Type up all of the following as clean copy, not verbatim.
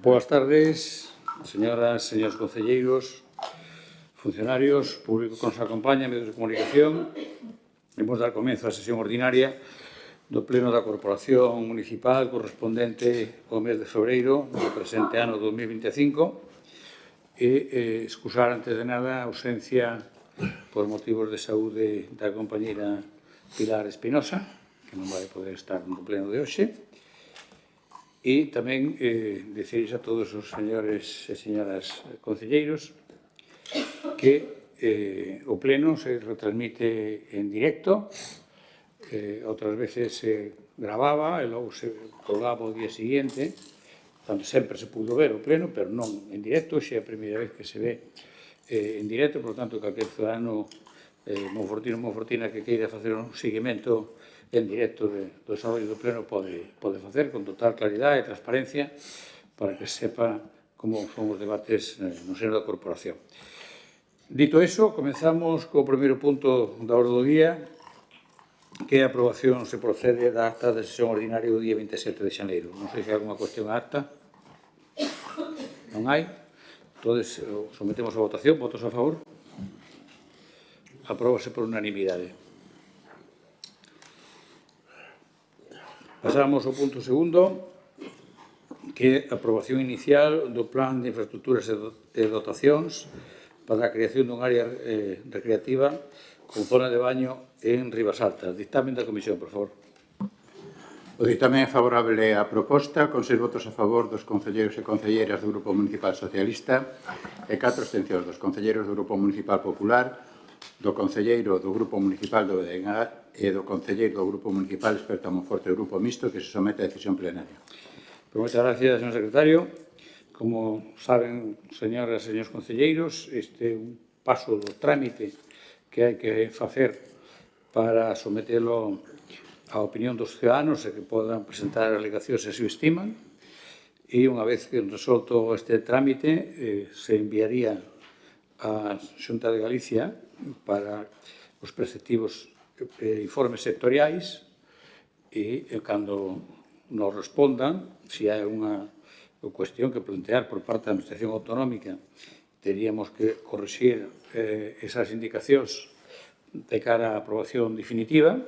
Boas tardes, señoras e señores concelleiros, funcionarios, público que nos acompaña, medios de comunicación. Vamos dar comezo á sesión ordinaria do Pleno da Corporación Municipal correspondente ao mes de febreiro do presente ano 2025 e excusar antes de nada a ausencia por motivos de saúde da compañeira Pilar Espinosa, que non vai poder estar no pleno de hoxe. E tamén dicirles a todos os señores e señoras concelleiros que o pleno se retransmite en directo, outras veces se gravaba e logo se colgaba o día seguinte, tanto sempre se pudo ver o pleno, pero non en directo, xe é a primeira vez que se ve en directo, por lo tanto, calquer ciudadano monfortino ou monfortina que queira facer un seguimento en directo do desarrollo do pleno pode facer con total claridade e transparencia para que sepa como son os debates no seno da corporación. Dito eso, comenzamos co primeiro punto da orde do día, que é a aprobación se procede da acta de sesión ordinaria do día 27 de xaneiro. Non sei se hai alguna cuestión á acta. Non hai. Entón, sometemos a votación. Votos a favor? Apróbase por unanimidade. Pasamos ao punto segundo, que é a aprobación inicial do Plan de Infraestructuras e Dotacións para a creación dun área recreativa con zona de baño en Ribasaltas. Dictamen da Comisión, por favor. O dictamen é favorable á proposta, con 6 votos a favor dos concelleiros e concelleiras do Grupo Municipal Socialista e 4 abstencións dos concelleiros do Grupo Municipal Popular, do concelleiro do Grupo Municipal do BNG e do concelleiro do Grupo Municipal Experto Monforte do Grupo Mixto que se somete a decisión plenaria. Moitas gracias, señor secretario. Como saben, señoras e señores concelleiros, este é un paso do trámite que hai que facer para sometelo á opinión dos ciudadanos e que podan presentar alegacións se o estiman. E unha vez que resolto este trámite, se enviaría á Xunta de Galicia para os preceptivos informes sectoriais e cando nos respondan, se hai unha cuestión que plantear por parte da Administración Autonómica, teríamos que corrixir esas indicacións de cara á aprobación definitiva,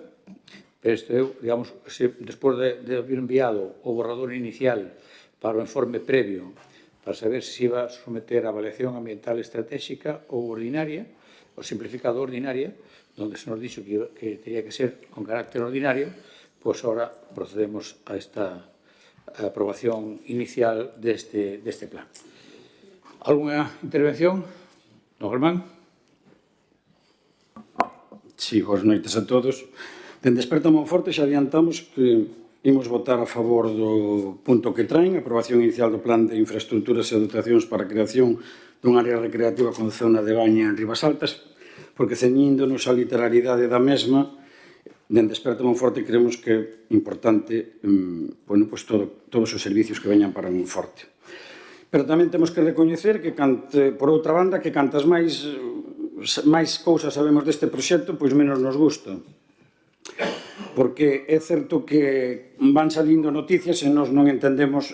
pero isto é, digamos, despois de haber enviado o borrador inicial para o informe previo para saber se se iba a someter a avaliación ambiental estratégica ou ordinaria, ou simplificada ordinaria, onde se nos dixo que teria que ser con carácter ordinario, pois agora procedemos a esta aprobación inicial deste plan. Alguna intervención? Don Germán? Sí, boas noites a todos. Dende Experto Monforte xa adiantamos que imos votar a favor do punto que traen, a aprobación inicial do Plan de Infraestructuras e Dotacións para a creación dun área recreativa con zona de baña en Ribasaltas, porque ceñíndonos a literalidade da mesma, dende Experto Monforte creemos que é importante todos os servicios que veñan para Monforte. Pero tamén temos que recoñecer que, por outra banda, que cantas máis cousas sabemos deste proxecto, pois menos nos gusta. Porque é certo que van salindo noticias e nós non entendemos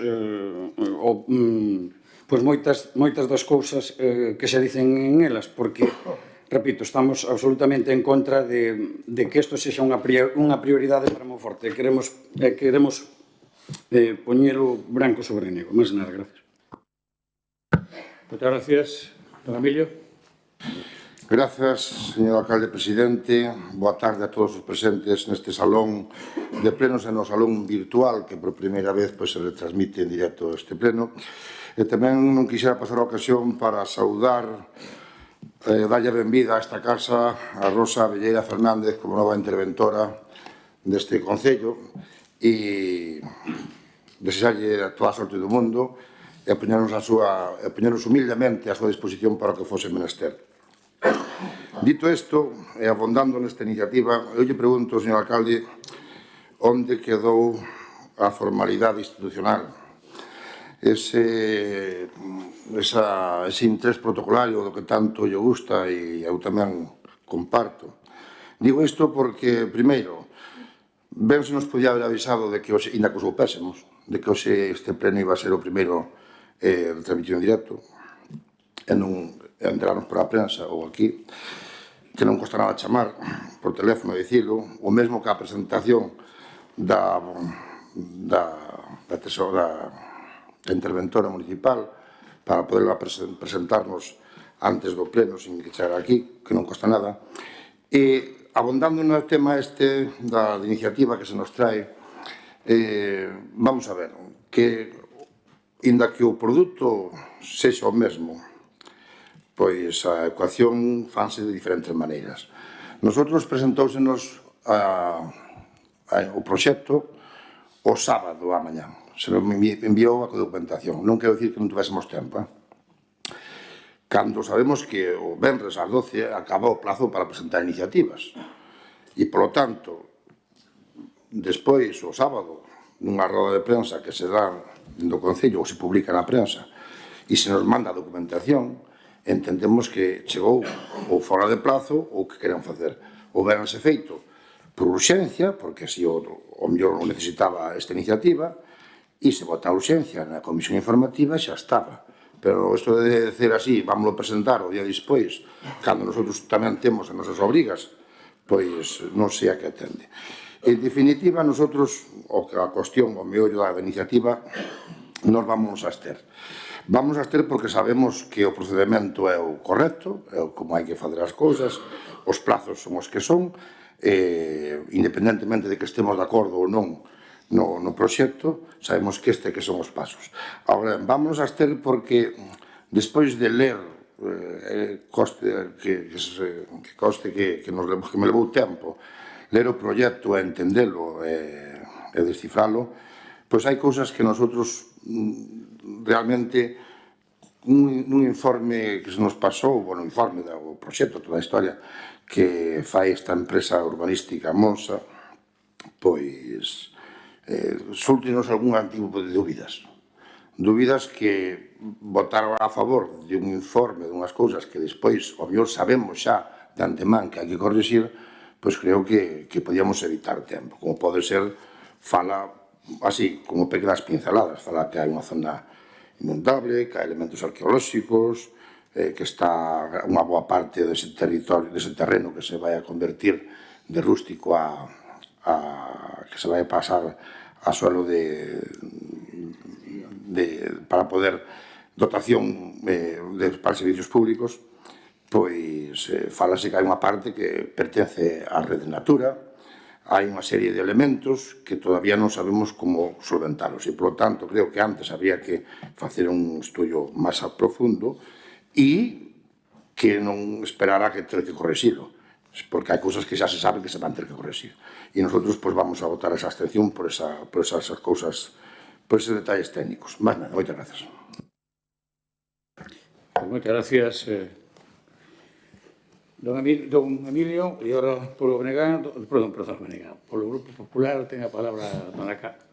moitas das cousas que se dicen en elas, porque, repito, estamos absolutamente en contra de que isto sexa unha prioridade para Monforte. Queremos poñelo branco sobre negro. Máis nada, gracias. Moitas gracias. Don Emilio. Grazas, señor alcalde presidente. Boa tarde a todos os presentes neste salón de plenos e no salón virtual que por primeira vez se retransmite en directo este pleno. E tamén non quixera pasar a ocasión para saudar dalle a benvida a esta casa a Rosa Abelleira Fernández como nova interventora deste concello e desexarlle a toda a sorte do mundo e poñernos humildemente a súa disposición para o que fose menester. Dito isto, e abondando nesta iniciativa, eu lle pregunto, señor alcalde, onde quedou a formalidade institucional, ese interés protocolario do que tanto lle gusta e eu tamén comparto. Digo isto porque, primeiro, ben se nos podía haber avisado de que, inda que os soupésemos, de que este pleno iba a ser o primeiro retransmitido en directo, e non entrarnos por a prensa ou aquí, que non costa nada chamar por teléfono e dicilo, o mesmo que a presentación da interventora municipal para poder presentarnos antes do pleno sin que chegar aquí, que non costa nada. E abondando no tema este da iniciativa que se nos trae, vamos a ver, que inda que o produto sexa o mesmo, pois a ecuación fanse de diferentes maneiras. Nosotros presentóusenos o proxecto o sábado a mañá. Se nos enviou a documentación. Non quero dicir que non tivésemos tempo. Cando sabemos que o venres ás 12 acaba o plazo para presentar iniciativas. E, polo tanto, despois, o sábado, nunha roda de prensa que se dá do Concello ou se publica na prensa e se nos manda a documentación, entendemos que chegou ou fora de plazo ou que queren facer. O veranse feito por urxencia, porque así o mellor non necesitaba esta iniciativa, e se vota a urxencia na comisión informativa xa estaba. Pero isto de decir así, vámoslo presentar o día despois, cando nosotros tamén temos as nosas obrigas, pois non sei a que atende. En definitiva, nosotros, a cuestión, o meollo da iniciativa, nos vamos a abster. Vamos a abster porque sabemos que o procedimento é o correcto, é como hai que fazer as cousas, os plazos son os que son, independentemente de que estemos de acordo ou non no proxecto, sabemos que este que son os pasos. Agora, vamos a abster porque, despois de ler, que me levou tempo, ler o proxecto e entendelo e descifralo, pois hai cousas que nosotros realmente un informe que se nos pasou, bueno, informe do proxecto, toda a historia que fai esta empresa urbanística Monsa, pois súltenos algún tipo de dúbidas. Dúbidas que votaron a favor de un informe, de unhas cousas que despois, o mellor, sabemos xa de antemán que hai que corrixir, pois creo que podíamos evitar tempo. Como pode ser, fala así, como pequenas pinceladas, fala que hai unha zona inundable, que hai elementos arqueolóxicos, que está unha boa parte dese territorio, dese terreno que se vai a convertir de rústico que se vai a pasar a suelo para poder dotación para servicios públicos, pois falase que hai unha parte que pertence á rede Natura, hai unha serie de elementos que todavía non sabemos como solventalos e, polo tanto, creo que antes habría que facer un estudio máis profundo e que non esperara que ter que correxilo, porque hai cousas que xa se sabe que se van ter que correxir. E nosotros vamos a votar esa abstención por esas cousas, por esos detalles técnicos. Máis nada, moitas gracias. Moitas gracias, don Emilio, e agora polo Grupo Popular ten a palabra a dona Cátia.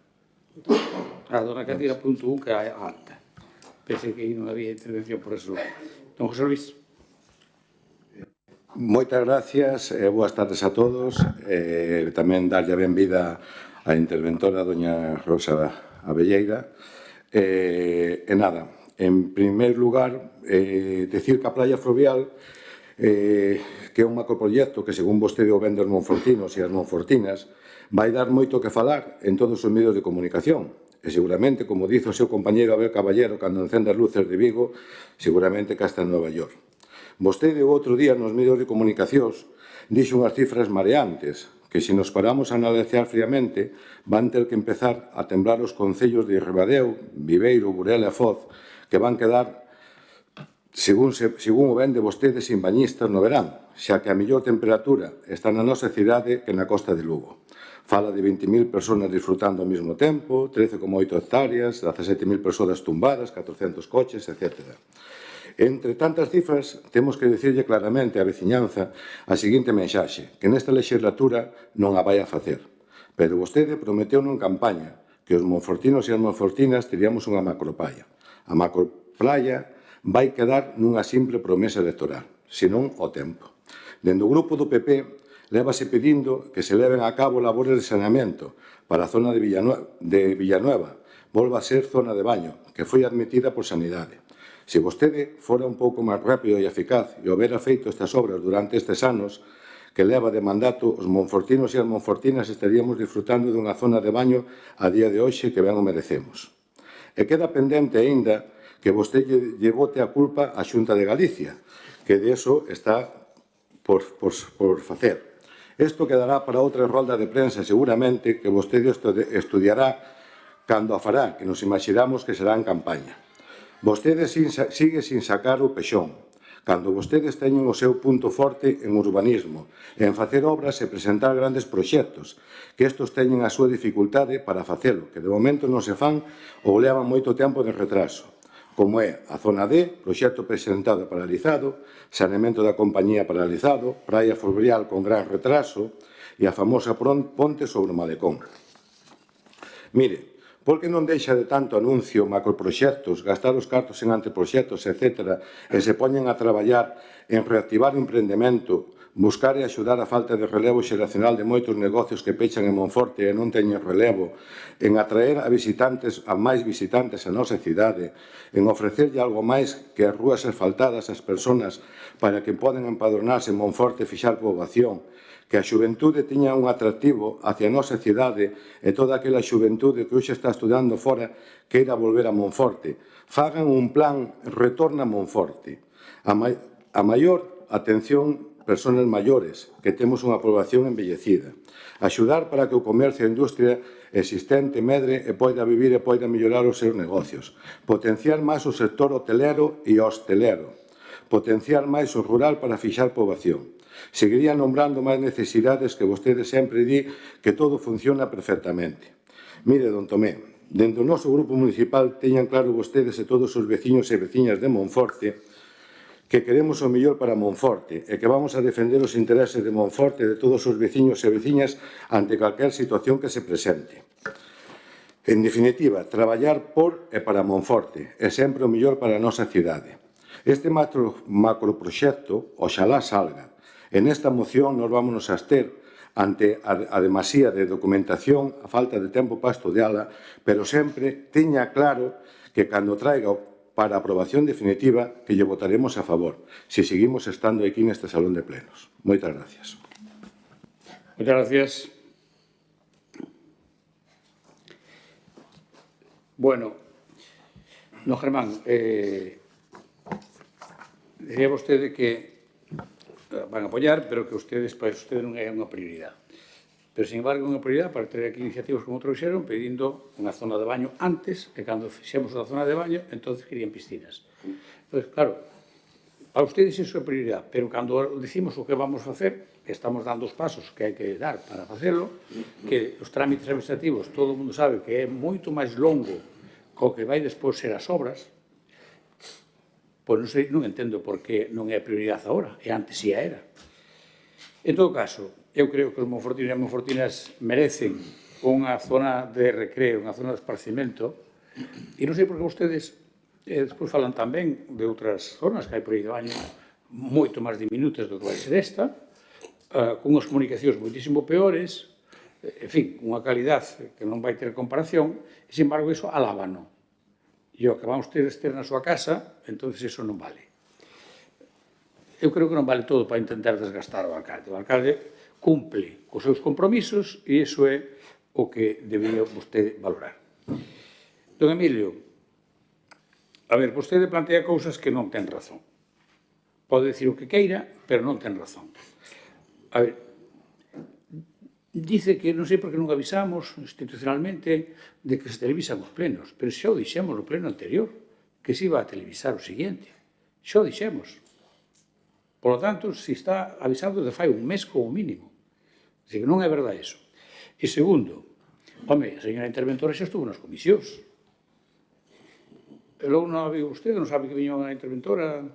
Dona Cátia, punto 1, que é alta. Pensei que non había intervención por eso. Don José Luis. Moitas gracias e boas tardes a todos. Tamén darlle a benvida á interventora, doña Rosa Abelleira. Nada, en primeiro lugar, decir que a Playa Fluvial, que é un macroproxecto que, según vostede, o vende os monfortinos e as monfortinas, vai dar moito que falar en todos os medios de comunicación. E seguramente, como dice o seu compañeiro Abel Caballero cando encende as luces de Vigo, seguramente que hasta en Nova York. Vostede o outro día nos medios de comunicacións dixo unhas cifras mareantes que, se nos paramos a analizar fríamente, van ter que empezar a temblar os concellos de Ribadeo, Viveiro, Burela e Foz, que van quedar, según o vende vostede, sin bañistas no verán, xa que a mellor temperatura está na nosa cidade que na costa de Lugo. Fala de 20.000 personas disfrutando ao mesmo tempo, 13,8 hectáreas, 17.000 persoas tumbadas, 400 coches, etc. Entre tantas cifras, temos que dicirlle claramente á veciñanza a seguinte mensaxe, que nesta legislatura non a vai a facer. Pero vostede prometeu en campaña que os monfortinos e as monfortinas teríamos unha macroplaya. A macroplaya vai quedar nunha simple promesa electoral, senón o tempo. Dende o grupo do PP, lévase pedindo que se leven a cabo labores de saneamento para a zona de Villanueva, volva a ser zona de baño, que foi admitida por Sanidade. Se vostede fora un pouco máis rápido e eficaz e houbera feito estas obras durante estes anos que leva de mandato, os monfortinos e as monfortinas estaríamos disfrutando dunha zona de baño a día de hoxe que ben o merecemos. E queda pendente aínda que vostede lle bote a culpa á Xunta de Galicia, que de eso está por facer. Isto quedará para outra rolda de prensa seguramente que vostede estudiará cando a fará, que nos imaginamos que será en campaña. Vostede sigue sin sacar o pexón, cando vostedes teñen o seu punto forte en urbanismo, en facer obras e presentar grandes proxectos, que estos teñen a súa dificultade para facelo, que de momento non se fan ou levan moito tempo de retraso, como é a zona D, proxecto presentado e paralizado, saneamento da compañía paralizado, praia fluvial con gran retraso e a famosa ponte sobre o malecón. Mire, por que non deixa de tanto anuncio, macroproxectos, gastar os cartos en anteproxectos, etc., e se poñen a traballar en reactivar o emprendemento, buscar e axudar a falta de relevo xeracional de moitos negocios que pechan en Monforte e non teñen relevo, en atraer a máis visitantes a nosa cidade, en ofrecerlle algo máis que as rúas asfaltadas ás persoas para que poden empadronarse en Monforte e fixar poboación, que a xuventude tiña un atractivo hacia a nosa cidade e toda aquela xuventude que hoxe está estudando fora queira volver a Monforte. Fagan un plan retorna a Monforte. A maior atención persoas maiores, que temos unha población envellecida. Axudar para que o comercio e a industria existente medre e poida vivir e poida mellorar os seus negocios. Potenciar máis o sector hotelero e hostelero. Potenciar máis o rural para fixar poboación. Seguiría nombrando máis necesidades que vostede sempre di que todo funciona perfectamente. Mire, don Tomé, dentro do noso grupo municipal teñan claro vostedes e todos os veciños e veciñas de Monforte que queremos o mellor para Monforte e que vamos a defender os intereses de Monforte e de todos os veciños e veciñas ante calquer situación que se presente. En definitiva, traballar por e para Monforte é sempre o mellor para a nosa cidade. Este macroproxecto, oxalá salga. En esta moción nos vamos a abster ante a demasía de documentación, a falta de tempo para estudiala, pero sempre teña claro que cando traiga para a aprobación definitiva que lle votaremos a favor, se seguimos estando aquí neste salón de plenos. Moitas gracias. Moitas gracias. Bueno, no, Germán, decía vostede que van a apoiar, pero que para ustedes non é unha prioridade. Pero, sin embargo, é unha prioridade para ter aquí iniciativas como trouxeron, pedindo unha zona de baño antes, e cando fixemos a zona de baño, entonces querían piscinas. Entón, claro, para ustedes iso é prioridade, pero cando decimos o que vamos a facer, que estamos dando os pasos que hai que dar para facelo, que os trámites administrativos, todo o mundo sabe que é moito máis longo co que vai despois ser as obras, pois non entendo por que non é prioridade agora, e antes xa era. En todo caso, eu creo que os monfortinos e as monfortinas merecen unha zona de recreo, unha zona de esparcimento, e non sei por que vostedes despois falan tamén de outras zonas que hai por aí de baño moito máis diminutas do que vai ser esta, con unhas comunicacións moitísimo peores, en fin, unha calidade que non vai ter comparación, e, sin embargo, iso alábano. E o que vamos ter na súa casa, entón, iso non vale. Eu creo que non vale todo para intentar desgastar o alcalde. O alcalde cumple cos seus compromisos e iso é o que debería vostede valorar. Don Emilio, a ver, vostede plantea cousas que non ten razón. Pode dicir o que queira, pero non ten razón. A ver, dice que non sei por que non avisamos institucionalmente de que se televisan os plenos, pero xa o dixemos no pleno anterior, que se iba a televisar o seguinte. Xa o dixemos. Por lo tanto, se está avisado de fai un mes como mínimo. Así que non é verdade iso. E segundo, home, a señora interventora xa estuvo nas comisións. E logo non a viu usted, non sabe que viña unha interventora. En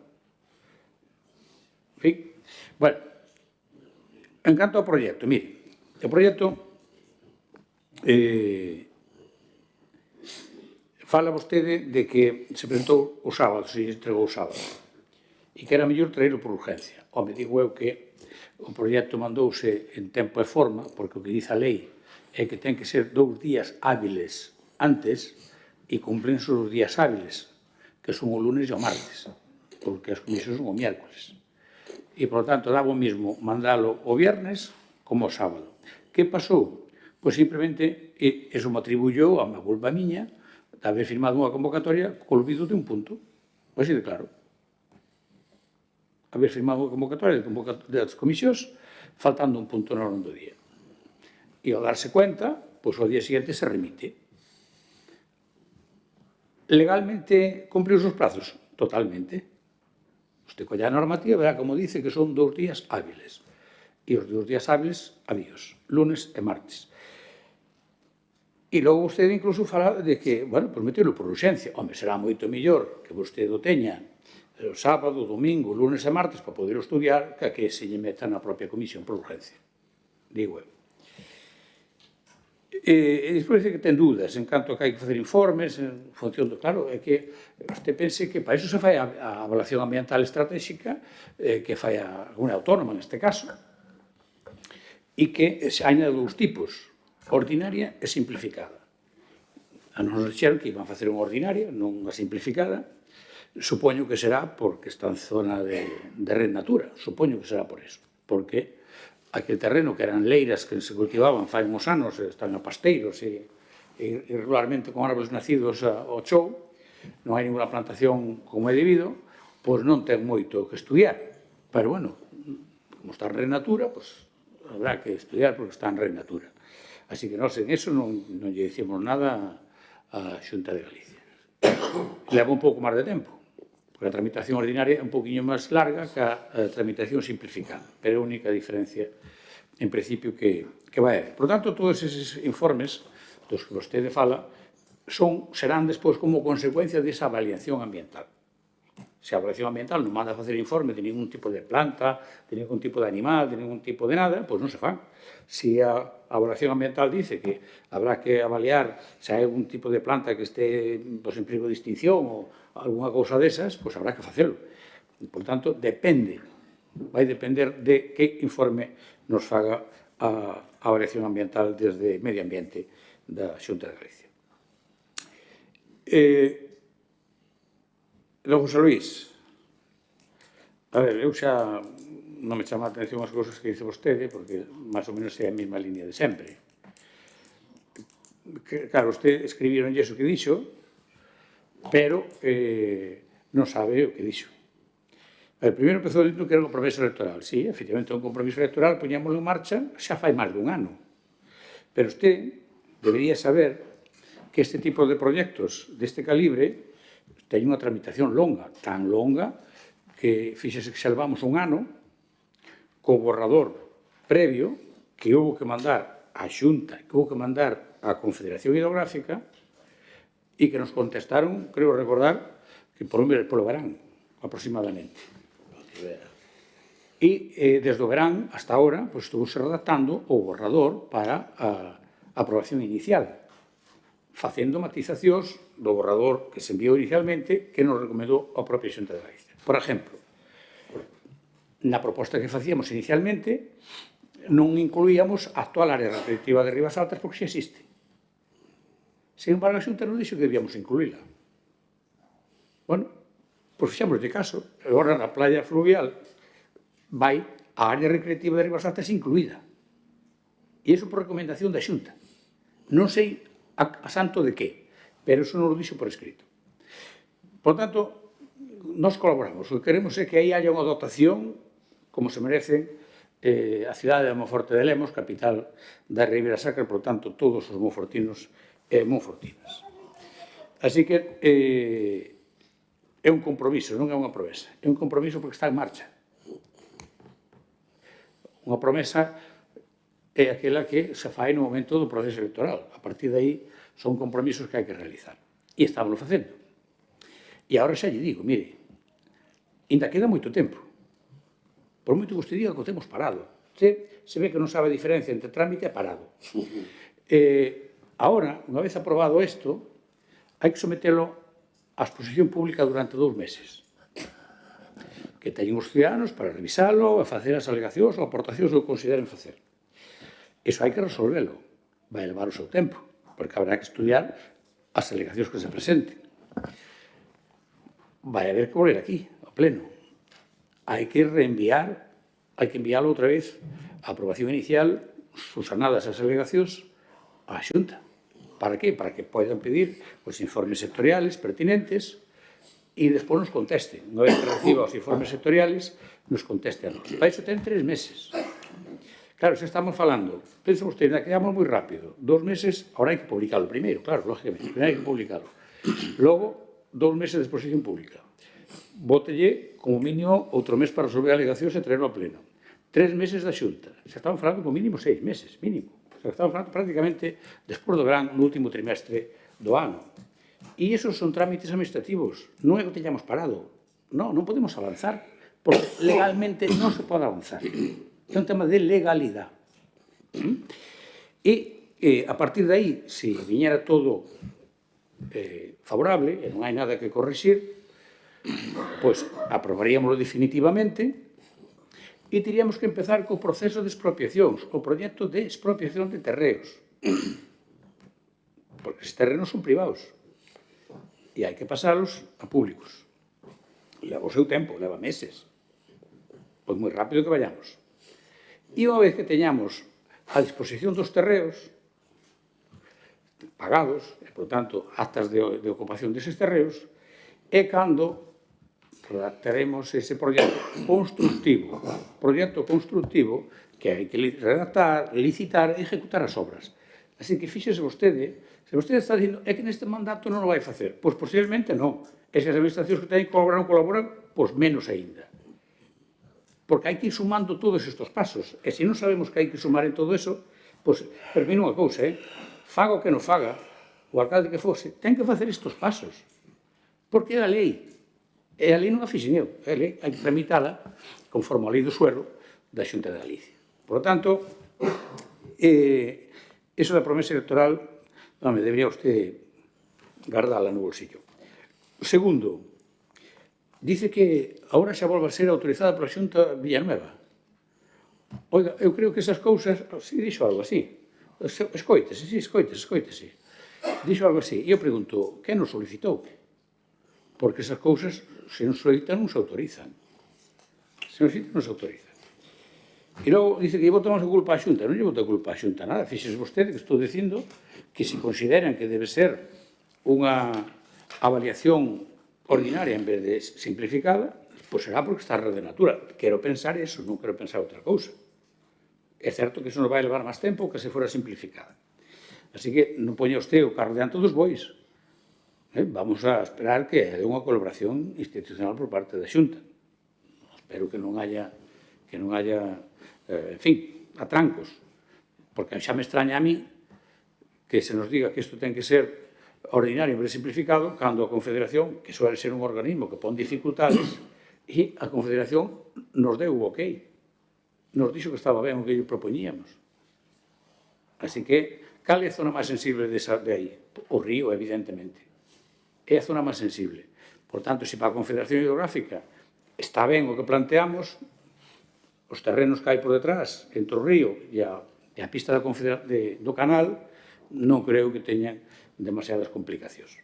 fin, bueno, en canto ao proxecto, mire, o proxecto fala vostede de que se presentou o sábado, se entregou o sábado, e que era mellor traerlo por urgencia. Home, digo eu que o proxecto mandouse en tempo e forma, porque o que dice a lei é que ten que ser 2 días hábiles antes e cumplen os días hábiles, que son o lunes e o martes, porque as comisións son o miércoles. E, por lo tanto, daba o mismo mandalo o viernes como o sábado. Que pasou? Pois simplemente, eso me atribuyou a unha culpa miña de haber firmado unha convocatoria co olvido de un punto. Pois así de claro. Haber firmado unha convocatoria das comisións faltando un punto no orden do día. E ao darse cuenta, pois ao día seguinte se remite. Legalmente cumpriu os prazos? Totalmente. Usted colla a normativa verá como dice que son 2 días hábiles. E os 2 días hábiles, adiós, lunes e martes. E logo vostede incluso fala de que, bueno, pois metelo por urxencia. Home, será moito mellor que vostede o teña o sábado, o domingo, o lunes e martes para poder estudiar que se lle meta na propia comisión por urgencia. Digo eu. E despois dice que ten dúdas en canto a que hai que facer informes en función do... Claro, é que você pense que para iso se fai a evaluación ambiental estratégica que fai a Comunidade Autónoma neste caso e que hai de 2 tipos, ordinaria e simplificada. A nos dixeron que iban a facer unha ordinaria, non unha simplificada. Supoño que será porque está en zona de Red Natura, supoño que será por eso, porque aquel terreno que eran leiras que se cultivaban fai uns anos, están a pasteiros e regularmente con árboles nacidos ao chou, non hai ninguna plantación como é debido, pois non ten moito que estudiar. Pero, bueno, como está en Red Natura, pois habrá que estudiar porque está en Red Natura. Así que nós en eso non lle dicimos nada á Xunta de Galicia. Leva un pouco máis de tempo, porque a tramitación ordinaria é un poquinho máis larga que a tramitación simplificada, pero é a única diferencia, en principio, que vai haber. Por tanto, todos eses informes dos que vostede fala serán despois como consecuencia desa avaliación ambiental. Se a avaliación ambiental non manda a facer informe de ningún tipo de planta, de ningún tipo de animal, de ningún tipo de nada, pois non se fan. Se a avaliación ambiental dice que habrá que avaliar se hai algún tipo de planta que este en perigo de extinción ou alguna cousa desas, pois habrá que facelo. Por tanto, vai depender de que informe nos faga a avaliación ambiental desde Medio Ambiente da Xunta de Galicia. Don José Luís, a ver, eu xa non me chama a atención as cousas que dice vostede, porque máis ou menos é a mesma línea de sempre. Claro, usted escribironlle iso que dixo, pero non sabe o que dixo. Primeiro empezou dito que era un compromiso electoral. Sí, efectivamente, un compromiso electoral, poñámoslo en marcha, xa fai máis dun ano. Pero usted debería saber que este tipo de proxectos deste calibre teñen unha tramitación longa, tan longa que fíxese que xa levamos un ano co borrador previo que houve que mandar á Xunta, que houve que mandar á Confederación Hidrográfica e que nos contestaron, creo recordar, que polo verán, aproximadamente. E desde o verán hasta ahora estuvo-se redactando o borrador para a aprobación inicial, facendo matizacións do borrador que se enviou inicialmente que nos recomendou a propia Xunta de Galicia. Por exemplo, na proposta que facíamos inicialmente non incluíamos a actual área recreativa de Ribas Altas porque xa existe. Sin embargo, a Xunta nos dixo que debíamos incluíla. Bueno, pois fixamos de caso. Agora na playa fluvial vai a área recreativa de Ribas Altas incluída. E iso por recomendación da Xunta. Non sei a santo de que, pero eso non lo dixo por escrito. Por tanto, nós colaboramos. O que queremos é que aí haya unha dotación como se merecen a cidade de Monforte de Lemos, capital da Ribeira Sacra, por tanto, todos os monfortinos e monfortinas. Así que é un compromiso, non é unha promesa. É un compromiso porque está en marcha. Unha promesa é aquela que se fai no momento do proceso electoral. A partir de aí son compromisos que hai que realizar. E estámoslo facendo. E agora xa lle digo, mire, ainda queda moito tempo. Por moito que usted diga que o temos parado. Usted se ve que non sabe a diferencia entre trámite e parado. Agora, unha vez aprobado isto, hai que sometelo á exposición pública durante 2 meses. Que teñen os ciudadanos para revisalo, a facer as alegacións ou aportacións que consideren facer. Iso hai que resolvelo. Vai levar o seu tempo, porque habrá que estudiar as alegacións que se presenten. Vai haber que volver aquí, ao pleno. Hai que enviálo outra vez a aprobación inicial, subsanadas as alegacións, á Xunta. Para qué? Para que poidan pedir os informes sectoriales pertinentes e despois nos contesten. Unha vez que reciba os informes sectoriales, nos conteste a nós. Para iso ten 3 meses. Claro, se estamos falando, pensa usted, que vamos moi rápido. 2 meses, ahora hai que publicarlo primeiro, claro, lógicamente, primeiro hai que publicarlo. Logo, 2 meses de exposición pública. Bótelle, como mínimo, outro mes para resolver alegacións e traerlo a pleno. 3 meses da Xunta. Se estamos falando como mínimo 6 meses, mínimo. Se estamos falando prácticamente despois do verán, no último trimestre do ano. E esos son trámites administrativos. Non é que teñamos parado. Non podemos avanzar, porque legalmente non se pode avanzar. É un tema de legalidade. E a partir de aí, se viñera todo favorable, e non hai nada que corrixir, pois aprobaríamoslo definitivamente e teríamos que empezar co proceso de expropiacións, o proxecto de expropiación de terreos. Porque os terrenos son privados e hai que pasalos a públicos. Leva o seu tempo, leva meses. Pois moi rápido que vayamos. E unha vez que teñamos a disposición dos terreos pagados, e, por tanto, actas de ocupación deses terreos, é cando redactaremos ese proxecto constructivo que hai que redactar, licitar e ejecutar as obras. Así que fíxese vostede, se vostede está dicindo é que neste mandato non o vai facer, pois posiblemente non. E se as administracións que teñen que colaboran, pois menos aínda. Porque hai que ir sumando todos estes pasos. E se non sabemos que hai que sumar en todo eso, pois, permite unha cousa, faga o que non faga, o alcalde que fose, ten que facer estes pasos. Porque é a lei. E a lei non a fixen eu. A lei hai que tramitala conforme a lei do suelo da Xunta de Galicia. Por lo tanto, eso da promesa electoral, debería usted guardala no bolsillo. Segundo, dice que agora xa volve a ser autorizada pola Xunta Villanueva. Oiga, eu creo que esas cousas... Si, dixo algo así. Escoítese. Dixo algo así. E eu pregunto, que nos solicitou? Porque esas cousas, se non solicitan, non se autorizan. Se non solicitan, non se autorizan. E logo dice que botamos a culpa á Xunta. Non lle boto a culpa á Xunta nada. Fíxese vostede que estou dicindo que se consideran que debe ser unha avaliación ordinaria en vez de simplificada, pois será porque está a red de natura. Quero pensar eso, non quero pensar outra cousa. É certo que eso nos vai levar máis tempo que se fora simplificada. Así que non poña usted o carro diante dos bois. Vamos a esperar que haya unha colaboración institucional por parte da Xunta. Espero que non haya, en fin, atrancos. Porque xa me extraña a mí que se nos diga que isto ten que ser ordinario e simplificado, cando a Confederación, que suele ser un organismo que pon dificultades, e a Confederación nos deu o ok. Nos dixo que estaba ben o que lle propoñíamos. Así que, cal é a zona máis sensible de aí? O río, evidentemente. É a zona máis sensible. Por tanto, se para a Confederación Hidrográfica está ben o que planteamos, os terrenos que hai por detrás, entre o río e a pista do canal, non creo que teñan demasiadas complicacións.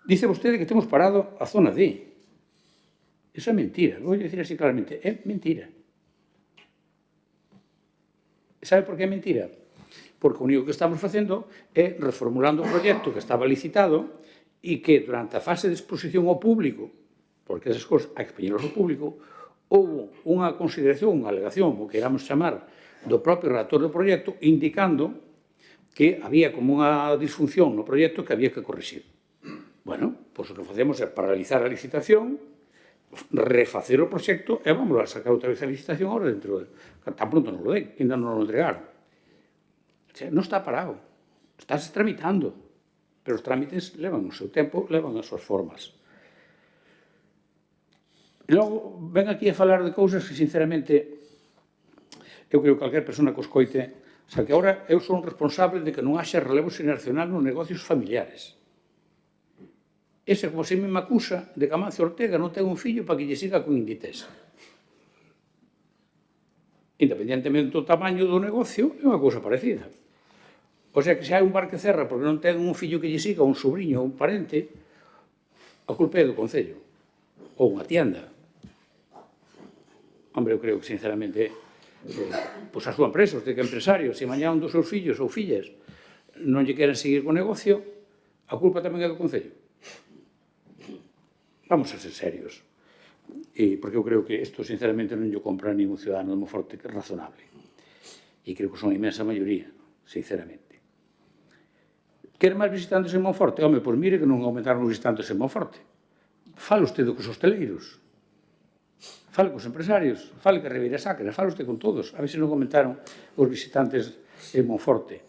Dice vostede que temos parado a zona D. Eso é mentira, vou dicir así claramente, é mentira. Sabe por que é mentira? Porque o único que estamos facendo é reformulando o proxecto que estaba licitado e que durante a fase de exposición ao público, porque esas cousas hai que poñelos ao público, houve unha consideración, unha alegación, o que queramos chamar, do propio redactor do proxecto, indicando que había como unha disfunción no proxecto que había que corrixir. Bueno, pois o que facemos é paralizar a licitación, refacer o proxecto e vamos a sacar outra vez a licitación agora dentro de... Tan pronto non lo den, ainda non lo entregaron. O sea, non está parado, estáse tramitando, pero os trámites levan o seu tempo, levan as súas formas. E logo ven aquí a falar de cousas que, sinceramente, eu creo que calquer persona que os coite. O sea, que agora eu sou un responsable de que non haxa relevo xeracional nos negocios familiares. Ese, como se me acusa, de que Amancio Ortega non ten un fillo para que lle siga con Inditex. Independientemente do tamaño do negocio, é unha cousa parecida. O sea, que se hai un bar que cerra porque non ten un fillo que lle siga, un sobrinho, un parente, a culpa é do Concello. Ou unha tienda. Hombre, eu creo que, sinceramente, pois a súa empresa, usted que é empresario, se mañá un dos seus fillos ou fillas non lle queren seguir co negocio, a culpa tamén é do Concello. Vamos a ser serios. Porque eu creo que isto, sinceramente, non lle compra ningún ciudadano de Monforte razonable. E creo que son a inmensa maioría, sinceramente. Quere máis visitantes en Monforte? Home, pois mire que non aumentaron os visitantes en Monforte. Fale usted cos hosteleiros. Fale cos empresarios. Fale que Ribeira Sacra. Fale usted con todos. A ver se non aumentaron os visitantes en Monforte.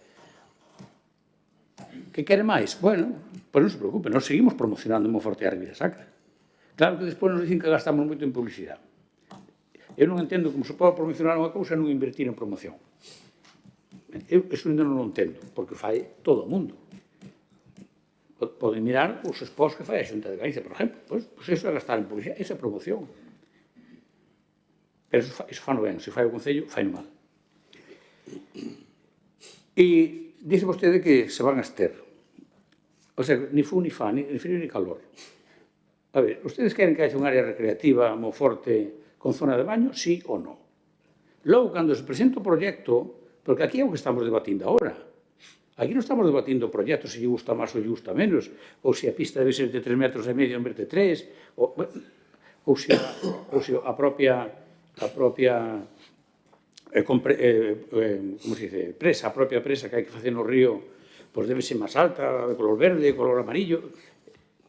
Que quere máis? Bueno, pois non se preocupe. Nós seguimos promocionando en Monforte a Ribeira Sacra. Claro que despois nos dicen que gastamos moito en publicidade. Eu non entendo como se pode promocionar unha cousa e non invertir en promoción. Eso ainda non o entendo, porque fai todo o mundo. Poden mirar os expós que fai a Xunta de Galicia, por exemplo. Pois iso é gastar en publicidade, esa é promoción. Pero iso fano ben, se fai o Concello, fai no mal. E dice vostede que se van a ester. O sea, ni fu ni fa, ni frío ni calor. A ver, ustedes queren que haxa un área recreativa Monforte con zona de baño, sí ou non? Logo, cando se presenta o proxecto, porque aquí é o que estamos debatindo agora. Aquí non estamos debatindo o proxecto, se lle gusta máis ou lle gusta menos, ou se a pista debe ser de 3,5 metros en vez de 3, ou se a propia como se dice, presa, a propia presa que hai que facer no río, pois debe ser máis alta, de color verde, de color amarillo.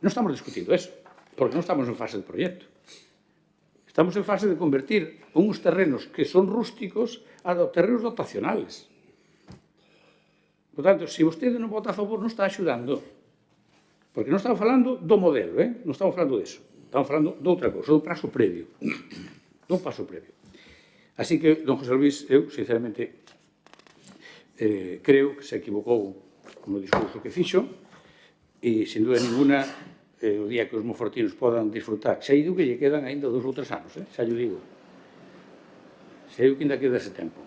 Non estamos discutindo eso, porque non estamos en fase de proxecto. Estamos en fase de convertir uns terrenos que son rústicos a terrenos dotacionales. Por tanto, se vostede non vota a favor, non está axudando. Porque non estamos falando do modelo, non estamos falando disso. Estamos falando de outra cousa, do paso previo. Do paso previo. Así que, don José Luis, eu, sinceramente, creo que se equivocou no discurso que fixo e, sin dúda ninguna, o día que os monfortinos podan disfrutar. Xa digo que lle quedan ainda 2 ou 3 anos, xa lle digo. Xa digo que ainda queda ese tempo.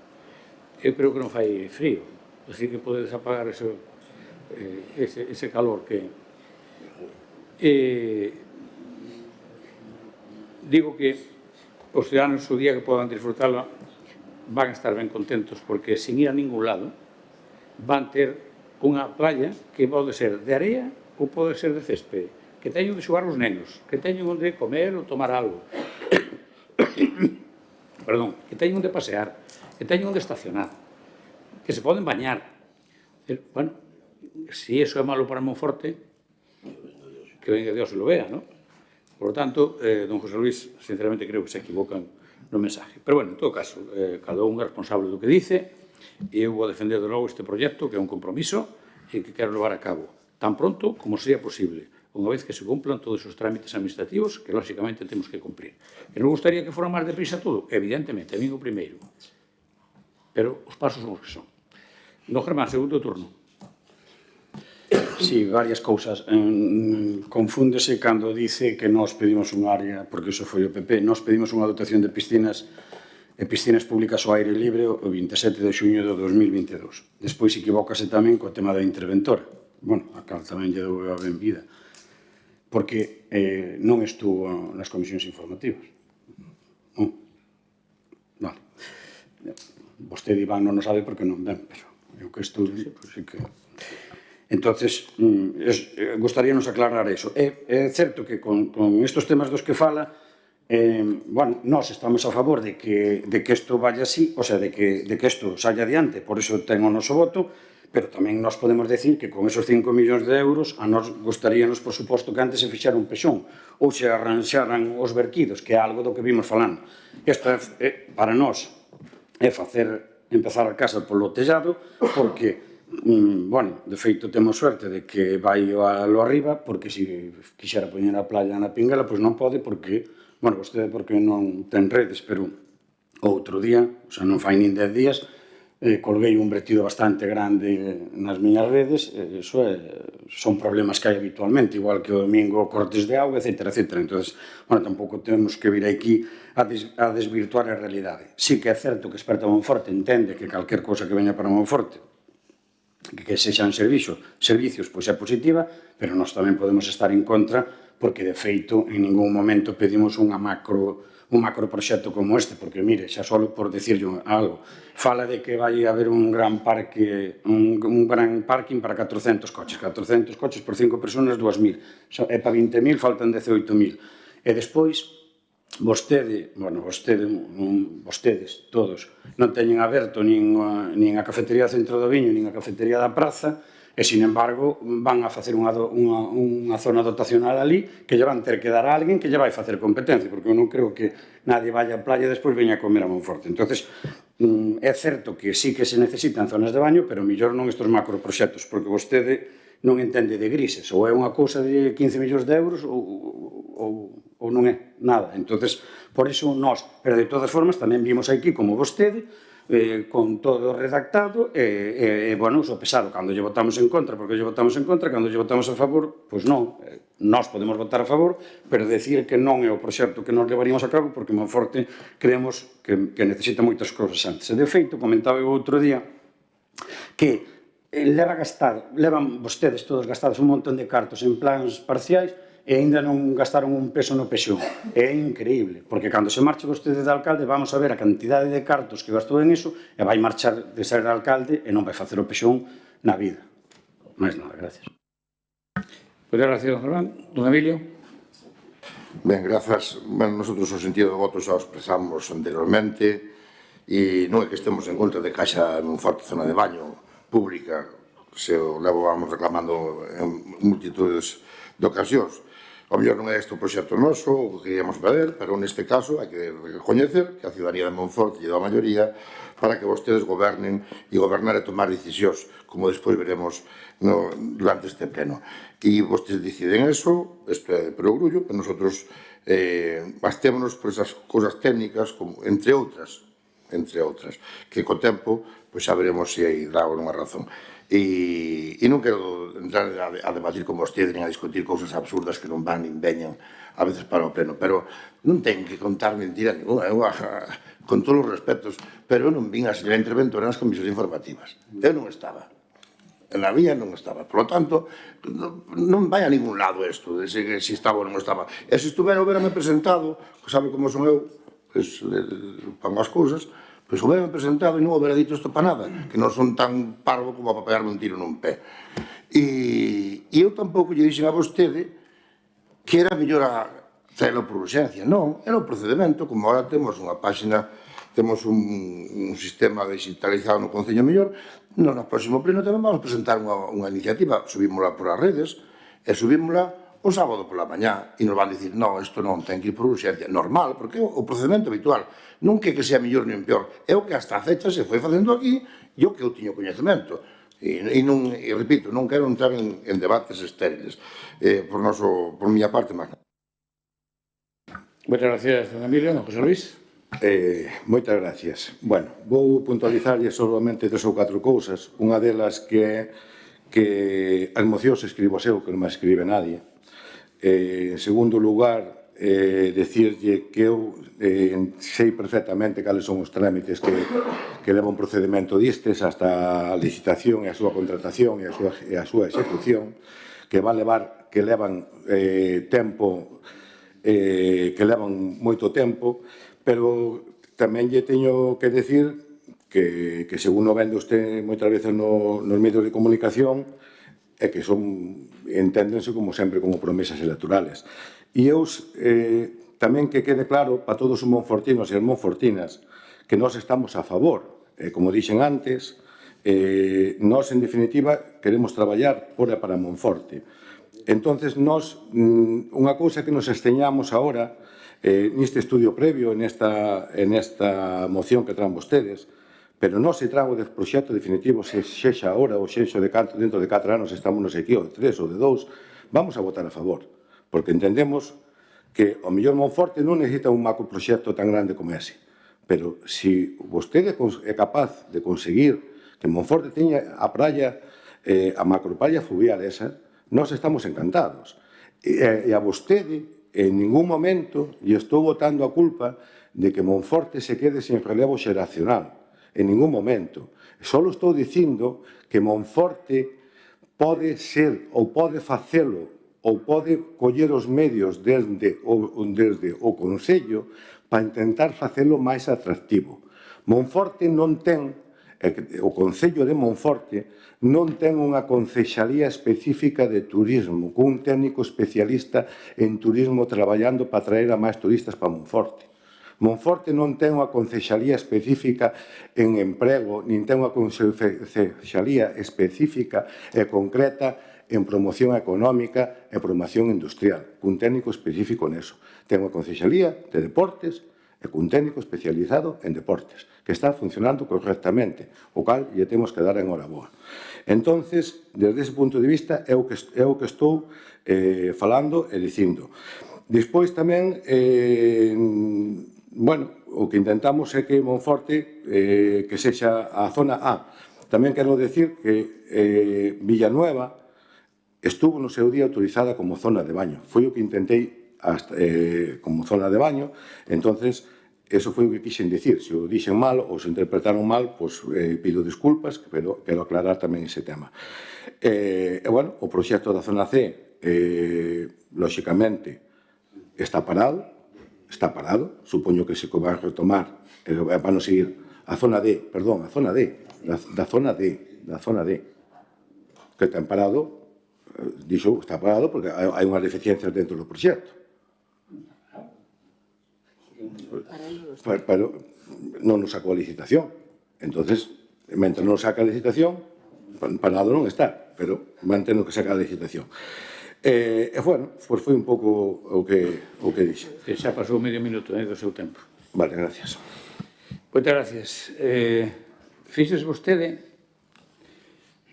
Eu creo que non fai frío. Así que podedes apagar ese calor que... Digo que os ciudadanos o día que podan disfrutarla van a estar ben contentos porque sin ir a ningún lado van ter unha playa que pode ser de area ou pode ser de céspede, que teñen de xogar os nenos, que teñen onde comer ou tomar algo, perdón, que teñen onde pasear, que teñen onde estacionar, que se poden bañar. Bueno, si eso é malo para Monforte, que venga Dios e lo vea, ¿no? Por lo tanto, don José Luis, sinceramente creo que se equivocan no mensaje. Pero bueno, en todo caso, cada un é responsable do que dice e eu vou defender de novo este proxecto, que é un compromiso e que quero levar a cabo tan pronto como sería posible, unha vez que se cumplan todos os trámites administrativos que, lógicamente, temos que cumplir. Que non gustaría que fora máis deprisa todo? Evidentemente, a mí o primeiro. Pero os pasos son os que son. Don Germán, segundo turno. Sí, varias cousas. Confúndese cando dice que nós pedimos un área, porque iso foi o PP, nós pedimos unha dotación de piscinas públicas ao aire libre o 27 de xuño de 2022. Despois equivócase tamén co tema da interventora. Bueno, a cal tamén lle dou a benvida. Porque non estuvo nas comisións informativas. Vale. Vostede, Iván, non o sabe porque non ven, pero eu que estuve, pois sí que... Entonces, gostaríanos aclarar eso. É certo que con estes temas dos que fala, bueno, nós estamos a favor de que isto vaya así, o sea, de que isto saia adiante, por iso ten o noso voto, pero tamén nós podemos decir que con esos 5 millóns de euros a nós gostaríanos, por suposto, que antes se fixara un pexón ou se arranxaran os verquidos, que é algo do que vimos falando. Isto para nós é empezar a casa polo tellado, porque bueno, de feito temos suerte de que vai alo arriba, porque se quixera poñer a playa na Pinguela, pois non pode, porque, bueno, vostede porque non ten redes, pero outro día, o sea, non fai nin 10 días, colguei un vertido bastante grande nas miñas redes, eso son problemas que hai habitualmente, igual que o domingo cortes de auga, etc. Entón, bueno, tampouco temos que vir aquí a desvirtuar a realidade. Sí que é certo que Experta Monforte entende que calquer cousa que veña para Monforte que sexan servicios, pois é positiva, pero nós tamén podemos estar en contra porque, de feito, en ningún momento pedimos un macroproxecto como este, porque, mire, xa só por decirlle algo, fala de que vai haber un gran parque, un gran parking para 400 coches por 5 personas, 2.000, e para 20.000 faltan 18.000, e despois vostedes todos non teñen aberto nin a cafetería do Centro do Viño nin a cafetería da Praza, e, sin embargo, van a facer unha zona dotacional ali que lle van ter que dar a alguén que lle vai facer competencia, porque eu non creo que nadie vaya á playa e despois veña a comer a Monforte. Entonces, é certo que sí que se necesitan zonas de baño, pero mellor non estes macroproxectos, porque vostede non entende de grises, ou é unha cousa de 15 millóns de euros ou non é nada. Entonces, por iso nós, pero de todas formas, tamén vimos aquí como vostede, con todo redactado e, bueno, uso pesado, cando lle votamos en contra, porque lle votamos en contra, cando lle votamos a favor, pois non, nós podemos votar a favor, pero decir que non é o proxecto que nos levaríamos a cabo, porque Monforte creemos que necesita moitas cousas antes. E, de feito, comentaba eu outro día que levan vostedes todos gastados un montón de cartos en plans parciais e ainda non gastaron un peso no pexón. É increíble, porque cando se marche vostede de alcalde vamos a ver a cantidade de cartos que gastou en iso e vai marchar de ser alcalde e non vai facer o pexón na vida. Mais nada, gracias. Moitas gracias, don Germán. Don Emilio. Ben, grazas. Ben, nosotros o sentido do voto xa o expresamos anteriormente e non é que estemos en contra de Caixa nun forte zona de baño pública, se o levamos reclamando en multitudes de ocasións. Ao mellor non é este o proxecto noso, o que queríamos ver, pero neste caso hai que recoñecer que a ciudadanía de Monforte lle dá a maioría para que vostedes gobernen e gobernar e tomar decisións, como despois veremos durante este pleno. E vostedes deciden eso, isto é por orgullo, pero nosotros bastémonos por esas cousas técnicas, entre outras, que co tempo xa veremos se hai dado unha razón. E non quero entrar a debatir con vostedes nin a discutir cousas absurdas que non van nin veñan a veces para o pleno, pero non ten que contar mentira ninguna, con todos os respetos, pero eu non vin a señora interventora nas comisións informativas, eu non estaba, na vía non estaba, por lo tanto non vai a ningún lado isto de se estaba ou non estaba, e se estuvera ou verame presentado, sabe como son eu, pan as cousas, pois o verme presentado e non houbera dito isto para nada, que non son tan parvo como para pegarme un tiro nun pé. E eu tampouco lle dixen a vostede que era mellor a traelo por urxencia. Non, era o procedimento, como agora temos unha páxina, temos un sistema digitalizado no Concello mellor, no próximo pleno tamén vamos presentar unha iniciativa, subímola por as redes, e subímola o sábado pola mañá, e nos van dicir, non, isto non ten que ir por urxencia. Normal, porque é o procedimento habitual. Non que sea mellor nin peor, é o que hasta a fecha se foi facendo aquí e o que eu tiño coñecemento. E repito, non quero entrar en debates estériles. Por miña parte, máis. Moitas gracias, don Emilio. Don José Luis. Moitas gracias. Bueno, vou puntualizarlle solamente 3 ou 4 cousas. Unha delas que as mocións escribo eu, que non me escribe nadie. En segundo lugar, decirlle que eu sei perfectamente cales son os trámites que leva un procedimento distes hasta a licitación e a súa contratación e a súa execución, que levan tempo, que levan moito tempo, pero tamén lle teño que decir que según o vende usted moitas veces nos medios de comunicación, é que enténdense como sempre como promesas electorales. E eu tamén que quede claro para todos os monfortinos e as monfortinas que nós estamos a favor, como dixen antes, nós en definitiva queremos traballar por e para Monforte. Entonces nós, unha cousa que nos esteñamos agora neste estudio previo, nesta moción que traen vostedes, pero non se trago de proxecto definitivo, se xa agora ou xexo dentro de 4 anos estamos aquí, ou de 3 ou de 2, vamos a votar a favor, porque entendemos que o mellor Monforte non necesita un macroproxecto tan grande como ese, pero se vostede é capaz de conseguir que Monforte teña a praia, a macropraia fluvial esa, nós estamos encantados. E a vostede, en ningún momento, lle estou botando a culpa de que Monforte se quede sen relevo xeracional. En ningún momento. Só estou dicindo que Monforte pode ser ou pode facelo ou pode coller os medios desde o Concello para intentar facelo máis atractivo. Monforte non ten, o Concello de Monforte non ten unha concexalía específica de turismo, cun técnico especialista en turismo traballando para traer a máis turistas para Monforte. Monforte non ten unha concexalía específica en emprego, nin ten unha concexalía específica e concreta en promoción económica e promoción industrial, cun técnico específico neso. Ten unha concexalía de deportes e cun técnico especializado en deportes, que está funcionando correctamente, o cal lle temos que dar en hora boa. Entonces, desde ese punto de vista, é o que estou falando e dicindo. Despois tamén, bueno, o que intentamos é que Monforte que sexa a zona A. Tamén quero decir que Villanueva estuvo no seu día autorizada como zona de baño. Foi o que intentei como zona de baño, entonces eso foi o que quixen dicir. Se o dixen mal ou se interpretaron mal, pois pido disculpas, pero quero aclarar tamén ese tema. E, bueno, o proxecto da zona C, lóxicamente, está parado, supoño que se vai retomar, van a seguir a zona D, perdón, a zona D, da zona D, que está parado, dixo, está parado porque hai unhas deficiencias dentro do proxecto. Pero non nos sacou a licitación. Entonces, mentre non saca a licitación, parado non está, pero van tendo que sacar a licitación. E, bueno, pois foi un pouco o que dixe. Xa pasou medio minuto do seu tempo. Vale, gracias. Moitas gracias. Fíxese vostede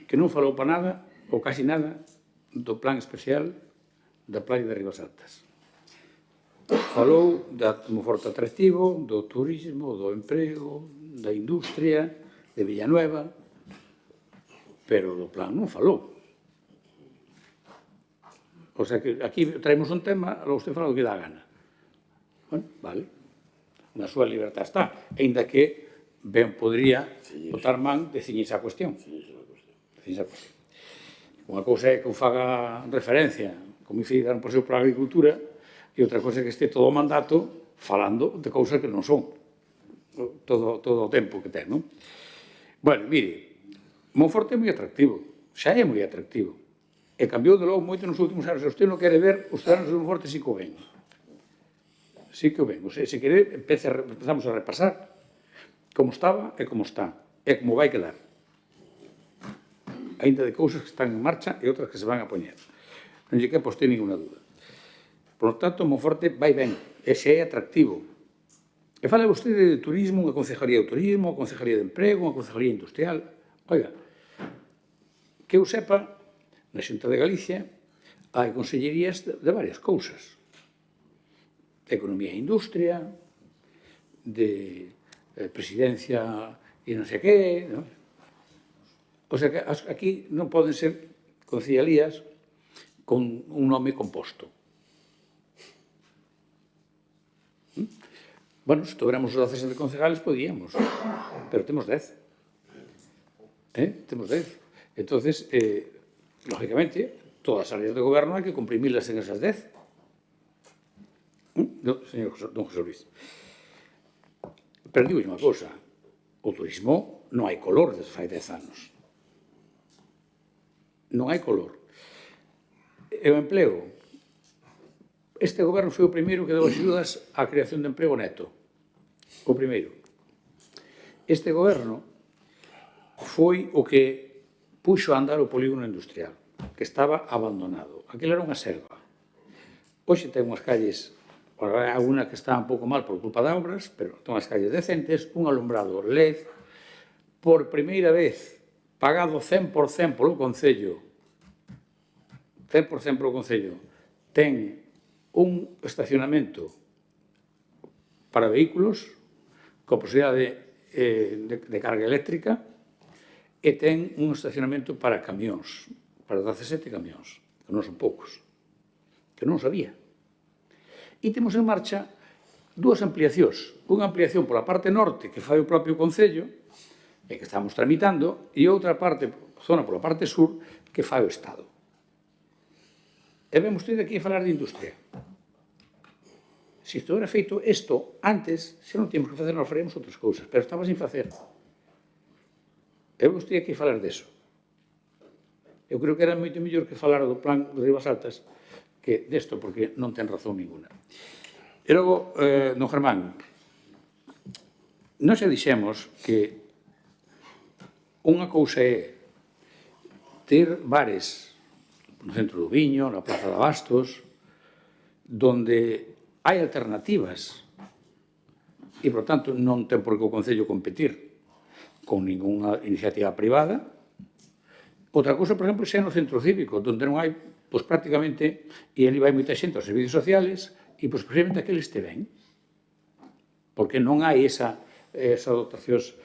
que non falou para nada, ou casi nada, do plan especial da playa de Ribas Altas. Falou do forte atractivo, do turismo, do emprego, da industria, de Villanueva, pero do plan non falou. O sea que aquí traemos un tema, logo usted fala o que dá a gana. Bueno, vale. Na súa libertad está, ainda que ben podría botar man de ciñirse a cuestión. Unha cousa é que eu faga referencia, como hicieron por exemplo, para a agricultura, e outra cousa é que este todo o mandato falando de cousas que non son. Todo o tempo que ten, non? Bueno, mire, Monforte é moi atractivo, xa é moi atractivo. E cambiou de logo moito nos últimos anos. Se usted non quere ver, os ciudadanos de Monforte sí que o ven. Sí que o ven. O sea, se quere, empezamos a repasar como estaba e como está. E como vai quedar. Ainda de cousas que están en marcha e outras que se van a poñer. Non lle que poste ninguna dúda. Por lo tanto, Monforte vai ben, ese é atractivo. E fala vostede de turismo, unha concejalía de turismo, unha concejalía de emprego, unha concejalía industrial. Oiga, que eu sepa, na Xunta de Galicia hai consellerías de varias cousas. De economía e industria, de presidencia e non sei que, non? O sea que aquí non poden ser concellerías con un nome composto. Bueno, se tuviéramos 12 concejales, podíamos, pero temos 10. Temos 10. Entonces, lógicamente, todas as áreas de goberno hai que comprimirlas en esas 10. Señor don José Luis. Pero digo unha cousa, o turismo non hai color desde fai 10 anos. Non hai color. E o empleo. Este goberno foi o primeiro que deu axudas á creación de emprego neto. O primeiro. Este goberno foi o que puxo a andar o polígono industrial, que estaba abandonado. Aquilo era unha selva. Hoxe ten unhas calles, alguna que está un pouco mal por culpa de obras, pero ten unhas calles decentes, un alumbrado LED, por primeira vez pagado 100% polo Concello, 100% polo Concello, ten un estacionamento para vehículos con posibilidade de carga eléctrica e ten un estacionamento para camións, para 17 camións, que non son poucos, que non sabía. E temos en marcha dúas ampliacións. Unha ampliación pola parte norte que fai o propio Concello e que estamos tramitando, e outra zona pola parte sur que fai o Estado. E ven vostede aquí a falar de industria. Se isto era feito isto antes, se non temos que facer, nos faremos outras cousas, pero estaba sin facer. E ven vostede aquí a falar deso. Eu creo que era moito mellor que falar do plan de Rivas Altas que desto, porque non ten razón ninguna. E logo, don Germán, non se dixemos que unha cousa é ter bares no centro do Viño, na Plaza de Abastos, donde hai alternativas e, por tanto, non ten por que o Concello competir con ninguna iniciativa privada. Outra cousa, por exemplo, xa no centro cívico, donde non hai, pois, prácticamente, e ali vai moita xente aos servicios sociales, e, pois, precisamente, aqueles te ven. Porque non hai esas dotacións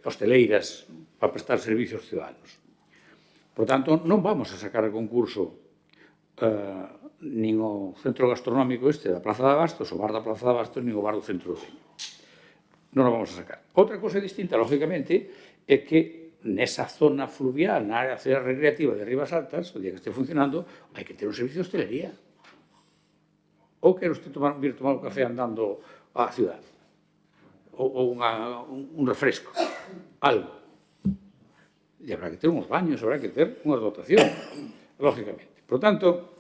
hosteleiras para prestar servicios ciudadanos. Por tanto, non vamos a sacar a concurso nin o centro gastronómico da Plaza de Abastos, o bar da Plaza de Abastos, nin o bar do centro do Viño. Non o vamos a sacar. Outra cousa distinta, lógicamente, é que nesa zona fluvial, na área recreativa de Rivas Altas, o día que este funcionando, hai que ter un servicio de hostelería. Ou quer usted vir tomar un café andando á cidade? Ou un refresco? Algo. E habrá que ter uns baños, habrá que ter unha dotación, lógicamente. Por tanto,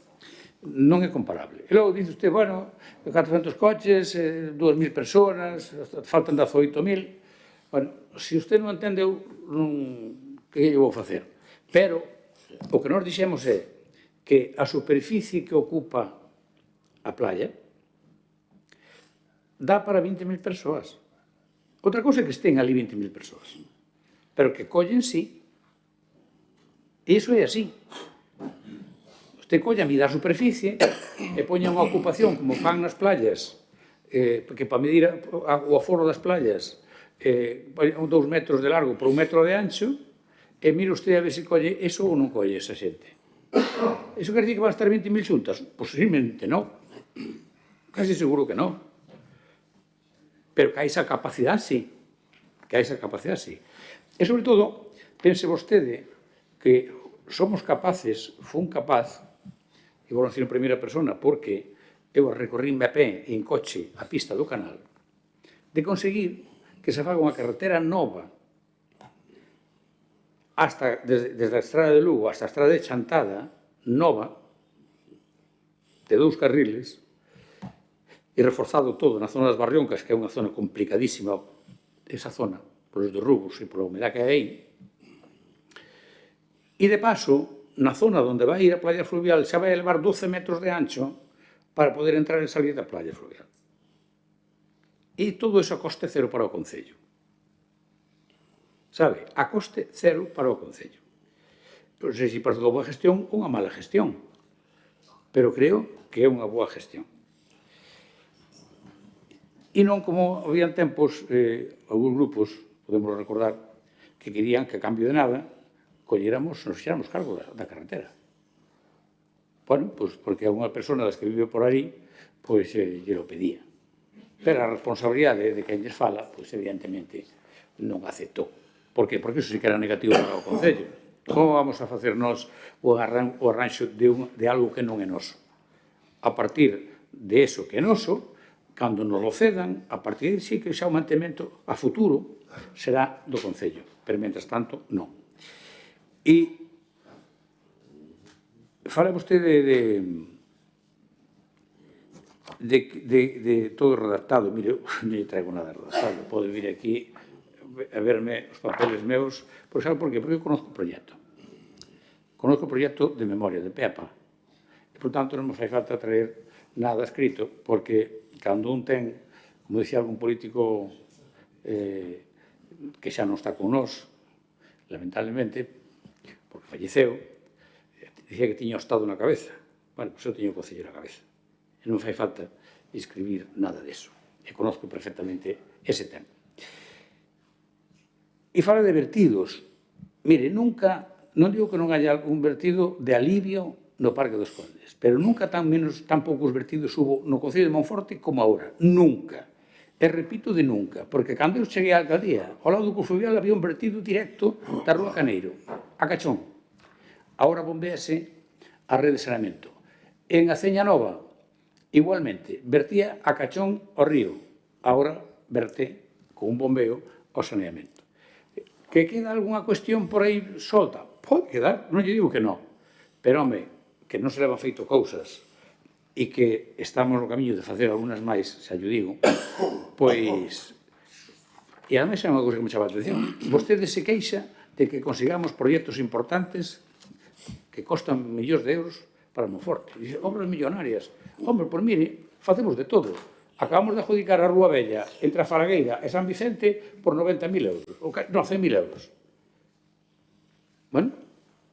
non é comparable. E logo dice usted, bueno, 400 coches, 2.000 personas, faltan 18.000. Bueno, se usted non entendeu, que eu vou facer? Pero, o que nos dixemos é que a superficie que ocupa a playa dá para 20.000 persoas. Outra cousa é que estén ali 20.000 persoas, pero que collen sí. E iso é así. Usted colla a mida a superficie e poña unha ocupación como fan nas playas, que para medir o aforo das playas 2 metros de largo por 1 metro de ancho, e mire usted a ver se colle eso ou non colle esa xente. Iso quer dizer que van a estar 20.000 xuntas? Posiblemente non. Casi seguro que non. Pero que hai esa capacidade, sí. Que hai esa capacidade, sí. E, sobre todo, pense vostede que somos capaces, fun capaz, e vou dicir en primeira persona, porque eu recorríme a pé en coche a pista do canal, de conseguir que se faga unha carretera nova desde a estrada de Lugo hasta a estrada de Chantada, nova, de 2 carriles, e reforzado todo na zona das Barrioncas, que é unha zona complicadísima, esa zona, polos derrubos e pola humedad que hai aí. E, de paso, na zona onde vai ir a playa fluvial xa vai elevar 12 metros de ancho para poder entrar e salir da playa fluvial. E todo eso a coste cero para o Concello. Sabe? A coste cero para o Concello. Non sei se para toda boa gestión ou unha mala gestión, pero creo que é unha boa gestión. E non como habían tempos, algúns grupos, podemos recordar, que querían que a cambio de nada nos fixéramos cargo da carretera. Bueno, pois porque unha persona das que vive por aí, pois lle lo pedía. Pero a responsabilidade de quen lles fala, pois evidentemente non aceptou. Por qué? Porque iso sí que era negativo para o Concello. Como vamos a facer nós o arranxo de algo que non é noso? A partir de eso que é noso, cando nos lo cedan, a partir de sí que xa o mantemento a futuro será do Concello. Pero, mentras tanto, non. E fala vostede de todo redactado. Mire, non lle traigo nada redactado. Pode vir aquí a verme os papeles meus. Sabe por qué? Porque eu conozco o proxecto. Conozco o proxecto de memoria, de pé a pá. E, por tanto, non me fai falta traer nada escrito, porque cando un ten, como dicía algún político que xa non está con nós, lamentablemente, porque falleceu, dicía que tiña o Estado na cabeza. Bueno, pois eu teño o Concello na cabeza. E non fai falta escribir nada deso. E conozco perfectamente ese tema. E fala de vertidos. Mire, nunca, non digo que non haya un vertido de alivio no Parque dos Condes, pero nunca tan poucos vertidos hubo no Concello de Monforte como agora. Nunca. E repito de nunca, porque cando eu cheguei á alcaldía, ao lado do Cofruvial había un vertido directo da Rúa Caneiro, a Cachón. Agora bombease a rede de saneamento. En Aceña Nova, igualmente, vertía a Cachón ao río. Agora verte con un bombeo ao saneamento. Que queda algunha cuestión por aí solta? Pode quedar, non lle digo que non. Pero, home, que non se levan feito cousas e que estamos no camiño de facer algunhas máis, xa lle digo, pois... E ademais é unha cousa que me chama a atención. Vostede se queixa de que consigamos proxectos importantes que costan millóns de euros para Monforte. Dice, obras millonarias. Hombre, pois mire, facemos de todo. Acabamos de adjudicar a Rúa Bella entre a Falagueira e San Vicente por 90.000 euros. Non, 100.000 euros. Bueno,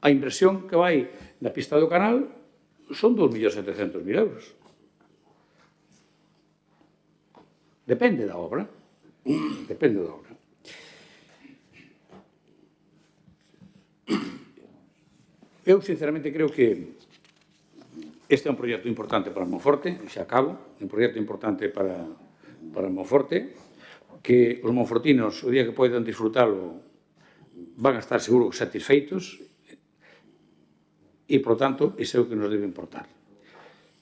a inversión que vai na pista do canal son 2.700.000 euros. Depende da obra. Depende da obra. Eu, sinceramente, creo que este é un proxecto importante para Monforte, xa acabo, un proxecto importante para Monforte, que os monfortinos, o día que poidan disfrutalo, van a estar seguro satisfeitos e, por tanto, iso é o que nos debe importar.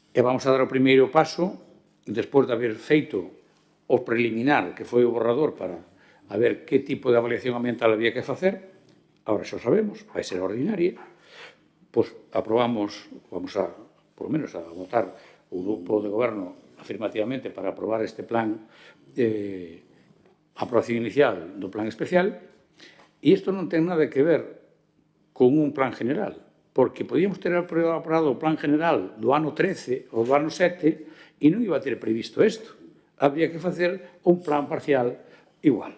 E vamos a dar o primeiro paso, despois de haber feito o preliminar, que foi o borrador, para a ver que tipo de avaliación ambiental había que facer, agora xa o sabemos, vai ser ordinaria, pois aprobamos, vamos a, por lo menos, a votar o grupo de goberno afirmativamente para aprobar este plan, aprobación inicial do plan especial, e isto non ten nada que ver con un plan general, porque podíamos ter aprobado o plan general do ano 13 ou do ano 7 e non iba a ter previsto isto. Habría que facer un plan parcial igual.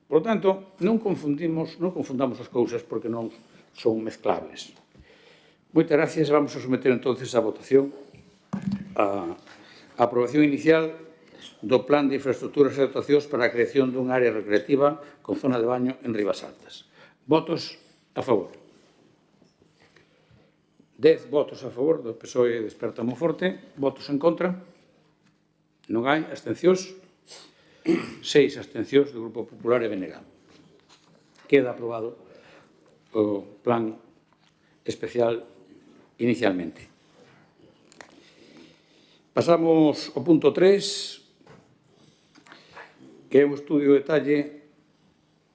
Por lo tanto, non confundamos as cousas porque non son mezclables. Moitas gracias. Vamos a someter entonces a votación a aprobación inicial do Plan de Infraestructuras e Dotacións para a creación dunha área recreativa con zona de baño en Ribas Altas. Votos a favor. 10 votos a favor do PSOE e Desperta Monforte. Votos en contra. Non hai. Abstencións. 6 abstencións do Grupo Popular e BNG. Queda aprobado o plan especial inicialmente. Pasamos ao punto 3, que é un estudio de detalle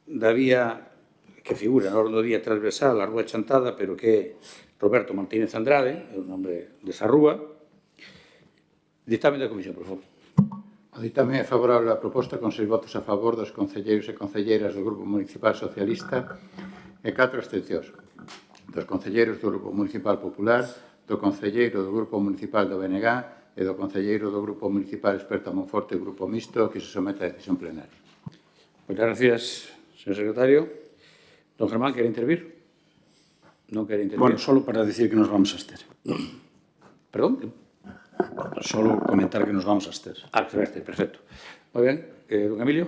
da vía que figura na orde do día transversal a Rúa Chantada, pero que é Roberto Martínez Andrade, é o nome desa rúa. Ditame da comisión, por favor. O ditame é favorable á proposta con 6 votos a favor dos concelleiros e concelleiras do Grupo Municipal Socialista e 4 abstencións. Dos concelleiros do Grupo Municipal Popular, do concelleiro do Grupo Municipal do BNG e do concelleiro do Grupo Municipal Experto Monforte e Grupo Mixto que se somete a decisión plenaria. Moitas gracias, señor secretario. Don Germán, quere intervir? Non quere intervir. Bueno, solo para decir que nos vamos a abster. Perdón? Solo comentar que nos vamos a abster. Ah, que se va a abster, perfecto. Moi ben, don Emilio?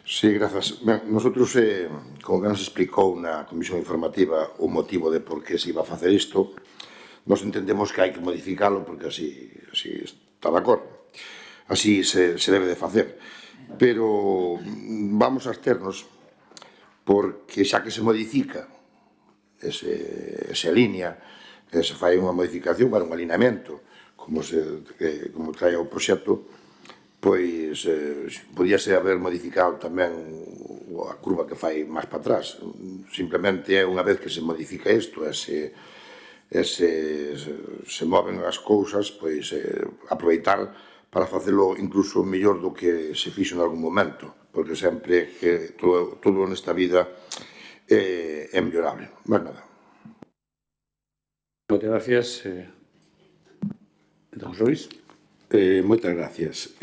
Sí, grazas. Ben, nosotros, como que nos explicou na comisión informativa o motivo de por que se iba a facer isto, nos entendemos que hai que modificalo porque así está de acordo. Así se debe de facer. Pero vamos a absternos porque xa que se modifica esa línea, que se fai unha modificación para un alineamento, como trae o proxecto, pois podíase haber modificado tamén a curva que fai máis para atrás. Simplemente é unha vez que se modifica isto, se moven as cousas, pois aproveitar para facelo incluso mellor do que se fixo en algún momento, porque sempre que todo nesta vida é mellorable. Mas nada. Moitas gracias. Don José Luis. Moitas gracias.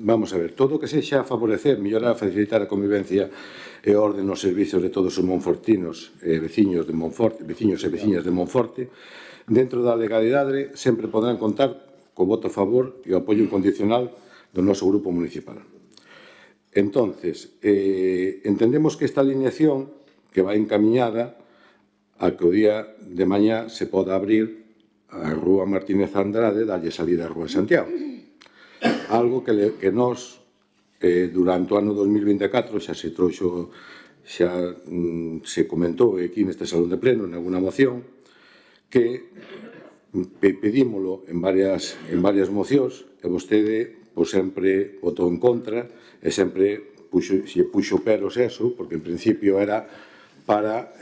Vamos a ver, todo o que sexa favorecer, mellorar, facilitar a convivencia e orden nos servicios de todos os monfortinos e veciños de Monforte, veciños e veciñas de Monforte, dentro da legalidade sempre poderán contar co voto a favor e o apoio incondicional do noso grupo municipal. Entonces, entendemos que esta alineación que vai encamiñada a que o día de mañá se poda abrir a Rúa Martínez Andrade dalle salida a Rúa Santiago. algo que nós, durante o ano 2024, xa se trouxo, xa se comentou aquí neste salón de pleno, en alguna moción, que pedímolo en varias mocións, e vostede sempre votou en contra, e sempre puxo peros eso, porque en principio era para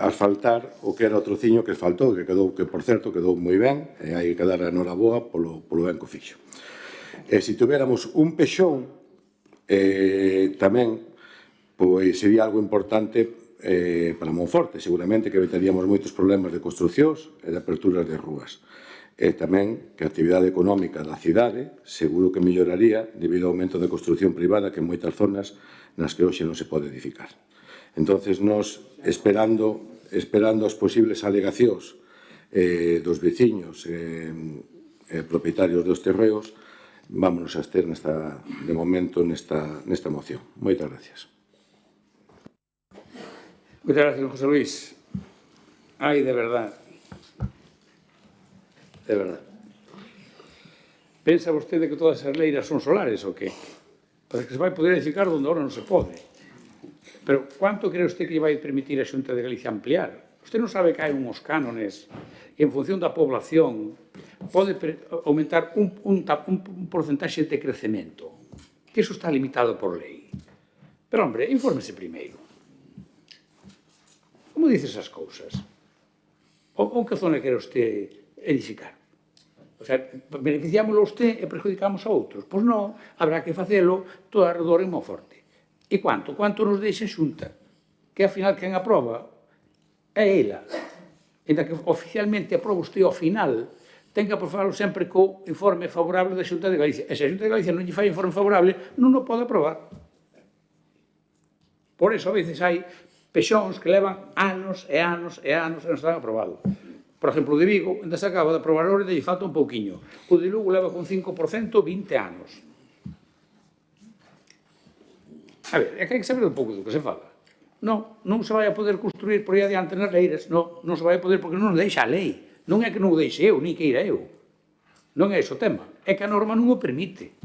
asfaltar o que era o trociño que faltou, que por certo quedou moi ben, e hai que dar a noraboa polo ben que o fixo. E se tuviéramos un pexón, tamén sería algo importante para Monforte, seguramente que evitaríamos moitos problemas de construcións e de aperturas de rúas. E tamén que a actividade económica da cidade seguro que melloraría debido ao aumento de construción privada que en moitas zonas nas que hoxe non se pode edificar. Entonces, nós, esperando as posibles alegacións dos veciños e propietarios dos terreos, vámonos a abster de momento nesta moción. Moitas gracias. Moitas gracias, José Luis. Ai, de verdad. De verdad. Pensa vostede que todas as leiras son solares ou que? Pois que se vai poder edificar onde ahora non se pode. Pero quanto cree usted que vai permitir a Xunta de Galicia ampliar? Usted non sabe que hai uns cánones e en función da población pode aumentar un porcentaxe de crecemento. Que iso está limitado por lei. Pero, hombre, infórmese primeiro. Como dice esas cousas? Ou que zona quere usted edificar? O sea, beneficiámoslo a usted e perjudicamos a outros. Pois non, habrá que facelo todo alrededor en Monforte. E quanto? Quanto nos deixa a Xunta? Que, ao final, quen aproba é ela. Ainda que oficialmente aproba usted ao final, ten que aprobarlo sempre co informe favorable da Xunta de Galicia. E se a Xunta de Galicia non lle fai informe favorable, non o pode aprobar. Por eso, a veces, hai pexóns que levan anos e anos e anos e non están aprobados. Por exemplo, o de Vigo, ainda se acaba de aprobar ahora e lle falta un pouquiño. O de Lugo leva con 5% 20 anos. A ver, é que hai que saber un pouco do que se fala. Non se vai a poder construir por aí adiante nas leiras. Non se vai a poder porque non o deixa a lei. Non é que non o deixe eu, ni que ira eu. Non é ese o tema. É que a norma non o permite.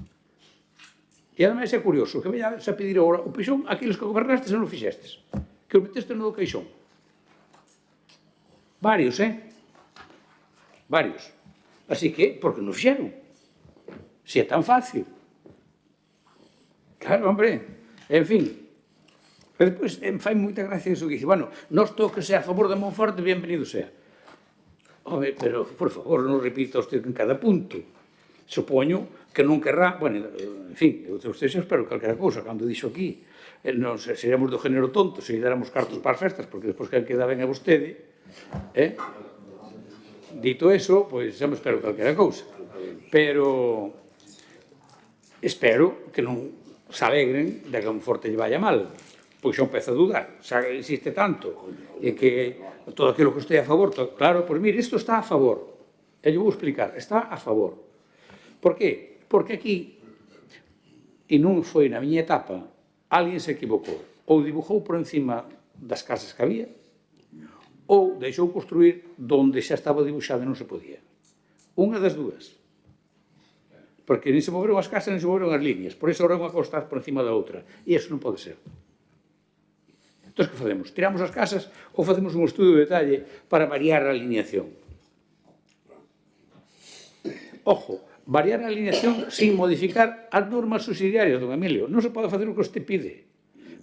E ademais é curioso que veñades a pedir agora o peixón aqueles que gobernastes e non o fixestes. Que o meteste no do caixón. Varios, Varios. Así que, por que non fixeron? Se é tan fácil. Claro, hombre. En fin. Pero depois, fai moita gracia iso que dice, bueno, nós todo que sea a favor de Monforte, bienvenido sea. Home, pero, por favor, non repita usted en cada punto. Supoño que non querrá, bueno, en fin, usted xa espero calquera cousa, cando dixo aquí, non seríamos do género tonto se lle déramos cartos para as festas, porque despois que queda ben a vostede, dito eso, pois xa me espero calquera cousa. Pero espero que non se alegren de que a Monforte lle vaya mal, pois xa empezo a dudar, xa existe tanto, e que todo aquilo que estea a favor, claro, pois mire, isto está a favor, e eu vou explicar, está a favor. Por qué? Porque aquí, e non foi na miña etapa, alguén se equivocou, ou dibujou por encima das casas que había, ou deixou construir donde xa estaba dibuixado e non se podía. Unha das dúas. Porque nem se moveron as casas, nem se moveron as líneas. Por iso ahora unha cosa está por encima da outra. E iso non pode ser. Entón, que facemos? Tiramos as casas ou facemos un estudio de detalle para variar a alineación? Ojo, variar a alineación sin modificar as normas subsidiarias, don Emilio. Non se pode facer o que usted pide.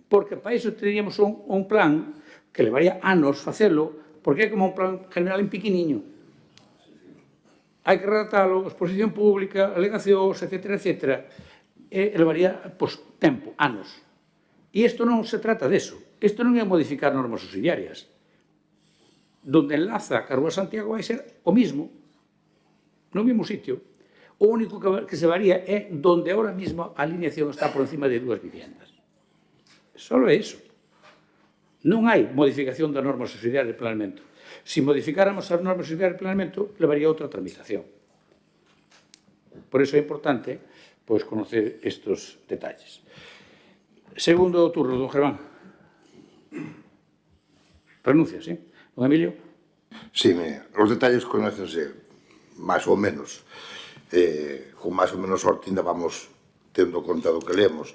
Porque para iso teríamos un plan que levaría anos facelo, porque é como un plan general en piquiniño. Hai que redactalo, exposición pública, alegacións, etc., e levaría, pois, tempo, anos. E isto non se trata deso. Isto non é modificar normas subsidiarias. Donde enlaza Carrúa Santiago vai ser o mismo, no mesmo sitio. O único que se varía é donde ahora mismo a alineación está por encima de 2 viviendas. Só é iso. Non hai modificación da norma subsidiaria de planeamento. Se modificáramos as normas subsidiarias de planeamento, levaría outra tramitación. Por iso é importante pois, conocer estes detalles. Segundo turno, don Germán. Renuncia, sí? Don Emilio? Sí, os detalles conocense máis ou menos. con máis ou menos sorte ainda vamos tendo conta do que lemos.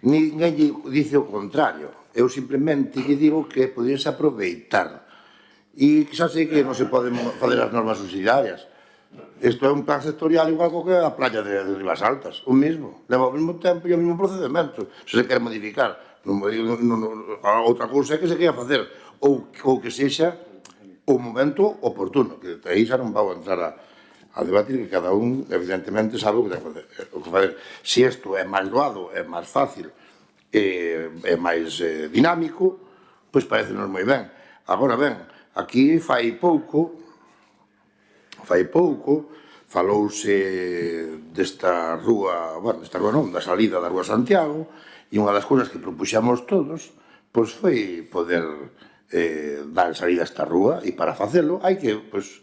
Ninguén lle dice o contrario. Eu simplemente lle digo que podíase aproveitar. E xa sei que non se poden fazer as normas subsidiarias. Isto é un plan sectorial igual que a playa de Rivas Altas, o mesmo. Leva o mesmo tempo e o mesmo procedimento. Se se quere modificar, a outra cousa é que se queira facer, ou que sexa o momento oportuno, que aí xa non vou entrar a debatir, que cada un, evidentemente, sabe o que ten que facer. Se isto é máis doado, é máis fácil, é máis dinámico, pois parecenos moi ben. Agora ben, aquí fai pouco falouse desta rúa, bueno, desta rúa non, da salida da Rúa Santiago, e unha das cousas que propuxamos todos, pois foi poder dar salida a esta rúa, e para facelo hai que, pois,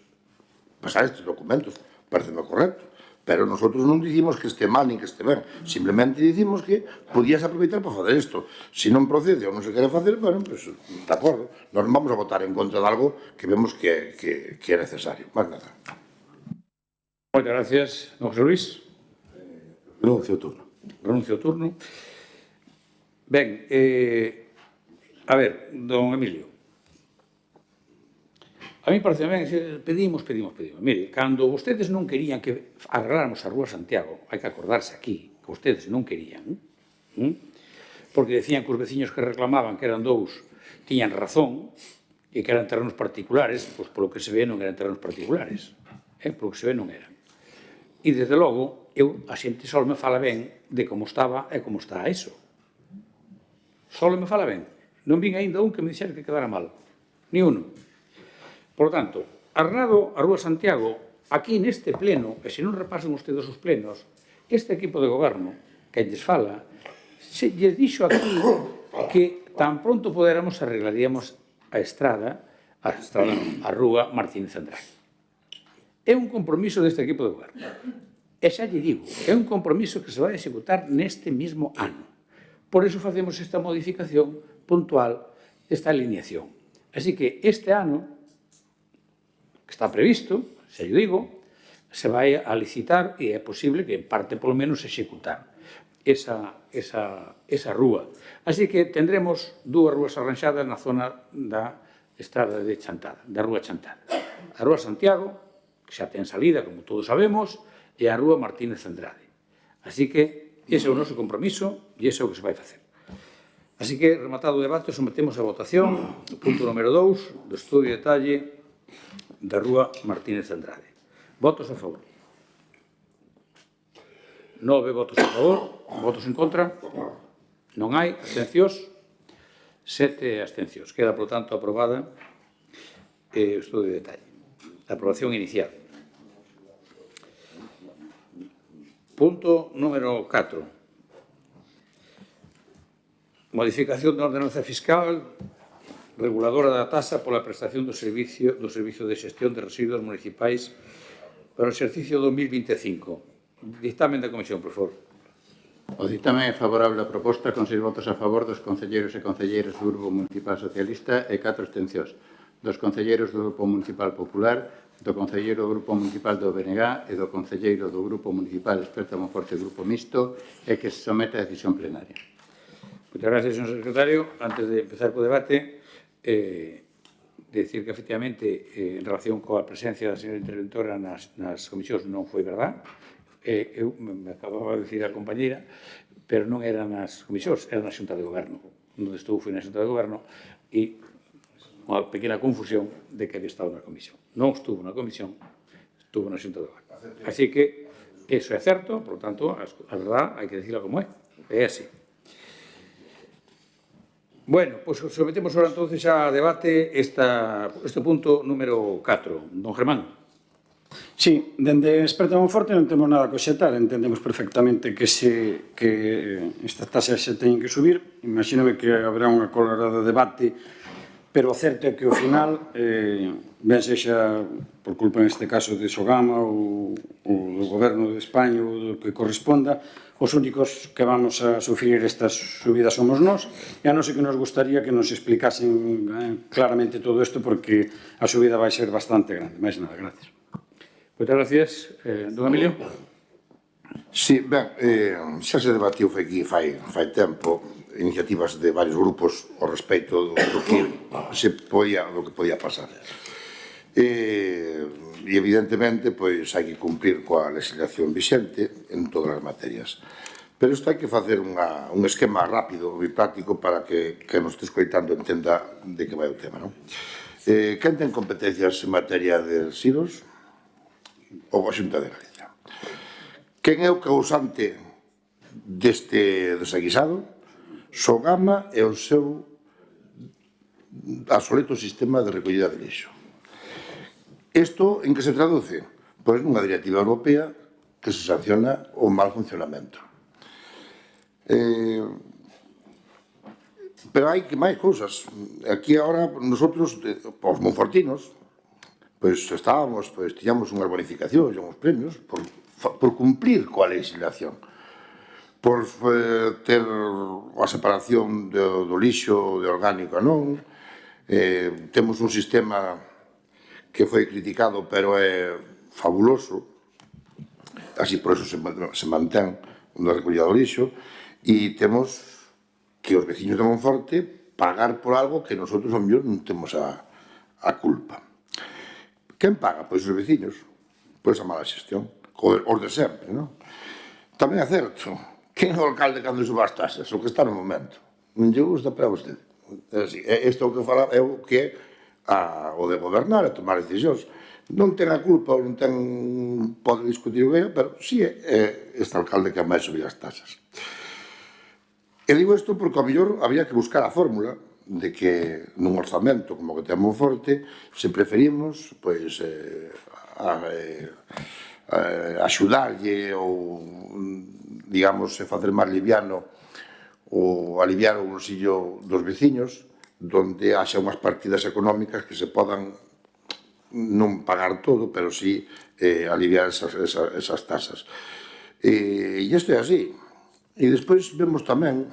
pasar estes documentos, pareceme correcto, pero nosotros non dicimos que este mal nin que este ben, simplemente dicimos que podías aproveitar para facer isto. Se non procede ou non se quere facer, bueno, pois, de acordo, non vamos a votar en contra de algo que vemos que é necesario, máis nada. Moitas gracias, don José Luis. Renuncio o turno. Renuncio o turno. Ben, a ver, don Emilio. A mí parece ben, pedimos. Mire, cando vostedes non querían que arregláramos a Rúa Santiago, hai que acordarse aquí, que vostedes non querían, porque decían que os veciños que reclamaban que eran dous tiñan razón e que eran terrenos particulares, pois polo que se ve non eran terrenos particulares, polo que se ve non eran. E, desde logo, a xente só me fala ben de como estaba e como está iso. Só me fala ben. Non vin ainda un que me dixera que quedara mal. Ni uno. Por lo tanto, arreglado a Rúa Santiago, aquí neste pleno, e se non repasan ustedes os plenos, este equipo de goberno, que lles fala, se lles dixo aquí que tan pronto poderamos arreglaríamos a Rúa Martínez Andrade. É un compromiso deste equipo de goberno. E xa lle digo, é un compromiso que se vai executar neste mesmo ano. Por iso facemos esta modificación puntual desta alineación. Así que este ano, que está previsto, xa lle digo, se vai a licitar e é posible que en parte, polo menos, executar esa rúa. Así que tendremos dúas rúas arranxadas na zona da estrada de Chantada, da Rúa Chantada. A Rúa Santiago, que xa ten salida, como todos sabemos, e a Rúa Martínez Andrade. Así que ese é o noso compromiso e ese é o que se vai facer. Así que, rematado o debate, sometemos a votación o punto número 2 do estudio de detalle da Rúa Martínez Andrade. Votos a favor. 9 votos a favor, votos en contra. Non hai abstencións. 7 abstencións. Queda, por tanto, aprobada o estudio de detalle. A aprobación inicial. Punto número 4. Modificación da ordenanza fiscal reguladora da taxa pola prestación do servicio de xestión de residuos municipais para o exercicio 2025. Dictamen da Comisión, por favor. O dictamen é favorable á proposta con 6 votos a favor dos concelleiros e concelleiras do Grupo Municipal Socialista e 4 abstencións. Dos concelleiros do Grupo Municipal Popular, do concelleiro do Grupo Municipal do BNG e do concelleiro do Grupo Municipal Experto Monforte Grupo Mixto e que se somete a decisión plenaria. Moitas gracias, señor secretario. Antes de empezar co debate, decir que, efectivamente, en relación coa presencia da señora interventora nas comisións non foi verdad. Eu me acababa de decir a compañeira, pero non era nas comisións, era na Xunta de Goberno. Onde estou foi na Xunta de Goberno e unha pequena confusión de que había estado na comisión. Non estuvo na comisión, estuvo na Xunta de Goberno. Así que, eso é certo, por lo tanto, a verdad hai que decirla como é. É así. Bueno, pois sometemos ahora entonces a debate este punto número 4. Don Germán. Sí, dende Experto Monforte non temos nada a coxetar, entendemos perfectamente que estas taxas se teñen que subir, imagíname que haberá unha colorada debate, pero o certo é que ao final, ben sexa por culpa neste caso de Sogama ou do Goberno de España ou do que corresponda, os únicos que vamos a sufrir estas subidas somos nós, e a non sei que nos gustaría que nos explicasen claramente todo isto, porque a subida vai ser bastante grande. Mais nada, gracias. Moitas gracias. Don Emilio. Sí, ben, xa se debatiu aquí fai tempo iniciativas de varios grupos ao respecto do que podía pasar. E evidentemente, pois, hai que cumprir coa legislación vixente en todas as materias. Pero isto hai que facer un esquema rápido e práctico para que nos este escoitando entenda de que vai o tema, non? Quen ten competencias en materia de residuos? O a Xunta de Galicia. Quen é o causante deste desaguisado? Sogama e o seu obsoleto sistema de recollida de lixo. Isto en que se traduce? Pois nunha directiva europea que se sanciona o mal funcionamento. Pero hai que máis cousas. Aquí agora, nosotros, os monfortinos, pois estábamos, pois tiñamos unhas bonificacións e uns premios por cumprir coa legislación, por ter a separación do lixo de orgánico a non. Temos un sistema que foi criticado, pero é fabuloso, así por eso se mantén na recollida do lixo, e temos que os veciños de Monforte pagar por algo que nosotros, ao mellor, non temos a culpa. Quen paga? Pois os veciños, por esa mala xestión, os de sempre, non? Tamén é certo, quen é o alcalde cando sube as taxas? O que está no momento. Non lle gusta para vostede. Isto é o que fala, é o que o de gobernar e tomar decisións. Non ten a culpa ou non ten, pode discutir ben, pero si é este alcalde que máis subir as taxas. E digo isto porque ao mellor habría que buscar a fórmula de que nun orzamento como que ten Monforte se preferimos pois axudarlle ou digamos facer máis liviano ou aliviar o bolsillo dos veciños donde haxa unhas partidas económicas que se podan non pagar todo, pero sí aliviar esas tasas. E isto é así. E despois vemos tamén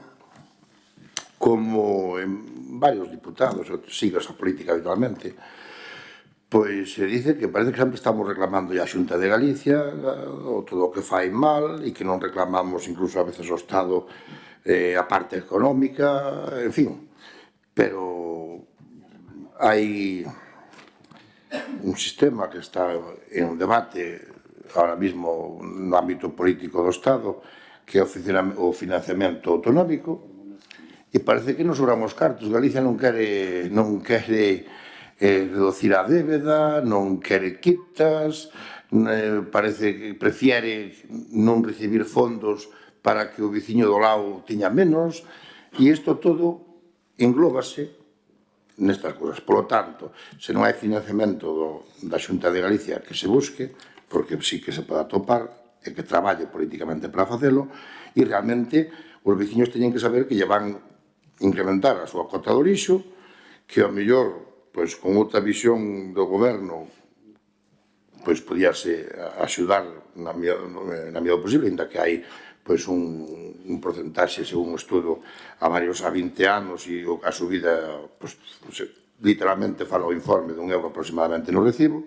como en varios diputados, sigo esa política habitualmente, pois se dice que parece que sempre estamos reclamando a Xunta de Galicia o todo o que fai mal e que non reclamamos incluso a veces ao Estado a parte económica, en fin. Pero hai un sistema que está en debate ahora mismo no ámbito político do Estado, que é o financiamento autonómico, e parece que nos sobramos cartos. Galicia non quere reducir a débeda, non quere quitas, parece que prefiere non recibir fondos para que o veciño do lado tiña menos, e isto todo englóbase nestas cousas. Por lo tanto, se non hai financiamento da Xunta de Galicia que se busque, porque sí que se pode atopar e que traballe políticamente para facelo, e realmente os veciños teñen que saber que lle van incrementar a súa cota do lixo, que ao mellor, pois, con outra visión do goberno, pois, podíase axudar na medida do posible, ainda que hai pois un porcentaxe, según un estudo, a 20 anos e a subida, pois, literalmente fala o informe d'1 euro aproximadamente no recibo,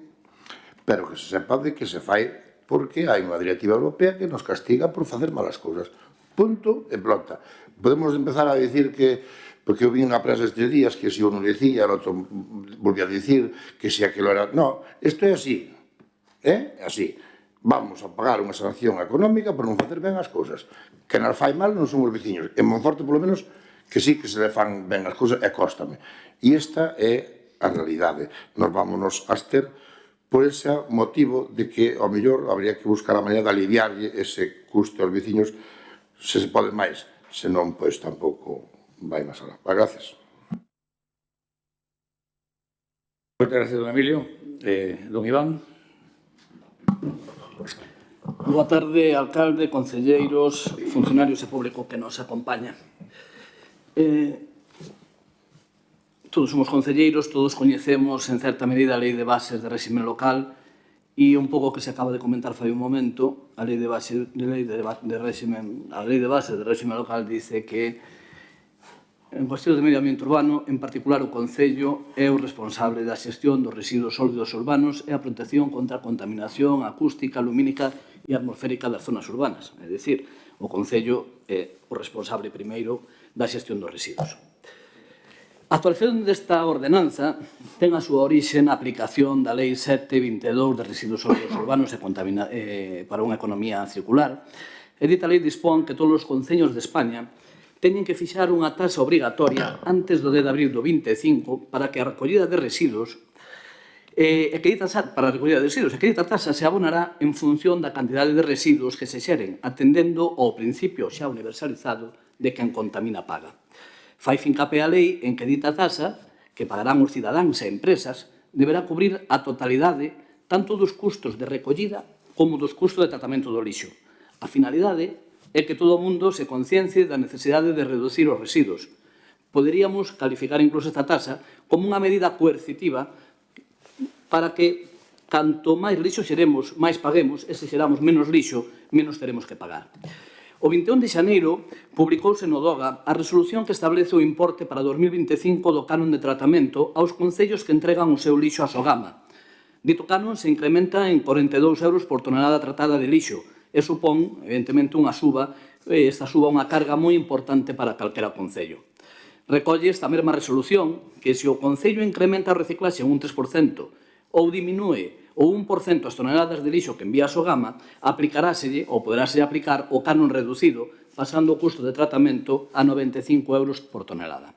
pero que se sepa de que se fai porque hai unha directiva europea que nos castiga por facer malas cousas. Punto e pelota. Podemos empezar a dicir que, porque eu vi unha prensa estes días, que se uno dicía, o outro volvía a dicir que se aquilo era... No, isto é así. É así. Vamos a pagar unha sanción económica por non facer ben as cousas. Que nos fai mal non son os veciños. En Monforte, polo menos, que sí que se le fan ben as cousas e cóstame. E esta é a realidade. Nos vámonos a abster por ese motivo de que, ao mellor, habría que buscar a maneira de aliviarlle ese custo aos veciños se se pode máis. Se non, pois, tampouco vai máis alá. Gracias. Moitas gracias, don Emilio. Don Iván. Boa tarde, alcalde, concelleiros, funcionarios e público que nos acompaña. Todos somos concelleiros, todos coñecemos en certa medida a Lei de Bases de Réxime Local e un pouco que se acaba de comentar fai un momento, a Lei de Bases de Réxime Local dice que en cuestión de medio ambiente urbano, en particular o Concello é o responsable da xestión dos residuos sólidos urbanos e a protección contra a contaminación acústica, lumínica e atmosférica das zonas urbanas. É dicir, o Concello é o responsable primeiro da xestión dos residuos. A actualización desta ordenanza ten a súa orixe na aplicación da Lei 722 de residuos sólidos urbanos e para unha economía circular. E dita lei dispón que todos os concellos de España teñen que fixar unha taxa obrigatoria antes do 10 de abril do 25 para que a recollida de residuos que dita taxa se abonará en función da cantidade de residuos que se xeren, atendendo ao principio xa universalizado de quen contamina paga. Fai fincapé a lei en que dita taxa, que pagarán os cidadáns e empresas, deberá cubrir a totalidade tanto dos custos de recollida como dos custos de tratamento do lixo. A finalidade é que todo o mundo se conciencie da necesidade de reducir os residuos. Poderíamos calificar incluso esta taxa como unha medida coercitiva para que canto máis lixo xeremos, máis paguemos, e se xeramos menos lixo, menos teremos que pagar. O 21 de xaneiro publicouse no DOGA a resolución que establece o importe para 2025 do canon de tratamento aos concellos que entregan o seu lixo a Sogama. Dito canon se incrementa en 42 euros por tonelada tratada de lixo e supón, evidentemente, unha suba, esta suba unha carga moi importante para calquera concello. Recolle esta mesma resolución que se o concello incrementa a reciclaxe un 3% ou diminúe o 1% as toneladas de lixo que envía a Sogama, aplicaráselle ou poderáselle aplicar o canon reducido, pasando o custo de tratamento a 95 euros por tonelada.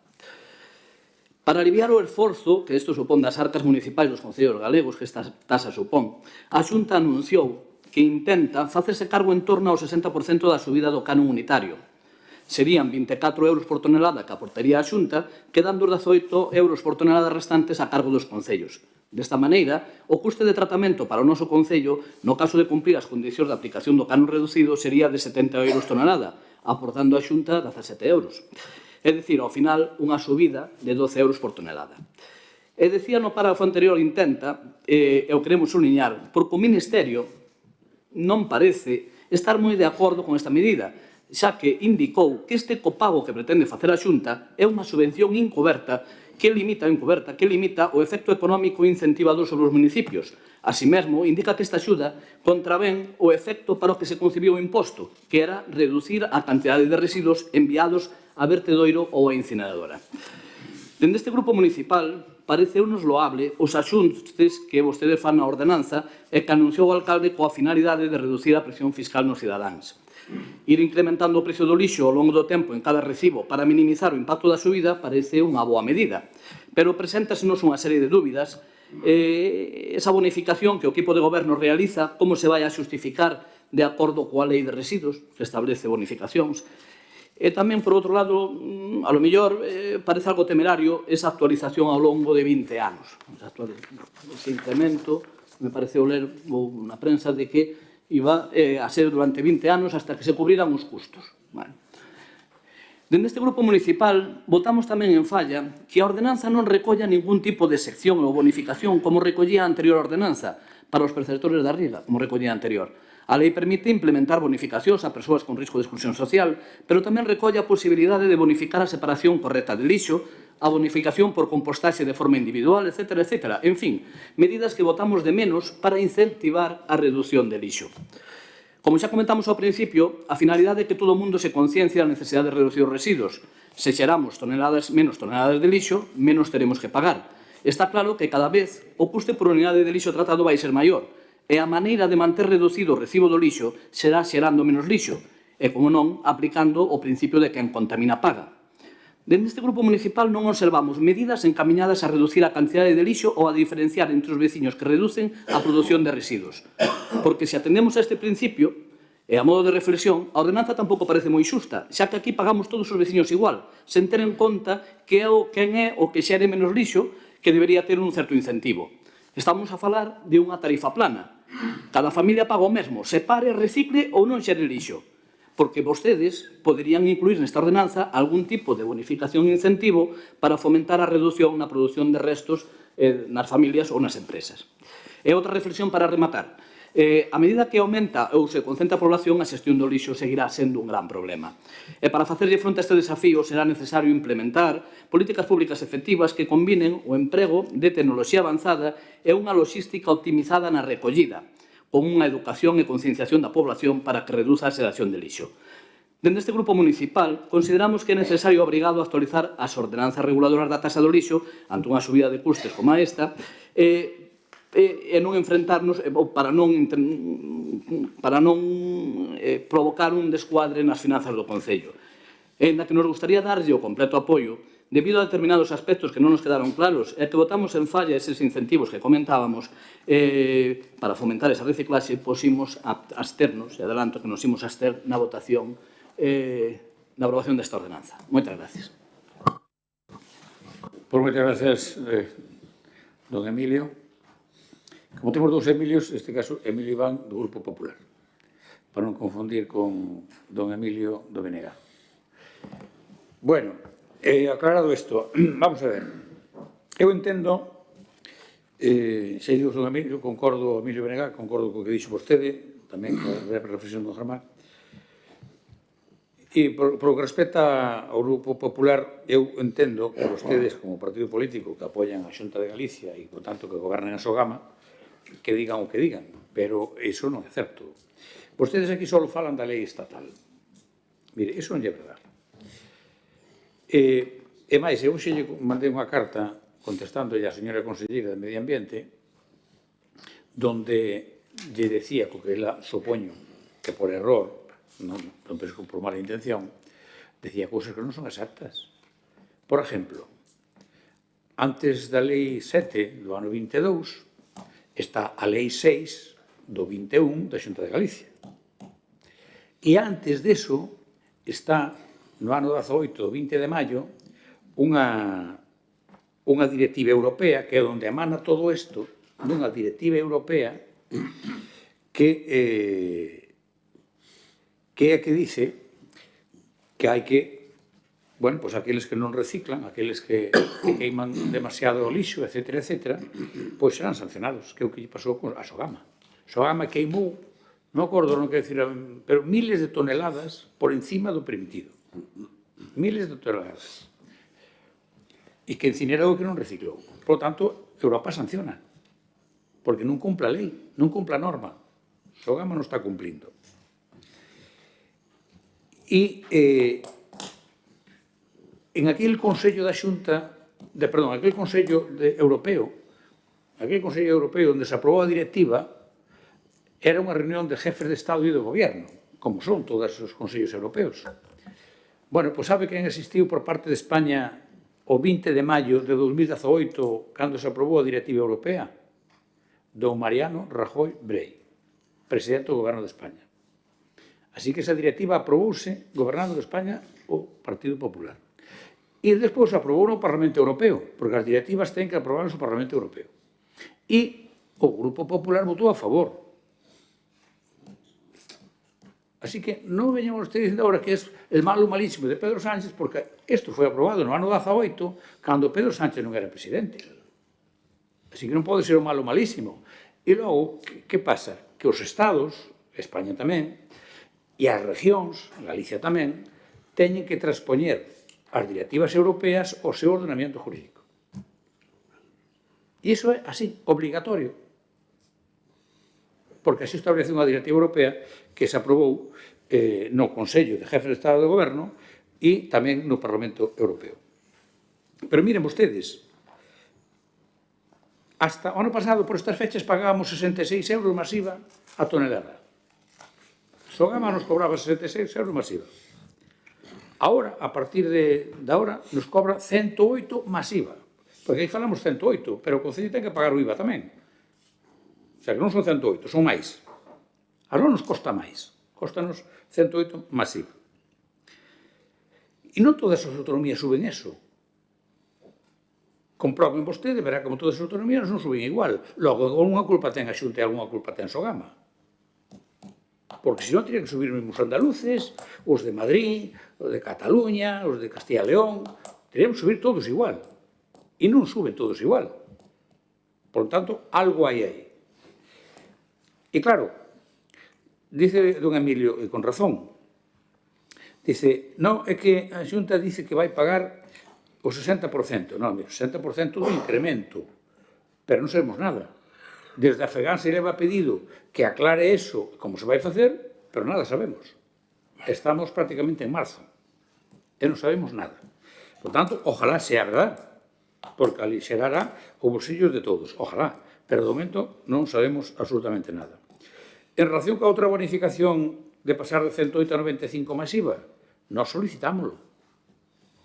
Para aliviar o esforzo que isto supón das arcas municipais dos concellos galegos, que esta taxa supón, a Xunta anunciou que intenta facerse cargo en torno ao 60% da subida do canon unitario. Serían 24 euros por tonelada que aportaría a Xunta, quedando os 18 euros por tonelada restantes a cargo dos concellos. Desta maneira, o custe de tratamento para o noso concello, no caso de cumprir as condicións de aplicación do canon reducido, sería de 70 euros tonelada, aportando a Xunta 17 euros. É dicir, ao final, unha subida de 12 euros por tonelada. E decía no parágrafo anterior intenta, e o queremos subliñar, porque o Ministerio non parece estar moi de acordo con esta medida, xa que indicou que este copago que pretende facer a Xunta é unha subvención encoberta que limita o efecto económico incentivador sobre os municipios. Así mesmo, indica que esta axuda contravén o efecto para o que se concibiu o imposto, que era reducir a cantidade de residuos enviados a vertedoiro ou a incineradora. Dende este grupo municipal, pareceunos loable os axustes que vostede fan na ordenanza e que anunciou o alcalde coa finalidade de reducir a presión fiscal nos cidadáns. Ir incrementando o precio do lixo ao longo do tempo en cada recibo para minimizar o impacto da subida parece unha boa medida, pero preséntasenos unha serie de dúbidas. Esa bonificación que o equipo de goberno realiza, como se vai a xustificar de acordo coa lei de residuos, que establece bonificacións. E tamén, por outro lado, a lo mellor parece algo temerario esa actualización ao longo de 20 anos. Ese incremento, me pareceu ler na prensa de que iba a ser durante 20 anos hasta que se cubriran os custos. Dende este grupo municipal, votamos tamén en falla que a ordenanza non recolla ningún tipo de sección ou bonificación como recollía a anterior ordenanza para os perceptores da riga, como recollía a anterior. A lei permite implementar bonificacións a persoas con risco de exclusión social, pero tamén recolle a posibilidade de bonificar a separación correcta de lixo, a bonificación por compostaxe de forma individual, etc. En fin, medidas que votamos de menos para incentivar a reducción de lixo. Como xa comentamos ao principio, a finalidade é que todo o mundo se conciencia da necesidade de reducir os residuos. Se xeramos menos toneladas de lixo, menos teremos que pagar. Está claro que cada vez o custe por unidade de lixo tratado vai ser maior, e a maneira de manter reducido o recibo do lixo será xerando menos lixo, e, como non, aplicando o principio de quen contamina paga. Dende este grupo municipal non observamos medidas encamiñadas a reducir a cantidade de lixo ou a diferenciar entre os veciños que reducen a produción de residuos. Porque se atendemos a este principio, e a modo de reflexión, a ordenanza tampouco parece moi xusta, xa que aquí pagamos todos os veciños igual, sen ter en conta que quen é o que xere menos lixo que debería ter un certo incentivo. Estamos a falar de unha tarifa plana. Cada familia paga o mesmo, separe, recicle ou non xere lixo. Porque vostedes poderían incluir nesta ordenanza algún tipo de bonificación e incentivo para fomentar a reducción na produción de restos nas familias ou nas empresas. E outra reflexión para rematar. A medida que aumenta ou se concentra a población, a xestión do lixo seguirá sendo un gran problema. E para facerlle fronte a este desafío será necesario implementar políticas públicas efectivas que combinen o emprego de tecnoloxía avanzada e unha logística optimizada na recollida, con unha educación e concienciación da población para que reduza a xeración de lixo. Dende este grupo municipal, consideramos que é necesario e obrigado a actualizar as ordenanzas reguladoras da taxa do lixo ante unha subida de custes como esta e non enfrentarnos para non provocar un descuadre nas finanzas do Concello. En la que nos gustaría darlle o completo apoio debido a determinados aspectos que non nos quedaron claros e que votamos en falla eses incentivos que comentábamos para fomentar esa reciclaxe, posimos a absternos, e adelanto que nos imos a abster na votación na aprobación desta ordenanza. Moitas gracias. Pois moitas gracias, don Emilio. Como temos dous Emilios, neste caso, Emilio Iván, do Grupo Popular, para non confundir con don Emilio do BNG. Bueno, aclarado isto, vamos a ver. Eu entendo, xa digo, don Emilio, concordo, Emilio BNG, concordo co que dixo vostede, tamén con a reflexión do Germán. E por que respecta ao Grupo Popular, eu entendo que vostedes, como partido político que apoian a Xunta de Galicia e, por tanto, que gobernan a Sogama, que digan o que digan, pero iso non é certo. Vostedes aquí só falan da lei estatal. Mire, iso non é verdade. E máis, eu xe lle mandei unha carta contestando a señora conselleira de Medio Ambiente donde lle decía, co que ela supoño que por error, non penso que por mala intención, decía cousas que non son exactas. Por exemplo, antes da lei 7 do ano 22 está a lei 6 do 21 da Xunta de Galicia. E antes deso está no ano 18 do 20 de maio unha directiva europea que é onde emana todo isto, dunha directiva europea que é a que dice que hai que, bueno, pois aqueles que non reciclan, aqueles que queiman demasiado lixo, etcétera, etcétera, pois serán sancionados, que é o que lle pasou a Sogama. Sogama queimou, non acordo, non quero dicir, pero miles de toneladas por encima do permitido. Miles de toneladas. E que incinerou e que non reciclou. Por lo tanto, Europa sanciona, porque non cumpla a lei, non cumpla a norma. Sogama non está cumplindo. E en aquel Consello da Xunta, aquel Consello Europeo onde se aprobou a directiva, era unha reunión de jefes de Estado e de Gobierno, como son todos os Consellos Europeos. Bueno, pois sabe quen asistiu por parte de España o 20 de maio de 2018, cando se aprobou a directiva europea? Don Mariano Rajoy Brey, presidente do Goberno de España. Así que esa directiva aprobouse gobernando de España o Partido Popular. E despois aprobou no Parlamento Europeo, porque as directivas ten que aprobar no Parlamento Europeo. E o Grupo Popular votou a favor. Así que non veñan ustedes dicindo agora que é el malo malísimo de Pedro Sánchez, porque isto foi aprobado no ano 18, cando Pedro Sánchez non era presidente. Así que non pode ser o malo malísimo. E logo, que pasa? Que os estados, España tamén, e as regións, Galicia tamén, teñen que transpoñer as directivas europeas ao seu ordenamento jurídico. E iso é así, obligatorio. Porque así establece unha directiva europea que se aprobou no Consello de Jefes de Estado e de Goberno e tamén no Parlamento Europeo. Pero miren vostedes, hasta o ano pasado por estas fechas pagábamos 66 euros masiva a tonelada. Sogama nos cobraba 66 euros masiva. Ahora, a partir de ahora, nos cobra 108 masiva. Porque aí falamos 108, pero o Concello ten que pagar o IVA tamén. O sea, que non son 108, son máis. A non nos costa máis. Costanos 108 masiva. E non todas as autonomías suben eso. Comproben vostede, verá como todas as autonomías non suben igual. Logo, alguna culpa ten a Xunta e alguna culpa ten Sogama. Porque senón teria que subir os andaluces, os de Madrid, os de Cataluña, os de Castilla e León, teríamos que subir todos igual. E non suben todos igual. Por tanto, algo hai aí. E claro, dice don Emilio, e con razón, dice, non, é que a Xunta dice que vai pagar o 60%. Non, o 60% do incremento, pero non sabemos nada. Desde a FEGAN se leva pedido que aclare eso, como se vai facer, pero nada sabemos. Estamos prácticamente en marzo e non sabemos nada. Por tanto, ojalá sea verdad, porque alixerará os bolsillos de todos, ojalá, pero de momento non sabemos absolutamente nada. En relación coa outra bonificación de pasar de 108 a 95 masiva, nós solicitámoslo.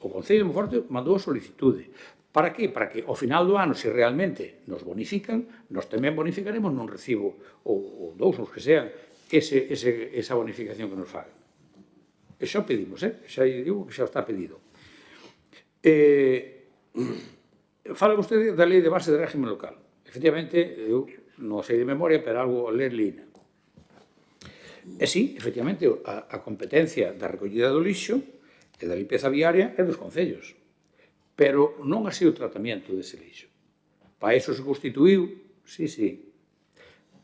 O Concello de Monforte mandou a solicitude. Para qué? Para que ao final do ano, se realmente nos bonifican, nós tamén bonificaremos nun recibo, ou dous, os que sean, esa bonificación que nos fagan. E xa o pedimos, xa digo que xa está pedido. Fala vostede da lei de base de régimen local. Efectivamente, eu non sei de memoria, pero algo ler lina. E sí, efectivamente, a competencia da recollida do lixo e da limpeza viaria é dos concellos. Pero non así o tratamento dese lixo. Para iso se constituiu, sí.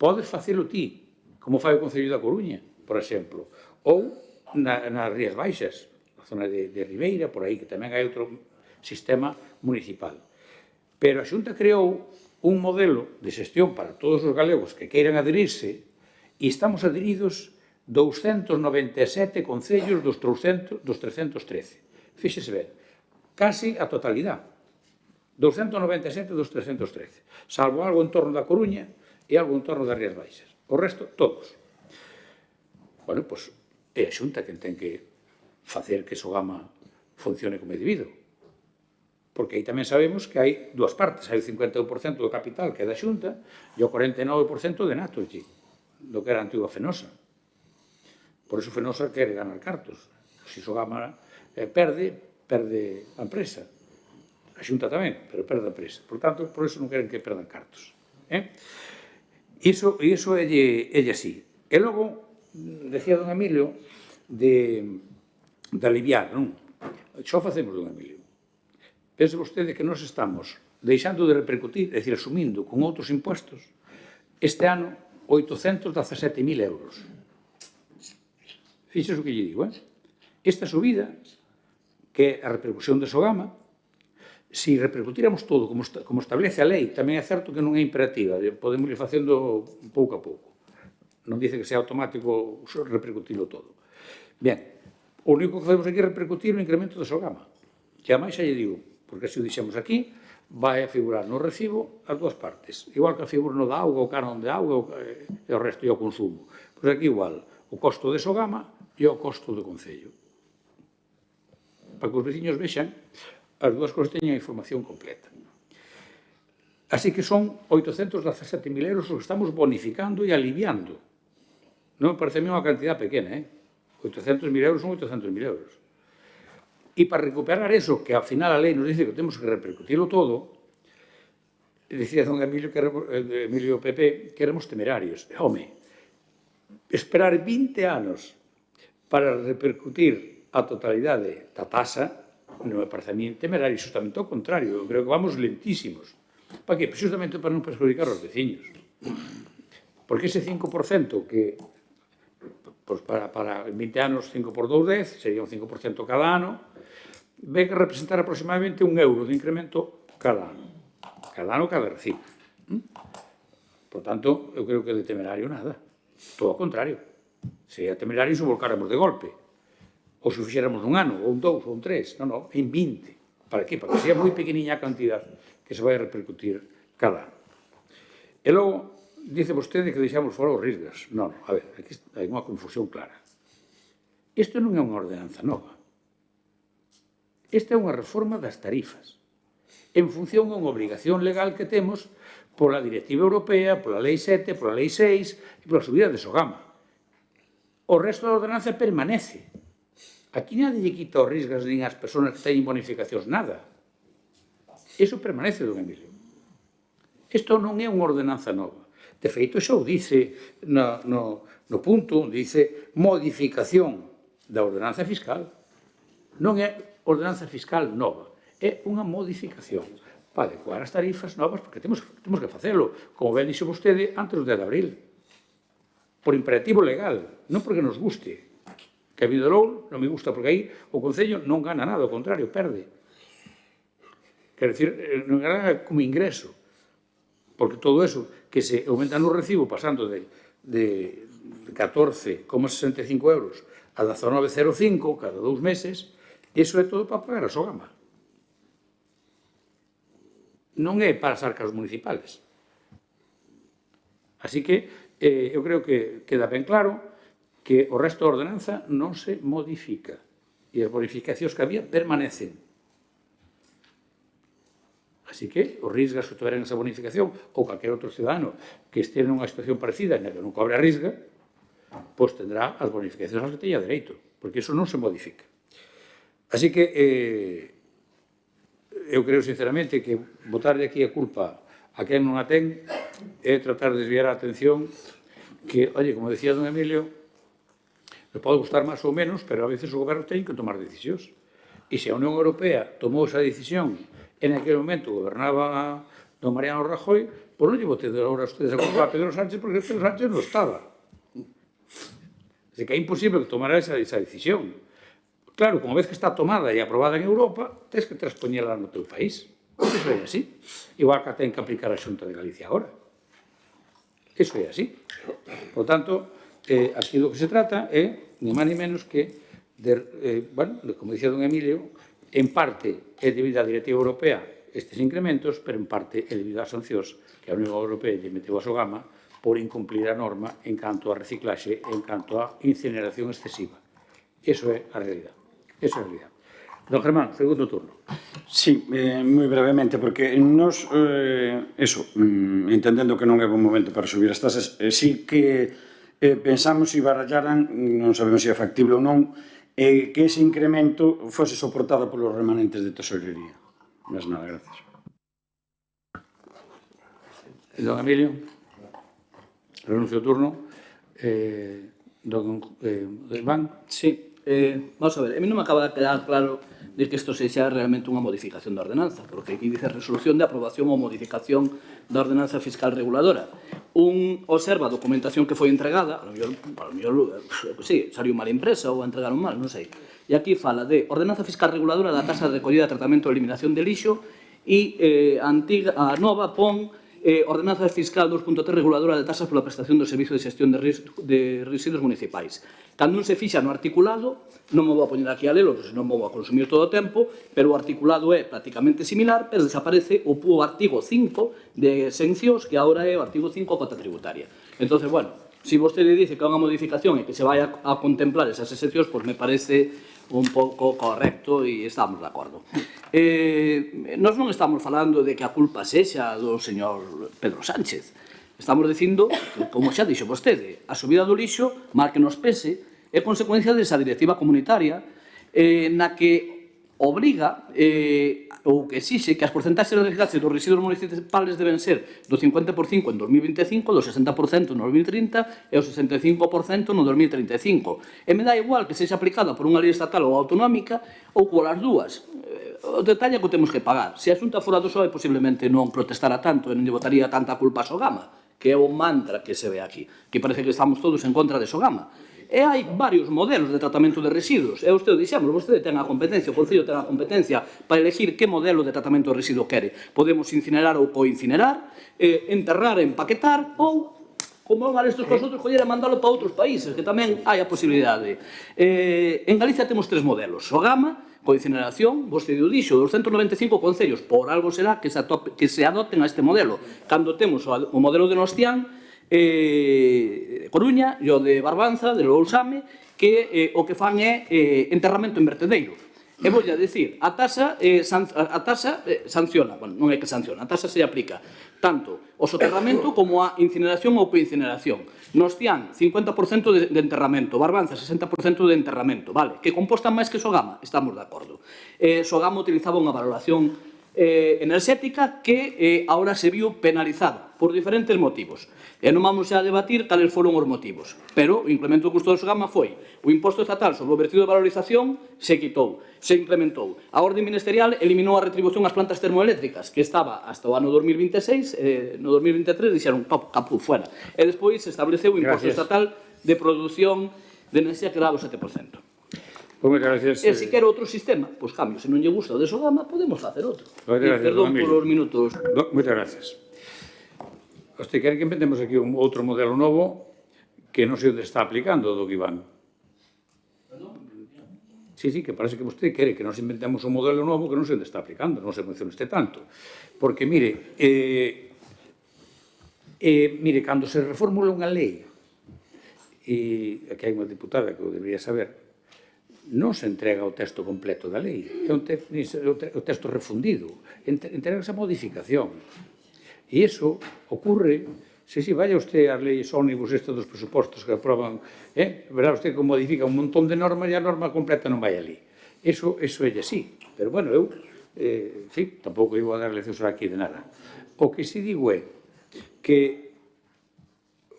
Podes facelo ti, como fai o Concello da Coruña, por exemplo, ou nas Rías Baixas, na zona de Ribeira, por aí, que tamén hai outro sistema municipal. Pero a Xunta creou un modelo de xestión para todos os galegos que queiran adherirse e estamos adheridos 297 concellos dos 313. Fíxese ben, casi a totalidade. 297 dos 313. Salvo algo en torno da Coruña e algo en torno das Rías Baixas. O resto, todos. Bueno, pois, é a Xunta quen ten que facer que Sogama funcione como é debido. Porque aí tamén sabemos que hai dúas partes. Hai o 51% do capital que é da Xunta e o 49% de Naturgy, do que era a antiga Fenosa. Por iso Fenosa quere ganar cartos. Se Sogama perde a empresa. A Xunta tamén, pero perde a empresa. Por tanto, por iso non queren que perdan cartos. Iso é así. E logo, decía don Emilio, de aliviar, non? Xo facemos, don Emilio. Pense vostede que nós estamos deixando de repercutir, é dicir, asumindo con outros impuestos, este ano, 817.000 euros. Fíxese o que lle digo, Esta subida, que é a repercusión de Sogama, se repercutiramos todo como establece a lei, tamén é certo que non é imperativa, podemos ir facendo pouco a pouco. Non dice que sea automático repercutilo todo. Ben, o único que podemos aquí é repercutir o incremento de Sogama. Que a máis xa lle digo, porque se o dixemos aquí, vai a figurar no recibo as dúas partes. Igual que a figura no da auga, o canon de auga e o resto e o consumo. Pois aquí igual, o costo de Sogama e o costo do Concello. Para que os veciños vexan, as dúas cosas teñen a información completa. Así que son 817.000 euros os que estamos bonificando e aliviando. Non me parece a mí unha cantidad pequena, 800.000 euros son 800.000 euros. E para recuperar eso, que ao final a lei nos dice que temos que repercutirlo todo, decía don Emilio Pepe que éramos temerarios. Home, esperar 20 anos para repercutir a totalidade da tasa non me parece a mí temerario, justamente ao contrario, eu creo que vamos lentísimos. Para que? Justamente para non perjudicar os veciños. Porque ese 5% que pues para 20 anos 5 por 2, 10, sería un 5% cada ano, ve que representar aproximadamente €1 de incremento cada ano. Cada ano, cada recibo. Por tanto, eu creo que de temerario nada. Todo ao contrario. Sería temerario se volcáramos de golpe. Ou se fixéramos un ano, ou un 2, ou un 3. Non, en 20. Para qué? Para que sea moi pequeniña a cantidad que se vai a repercutir cada ano. E logo, dice vostede que deixamos fora os risgas. Non, a ver, aquí hai unha confusión clara. Isto non é unha ordenanza nova. Esta é unha reforma das tarifas. En función a unha obrigación legal que temos pola Directiva Europea, pola Lei 7, pola Lei 6 e pola subida de Sogama. O resto da ordenanza permanece. Aquí nadie lle quita os risgas nin as persoas que teñen bonificacións, nada. Iso permanece, don Emilio. Isto non é unha ordenanza nova. De feito, xa o dice no punto, dice modificación da ordenanza fiscal. Non é ordenanza fiscal nova, é unha modificación para adecuar as tarifas novas, porque temos que facelo, como ben dixo vostede, antes do 10 de abril. Por imperativo legal, non porque nos guste. Que a Vidorou non me gusta, porque aí o Concello non gana nada, ao contrario, perde. Quer dizer, non gana como ingreso. porque todo eso que se aumenta no recibo pasando de 14,65 euros a 19,05 cada 2 meses, iso é todo para pagar a Sogama. Non é para as arcas municipales. Así que eu creo que queda ben claro que o resto da ordenanza non se modifica e as bonificacións que había permanecen. Así que os risgas que tuveran esa bonificación ou calquer outro ciudadano que este nunha situación parecida na que non cobre a risga, pois tendrá as bonificacións as que teña dereito, porque iso non se modifica. Así que eu creo sinceramente que botarlle aquí a culpa a quen non a ten é tratar de desviar a atención que, oye, como decía don Emilio, me pode gustar máis ou menos, pero a veces o goberno ten que tomar decisións. E se a Unión Europea tomou esa decisión en aquel momento gobernaba don Mariano Rajoy, pois non lle bote agora ustedes a culpa a Pedro Sánchez porque Pedro Sánchez non estaba. Así que é imposible que tomara esa decisión. Claro, como vez que está tomada e aprobada en Europa, tens que transpoñela no teu país. Iso é así. Igual que ten que aplicar a Xunta de Galicia agora. Iso é así. Por tanto, aquí do que se trata é, ni máis ni menos que, como dicía don Emilio, en parte é debido á Directiva Europea estes incrementos, pero en parte é debido ás sancións que a Unión Europea lle meteu a Sogama por incumplir a norma en canto a reciclaxe e en canto a incineración excesiva. Iso é a realidade. Iso é a realidade. Don Germán, segundo turno. Sí, moi brevemente, porque nos, entendendo que non é bon momento para subir as tasas, sí que pensamos se barallaran, non sabemos se é factible ou non, que ese incremento fose soportado polos remanentes de tesorería. Mas nada, gracias. Don Emilio, renuncio o turno. Don Iván. Sí. Vamos a ver, a mí non me acaba de quedar claro de que isto sexa realmente unha modificación da ordenanza, porque aquí dice resolución de aprobación ou modificación da ordenanza fiscal reguladora. Un observa a documentación que foi entregada, a lo mellor sí, saliu mal impresa ou a entregaron mal, non sei. E aquí fala de ordenanza fiscal reguladora da tasa de recollida, tratamento e eliminación de lixo e a nova pon ordenanza fiscal 2.3 reguladora de tasas pola prestación do servicio de xestión de residuos municipais. Cando non se fixa no articulado, non me vou a poñer aquí a lelo, porque senón vou a consumir todo o tempo, pero o articulado é prácticamente similar, pero desaparece o artigo 5 de exencións, que agora é o artigo 5 cota tributaria. Entón, bueno, se vostede dice que é unha modificación e que se vai a contemplar esas exencións, pois me parece un pouco correcto e estamos de acordo. Nós non estamos falando de que a culpa sexa do señor Pedro Sánchez. Estamos dicindo, como xa dixo vostede, a subida do lixo, mal que nos pese, é consecuencia desa directiva comunitaria na que obriga ou que exixe que as porcentaxes de reciclaxe dos residuos municipales deben ser do 50% en 2025, do 60% no 2030 e o 65% no 2035. E me dá igual que sexa aplicada por unha lei estatal ou autonómica ou polas dúas. O detalle é que o temos que pagar. Se a Xunta fora do PSOE, posiblemente non protestara tanto e non lle botaría tanta culpa a Sogama, que é o mantra que se ve aquí, que parece que estamos todos en contra de Sogama. E hai varios modelos de tratamento de residuos. E usted o dixemos, vostede ten a competencia, o Concello ten a competencia para elegir que modelo de tratamento de residuo quere. Podemos incinerar ou coincinerar, enterrar e empaquetar, ou, como van estes cosotros, coller e mandalo para outros países, que tamén hai a posibilidade. En Galicia temos 3 modelos. Sogama, coincineración, vostede o dixo, 295 concellos, por algo será que se adopten a este modelo. Cando temos o modelo de Nostián, Coruña e o de Barbanza, de Lousame, que o que fan é enterramento en vertedeiro. E voulle a dicir, a tasa sanciona, bueno, non é que sanciona, a tasa se aplica tanto ao soterramento como á incineración ou coincineración. Nostián, 50% de enterramento, Barbanza, 60% de enterramento, vale, que compostan máis que Sogama, estamos de acordo. Sogama utilizaba unha valoración enerxética que agora se viu penalizada por diferentes motivos. E non vamos a debatir cales foron os motivos, pero o incremento do custo do Sogama foi o imposto estatal sobre o vertido de valorización se quitou, se incrementou. A orde ministerial eliminou a retribución ás plantas termoeléctricas, que estaba hasta o ano 2026, no 2023 dixeron capú, fuera. E despois se estableceu o imposto estatal de produción de enerxía que daba o 7%. Gracias. E se quer outro sistema, pois cambio, se non lle gusta o de Sogama, podemos facer outro. Gracias, Perdón por os minutos. Moitas gracias. Vostede quere que inventemos aquí outro modelo novo que non sei onde está aplicando do Iván. Sí, que parece que vostede quere que nos inventemos un modelo novo que non sei onde está aplicando, non se emocione este tanto. Porque, mire, cando se reformula unha lei, e aquí hai unha diputada que o debería saber, non se entrega o texto completo da lei, é o texto refundido, entrega esa modificación. E iso ocurre, vaya usted ás leis ómnibus dos presupostos que aproban, verá usted que modifica un montón de normas e a norma completa non vai ali. Iso é así, pero, bueno, eu, tampouco iba a dar leccións aquí de nada. O que si digo é que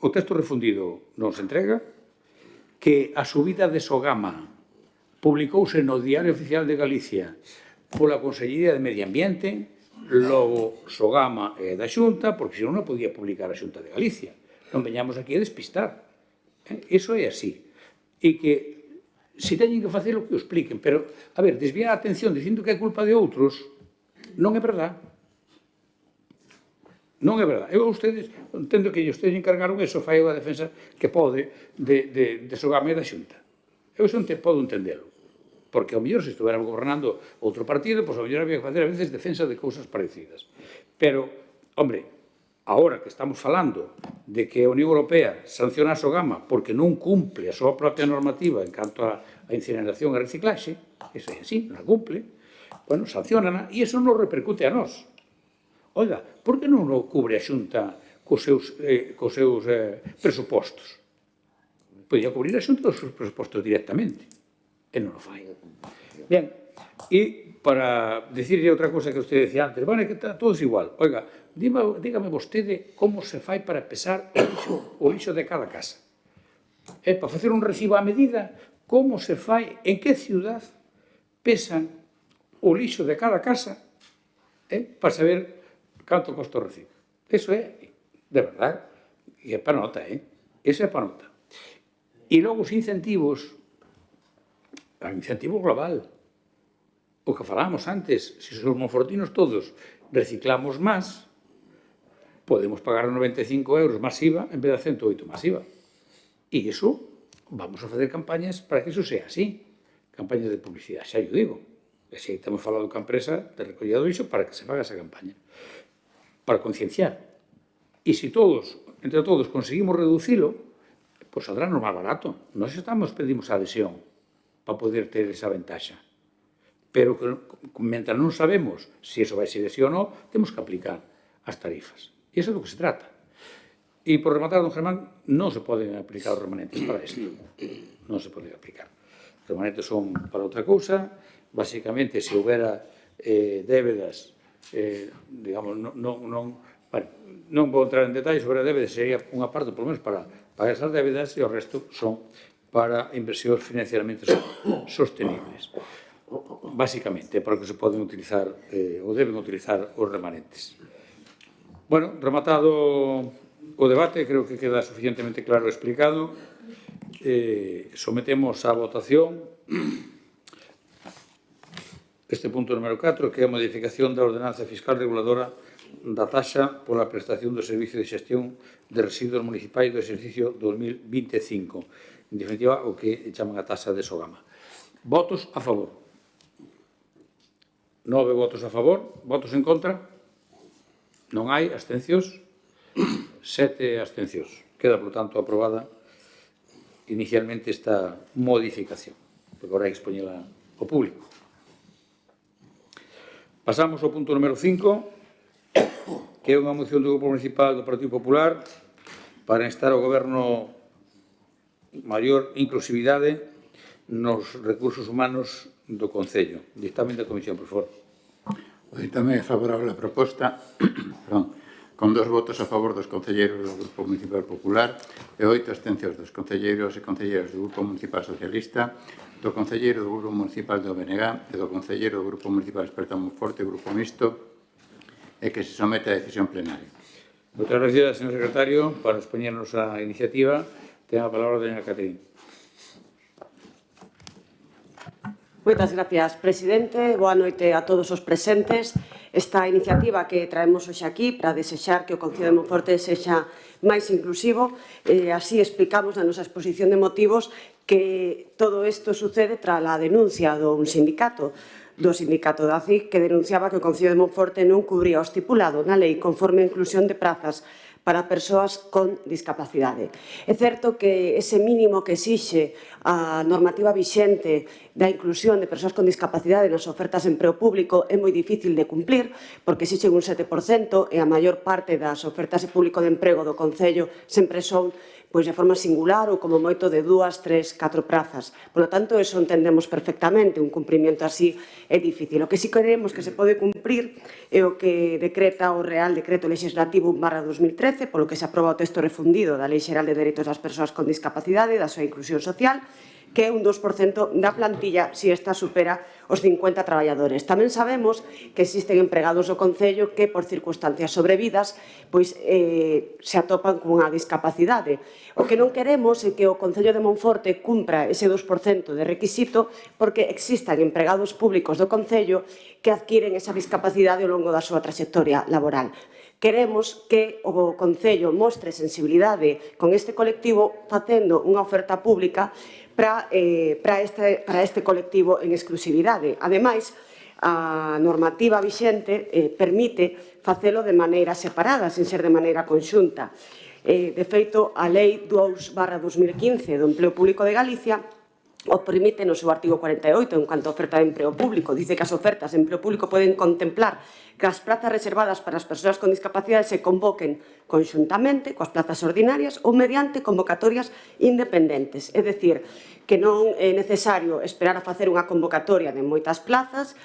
o texto refundido non se entrega, que a subida de Sogama publicouse no Diario Oficial de Galicia pola Consellería de Medio Ambiente, logo Sogama é da Xunta, porque senón non podía publicar a Xunta de Galicia. Non veñamos aquí a despistar. Iso é así. E que, se teñen que facelo, que o expliquen. Pero, a ver, desviar a atención dicindo que é culpa de outros, non é verdad. Non é verdad. Eu a ustedes, entendo que ustedes encargaron eso, fai a defensa que pode de Sogama e da Xunta. Eu iso podo entendelo. Porque, ao mellor, se estuveran gobernando outro partido, pois, ao mellor, había que facer, a veces, defensa de cousas parecidas. Pero, hombre, agora que estamos falando de que a Unión Europea sanciona a Sogama porque non cumple a súa propia normativa en canto a incineración e reciclaxe, iso é así, non a cumple, bueno, sancionana, e iso non repercute a nós. Oiga, por que non o cubre a Xunta cos seus presupostos? Podía cubrir a Xunta os seus presupostos directamente. E non o fai. Bien, e para dicirle outra cosa que usted decía antes, bueno, que está todos igual. Oiga, dígame vostede como se fai para pesar o lixo de cada casa. Para facer un recibo a medida, como se fai, en que ciudad pesan o lixo de cada casa para saber canto costa o recibo. Eso é, de verdad, e é para nota, Eso é para nota. E logo os incentivos, o incentivo global, o que falábamos antes, se os monfortinos todos reciclamos máis, podemos pagar 95 euros máis IVA en vez de 108 máis IVA. E iso, vamos a facer campañas para que iso sea así. Campañas de publicidade, xa yo digo. E xa estamos falando con a empresa de recollida do lixo para que se faga esa campaña. Para concienciar. E se todos, entre todos, conseguimos reducilo, pois saldrá máis barato. Nós pedimos a adhesión para poder ter esa ventaxa. Pero, mentre non sabemos se iso vai ser así ou non, temos que aplicar as tarifas. E iso é do que se trata. E, por rematar, don Germán, non se poden aplicar os remanentes para isto. Non se poden aplicar. Os remanentes son para outra cousa. Basicamente, se houbera débedas, digamos, non vou entrar en detalles sobre a débeda, sería unha parte, por lo menos, para pagar esas débedas, e o resto son para inversións financieramente sostenibles. Básicamente, para que se poden utilizar ou deben utilizar os remanentes. Bueno, rematado o debate, creo que queda suficientemente claro e explicado. Sometemos á votación este punto número 4, que é a modificación da ordenanza fiscal reguladora da taxa pola prestación do servicio de xestión de residuos municipais do exercicio 2025. En definitiva, o que chaman a taxa de Sogama. Votos a favor. 9 votos a favor. Votos en contra. Non hai abstencións. 7 abstencións. Queda, por tanto, aprobada inicialmente esta modificación. Porque agora hai que expoñela ao público. Pasamos ao punto número 5, que é unha moción do Grupo Municipal do Partido Popular para instar ao Goberno maior inclusividade nos recursos humanos do Concello. Dictamen da Comisión, por favor. O dictamen é favorable á proposta, con 2 votos a favor dos concelleiros do Grupo Municipal Popular e 8 abstencións dos concelleiros e concelleiras do Grupo Municipal Socialista, do concelleiro do Grupo Municipal do BNG e do concelleiro do Grupo Municipal Esperta Monforte, Grupo Mixto, e que se somete a decisión plenaria. Moitas gracias, señor secretario, para expoñernos a iniciativa. Ten a palabra a doña Caterín. Moitas gracias, presidente. Boa noite a todos os presentes. esta iniciativa que traemos hoxe aquí para desexar que o Concello de Monforte sexa máis inclusivo. Así explicamos na nosa exposición de motivos que todo isto sucede tras a denuncia do sindicato da CIC, que denunciaba que o Concello de Monforte non cubría o estipulado na lei conforme a inclusión de prazas para persoas con discapacidade. É certo que ese mínimo que exixe a normativa vixente da inclusión de persoas con discapacidade nas ofertas de emprego público é moi difícil de cumplir, porque exixen un 7% e a maior parte das ofertas de público de emprego do Concello sempre son de forma singular ou como moito de 2, 3, 4 prazas. Por lo tanto, eso entendemos perfectamente, un cumprimento así é difícil. O que sí queremos que se pode cumprir é o que decreta o Real Decreto Legislativo 1/2013, polo que se aproba o texto refundido da Lei Xeral de Dereitos das Persoas con Discapacidade e da súa inclusión social, que é un 2% da plantilla se esta supera os 50 traballadores. Tamén sabemos que existen empregados do Concello que, por circunstancias sobrevidas, se atopan cunha discapacidade. O que non queremos é que o Concello de Monforte cumpra ese 2% de requisito porque existan empregados públicos do Concello que adquiren esa discapacidade ao longo da súa trayectoria laboral. Queremos que o Concello mostre sensibilidade con este colectivo facendo unha oferta pública para este colectivo en exclusividade. Ademais, a normativa vixente permite facelo de maneira separada, sen ser de maneira conxunta. De feito, a Lei 2/2015 do Empleo Público de Galicia o permite no seu artigo 48 en cuanto a oferta de emprego público. Dice que as ofertas de emprego público poden contemplar que as plazas reservadas para as persoas con discapacidade se convoquen conxuntamente coas plazas ordinarias ou mediante convocatorias independentes. É dicir, que non é necesario esperar a facer unha convocatoria de moitas plazas,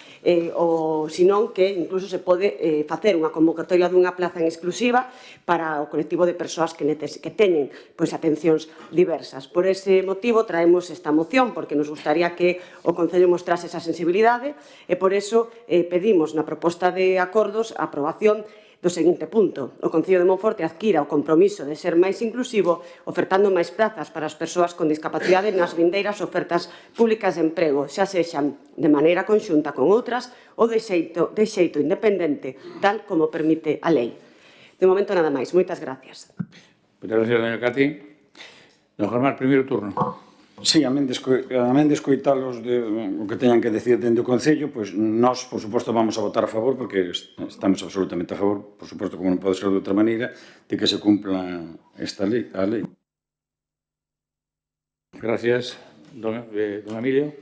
ou senón que incluso se pode facer unha convocatoria dunha plaza en exclusiva para o colectivo de persoas que teñen atencións diversas. Por ese motivo traemos esta moción, porque nos gustaría que o Concello mostrase esa sensibilidade e por eso pedimos na proposta de acordos a aprobación do seguinte punto. O Concello de Monforte adquira o compromiso de ser máis inclusivo ofertando máis plazas para as persoas con discapacidade nas vindeiras ofertas públicas de emprego, xa sexan de maneira conxunta con outras ou de xeito independente, tal como permite a lei. De momento nada máis. Moitas gracias. Moitas gracias, doña Cati. Don Germán, primeiro turno. Sí, amén de escoitalos o que teñan que decir dentro do Concello, pois nós, por suposto, vamos a votar a favor, porque estamos absolutamente a favor, por suposto, como non pode ser de outra maneira, de que se cumpla esta lei, a lei. Gracias. Don Emilio.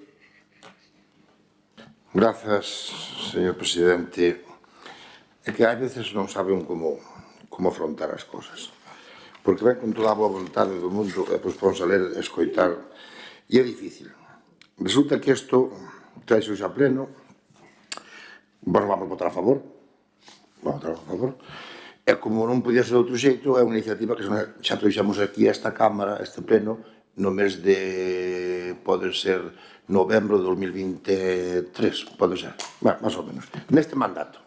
Grazas, señor presidente. É que ás veces non saben como afrontar as cosas. Porque ven con toda a boa vontade do mundo e pois vamos a ler e escoitar. E é difícil. Resulta que isto trae hoxe a pleno. Vos vamos votar a favor. Vamos votar a favor. E como non podía ser de outro xeito, é unha iniciativa que xa trouxemos aquí a esta Cámara, a este pleno, no mes de, pode ser, novembro de 2023, pode ser, máis ou menos, neste mandato.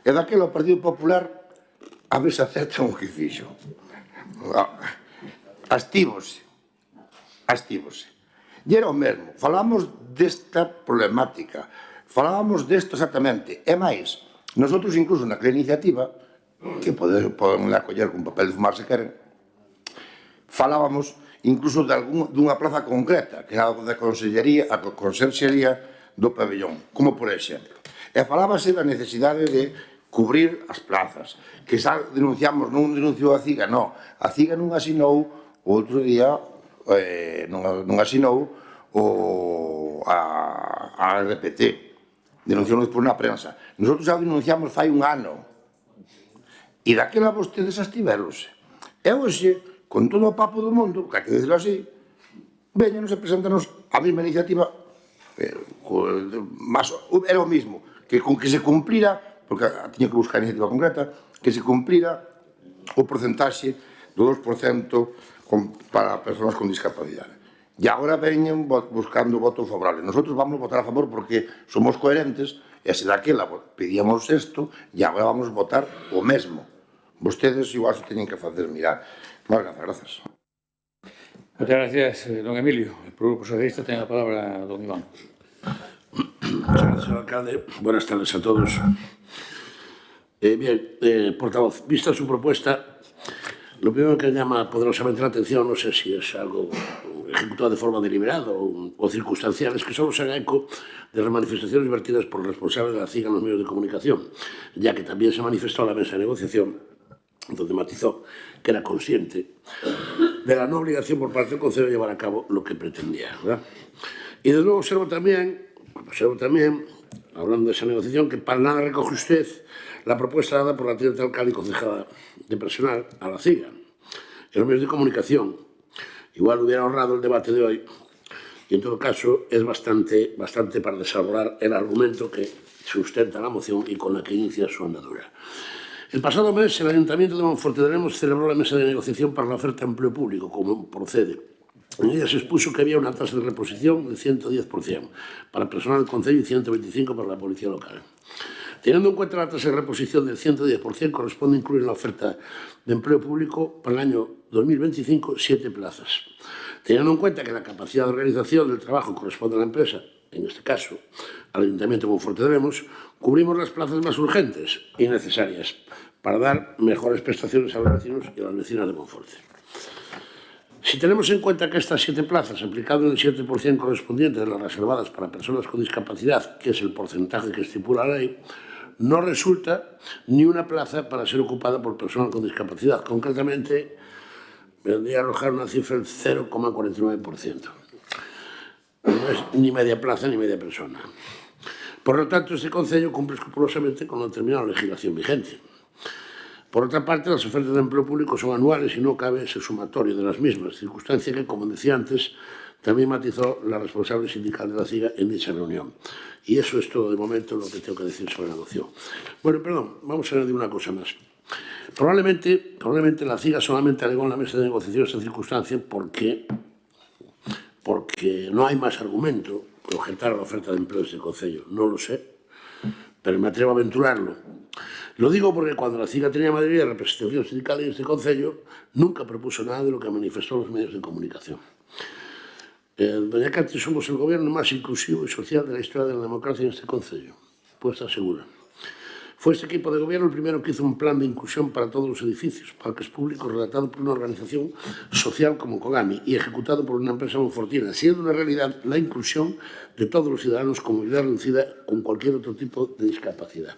E daquela o Partido Popular a ver se acerta o que fixo. Astívose. E era o mesmo. Falábamos desta problemática. Falábamos desto exactamente. E máis, nosotros incluso naquela iniciativa, que poden acoller con papel de fumar se queren, falábamos incluso dunha plaza concreta, que era a conserxería do pabellón, como por exemplo. E falábase da necesidade de cubrir as plazas, que xa denunciamos, non denunciou a CIGA, non. A CIGA non asinou o outro día, non asinou a RPT, denunciou despois na prensa. Nosotros xa denunciamos fai un ano, e daquela vostedes abstiveronse. E hoxe, con todo o papo do mundo, que hai que dicirlo así, veñanos e presentanos a mesma iniciativa, era o mismo, que con que se cumplira, porque tiña que buscar a iniciativa concreta, que se cumplira o porcentaxe do 2% para persoas con discapacidade. E agora veñen buscando votos favorables. Nosotros vamos votar a favor porque somos coherentes e se daquela pedíamos isto e agora vamos votar o mesmo. Vostedes igual se teñen que facer mirar. Grazas. Moitas gracias, don Emilio. O Grupo Socialista ten a palabra don Iván. Muchas gracias, alcalde. Buenas tardes a todos. Bien, portavoz, vista su propuesta, lo primero que llama poderosamente la atención, no sé si es algo ejecutado de forma deliberada o circunstancial, es que solo se haga eco de las manifestaciones vertidas por el responsable de la CIGA en los medios de comunicación, ya que también se manifestó a la mesa de negociación, donde matizó que era consciente de la no obligación por parte del Concello de llevar a cabo lo que pretendía, ¿verdad? Y desde luego observo también, hablando de esa negociación, que para nada recoge usted la propuesta dada por la teniente alcalde y concejala de personal a la CIGA en los medios de comunicación. Igual hubiera ahorrado el debate de hoy y, en todo caso, es bastante para desarrollar el argumento que sustenta la moción y con la que inicia su andadura. El pasado mes, el Ayuntamiento de Monforte de Lemos celebró la mesa de negociación para la oferta de empleo público, como procede. En ella se expuso que había una tasa de reposición del 110% para el personal del Concello y 125% para la Policía Local. Teniendo en cuenta la tasa de reposición del 110%, corresponde incluir en la oferta de empleo público para el año 2025 7 plazas. Teniendo en cuenta que la capacidad de realización del trabajo corresponde a la empresa, en este caso al Ayuntamiento de Monforte de Lemos, cubrimos las plazas más urgentes y necesarias para dar mejores prestaciones a los vecinos y a las vecinas de Monforte. Si tenemos en cuenta que estas 7 plazas, aplicado el 7% correspondiente de las reservadas para personas con discapacidad, que es el porcentaje que estipula la ley, no resulta ni una plaza para ser ocupada por personas con discapacidad. Concretamente, vendría a arrojar una cifra del 0,49%. No es ni media plaza ni media persona. Por lo tanto, este Concello cumple escrupulosamente con la determinada legislación vigente. Por otra parte, las ofertas de empleo público son anuales y no cabe ese sumatorio de las mismas, circunstancia que, como decía antes, también matizó la responsable sindical de la CIGA en dicha reunión. Y eso es todo de momento lo que tengo que decir sobre la moción. Bueno, perdón, vamos a añadir una cosa más. Probablemente la CIGA solamente alegó en la mesa de negociación esta circunstancia porque no hay más argumento para objetar a la oferta de empleo de este Concello. No lo sé, pero me atrevo a aventurarlo. Lo digo porque cuando la CIGA tenía mayoría de representación sindical en este Concello, nunca propuso nada de lo que manifestó en los medios de comunicación. Doña Cati, somos el gobierno más inclusivo y social de la historia de la democracia en este Concello, pues está segura. Fue este equipo de gobierno el primero que hizo un plan de inclusión para todos los edificios, parques públicos, redactado por una organización social como Cogami y ejecutado por una empresa monfortina, siendo una realidad la inclusión de todos los ciudadanos con movilidad reducida con cualquier otro tipo de discapacidad.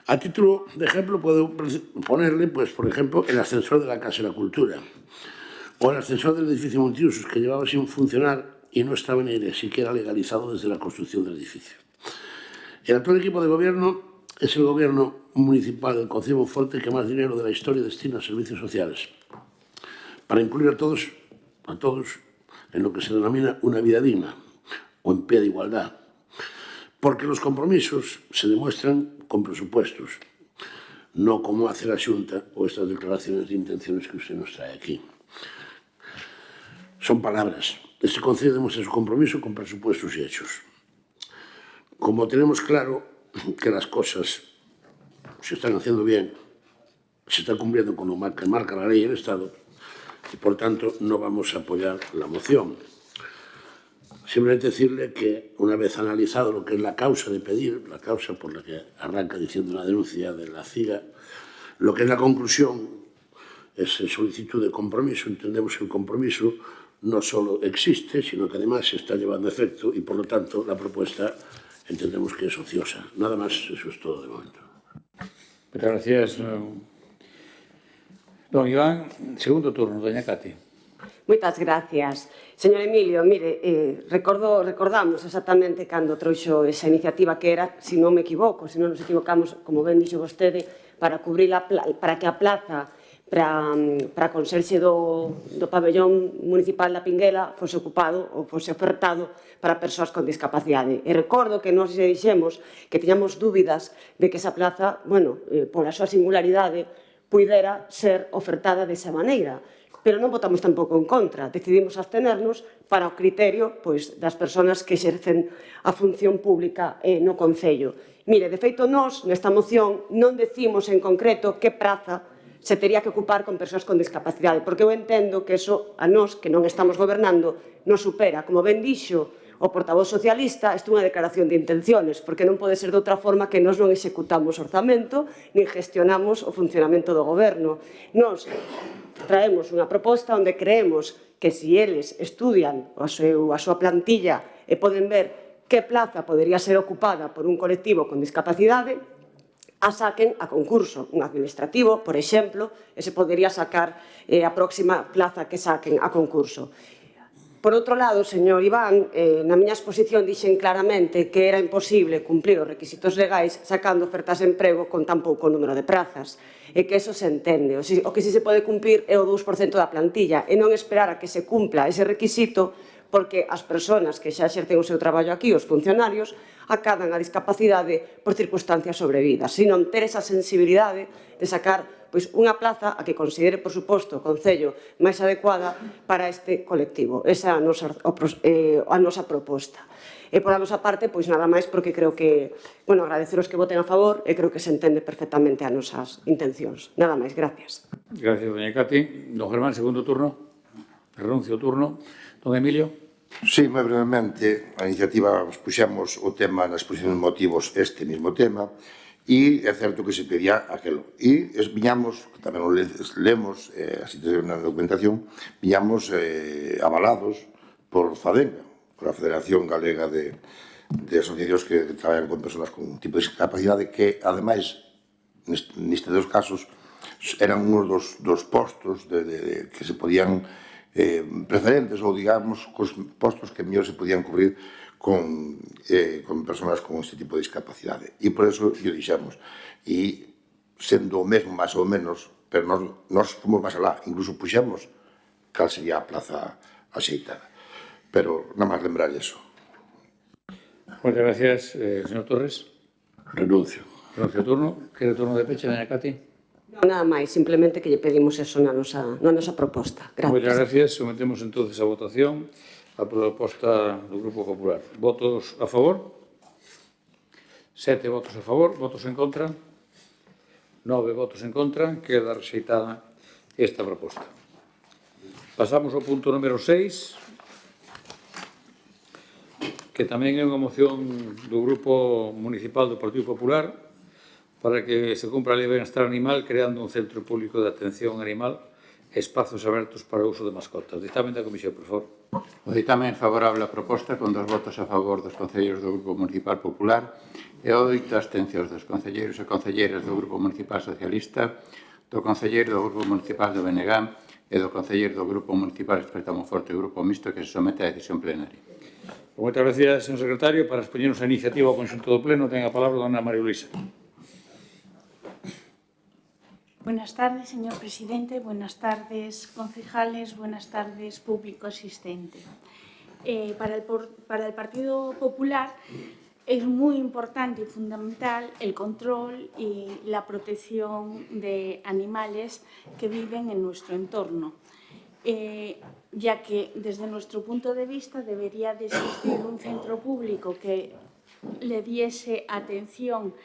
A título de ejemplo, puedo ponerle, pues, por ejemplo, el ascensor de la Casa de la Cultura o el ascensor del edificio Multiusos, que llevaba sin funcionar y no estaba ni siquiera legalizado desde la construcción del edificio. El actual equipo de gobierno es el gobierno municipal del Concello de Monforte que más dinero de la historia destina a servicios sociales, para incluir a todos en lo que se denomina una vida digna o en pie de igualdad, porque los compromisos se demuestran con presupuestos, no como hace la Xunta o estas declaraciones de intenciones que usted nos trae aquí. Son palabras. Este Concello demuestra su compromiso con presupuestos y hechos. Como tenemos claro que las cosas se están haciendo bien, se están cumpliendo con lo que marca la ley y el Estado, y por tanto no vamos a apoyar la moción. Simplemente decirle que una vez analizado lo que es la causa de pedir, la causa por la que arranca diciendo una denuncia de la CIGA, lo que es la conclusión es solicitud de compromiso. Entendemos que el compromiso no solo existe, sino que además se está llevando a efecto y por lo tanto la propuesta entendemos que es ociosa. Nada más, eso es todo de momento. Muchas gracias. Don Iván, segundo turno, doña Cati. Moitas gracias. Señor Emilio, mire, recordamos exactamente cando trouxo esa iniciativa que era, se non me equivoco, se non nos equivocamos, como ben dixo vostede, para que a plaza para conserxe do pabellón municipal da Pinguela fose ocupado ou fose ofertado para persoas con discapacidade. E recordo que nós dixemos que tiñamos dúbidas de que esa plaza, bueno, pola súa singularidade, pudera ser ofertada desa maneira. Pero non votamos tampouco en contra, decidimos abstenernos para o criterio das persoas que exercen a función pública no Concello. Mire, de feito, nós, nesta moción, non decimos en concreto que praza se tería que ocupar con persoas con discapacidade, porque eu entendo que eso a nós, que non estamos gobernando, nos supera. Como ben dixo o portavoz socialista, isto é unha declaración de intenciones, porque non pode ser de outra forma que nós non executamos orzamento nin gestionamos o funcionamento do goberno. Nós traemos unha proposta onde creemos que se eles estudian a súa plantilla e poden ver que plaza podería ser ocupada por un colectivo con discapacidade, a saquen a concurso. Un administrativo, por exemplo, e se podería sacar a próxima plaza que saquen a concurso. Por outro lado, señor Iván, na miña exposición dixen claramente que era imposible cumplir os requisitos legais sacando ofertas de emprego con tan pouco número de prazas, e que eso se entende. O que si se pode cumplir é o 2% da plantilla, e non esperar a que se cumpla ese requisito, porque as persoas que xa exercen o seu traballo aquí, os funcionarios, acadan a discapacidade por circunstancias sobrevidas, sino ter esa sensibilidade de sacar unha plaza a que considere, por suposto, o Concello máis adecuada para este colectivo. Esa é a nosa proposta. E pola nosa parte, pois nada máis, porque creo que, bueno, agradeceros que voten a favor e creo que se entende perfectamente as nosas intencións. Nada máis, gracias. Gracias, doña Cati. Don Germán, segundo turno. Renuncio o turno. Don Emilio. Sí, moi brevemente, a iniciativa puxemos o tema na exposición de motivos, este mismo tema, e é certo que se pedía aquelo. E viñamos, tamén o lemos, así na documentación, viñamos avalados por FADENGA, por a Federación Galega de Asociacións que traballan con persoas con un tipo de discapacidade que, ademais, neste dos casos, eran unos dos postos que se podían preferentes ou, digamos, cos postos que mellor se podían cubrir con persoas con este tipo de discapacidade. E por eso yo dixemos, e sendo o mesmo, máis ou menos, pero nós fomos máis alá, incluso puxemos cal sería a plaza axeitada. Pero nada máis lembrar iso. Moitas gracias, señor Torres. Renuncio. Renuncio o turno. Quere turno de peche, doña Cati? Nada máis, simplemente que lle pedimos eso na nosa proposta. Moitas Gracias. gracias. Sometemos entonces a votación a proposta do Grupo Popular. Votos a favor? 7 votos a favor. Votos en contra? 9 votos en contra. Queda rexeitada esta proposta. Pasamos ao punto número 6, que tamén é unha moción do Grupo Municipal do Partido Popular para que se cumpra a Lei de Benestar Animal creando un centro público de atención animal e espazos abertos para o uso de mascotas. Dictamen da Comisión, por favor. O ditamen favorable á proposta con 2 votos a favor dos concelleiros do Grupo Municipal Popular e 8 abstencións dos concelleiros e concelleiras do Grupo Municipal Socialista, do concelleiro do Grupo Municipal do BNG e do concelleiro do Grupo Municipal Experta Monforte e Grupo Mixto que se somete á decisión plenaria. Moitas gracias, señor secretario. Para expoñernos a iniciativa ao conxunto do Pleno, ten a palabra dona María Luisa. Buenas tardes, señor presidente. Buenas tardes, concejales. Buenas tardes, público asistente. Para el Partido Popular es muy importante y fundamental el control y la protección de animales que viven en nuestro entorno, ya que desde nuestro punto de vista debería de existir un centro público que le diese atención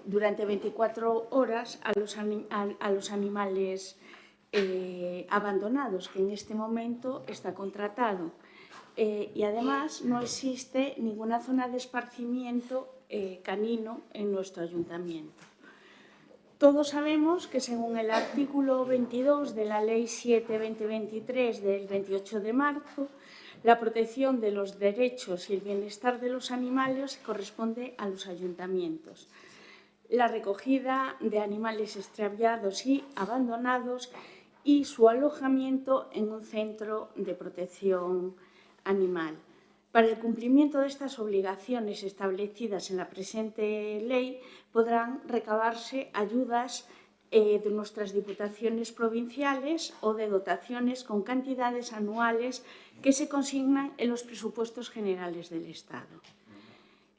durante 24 horas a los animales abandonados, que en este momento está contratado. Y además no existe ninguna zona de esparcimiento canino en nuestro ayuntamiento. Todos sabemos que según el artículo 22 de la Ley 7/2023 del 28 de marzo, la protección de los derechos y el bienestar de los animales corresponde a los ayuntamientos. La recogida de animales extraviados y abandonados y su alojamiento en un centro de protección animal. Para el cumplimiento de estas obligaciones establecidas en la presente ley podrán recabarse ayudas de nuestras diputaciones provinciales o de dotaciones con cantidades anuales que se consignan en los presupuestos generales del Estado.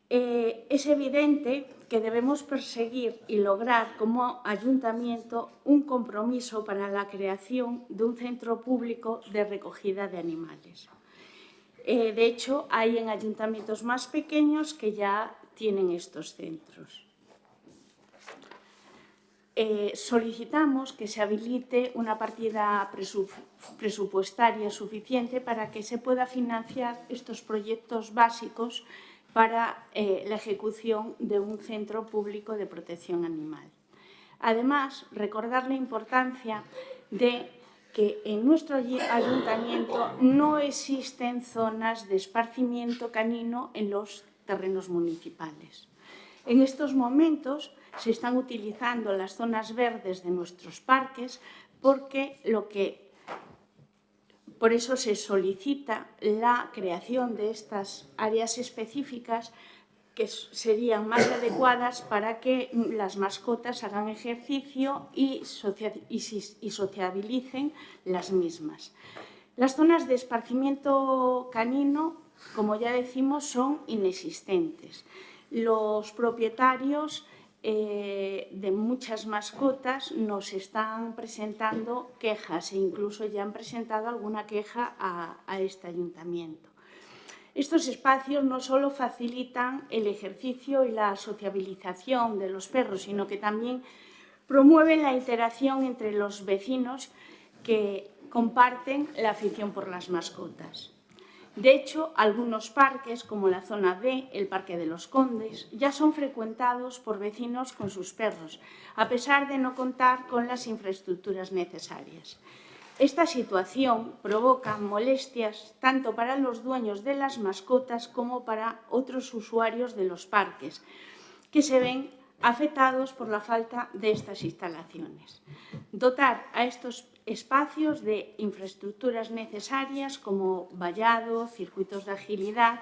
Es evidente que debemos perseguir y lograr como ayuntamiento un compromiso para la creación de un centro público de recogida de animales. De hecho, hay en ayuntamientos más pequeños que ya tienen estos centros. solicitamos que se habilite una partida presupuestaria suficiente para que se pueda financiar estos proyectos básicos para la ejecución de un centro público de protección animal. Además, recordar la importancia de que en nuestro ayuntamiento no existen zonas de esparcimiento canino en los terrenos municipales. En estos momentos se están utilizando las zonas verdes de nuestros parques porque por eso se solicita la creación de estas áreas específicas que serían más adecuadas para que las mascotas hagan ejercicio y sociabilicen las mismas. Las zonas de esparcimiento canino, como ya decimos, son inexistentes. Los propietarios de muchas mascotas nos están presentando quejas e incluso ya han presentado alguna queja a este ayuntamiento. Estos espacios no solo facilitan el ejercicio y la sociabilización de los perros, sino que también promueven la interacción entre los vecinos que comparten la afición por las mascotas. De hecho, algunos parques, como la zona D, el Parque de los Condes, ya son frecuentados por vecinos con sus perros, a pesar de no contar con las infraestructuras necesarias. Esta situación provoca molestias tanto para los dueños de las mascotas como para otros usuarios de los parques, que se ven afectados por la falta de estas instalaciones. Dotar a estos espacios de infraestructuras necesarias como vallado, circuitos de agilidad,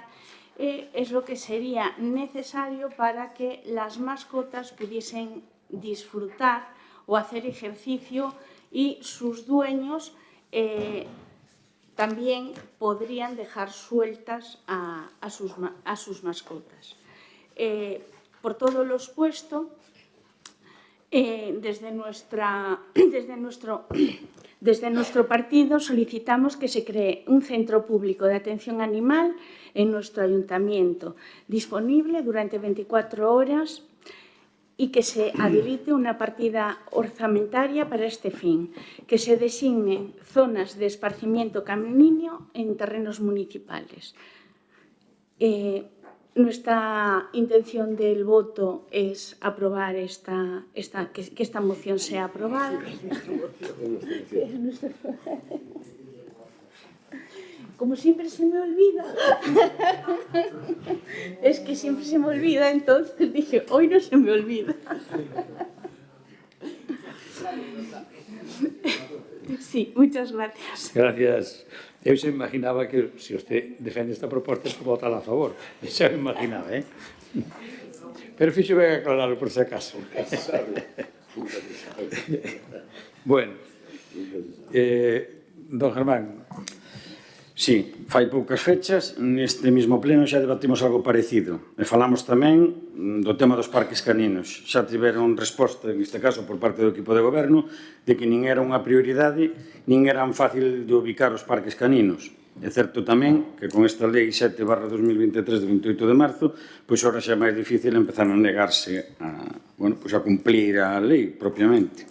es lo que sería necesario para que las mascotas pudiesen disfrutar o hacer ejercicio y sus dueños también podrían dejar sueltas a sus mascotas. Por todo lo expuesto, desde nuestro partido solicitamos que se cree un centro público de atención animal en nuestro ayuntamiento, disponible durante 24 horas y que se habilite una partida orzamentaria para este fin, que se designen zonas de esparcimiento canino en terrenos municipales. Nuestra intención del voto es aprobar que esta moción sea aprobada. Como siempre se me olvida. Es que siempre se me olvida, entonces dije, hoy no se me olvida. Sí, muchas gracias. Gracias. Yo se imaginaba que si usted defiende esta propuesta es por votar a favor. Se lo imaginaba, ¿eh? Pero fíjese, voy a aclararlo por si acaso. Bueno, don Germán. Sí, fai poucas fechas, neste mesmo pleno xa debatimos algo parecido. E falamos tamén do tema dos parques caninos. Xa tiveron resposta, neste caso, por parte do equipo de goberno, de que nin era unha prioridade, nin eran fácil de ubicar os parques caninos. É certo tamén que con esta lei 7/2023 de 28 de marzo, pois ora xa é máis difícil empezar a negarse a cumplir a lei propiamente.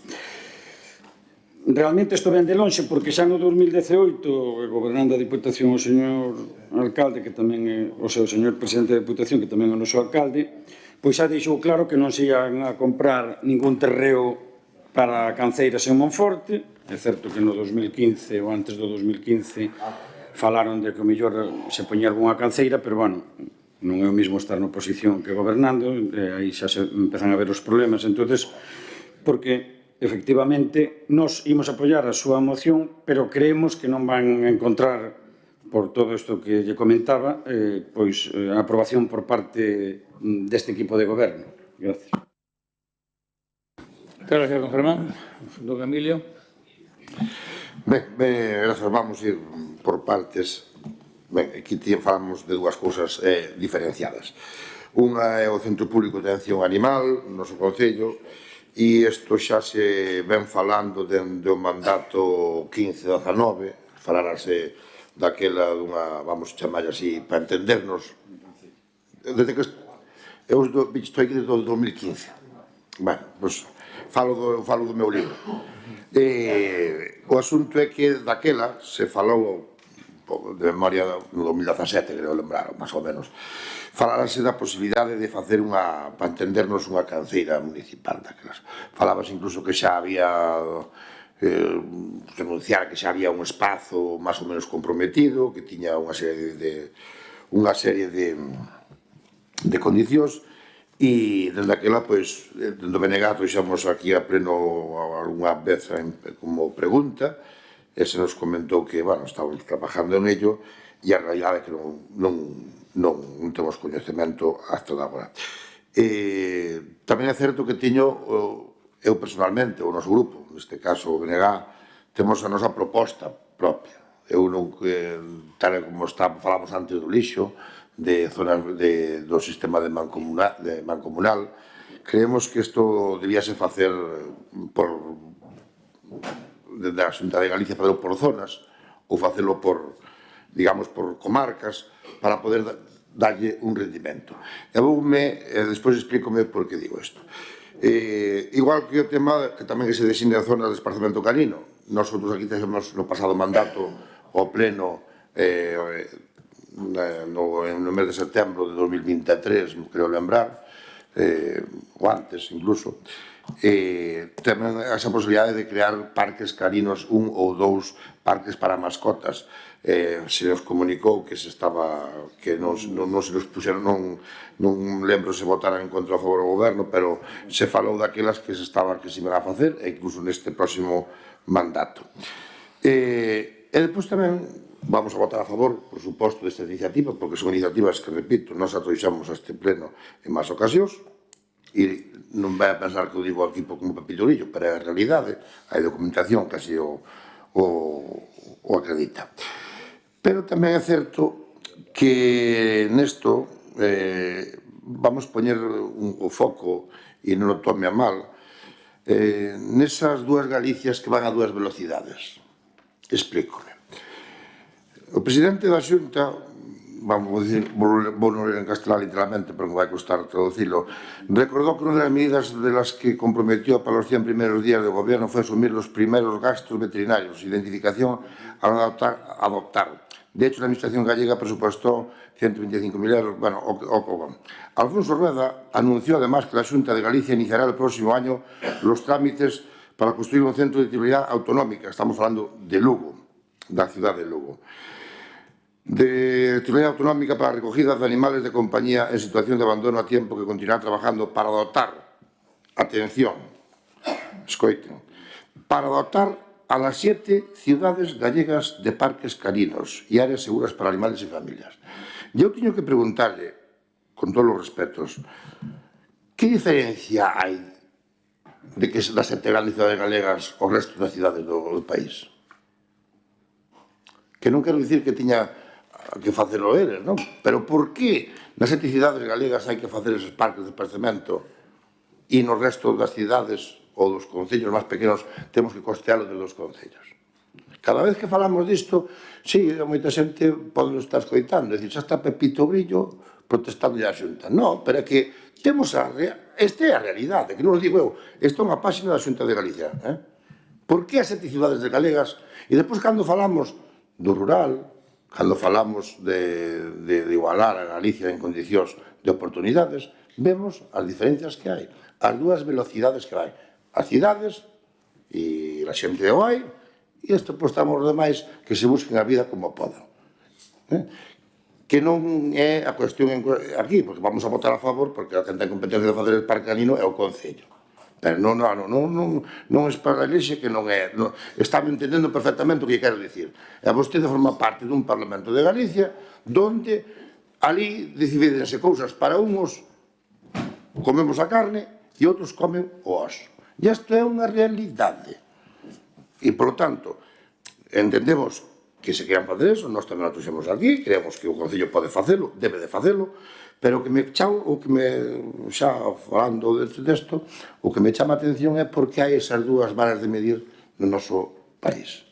Realmente isto ven de lonxe porque xa no 2018, gobernando a Diputación o señor alcalde, que tamén é o seu señor presidente da Diputación, que tamén é o noso alcalde, pois xa deixou claro que non se ian a comprar ningún terreo para canceiras en Monforte. É certo que no 2015 ou antes do 2015 falaron de que o mellor se poñía algunha canceira, pero, bueno, non é o mismo estar na oposición que gobernando, aí xa se empezan a ver os problemas. Entonces, porque efectivamente, nos imos apoiar a súa moción, pero creemos que non van a encontrar, por todo isto que lle comentaba, pois a aprobación por parte deste equipo de goberno. Gracias. Gracias, don Germán. Don Emilio. Grazas, vamos ir por partes. Aquí falamos de dúas cousas diferenciadas. Unha é o Centro Público de Atención Animal, no noso concello, e isto xa se ven falando dende o mandato 15-19, falarase daquela dunha, vamos chamar así, para entendernos, desde que eu estou aquí desde o 2015. Bueno, pois, falo do meu libro. O asunto é que daquela se falou de memoria no 2017, creo lembrar, máis ou menos, falárase da posibilidade de facer para entendernos unha canceira municipal daquelas. Falabas incluso que xa había denunciar que xa había un espazo máis ou menos comprometido, que tiña unha serie de condicións, e desde aquela, pois, dende o BNG trouxemos aquí a pleno algunha vez como pregunta, e se nos comentou que, bueno, estábamos trabajando en ello, e a realidade é que non temos coñecemento hasta agora. Tamén é certo que teño, eu personalmente, o noso grupo, neste caso o BNG, temos a nosa proposta propia. Eu non, tal como falamos antes do lixo, de zonas do sistema de mancomunal, creemos que isto debíase facer desde a Xunta de Galicia, facelo por zonas ou facelo por, digamos, por comarcas para poder darlle un rendimento. E despois explícome por que digo isto. Igual que o tema que tamén se designa a zona de esparzamento canino, nosotros aquí temos no pasado mandato o pleno no mes de setembro de 2023, creo lembrar, ou antes incluso, tamén esa posibilidade de crear parques caninos, un ou dous parques para mascotas. Se nos comunicou que non se nos puxeron, non lembro se votaran en contra a favor do goberno, pero se falou daquelas que se iban a facer, e incluso neste próximo mandato. E depois tamén vamos a votar a favor, por suposto, desta iniciativa, porque son iniciativas que, repito, nós atroixamos a este pleno en máis ocasións, e non vai a pensar que o digo aquí como pepitorillo, pero é a realidade, hai documentación que así o acredita. Pero tamén é certo que nesto vamos poñer o foco, e non o tome a mal, nesas dúas Galicias que van a dúas velocidades. Explícome. O presidente da Xunta, vamos dicir, vou non ler en castelán literalmente, pero me vai costar traducilo, recordou que unha das medidas de las que comprometió para os 100 primeros días de gobierno foi asumir los primeros gastos veterinarios, identificación a adoptar. De hecho, la Administración gallega presupuestó 125.000 euros. Bueno, Alfonso Rueda anunció además que la Xunta de Galicia iniciará el próximo año los trámites para construir un centro de titularidad autonómica. Estamos falando de Lugo, da ciudad de Lugo. De titularidad autonómica para recogida de animales de compañía en situación de abandono a tiempo, que continuará trabajando para dotar, atención, escoiten, para dotar a las 7 ciudades gallegas de parques caninos e áreas seguras para animales e familias. E eu teño que preguntarle, con todos os respetos, que diferencia hai de que das 7 grandes cidades galegas ao resto das cidades do país? Que non quero dicir que tiña que facelo eles, non? Pero por que nas 7 cidades galegas hai que facer eses parques de esparcemento e no resto das cidades ou dos concellos máis pequenos temos que costealo de dos concellos? Cada vez que falamos disto, sí, moita xente pode nos estar escoitando, é dicir, xa está Pepito Grillo protestando a Xunta. Non, pero é que temos esta é a realidade, que non o digo eu, esta é unha páxina da Xunta de Galicia. Por que as 7 cidades galegas? E depois, cando falamos do rural, cando falamos de igualar a Galicia en condicións de oportunidades, vemos as diferencias que hai, as dúas velocidades que hai. As cidades, e a xente o hai, e isto postamos os demais que se busquen a vida como podan. Que non é a cuestión aquí, porque vamos a votar a favor, porque a quen ten competencia de fazer el parque canino é o Concello. Pero non é para a Iglesia, que non é... Estamos entendendo perfectamente o que quero dicir. E vostede forma parte dun Parlamento de Galicia donde ali decididense cousas para uns, comemos a carne, e outros comen o oso. E isto é unha realidade. E, por tanto, entendemos que se queran facer eso, nós tamén o trouxemos aquí, creemos que o Concello pode facelo, debe de facelo, pero o que me chama, xa falando desto, o que me chama a atención é porque hai esas dúas varas de medir no noso país.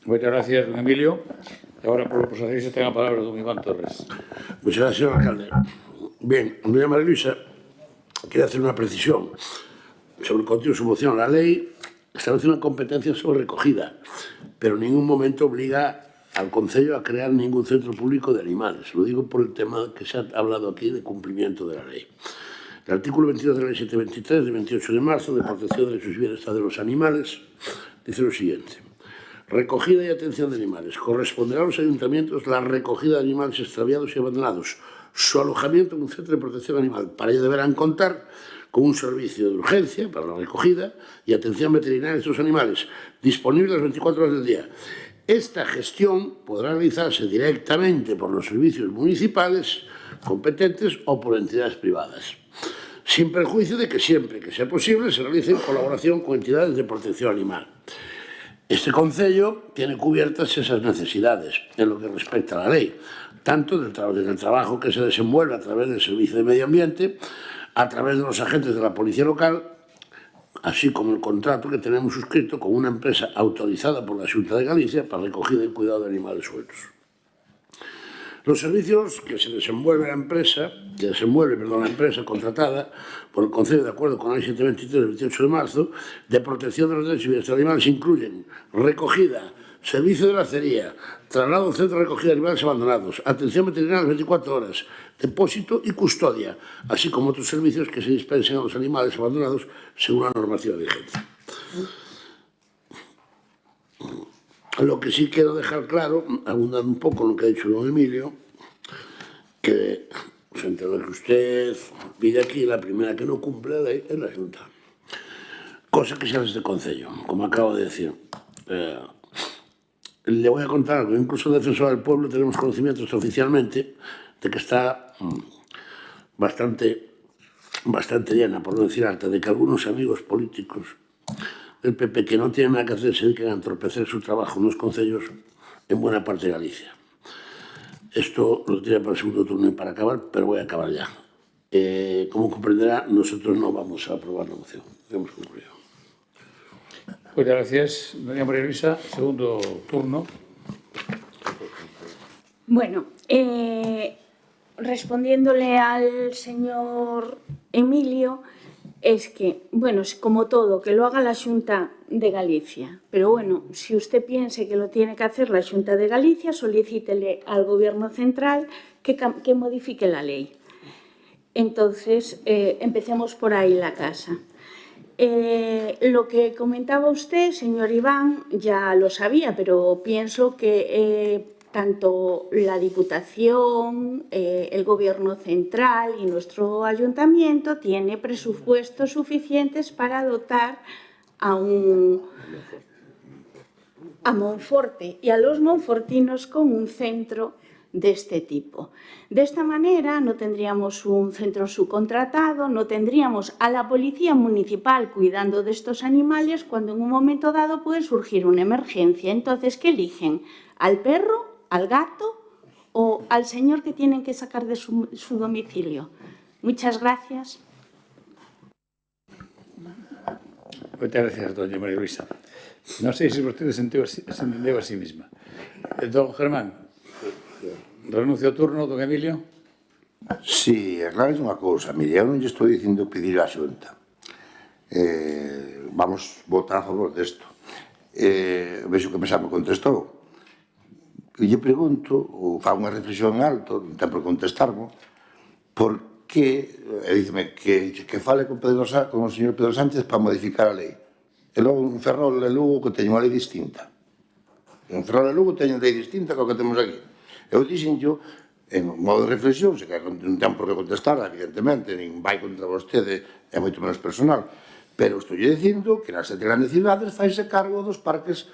Moitas gracias, don Emilio. E agora, por los socialistas, ten a palabra don Iván Torres. Muchas gracias, señor alcalde. Bien, doña María Luisa, quería hacer una precisión sobre el contenido de su moción. La ley establece una competencia sobre recogida, pero en ningún momento obliga al Concello a crear ningún centro público de animales. Lo digo por el tema que se ha hablado aquí de cumplimiento de la ley. El artículo 22 de la Ley 723 de 28 de marzo de protección de derechos y bienestar de los animales dice lo siguiente: recogida y atención de animales. Corresponderá a los ayuntamientos la recogida de animales extraviados y abandonados, su alojamiento en un centro de protección animal. Para ello deberán contar con un servicio de urgencia para la recogida y atención veterinaria de estos animales, disponible las 24 horas del día. Esta gestión podrá realizarse directamente por los servicios municipales competentes o por entidades privadas, sin perjuicio de que siempre que sea posible se realice en colaboración con entidades de protección animal. Este Concello tiene cubiertas esas necesidades en lo que respecta a la ley, tanto desde el trabajo que se desenvuelve a través del Servicio de Medio Ambiente, a través de los agentes de la Policía Local, así como el contrato que tenemos suscrito con una empresa autorizada por la Xunta de Galicia para recogida y cuidado de animales sueltos. Los servicios que desenvuelve la empresa contratada por el Concello de acuerdo con la Ley 723 del 28 de marzo de protección de los derechos y bienestar de animales incluyen recogida, servicio de lacería, traslado al centro de recogida de animales abandonados, atención veterinaria las 24 horas, depósito y custodia, así como otros servicios que se dispensen a los animales abandonados según la normativa vigente. Lo que sí quiero dejar claro, abundando un poco en lo que ha dicho don Emilio, que frente a lo que usted pide aquí, la primera que no cumple la ley es la Xunta. Cosa que se hace este Concello, como acabo de decir. Le voy a contar algo. Incluso el Defensor del Pueblo tenemos conocimiento extraoficialmente de que está bastante llena, por no decir alta, de que algunos amigos políticos del PP que no tienen nada que hacer se dedican a entorpecer su trabajo en los concellos en buena parte de Galicia. Esto lo tira para el segundo turno y para acabar, pero voy a acabar ya. Como comprenderá, nosotros no vamos a aprobar la moción. Hemos concluido. Muchas gracias, doña María Luisa. Segundo turno. Bueno, respondiéndole al señor Emilio, es que, bueno, es como todo, que lo haga la Xunta de Galicia. Pero bueno, si usted piensa que lo tiene que hacer la Xunta de Galicia, solicítele al Gobierno central que modifique la ley. Entonces, empecemos por ahí la casa. Lo que comentaba usted, señor Iván, ya lo sabía, pero pienso que tanto la Diputación, el Gobierno central y nuestro Ayuntamiento tiene presupuestos suficientes para dotar a Monforte y a los monfortinos con un centro de este tipo. De esta manera no tendríamos un centro subcontratado, no tendríamos a la Policía Municipal cuidando de estos animales cuando en un momento dado puede surgir una emergencia. Entonces, ¿qué eligen? ¿Al perro, al gato o al señor que tienen que sacar de su domicilio? Muchas gracias. Muchas gracias, doña María Luisa. Non sei se vostede se entendeu a sí misma. Don Germán, renuncio ao turno, don Emilio. Sí, aclares unha cousa. Mire, eu non lle estou dicindo pedir a Xunta. Vamos votar a favor desto. Vexo que me xa me contestou. E lle pregunto, ou fa unha reflexión alto, non ten por contestarmo, por que, díceme, que fale con o señor Pedro Sánchez para modificar a lei. E logo en Ferrol e Lugo que teñen unha lei distinta. En Ferrol e Lugo teñen lei distinta co que temos aquí. Eu dixenllo, en modo de reflexión, se que non ten por que contestar, evidentemente, nin vai contra vostede, é moito menos personal, pero estou dicindo que nas 7 grandes cidades faise cargo dos parques,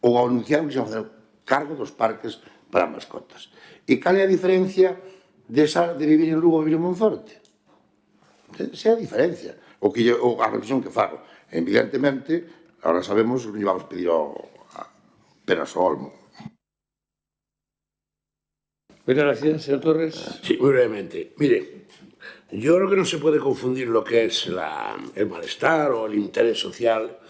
ou anunciaron que se van facer cargo dos parques para mascotas. E cal é a diferencia de vivir en Lugo ou vivir en Monforte? Esa é a diferencia. Ou a reflexión que fago. Evidentemente, ahora sabemos que non vamos pedir peras ao olmo. Muchas gracias, señor Torres. Sí, muy brevemente. Mire, yo creo que no se puede confundir lo que es el malestar o el interés social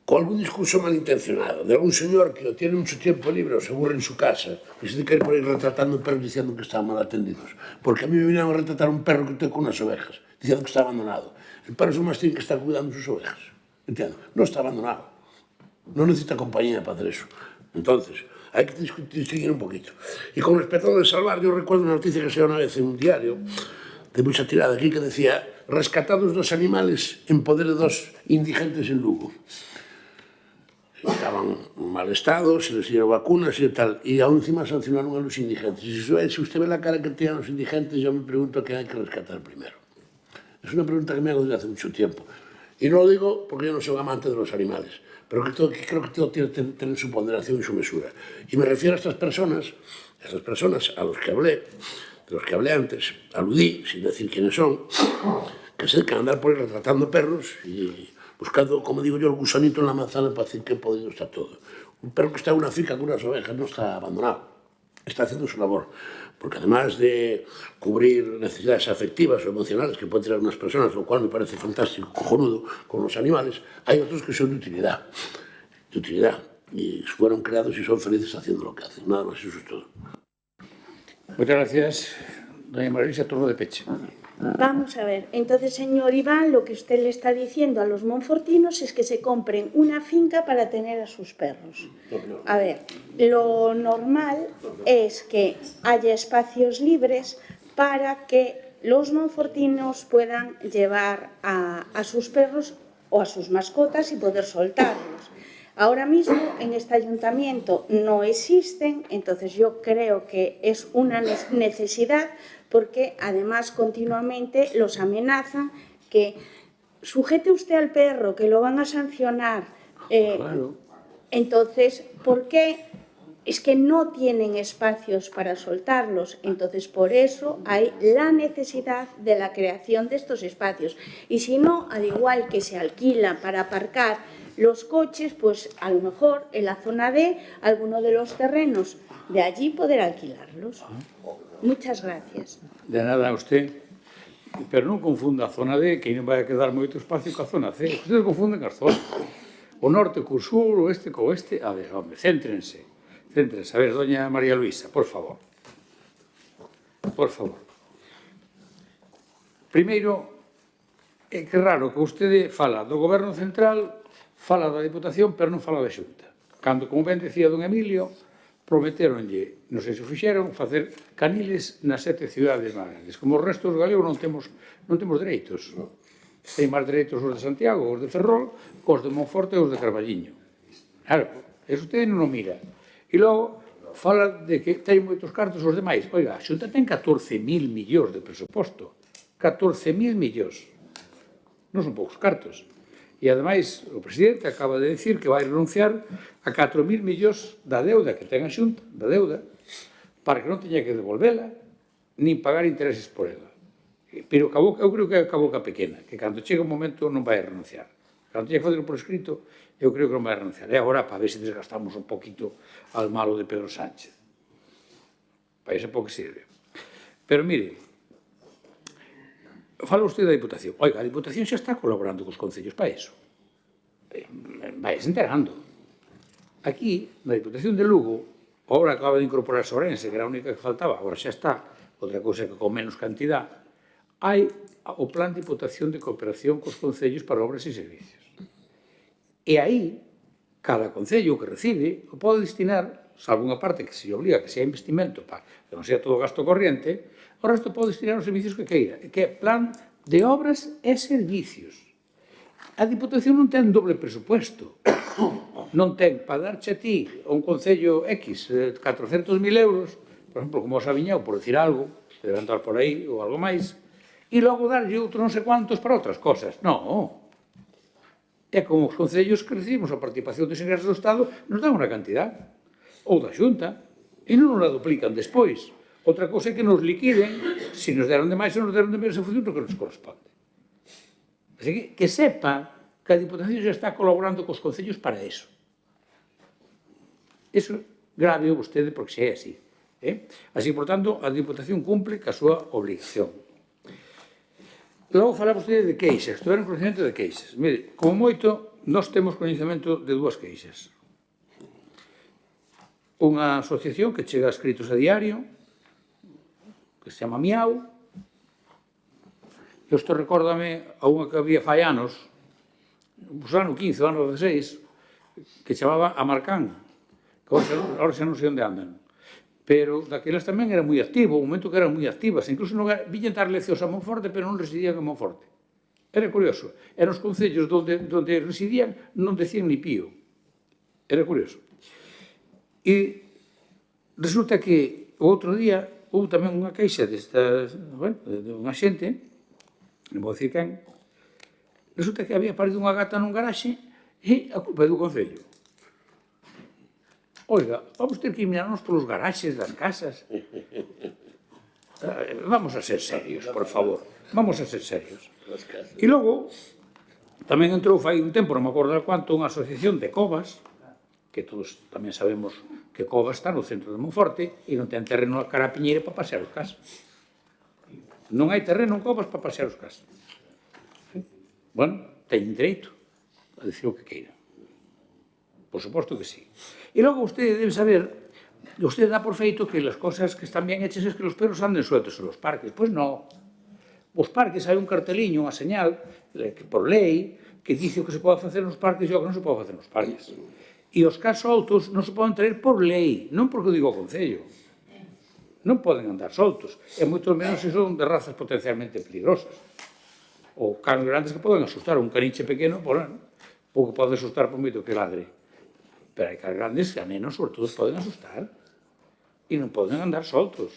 con algún discurso malintencionado, de algún señor que tiene mucho tiempo libre o se aburre en su casa y se quiere por ir retratando perros diciendo que están mal atendidos. Porque a mí me vinieron a retratar un perro que tengo con unas ovejas, diciendo que está abandonado. El perro es un mastín que está cuidando sus ovejas. Entiendo, no está abandonado. No necesita compañía para hacer eso. Entonces, hay que distinguir un poquito. Y con respecto a lo de salvar, yo recuerdo una noticia que se dio una vez en un diario de mucha tirada aquí que decía: rescatados 2 animales en poder de 2 indigentes en Lugo. Estaban en mal estado, se les dieron vacunas y tal, y aún encima sancionaron a los indigentes. Y si usted ve la cara que tienen los indigentes, yo me pregunto a quién hay que rescatar primero. Es una pregunta que me hago desde hace mucho tiempo. Y no lo digo porque yo no soy un amante de los animales, pero creo que todo tiene que tener su ponderación y su mesura. Y me refiero a estas personas a los que hablé, de los que hablé antes, aludí, sin decir quiénes son, que se dedican a andar por ahí retratando perros y buscando, como digo yo, el gusanito en la manzana para decir que podido está todo. Un perro que está en una finca con unas ovejas no está abandonado, está haciendo su labor. Porque además de cubrir necesidades afectivas o emocionales que pueden tener unas personas, lo cual me parece fantástico, cojonudo, con los animales, hay otros que son de utilidad. Y fueron creados y son felices haciendo lo que hacen. Nada más, eso es todo. Muchas gracias. Doña María Luisa, turno de peche. Vamos a ver, entonces, señor Iván, lo que usted le está diciendo a los monfortinos es que se compren una finca para tener a sus perros. A ver, lo normal es que haya espacios libres para que los monfortinos puedan llevar a sus perros o a sus mascotas y poder soltarlos. Ahora mismo en este ayuntamiento no existen, entonces yo creo que es una necesidad, porque además continuamente los amenazan que sujete usted al perro, que lo van a sancionar. Claro. Entonces, ¿por qué? Es que no tienen espacios para soltarlos. Entonces, por eso hay la necesidad de la creación de estos espacios. Y si no, al igual que se alquilan para aparcar los coches, pues a lo mejor en la zona D, alguno de los terrenos de allí poder alquilarlos. Muchas gracias. De nada a usted. Pero non confunda a zona D, que non vai a quedar moito espacio ca zona C. Ustedes confunden as zonas. O norte co sur, o oeste co oeste. A ver, home, céntrense. A ver, doña María Luisa, por favor. Por favor. Primeiro, é que raro que vostede fala do goberno central, fala da Diputación, pero non fala da Xunta. Cando, como ben decía don Emilio, prometeronlle, non sei se o fixeron, facer caniles nas 7 cidades máis grandes. Como o resto dos galegos non temos dereitos. Ten máis dereitos os de Santiago, os de Ferrol, os de Monforte e os de Carballiño. Claro, eso usted non o mira. E logo fala de que ten moitos cartos os demais. Oiga, a Xunta ten 14.000 millóns de presuposto. 14.000 millóns. Non son poucos cartos. E, ademais, o presidente acaba de decir que vai renunciar a 4.000 millóns da deuda que ten a Xunta, da deuda, para que non teña que devolvela, nin pagar intereses por ela. Pero eu creo que é a boca pequena, que cando chega un momento non vai a renunciar. Cando teña que fazer por escrito, eu creo que non vai a renunciar. E agora, para ver se desgastamos un poquito al malo de Pedro Sánchez. Para iso pouco sirve. Pero, mire, fala usted da Diputación. Oiga, a Diputación xa está colaborando cos concellos para iso. Vai enterando. Aquí, na Diputación de Lugo, agora acaba de incorporar Ourense, que era a única que faltaba, agora xa está, outra cousa que con menos cantidad, hai o Plan de Diputación de Cooperación cos concellos para obras e servicios. E aí, cada concello que recibe o pode destinar, salvo unha parte que se obliga que sea investimento para que non sea todo gasto corriente, o resto pode destinar os servicios que queira, que é plan de obras e servicios. A Diputación non ten doble presupuesto. Non ten para darche a ti a un concello X 400.000 euros, por exemplo, como o Sabiñao, por decir algo, debe andar por aí ou algo máis, e logo darlle outro non sei cuantos para outras cosas. Non. É como os concellos que recibimos a participación dos ingresos do Estado, nos dan unha cantidad, ou da Xunta, e non nos la duplican despois. Outra cousa é que nos liquiden se nos deron de máis ou nos deron de menos en función do que nos corresponde. Así que sepa que a Diputación xa está colaborando cos concellos para eso. Eso grave vostede porque xa é así. Así, por tanto, a Diputación cumple ca súa obligación. Logo falaba vostede de queixas, estuveron conocimiento de queixas. Mire, como moito, nós temos coñecemento de dúas queixas. Unha asociación que chega a escritos a diario, que se chama Miau. Isto recórdame a unha que había fai anos, nos anos 15, anos 16, que chamaba Amarcán, que ahora xa non sei onde andan. Pero daquelas tamén era moi activo, un momento que eran moi activas, incluso viñen dar leccións a Monforte, pero non residían en Monforte. Era curioso. Eran os concellos onde residían, non decían ni pío. Era curioso. E resulta que o outro día houve tamén unha queixa destas, bueno, de unha xente, non vou dicir quen, resulta que había parido unha gata nun garaxe e a culpa é do Concello. Oiga, vamos ter que mirarnos polos garaxes das casas. Vamos a ser serios, por favor. Vamos a ser serios. E logo, tamén entrou fai un tempo, non me acordo cuánto, unha asociación de covas, que todos tamén sabemos que Covas está no centro de Monforte e non ten terreno a cara a Piñeira para pasear os cas. Non hai terreno en Covas para pasear os cas. Bueno, teñen dereito a decir o que queiran. Por suposto que sí. E logo usted debe saber, usted dá por feito que as cosas que están bien hechas es que os perros anden sueltos en os parques. Pois non. Os parques hai un carteliño, unha señal, que por lei, que dice o que se pode facer nos parques e o que non se pode facer nos parques. E os cas soltos non se poden traer por lei, non porque o digo o Concello. Non poden andar soltos, e moito menos se son de razas potencialmente peligrosas. Ou canos grandes que poden asustar, un caniche pequeno, pouco pode asustar por moito que ladre. Pero hai canos grandes que a menos, sobre todo, poden asustar. E non poden andar soltos.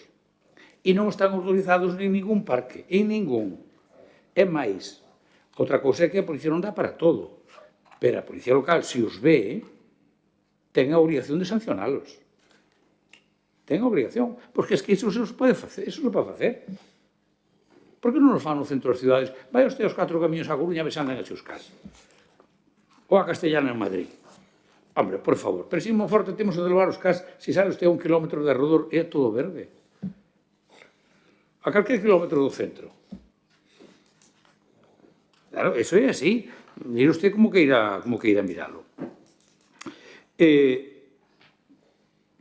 E non están autorizados en ningún parque, en ningún. É máis, outra cousa é que a policía non dá para todo. Pero a policía local, se os ve, ten a obrigación de sancionalos. Ten a obrigación. Porque es que iso se pode facer. Iso se pode facer. Por que non nos fan no centro das cidades? Vai usted aos 4 camiños a Coruña e se andan a seus cas. Ou a Castellana en Madrid. Hombre, por favor. Pero se en Monforte temos de levar os cas, se sale usted a 1 kilómetro de arredor, é todo verde. A calquer kilómetro do centro. Claro, eso é así. Mire usted como que irá miralo.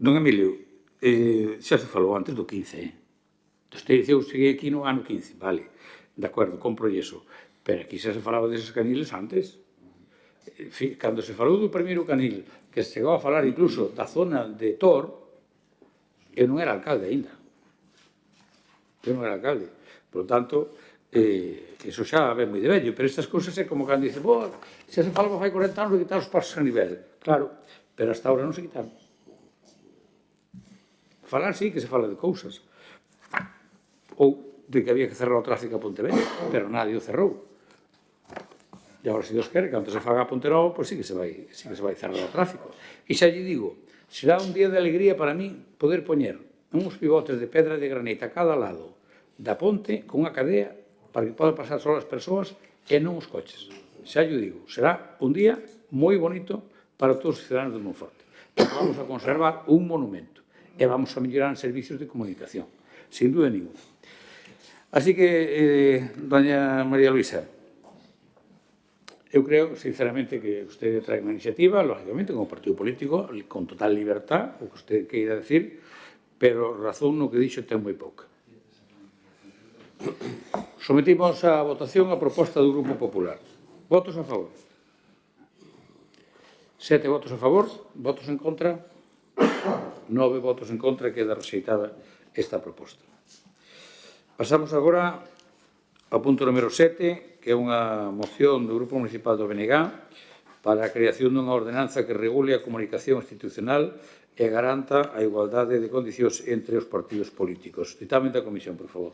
Don Emilio, xa se falou antes do 15, Usted dice, eu cheguei aquí no ano 15, vale, de acordo, compro iso. Pero aquí xa se falaba deses caniles antes. Cando se falou do primeiro canil, que se chegou a falar incluso da zona de Tor, eu non era alcalde aínda. Eu non era alcalde. Por lo tanto, eso xa ven moi de vello, pero estas cousas é como cando dice, xa se falaba fai 40 anos de quitar os pasos a nivel. Claro, pero hasta ahora non se quitaron. Falar sí que se fala de cousas. Ou de que había que cerrar o tráfico a Pontevedra, pero nadie o cerrou. E agora, se Dios quere, cando se faga a Ponterogo, pois sí que se vai cerrar o tráfico. E xa lle digo, será un día de alegría para mí poder poñer uns pivotes de pedra de granita a cada lado da ponte con unha cadea para que podan pasar só as persoas e non os coches. Xa lle digo, será un día moi bonito para todos os ciudadanos de Monforte. Vamos a conservar un monumento e vamos a mellorar os servicios de comunicación, sin dúda ninguna. Así que, doña María Luisa, eu creo, sinceramente, que usted trae unha iniciativa, lógicamente, como partido político, con total libertad, o que usted queira decir, pero razón no que dixo ten moi pouca. Sometimos a votación a proposta do Grupo Popular. Votos a favor. 7 votos a favor, votos en contra, 9 votos en contra, queda rexeitada esta proposta. Pasamos agora ao punto número 7, que é unha moción do Grupo Municipal do BNG para a creación dunha ordenanza que regule a comunicación institucional e garanta a igualdade de condicións entre os partidos políticos. Ditamen da Comisión, por favor.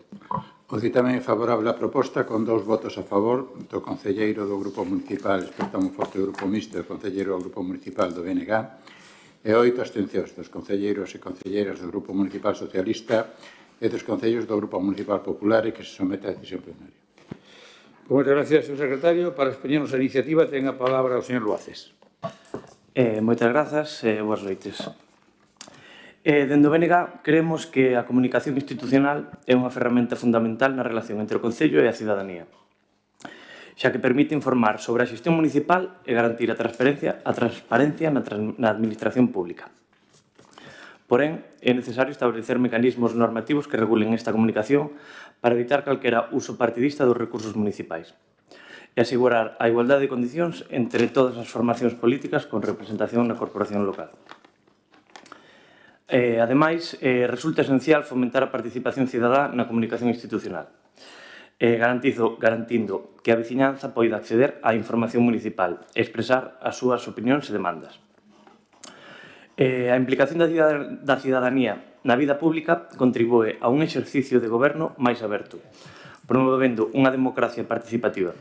O ditamen é favorable á proposta con 2 votos a favor do concelleiro do Grupo Municipal Experto Monforte do Grupo Mixto e o concelleiro do Grupo Municipal do BNG e 8 abstencións dos concelleiros e concelleiras do Grupo Municipal Socialista e dos concellos do Grupo Municipal Popular e que se somete a decisión plenaria. Moitas gracias, señor secretario. Para expoñernos a iniciativa, ten a palabra o señor Luaces. Moitas grazas e boas noites. Dende o BNG creemos que a comunicación institucional é unha ferramenta fundamental na relación entre o Concello e a cidadanía. xa que permite informar sobre a xestión municipal e garantir a transparencia na administración pública. Porén, é necesario establecer mecanismos normativos que regulen esta comunicación para evitar calquera uso partidista dos recursos municipais e asegurar a igualdade de condicións entre todas as formacións políticas con representación na corporación local. Ademais, resulta esencial fomentar a participación cidadá na comunicación institucional, garantindo que a veciñanza poida acceder á información municipal e expresar as súas opinións e demandas. A implicación da cidadanía na vida pública contribúe a un exercicio de goberno máis aberto, promovendo unha democracia participativa.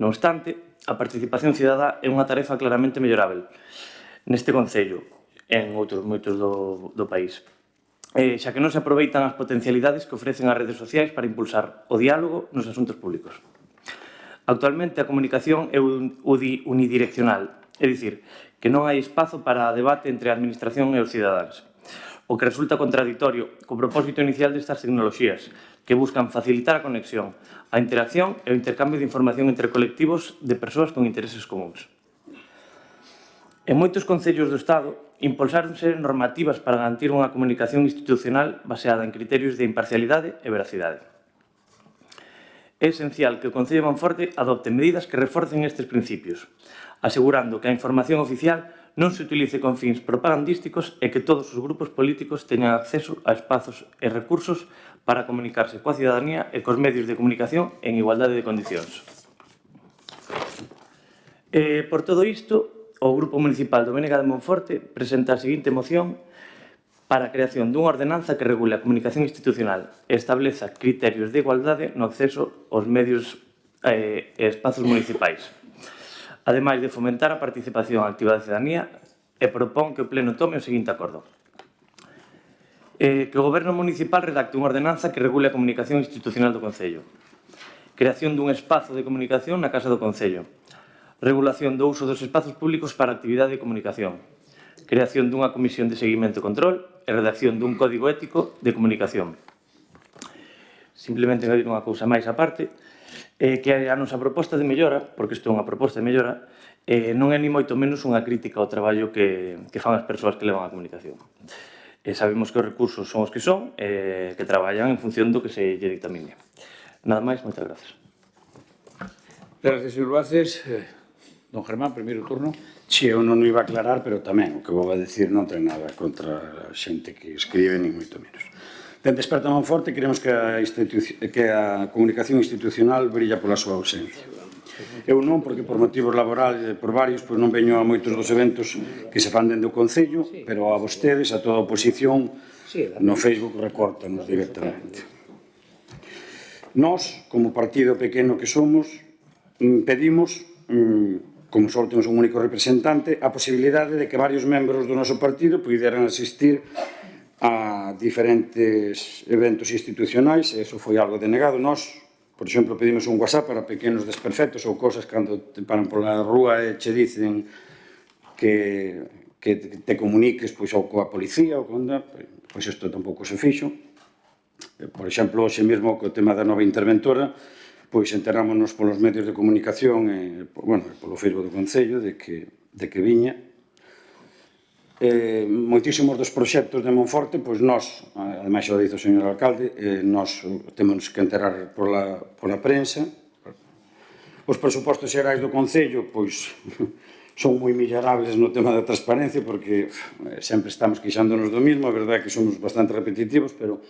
Non obstante, a participación cidadá é unha tarefa claramente mellorável neste Concello e en outros moitos do país, xa que non se aproveitan as potencialidades que ofrecen as redes sociais para impulsar o diálogo nos asuntos públicos. Actualmente, a comunicación é unidireccional, é dicir, que non hai espazo para debate entre a administración e os cidadáns, o que resulta contradictorio co propósito inicial destas tecnoloxías, que buscan facilitar a conexión, a interacción e o intercambio de información entre colectivos de persoas con intereses comuns. En moitos concellos do Estado, impulsáronse normativas para garantir unha comunicación institucional baseada en criterios de imparcialidade e veracidade. É esencial que o Concello de Monforte adopte medidas que reforcen estes principios, asegurando que a información oficial non se utilice con fins propagandísticos e que todos os grupos políticos teñan acceso a espazos e recursos para comunicarse coa cidadanía e cos medios de comunicación en igualdade de condicións. Por todo isto, o Grupo Municipal do BNG de Monforte presenta a seguinte moción para a creación dunha ordenanza que regule a comunicación institucional e estableza criterios de igualdade no acceso aos medios e espazos municipais, ademais de fomentar a participación activa da cidadanía, e propón que o Pleno tome o seguinte acordo. Que o Goberno Municipal redacte unha ordenanza que regule a comunicación institucional do Concello. Creación dun espazo de comunicación na Casa do Concello. Regulación do uso dos espazos públicos para a actividade de comunicación. Creación dunha comisión de seguimento e control e redacción dun código ético de comunicación. Simplemente añadir unha cousa máis aparte, que a nosa proposta de mellora, porque isto é unha proposta de mellora, non é ni moito menos unha crítica ao traballo que fan as persoas que levan a comunicación. Sabemos que os recursos son os que son, que traballan en función do que se lle dictamine. Nada máis, moitas gracias. Gracias, señor Baces. Don Germán, primeiro turno. Si, eu non o iba a aclarar, pero tamén o que vou a decir non ten nada contra a xente que escribe, ni moito menos. Dende Desperta Monforte, queremos que a comunicación institucional brilla pola súa ausencia. Eu non, porque por motivos laborales, por varios, pois non veño a moitos dos eventos que se fan dende o Concello, pero a vostedes, a toda a oposición, no Facebook recórtanos directamente. Nós, como partido pequeno que somos, pedimos, como só temos un único representante, a posibilidade de que varios membros do noso partido puderan asistir a diferentes eventos institucionais, e iso foi algo denegado. Nós, por exemplo, pedimos un WhatsApp para pequenos desperfectos ou cosas cando te paran pola rúa e che dicen que te comuniques pois ou coa policía ou con... Pois isto tampouco se fixo. Por exemplo, hoxe mesmo co tema da nova interventora, pois enterámonos polos medios de comunicación e polo Facebook do Concello de que viña. Moitísimos dos proxectos de Monforte, pois nós, ademais xa o dice o señor alcalde, nós temos que enterar pola prensa. Os presupostos xerais do Concello, pois, son moi millarables no tema da transparencia, porque sempre estamos queixándonos do mismo, a verdade é que somos bastante repetitivos, pero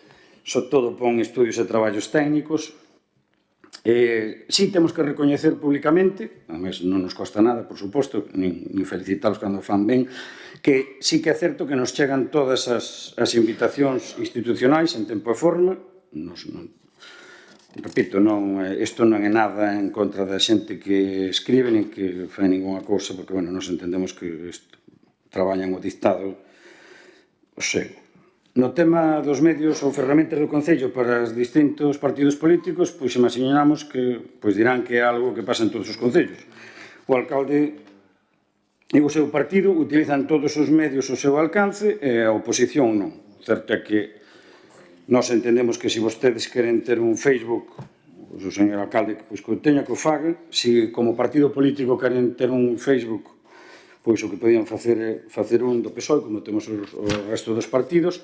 todo pon estudios e traballos técnicos. Si temos que recoñecer públicamente, además non nos costa nada, por suposto, nin felicitalos cando fan ben, que sí que é certo que nos chegan todas as invitacións institucionais en tempo e forma. Repito, isto non é nada en contra da xente que escribe nin que fai ninguna cousa, porque nos entendemos que traballan o dictado o seu. No tema dos medios ou ferramentas do Concello para os distintos partidos políticos, pois imaginamos que dirán que é algo que pasa en todos os concellos. O alcalde e o seu partido utilizan todos os medios ao seu alcance e a oposición non. O certo é que nós entendemos que se vostedes queren ter un Facebook o señor alcalde que o teña que o faga, se como partido político queren ter un Facebook, pois o que podían facer é facer un do PSOE, como temos o resto dos partidos,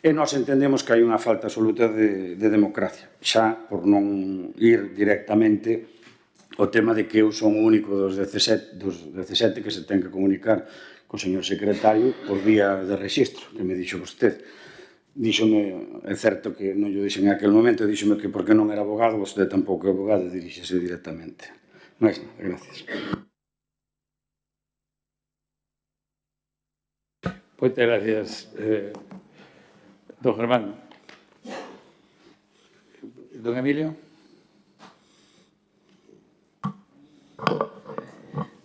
e nós entendemos que hai unha falta absoluta de democracia, xa por non ir directamente o tema de que eu son o único dos 17 que se ten que comunicar co señor secretario por vía de rexistro, que me dixo vostede. Díxome, é certo que non lle dixen en aquel momento, díxome que porque non era abogado, vostede tampouco é abogado, diríxese directamente. Mais nada, gracias. Moitas gracias, don Germán. Don Emilio.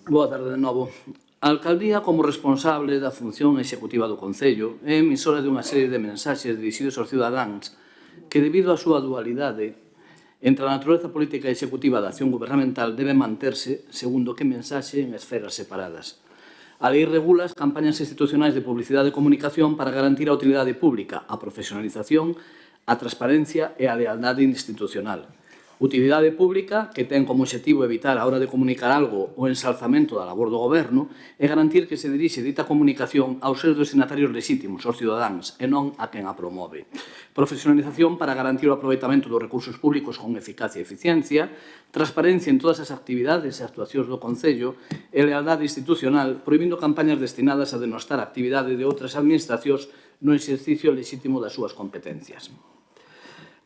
Boa tarde de novo. A Alcaldía, como responsable da función executiva do Concello, é emisora de unha serie de mensaxes dirixidos aos cidadáns que, debido á súa dualidade entre a natureza política e executiva da acción gubernamental, debe manterse segundo que mensaxe en esferas separadas. A lei regula as campañas institucionais de publicidade e comunicación para garantir a utilidade pública, a profesionalización, a transparencia e a lealdade institucional. Utilidade pública que ten como objetivo evitar a hora de comunicar algo o ensalzamento da labor do goberno e garantir que se dirixe dita comunicación aos seus destinatarios lexítimos, aos cidadáns, e non a quen a promove. Profesionalización para garantir o aproveitamento dos recursos públicos con eficacia e eficiencia, transparencia en todas as actividades e actuacións do Concello e lealdade institucional, prohibindo campañas destinadas a denostar a actividade de outras administracións no exercicio lexítimo das súas competencias.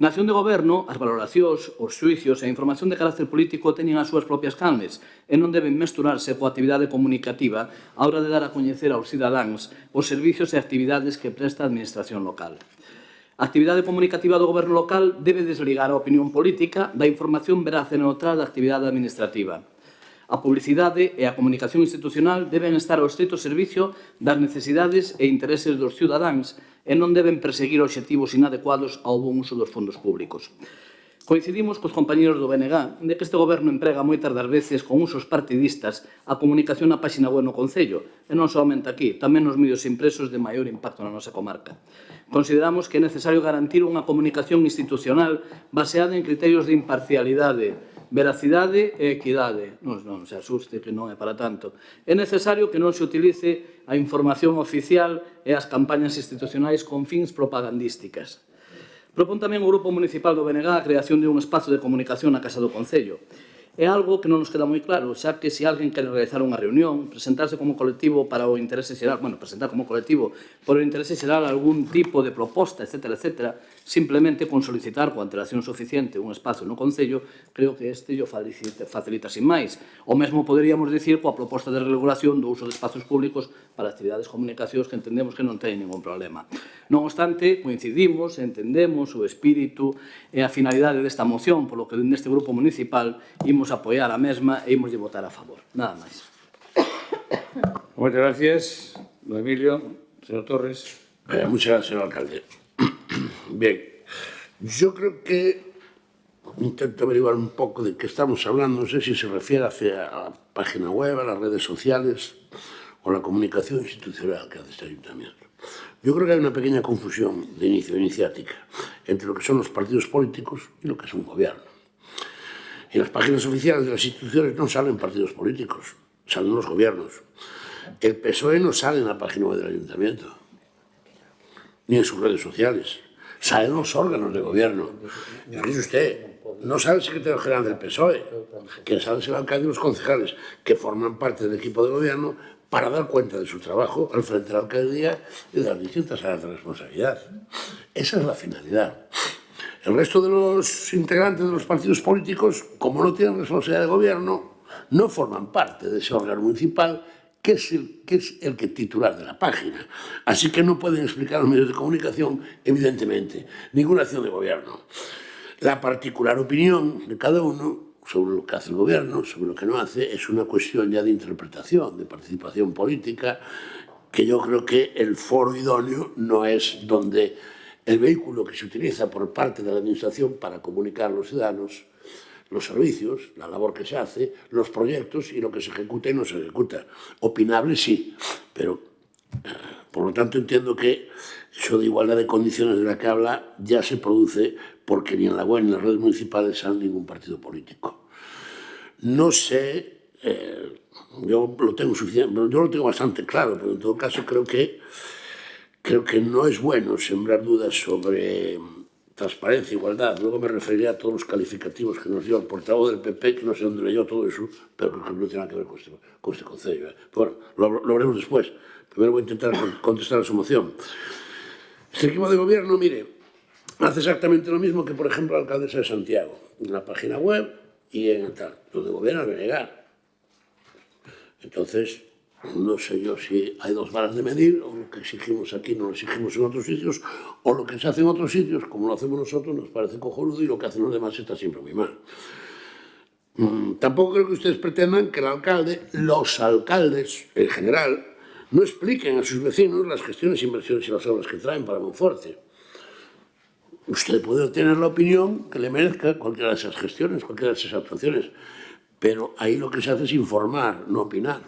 Na acción de goberno, as valoracións, os xuicios e a información de carácter político teñen as súas propias canles e non deben mesturarse coa actividade comunicativa á hora de dar a coñecer aos cidadáns os servicios e actividades que presta a administración local. A actividade comunicativa do goberno local debe desligar a opinión política da información veraz e neutral da actividade administrativa. A publicidade e a comunicación institucional deben estar ao estrito servicio das necesidades e intereses dos cidadáns e non deben perseguir obxectivos inadecuados ao bon uso dos fondos públicos. Coincidimos cos compañeros do BNG de que este goberno emprega moitas das veces con usos partidistas a comunicación na páxina web no Concello, e non somente aquí, tamén nos medios impresos de maior impacto na nosa comarca. Consideramos que é necesario garantir unha comunicación institucional baseada en criterios de imparcialidade, veracidade e equidade. Non se asuste que non é para tanto. É necesario que non se utilice a información oficial e as campañas institucionais con fins propagandísticas. Propón tamén o Grupo Municipal do BNG a creación de un espazo de comunicación na Casa do Concello. É algo que non nos queda moi claro, xa que se alguén quere realizar unha reunión, presentarse como colectivo para o interese xeral, presentar como colectivo por o interese xeral algún tipo de proposta, etc., simplemente con solicitar coa antelación suficiente un espazo no Concello, creo que este o facilita sin máis. O mesmo poderíamos dicir coa proposta de regulación do uso de espazos públicos para actividades comunicacións que entendemos que non teñen ningún problema. Non obstante, coincidimos, entendemos o espírito e a finalidade desta moción, polo que neste grupo municipal imos apoiar a mesma e imos votar a favor. Nada máis. Moitas gracias, don Emilio. Señor Torres. Muchas gracias, señor alcalde. Bien, yo creo que intento averiguar un poco de qué estamos hablando, no sé si se refiere hacia la página web, a las redes sociales o la comunicación institucional que hace este ayuntamiento. Yo creo que hay una pequeña confusión de inicio, iniciática, entre lo que son los partidos políticos y lo que es un gobierno. En las páginas oficiales de las instituciones no salen partidos políticos, salen los gobiernos. El PSOE no sale en la página web del ayuntamiento, ni en sus redes sociales. Salen los órganos de gobierno. Y dice usted, no sale el secretario general del PSOE, quien sale es el alcalde y los concejales, que forman parte del equipo de gobierno para dar cuenta de su trabajo al frente de la alcaldía y de las distintas áreas de responsabilidad. Esa es la finalidad. El resto de los integrantes de los partidos políticos, como no tienen responsabilidad de gobierno, no forman parte de ese órgano municipal que es el que titular de la página. Así que no pueden explicar a los medios de comunicación, evidentemente, ninguna acción de gobierno. La particular opinión de cada uno sobre lo que hace el gobierno, sobre lo que no hace, es una cuestión ya de interpretación, de participación política, que yo creo que el foro idóneo no es donde el vehículo que se utiliza por parte de la administración para comunicar a los ciudadanos los servicios, la labor que se hace, los proyectos y lo que se ejecuta y no se ejecuta. Opinable sí, pero Por lo tanto, entiendo que eso de igualdad de condiciones de la que habla ya se produce porque ni en la web ni en las redes municipales sale ningún partido político. No sé, yo lo tengo bastante claro, pero en todo caso creo que no es bueno sembrar dudas sobre transparencia, igualdad. Luego me referiré a todos los calificativos que nos dio el portavoz del PP, que no sé dónde leyó todo eso, pero que no tiene nada que ver con este concello. Bueno, lo veremos después. Primero voy a intentar contestar a su moción. Este equipo de gobierno, mire, hace exactamente lo mismo que, por ejemplo, la alcaldesa de Santiago, en la página web y en el tal. Lo de gobierno es renegar. Entonces, no sé yo si hay dos varas de medir, o lo que exigimos aquí no lo exigimos en otros sitios, o lo que se hace en otros sitios, como lo hacemos nosotros, nos parece cojonudo y lo que hacen los demás está siempre muy mal. Tampoco creo que ustedes pretendan que el alcalde, los alcaldes en general, no expliquen a sus vecinos las gestiones, inversiones y las obras que traen para Monforte. Usted puede tener la opinión que le merezca cualquiera de esas gestiones, cualquiera de esas actuaciones, pero ahí lo que se hace es informar, no opinar.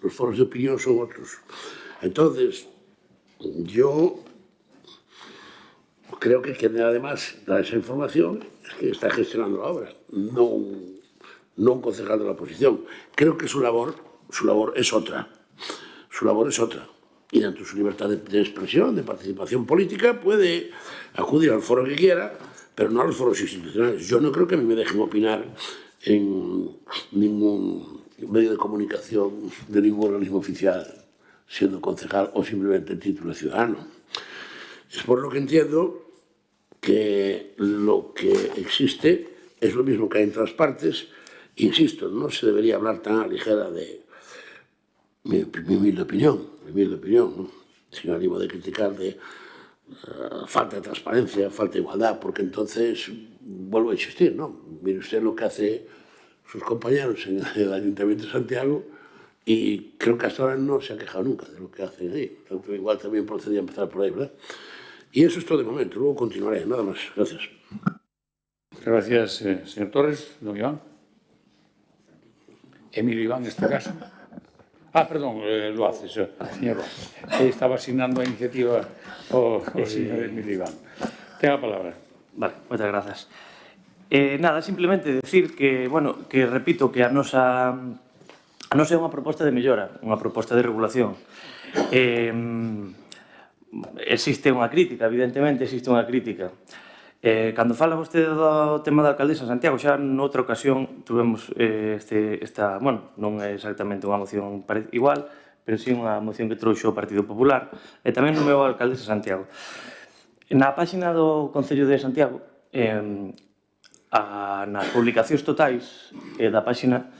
Los foros de opinión son otros. Entonces, yo creo que quien además da esa información es que está gestionando la obra, no un concejal de la oposición. Creo que su labor es otra. Su labor es otra. Y dentro de su libertad de expresión, de participación política, puede acudir al foro que quiera, pero no a los foros institucionales. Yo no creo que a mí me dejen opinar en ningún medio de comunicación de ningún organismo oficial, siendo concejal o simplemente en título de ciudadano. Es por lo que entiendo que lo que existe es lo mismo que hay en todas partes. Insisto, no se debería hablar tan a ligera de mi humilde opinión, ¿no? Sin ánimo de criticar de falta de transparencia, falta de igualdad, porque entonces vuelvo a insistir, ¿no? Mire usted lo que hace sus compañeros en el Ayuntamiento de Santiago y creo que hasta ahora no se ha quejado nunca de lo que hacen ahí. Entonces, igual también procedía a empezar por ahí, ¿verdad? Y eso es todo de momento, luego continuaré, nada más. Gracias. Gracias, señor Torres. Don Iván. Emilio Iván, en este caso. Perdón, lo hace, señor Roces. Estaba asignando a iniciativa o señor Emilio Iván. Tenga a palabra. Vale, moitas grazas. Nada, simplemente decir que, bueno, que repito que a nosa é unha proposta de mellora, unha proposta de regulación. Existe unha crítica, evidentemente existe unha crítica. Cando fala vostede do tema da alcaldesa de Santiago, xa noutra ocasión tuvemos bueno, non é exactamente unha moción igual, pero sí unha moción que trouxo o Partido Popular, e tamén no meu alcaldesa de Santiago. Na páxina do Concello de Santiago, nas publicacións totais da páxina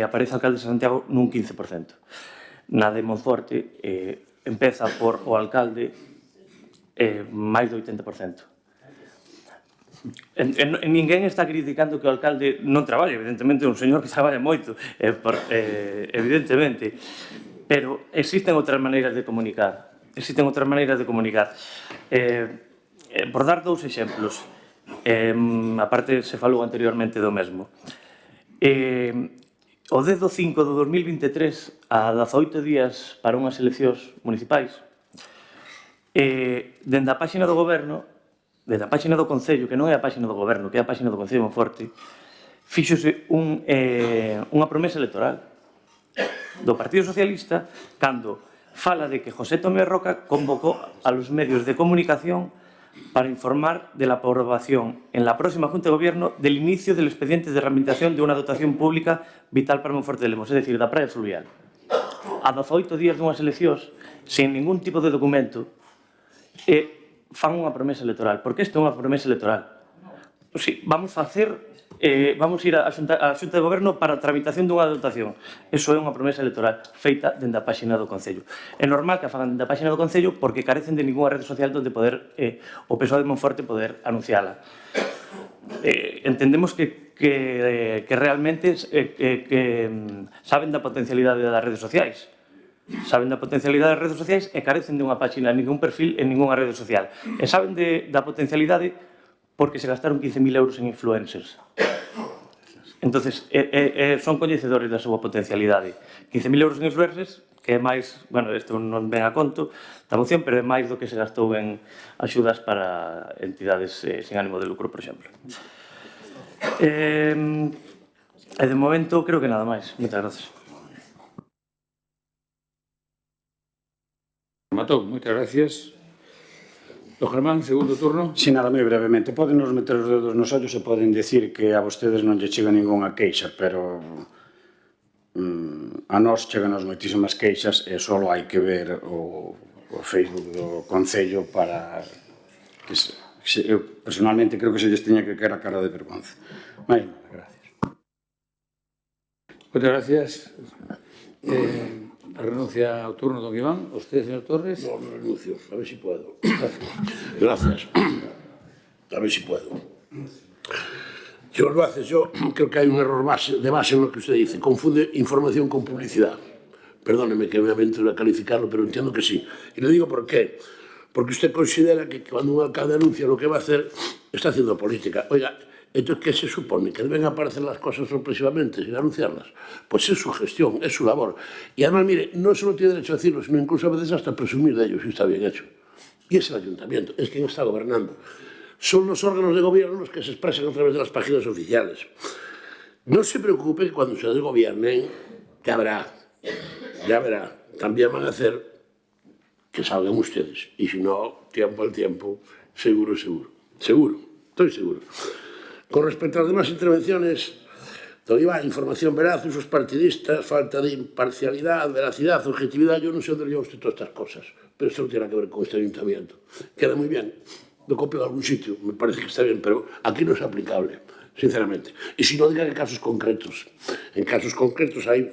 aparece a alcaldesa de Santiago nun 15%. Na de Monforte empeza por o alcalde máis do 80%. Ninguén está criticando que o alcalde non traballe, evidentemente é un señor que traballa moito, evidentemente, pero existen outras maneiras de comunicar. Por dar dous exemplos, aparte se falou anteriormente do mesmo. O 10 do 5 do 2023, a 18 días para unhas eleccións municipais, dende a páxina do Goberno, dende a páxina do Concello, que non é a páxina do Goberno, que é a páxina do Concello de Monforte, fíxose unha promesa electoral do Partido Socialista cando fala de que José Tomé Roca convocó a los medios de comunicación para informar de la aprobación en la próxima Junta de Gobierno del inicio del expediente de rehabilitación de una dotación pública vital para Monforte de Lemos, es decir, da praia fluvial. A 18 días dunhas eleccións, sin ningún tipo de documento, fan unha promesa electoral. Porque isto é unha promesa electoral. Vamos a ir á Xunta de Goberno para a tramitación dunha dotación. Eso é unha promesa electoral feita dende a páxina do Concello. É normal que a fagan dende a páxina do Concello porque carecen de ninguna rede social onde poder o persoal de Monforte poder anunciala. Entendemos que realmente saben da potencialidade das redes sociais. Saben da potencialidade das redes sociais e carecen de unha páxina, ningún perfil en ninguna rede social. E saben da potencialidade porque se gastaron 15.000 euros en influencers. Entonces, son coñecedores da súa potencialidade. 15.000 euros en influencers que é máis, bueno, isto non ven a conto da moción, pero é máis do que se gastou en axudas para entidades sen ánimo de lucro, por exemplo. E de momento creo que nada máis. Moitas gracias. Matón, moitas gracias. Don Germán, segundo turno. Si, nada, moi brevemente. Poden nos meter os dedos nos ollos e poden decir que a vostedes non lle chega ningunha queixa, pero a nós cheganos moitísimas queixas e só hai que ver o Facebook do Concello para que eu personalmente creo que se lles tiña que caer a cara de vergonza. Máis nada, gracias. Moitas gracias. Renuncia ao turno, don Iván. Usted, señor Torres. No renuncio, a ver si puedo. Gracias. A ver si puedo. Señor Luaces, yo creo que hay un error de base en lo que usted dice. Confunde información con publicidad. Perdóneme que me aventuro a calificarlo, pero entiendo que sí. Y le digo por qué. Porque usted considera que cuando un alcalde anuncia lo que va a hacer, está haciendo política. Oiga, entonces, ¿qué se supone? ¿Que deben aparecer las cosas sorpresivamente sin anunciarlas? Pues es su gestión, es su labor. Y además, mire, no solo tiene derecho a decirlo, sino incluso a veces hasta presumir de ello, si está bien hecho. Y es el ayuntamiento, es quien está gobernando. Son los órganos de gobierno los que se expresan a través de las páginas oficiales. No se preocupe que cuando ustedes gobiernen, ya verá, también van a hacer que salgan ustedes. Y si no, tiempo al tiempo, seguro, estoy seguro. Con respecto a las demás intervenciones, don Iván, información veraz, usos partidistas, falta de imparcialidad, veracidad, objetividad, yo no sé dónde lleva usted todas estas cosas, pero esto no tiene que ver con este ayuntamiento. Queda muy bien, lo copio de algún sitio, me parece que está bien, pero aquí no es aplicable, sinceramente. Y si no, diga que casos concretos. En casos concretos hay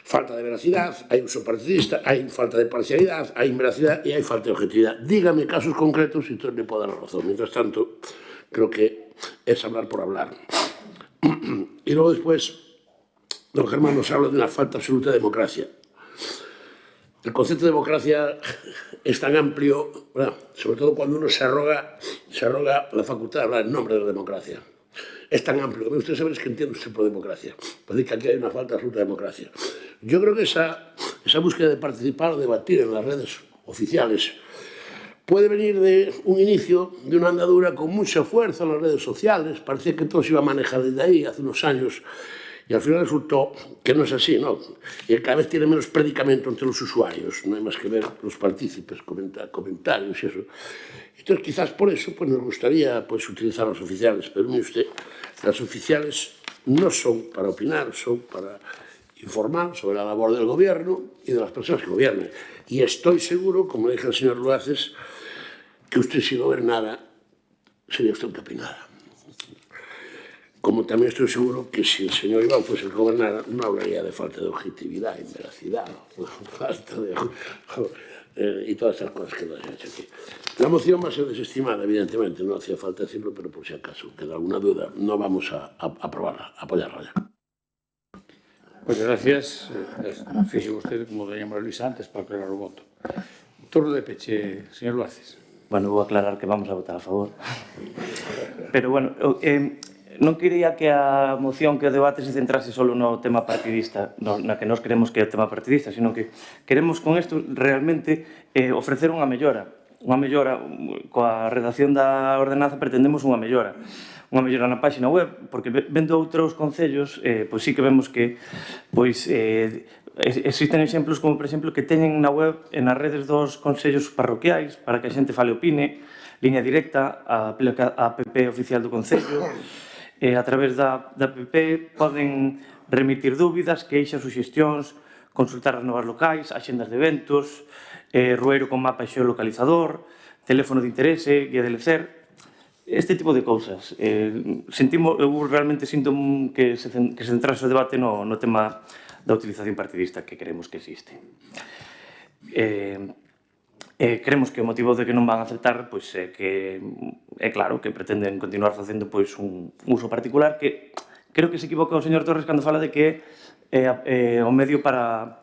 falta de veracidad, hay uso partidista, hay falta de parcialidad, hay inveracidad y hay falta de objetividad. Dígame casos concretos y entonces le puedo dar la razón. Mientras tanto, creo que es hablar por hablar. Y luego después, don Germán nos habla de una falta absoluta de democracia. El concepto de democracia es tan amplio, ¿verdad? Sobre todo cuando uno se arroga la facultad de hablar en nombre de la democracia. Es tan amplio que usted sabe que entiende usted por democracia. Pues decir que aquí hay una falta absoluta de democracia. Yo creo que esa búsqueda de participar o debatir en las redes oficiales puede venir de un inicio, de una andadura con mucha fuerza en las redes sociales. Parecía que todo se iba a manejar desde ahí hace unos años y al final resultó que no es así, ¿no? Y cada vez tiene menos predicamento entre los usuarios. No hay más que ver los partícipes, comentarios y eso. Entonces, quizás por eso pues, nos gustaría pues, utilizar los oficiales. Pero mire usted, las oficiales no son para opinar, son para informar sobre la labor del gobierno y de las personas que gobiernan. Y estoy seguro, como dije al señor Luaces, que usted si gobernara sería usted el que opinara. Como también estoy seguro que si el señor Iván fuese el que gobernara, no hablaría de falta de objetividad, inveracidad, falta de... y todas estas cosas que lo han hecho aquí. La moción va a ser desestimada, evidentemente, no hacía falta decirlo, pero por si acaso queda alguna duda, no vamos a aprobarla, a apoyarla ya. Muchas gracias. Fíjese usted, como doña María Luisa antes, para aclarar o voto. Turno de peche, señor Luaces. Bueno, vou aclarar que vamos a votar a favor. Pero, bueno, non quería que a moción, que o debate se centrase só no tema partidista, na que nós queremos que é o tema partidista, sino que queremos con isto realmente ofrecer unha mellora. Unha mellora, coa redacción da ordenanza pretendemos unha mellora na página web, porque vendo outros concellos, pois sí que vemos que pois existen exemplos como, por exemplo, que teñen na web e nas redes dos concellos parroquiais para que a xente fale opine, liña directa, a app oficial do concello, a través da app poden remitir dúbidas, queixas, suxestións, consultar as novas locais, axendas de eventos, rueiro con mapa e xeolocalizador, teléfono de interese, guía de lecer, este tipo de cousas. Eu realmente sinto que se centrase o debate no tema da utilización partidista que creemos que existe. Creemos que o motivo de que non van a aceptar pois, é que é claro que pretenden continuar facendo pois, un uso particular que creo que se equivoca o señor Torres cando fala de que é o medio para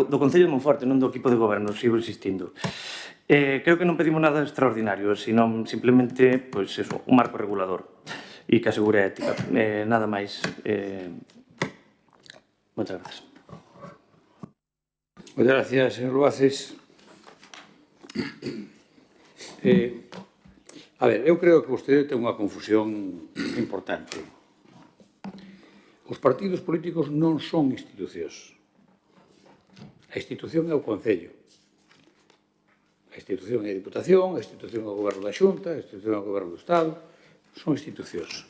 do Concello de Monforte, non do equipo de goberno, sigo insistindo. Creo que non pedimos nada extraordinario, sino simplemente pois, eso, un marco regulador e que asegure a ética. Nada máis. Moitas gracias. Moitas gracias, señor Luaces. A ver, eu creo que vostede ten unha confusión importante. Os partidos políticos non son institucións. A institución é o Concello. A institución é a Diputación, a institución é o Goberno da Xunta, a institución é o Goberno do Estado. Son institucións.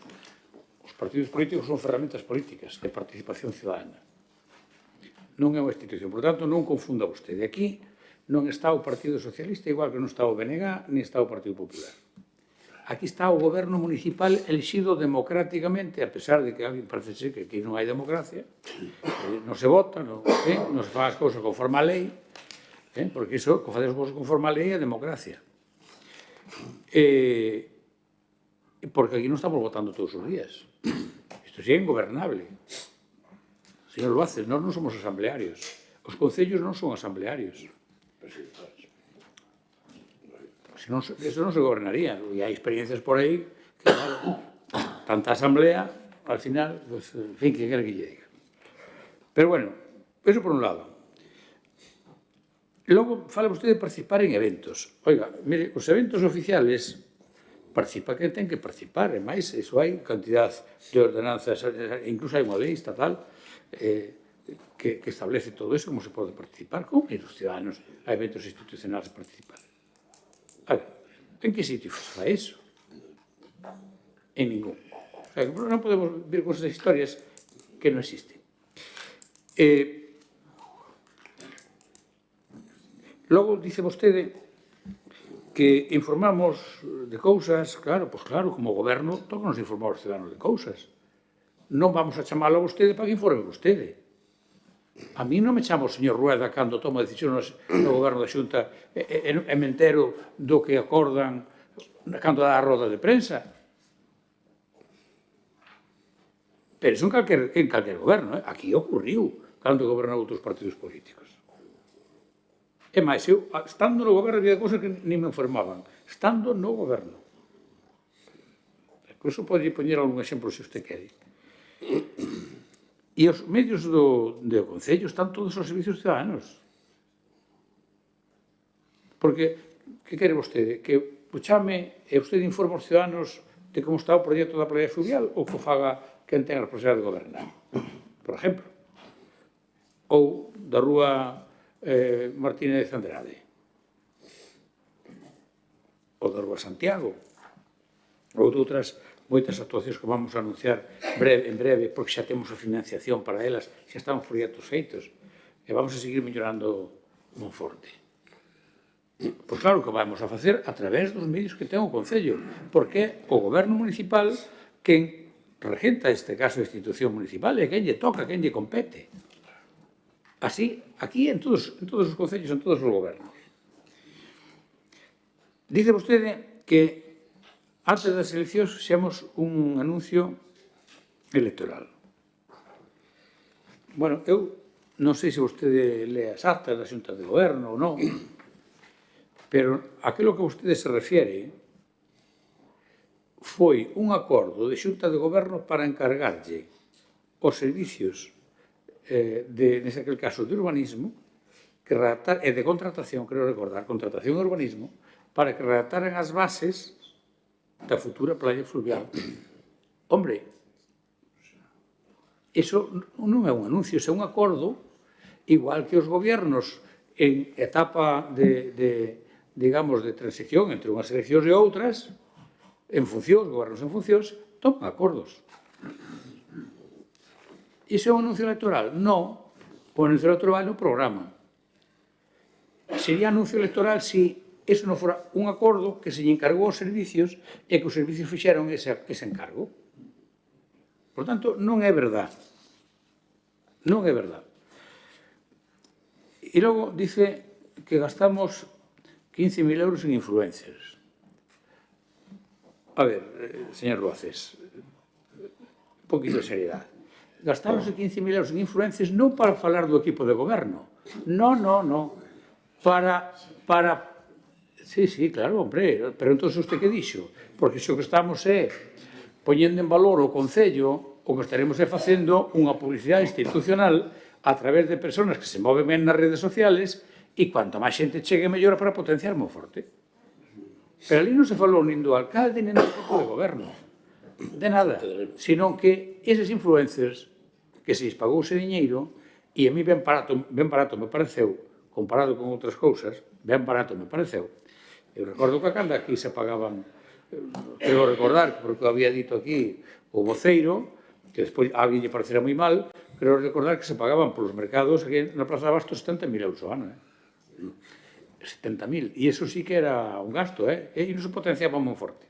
Os partidos políticos son ferramentas políticas de participación ciudadana. Non é unha institución. Por tanto, non confunda vostede. Aquí non está o Partido Socialista, igual que non está o BNG, ni está o Partido Popular. Aquí está o goberno municipal elexido democráticamente, a pesar de que alguén parece ser que aquí non hai democracia, non se vota, non se fan as cousas conforme a lei, porque iso, facer as cousas conforme a lei é democracia. Porque aquí non estamos votando todos os días. Isto sí é ingobernable. Señor Luaces, nós non somos asamblearios. Os concellos non son asamblearios. Eso non se gobernaría. E hai experiencias por aí que, claro, tanta asamblea, al final, pues, en fin, que quere que lle diga. Pero, bueno, eso por un lado. Logo, fala vostede de participar en eventos. Oiga, mire, os eventos oficiales participa quen ten que participar, e máis, iso hai cantidad de ordenanzas, incluso hai unha lei estatal que establece todo eso, como se pode participar, como ir os ciudadanos a eventos institucionales a participar. A ver, en que sitio fai eso? En ningún. O sea, non podemos vir con esas historias que non existen. Logo, dice vostede que informamos de cousas, claro, pois claro, como goberno, toca nos informar os ciudadanos de cousas. Non vamos a chamalo a vostede para que informe vostede. A mí non me chama o señor Rueda cando toma decisións no goberno da Xunta e me entero do que acordan cando dá a roda de prensa. Pero iso en calquer goberno. Aquí ocurriu cando gobernou outros partidos políticos. E máis, eu, estando no goberno, había cousas que ni me informaban. Estando no goberno. Incluso pode poñer algún exemplo se usted quere. E os medios do Concello están todos os servicios ciudadanos. Porque, que quere vostede? Que o chame e vostede informe aos ciudadanos de como está o proxecto da playa fluvial ou que o faga quen ten a responsabilidade de gobernar, por exemplo. Ou da rúa Martínez de Andrade. Ou da rúa Santiago. Ou de outras moitas actuacións que vamos a anunciar en breve, porque xa temos a financiación para elas, xa estamos proxectos feitos, e vamos a seguir mellorando Monforte. Pois claro que vamos a facer a través dos medios que ten o Concello, porque o goberno municipal quen regenta este caso de institución municipal e quen lle toca, quen lle compete. Así, aquí en todos os concellos, en todos os gobernos. Dice vostede que antes das eleccións xemos un anuncio electoral. Bueno, eu non sei se vostede lee as actas da Xunta de Goberno ou non, pero aquilo que vostede se refiere foi un acordo de Xunta de Goberno para encargarlle os servicios nese caso de urbanismo e de contratación, creo recordar, contratación e urbanismo, para que redactaran as bases da futura playa fluvial. Hombre, iso non é un anuncio, é un acordo, igual que os gobernos en etapa digamos, de transición entre unhas eleccións e outras, en funcións, gobernos en funcións, toman acordos. Iso é un anuncio electoral? Non. O anuncio electoral é un programa. Sería anuncio electoral se iso non fora un acordo que se lle encargou aos servicios e que os servicios fixeron ese encargo. Por tanto, non é verdad. Non é verdad. E logo dice que gastamos 15.000 euros en influencers. A ver, señor Luaces, un poquito de seriedade. Gastáronse 15.000 euros en influencers non para falar do equipo de goberno. Non. Para... Sí, claro, hombre, pero entón usted que dixo? Porque se o que estamos é poñendo en valor o Concello, o que estaremos é facendo unha publicidade institucional a través de personas que se moven ben nas redes sociales e cuanto máis xente chegue mellor para potenciar Monforte. Pero ali non se falou nin do alcalde nin do grupo de goberno, de nada, senón que eses influencers que se pagou ese diñeiro, e a mí ben barato me pareceu, comparado con outras cousas, ben barato me pareceu. Eu recordo que cando aquí se pagaban, quero recordar, porque había dito aquí o voceiro, que despois a alguén lle parecera moi mal, quero recordar que se pagaban polos mercados aquí na Plaza de Abastos 70.000 euros ao ano. 70.000. E iso sí que era un gasto, e non se potenciaba Monforte.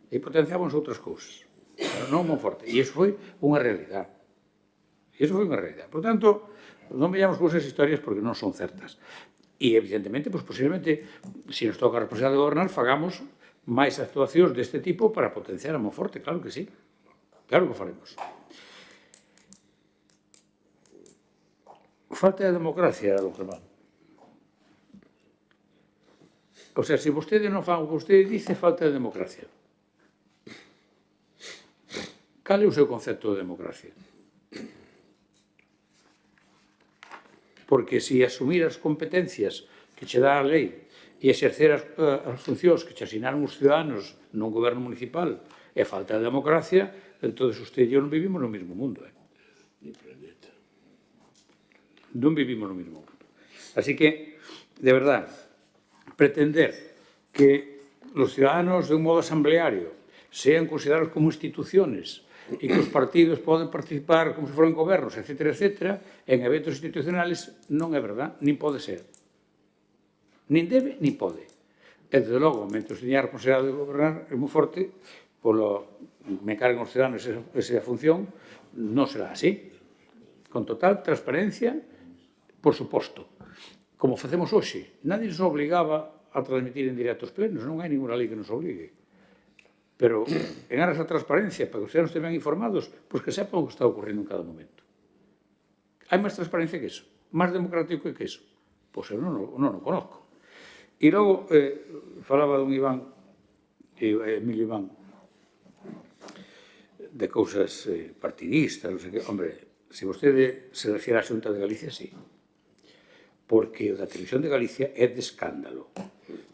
E potenciaban outras cousas. Pero non Monforte. E iso foi unha realidade. Por tanto, non veamos cousas historias porque non son certas. E, evidentemente, posiblemente, se nos toca a responsabilidade de gobernar, fagamos máis actuacións deste tipo para potenciar a Monforte. Claro que sí. Claro que faremos. Falta de democracia, don Germán. O sea, se vostede non fan o que vostede dice, falta de democracia. Cal é o seu concepto de democracia? Porque se asumir as competencias que che dá a lei e exercer as funcións que che asinaron os ciudadanos nun goberno municipal é falta de democracia, entón usted e eu non vivimos no mesmo mundo. Non vivimos no mesmo mundo. Así que, de verdad, pretender que los ciudadanos de un modo asambleario sean considerados como instituciones e que os partidos poden participar como se foran gobernos, etcétera, etcétera, en eventos institucionales non é verdad, nin pode ser. Nin debe, nin pode. E, desde logo, mentre teña a responsabilidade de gobernar é moi forte, me encargan os ciudadanos esa función, non será así. Con total transparencia, por suposto. Como facemos hoxe, nadie nos obligaba a transmitir en directo os plenos, non hai ninguna lei que nos obligue. Pero, en aras a transparencia, para que os ciudadanos estén informados, pois que sepan o que está ocorrendo en cada momento. Hai máis transparencia que eso? Máis democrático que eso? Pois eu non o conozco. E logo, falaba don Iván, Emilio Iván, de cousas partidistas, non sei que. Hombre, se vostede se refiere á Xunta de Galicia, sí. Porque o da Televisión de Galicia é de escándalo.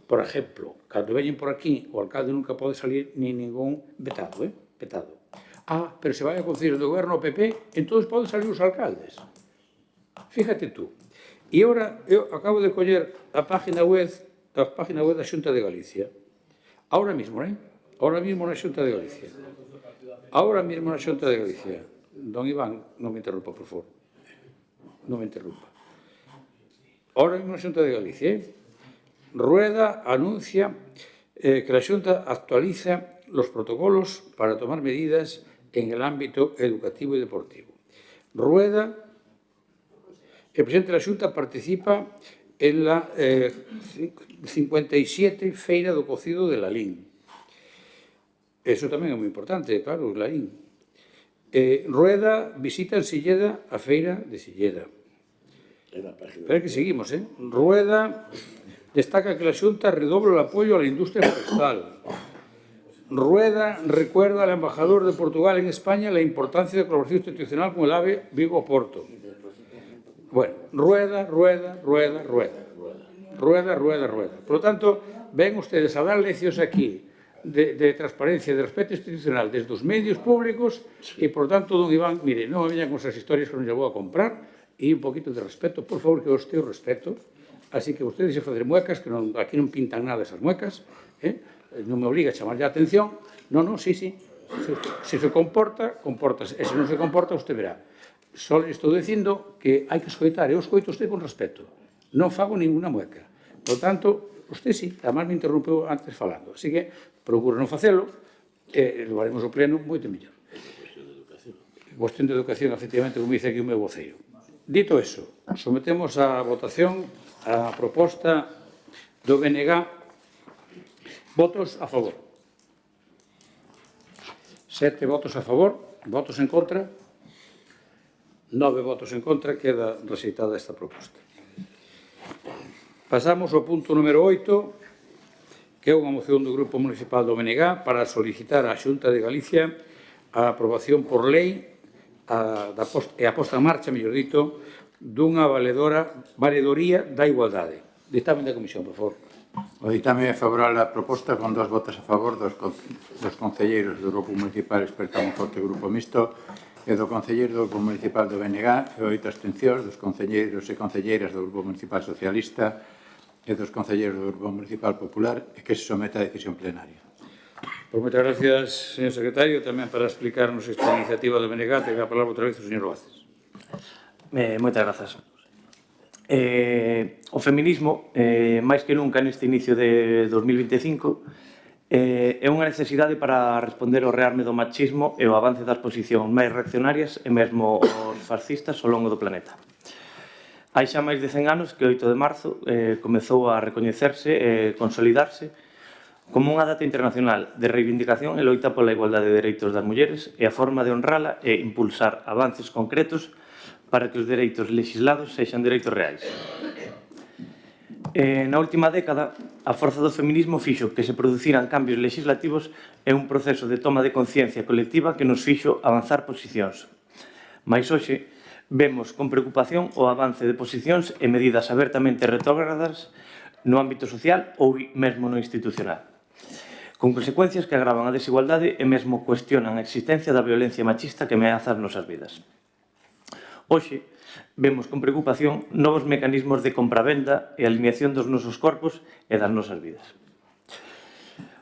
Por exemplo, cando veñen por aquí, o alcalde nunca pode salir ni ningún vetado, vetado. Pero se vai ao Consello de Goberno ao PP, entón poden salir os alcaldes. Fíjate tú. E agora, eu acabo de coller a página web da Xunta de Galicia. Ahora mismo, Ahora mismo na Xunta de Galicia. Ahora mismo na Xunta de Galicia. Don Iván, non me interrumpa, por favor. Non me interrumpa. Ahora mismo na Xunta de Galicia, Rueda anuncia que la Xunta actualiza los protocolos para tomar medidas en el ámbito educativo y deportivo. Rueda, el presidente de la Xunta, participa en la 57 Feira do Cocido de Lalín. Eso tamén é moi importante, claro, Lalín. Rueda visita en Silleda a Feira de Silleda. Espera que seguimos, Rueda destaca que la Xunta redobla el apoyo a la industria forestal. Rueda recuerda al embajador de Portugal en España la importancia de la colaboración institucional con el AVE Vigo-Porto. Bueno, rueda. Por lo tanto, ven ustedes a dar lecciones aquí de transparencia, de respeto institucional desde os medios públicos e, por tanto, don Iván, mire, non me veñan con esas historias que non lle vou a comprar e un poquito de respeto, por favor, que eu esteo respeto. Así que ustedes se facer muecas, que aquí non pintan nada esas muecas, non me obliga a chamar a atención. Sí. Se se comporta, compórtase. E se non se comporta, usted verá. Só estou dicindo que hai que escoitar. Eu escoito usted con respeto. Non fago ninguna mueca. Por tanto, usted sí, además me interrompeu antes falando. Así que procuro non facelo e levaremos o pleno moito mellor. Cuestión de educación, efectivamente, como dice aquí o meu voceiro. Dito eso, sometemos a votación a proposta do BNG. Votos a favor. 7 votos a favor, votos en contra. 9 votos en contra, queda rexeitada esta proposta. Pasamos ao punto número 8, que é unha moción do Grupo Municipal do BNG para solicitar á Xunta de Galicia a aprobación por lei e a posta en marcha, mellor dito, dunha valedoría da igualdade. Dictamen da Comisión, por favor. O ditame é favorable á proposta con 2 votos a favor dos concelleiros do Grupo Municipal Experto Monforte Grupo Mixto e do concelleiro do Grupo Municipal do BNG e 8 abstencións dos concelleiros e concelleiras do Grupo Municipal Socialista e dos concelleiros do Grupo Municipal Popular e que se someta a decisión plenaria. Por moitas gracias, señor secretario. Tamén para explicarnos esta iniciativa do BNG, ten a palabra outra vez o señor Vázquez. Moitas grazas. O feminismo, máis que nunca neste inicio de 2025, é unha necesidade para responder ao rearme do machismo e o avance das posicións máis reaccionarias e mesmo os fascistas ao longo do planeta. Hai xa máis de 100 anos que o 8 de marzo comezou a recoñecerse e consolidarse como unha data internacional de reivindicación e loita pola igualdade de dereitos das mulleres e a forma de honrala e impulsar avances concretos para que os dereitos legislados sexan dereitos reais. Na última década, a forza do feminismo fixo que se produciran cambios legislativos e un proceso de toma de conciencia colectiva que nos fixo avanzar posicións. Mais hoxe, vemos con preocupación o avance de posicións e medidas abertamente retrógradas no ámbito social ou mesmo no institucional, con consecuencias que agravan a desigualdade e mesmo cuestionan a existencia da violencia machista que ameaza as nosas vidas. Hoxe, vemos con preocupación novos mecanismos de compravenda e alineación dos nosos corpos e das nosas vidas.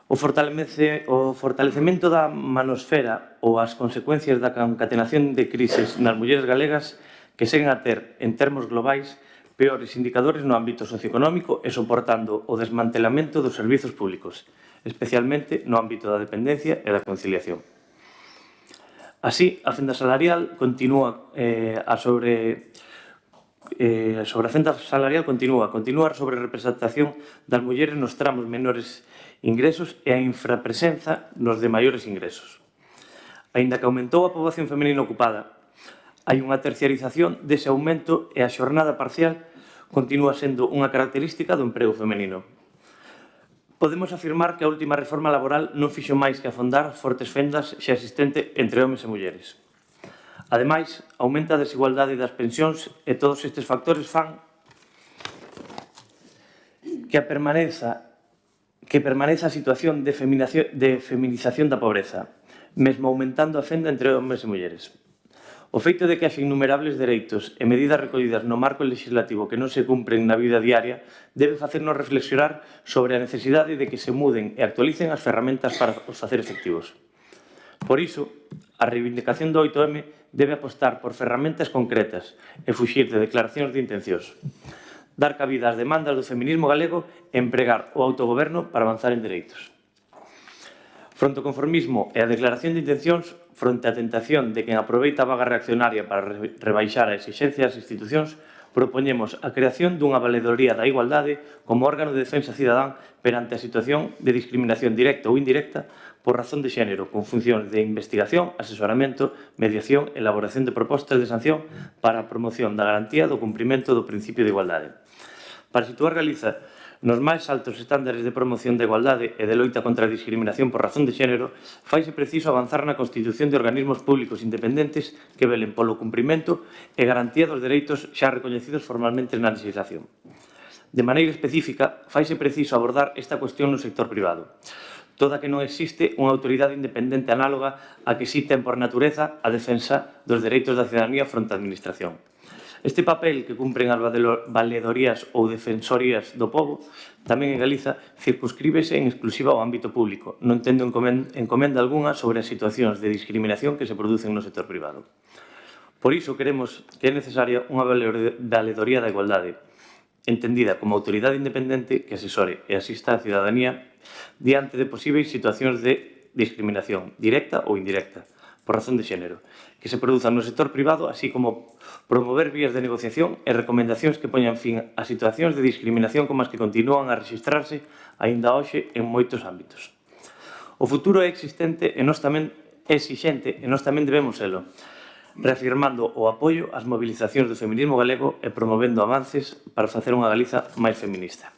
O fortalecemento da manosfera ou as consecuencias da concatenación de crises nas mulleres galegas que seguen a ter, en termos globais, peores indicadores no ámbito socioeconómico e soportando o desmantelamento dos servizos públicos, especialmente no ámbito da dependencia e da conciliación. Así, a fenda salarial continúa sobre a representación das mulleres nos tramos menores ingresos e a infrapresenza nos de maiores ingresos. Aínda que aumentou a poboación femenina ocupada, hai unha terciarización dese aumento e a xornada parcial continúa sendo unha característica do emprego femenino. Podemos afirmar que a última reforma laboral non fixo máis que afondar fortes fendas xa existente entre homes e mulleres. Ademais, aumenta a desigualdade das pensións e todos estes factores fan que permaneza a situación de feminización da pobreza, mesmo aumentando a fenda entre homes e mulleres. O feito de que haxe innumerables dereitos e medidas recollidas no marco legislativo que non se cumpren na vida diaria debe facernos reflexionar sobre a necesidade de que se muden e actualicen as ferramentas para os facer efectivos. Por iso, a reivindicación do 8M debe apostar por ferramentas concretas e fuxir de declaracións de intencións, dar cabida ás demandas do feminismo galego e empregar o autogoberno para avanzar en dereitos. Fronte ao conformismo e a declaración de intencións, fronte á tentación de quen aproveita a vaga reaccionaria para rebaixar a exigencia das institucións, propoñemos a creación dunha valedoría da igualdade como órgano de defensa cidadán perante a situación de discriminación directa ou indirecta por razón de xénero, con funcións de investigación, asesoramento, mediación e elaboración de propostas de sanción para a promoción da garantía do cumprimento do principio de igualdade. Para situar Galiza nos máis altos estándares de promoción da igualdade e de loita contra a discriminación por razón de xénero, faise preciso avanzar na constitución de organismos públicos independentes que velen polo cumprimento e garantía dos dereitos xa recoñecidos formalmente na legislación. De maneira específica, faise preciso abordar esta cuestión no sector privado, toda que non existe unha autoridade independente análoga a que si ten por natureza a defensa dos dereitos da cidadanía fronte á administración. Este papel que cumpren as valedorías ou defensorías do pobo tamén en Galiza circunscríbese en exclusiva ao ámbito público, non tendo encomenda algunha sobre as situacións de discriminación que se producen no sector privado. Por iso queremos que é necesaria unha valedoría da igualdade, entendida como autoridade independente que asesore e asista á cidadanía diante de posíveis situacións de discriminación directa ou indirecta por razón de xénero, que se produzan no sector privado, así como promover vías de negociación e recomendacións que poñan fin a situacións de discriminación como as que continúan a rexistrarse aínda hoxe en moitos ámbitos. O futuro é existente e nós tamén exixente e nós tamén debemos selo, reafirmando o apoio ás movilizacións do feminismo galego e promovendo avances para facer unha Galiza máis feminista.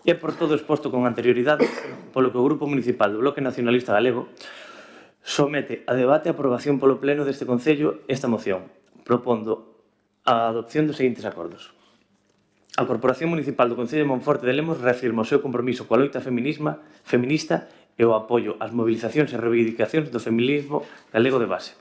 E por todo exposto con anterioridade, polo que o Grupo Municipal do Bloque Nacionalista Galego somete a debate e aprobación polo Pleno deste Concello esta moción, propondo a adopción dos seguintes acordos. A Corporación Municipal do Concello de Monforte de Lemos reafirma o seu compromiso coa loita feminista e o apoio ás mobilizacións e reivindicacións do feminismo galego de base.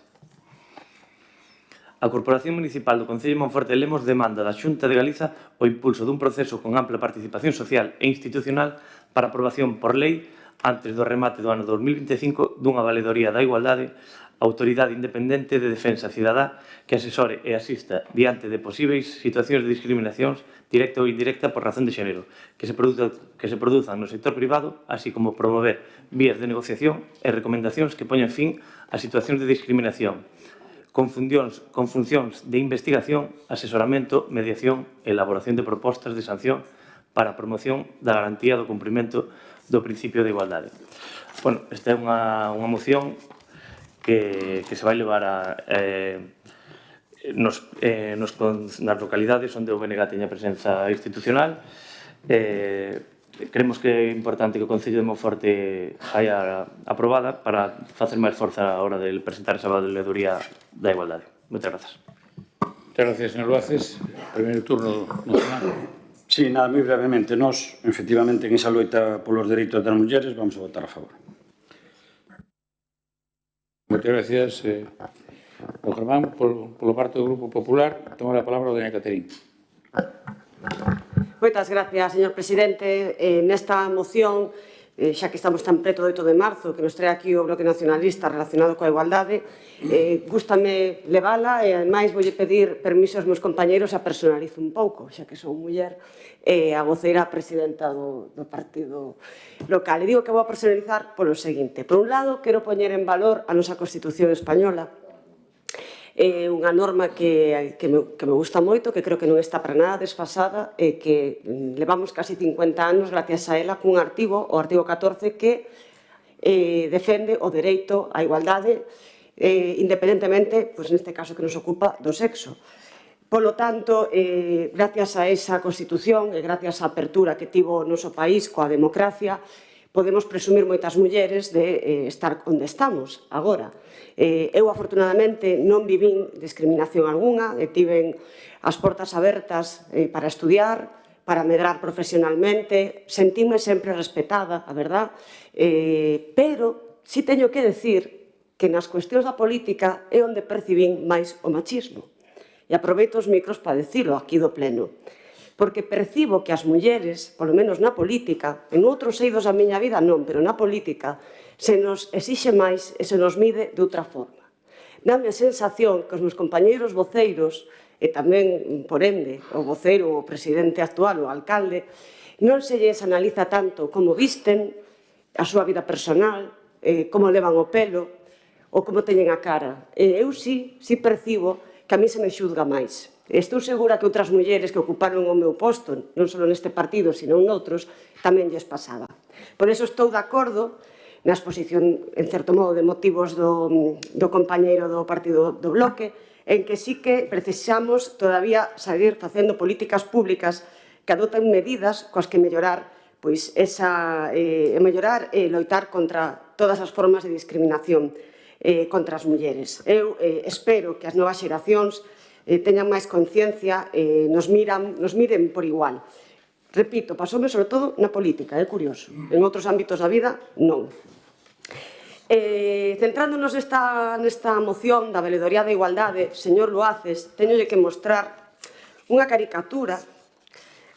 A Corporación Municipal do Concello de Monforte de Lemos demanda da Xunta de Galiza o impulso dun proceso con ampla participación social e institucional para aprobación por lei antes do remate do ano 2025 dunha valedoría da igualdade, autoridade independente de defensa cidadá que asesore e asista diante de posíveis situacións de discriminacións directa ou indirecta por razón de xénero que se produzan no sector privado, así como promover vías de negociación e recomendacións que poñan fin a situacións de discriminación, con funcións de investigación, asesoramento, mediación e elaboración de propostas de sanción para a promoción da garantía do cumprimento do principio de igualdade. Bueno, esta é unha moción que se vai levar nas localidades onde o BNG teña presenza institucional. Creemos que é importante que o Concello de Monforte haya aprobada para facer máis forza a hora de presentar esa valedoría da igualdade. Moitas grazas. Moitas gracias, señor Luaces. Primeiro turno nacional. Sí, nada, moi brevemente. Nós, efectivamente, en esa loita polos dereitos das mulleres vamos a votar a favor. Moitas gracias, don Germán. Polo parte do Grupo Popular, toma a palabra a doña Caterín. Moitas gracias, señor presidente. Nesta moción, xa que estamos tan preto do 8 de marzo, que nos trae aquí o Bloque Nacionalista relacionado coa igualdade, gústame levala e, ademais, voulle pedir permiso aos meus compañeros a personalizo un pouco, xa que son muller, a voceira presidenta do partido local. E digo que vou a personalizar polo seguinte. Por un lado, quero poñer en valor a nosa Constitución española, unha norma que me gusta moito, que creo que non está para nada desfasada e que levamos casi 50 anos gracias a ela cun artigo, o artigo 14, que defende o dereito á igualdade independentemente, pois neste caso que nos ocupa, do sexo. Polo tanto, gracias a esa Constitución e gracias á apertura que tivo o noso país coa democracia, podemos presumir moitas mulleres de estar onde estamos agora. Eu, afortunadamente, non vivín discriminación algunha, tiven as portas abertas para estudiar, para medrar profesionalmente, sentíme sempre respetada, a verdad, pero si teño que decir que nas cuestións da política é onde percibín máis o machismo. E aproveito os micros para dicilo aquí do pleno. Porque percibo que as mulleres, polo menos na política, en outros eidos da miña vida non, pero na política, se nos exixe máis e se nos mide de outra forma. Dame a sensación que os meus compañeiros voceiros, e tamén, por ende, o voceiro, o presidente actual, o alcalde, non se lles analiza tanto como visten, a súa vida personal, como levan o pelo, ou como teñen a cara. Eu sí percibo que a mí se me xuzga máis. Estou segura que outras mulleres que ocuparon o meu posto, non só neste partido, sino noutros, tamén lles pasaba. Por iso estou de acordo na exposición, en certo modo, de motivos do compañeiro do partido do Bloque, en que sí que precisamos todavía seguir facendo políticas públicas que adoten medidas coas que mellorar mellorar e loitar contra todas as formas de discriminación contra as mulleres. Eu espero que as novas xeracións teñan máis conciencia e nos miren por igual. Repito, pasoume sobre todo na política, é curioso. En outros ámbitos da vida, non. Centrándonos nesta moción da valedoría da igualdade, señor Luaces, teñolle que mostrar unha caricatura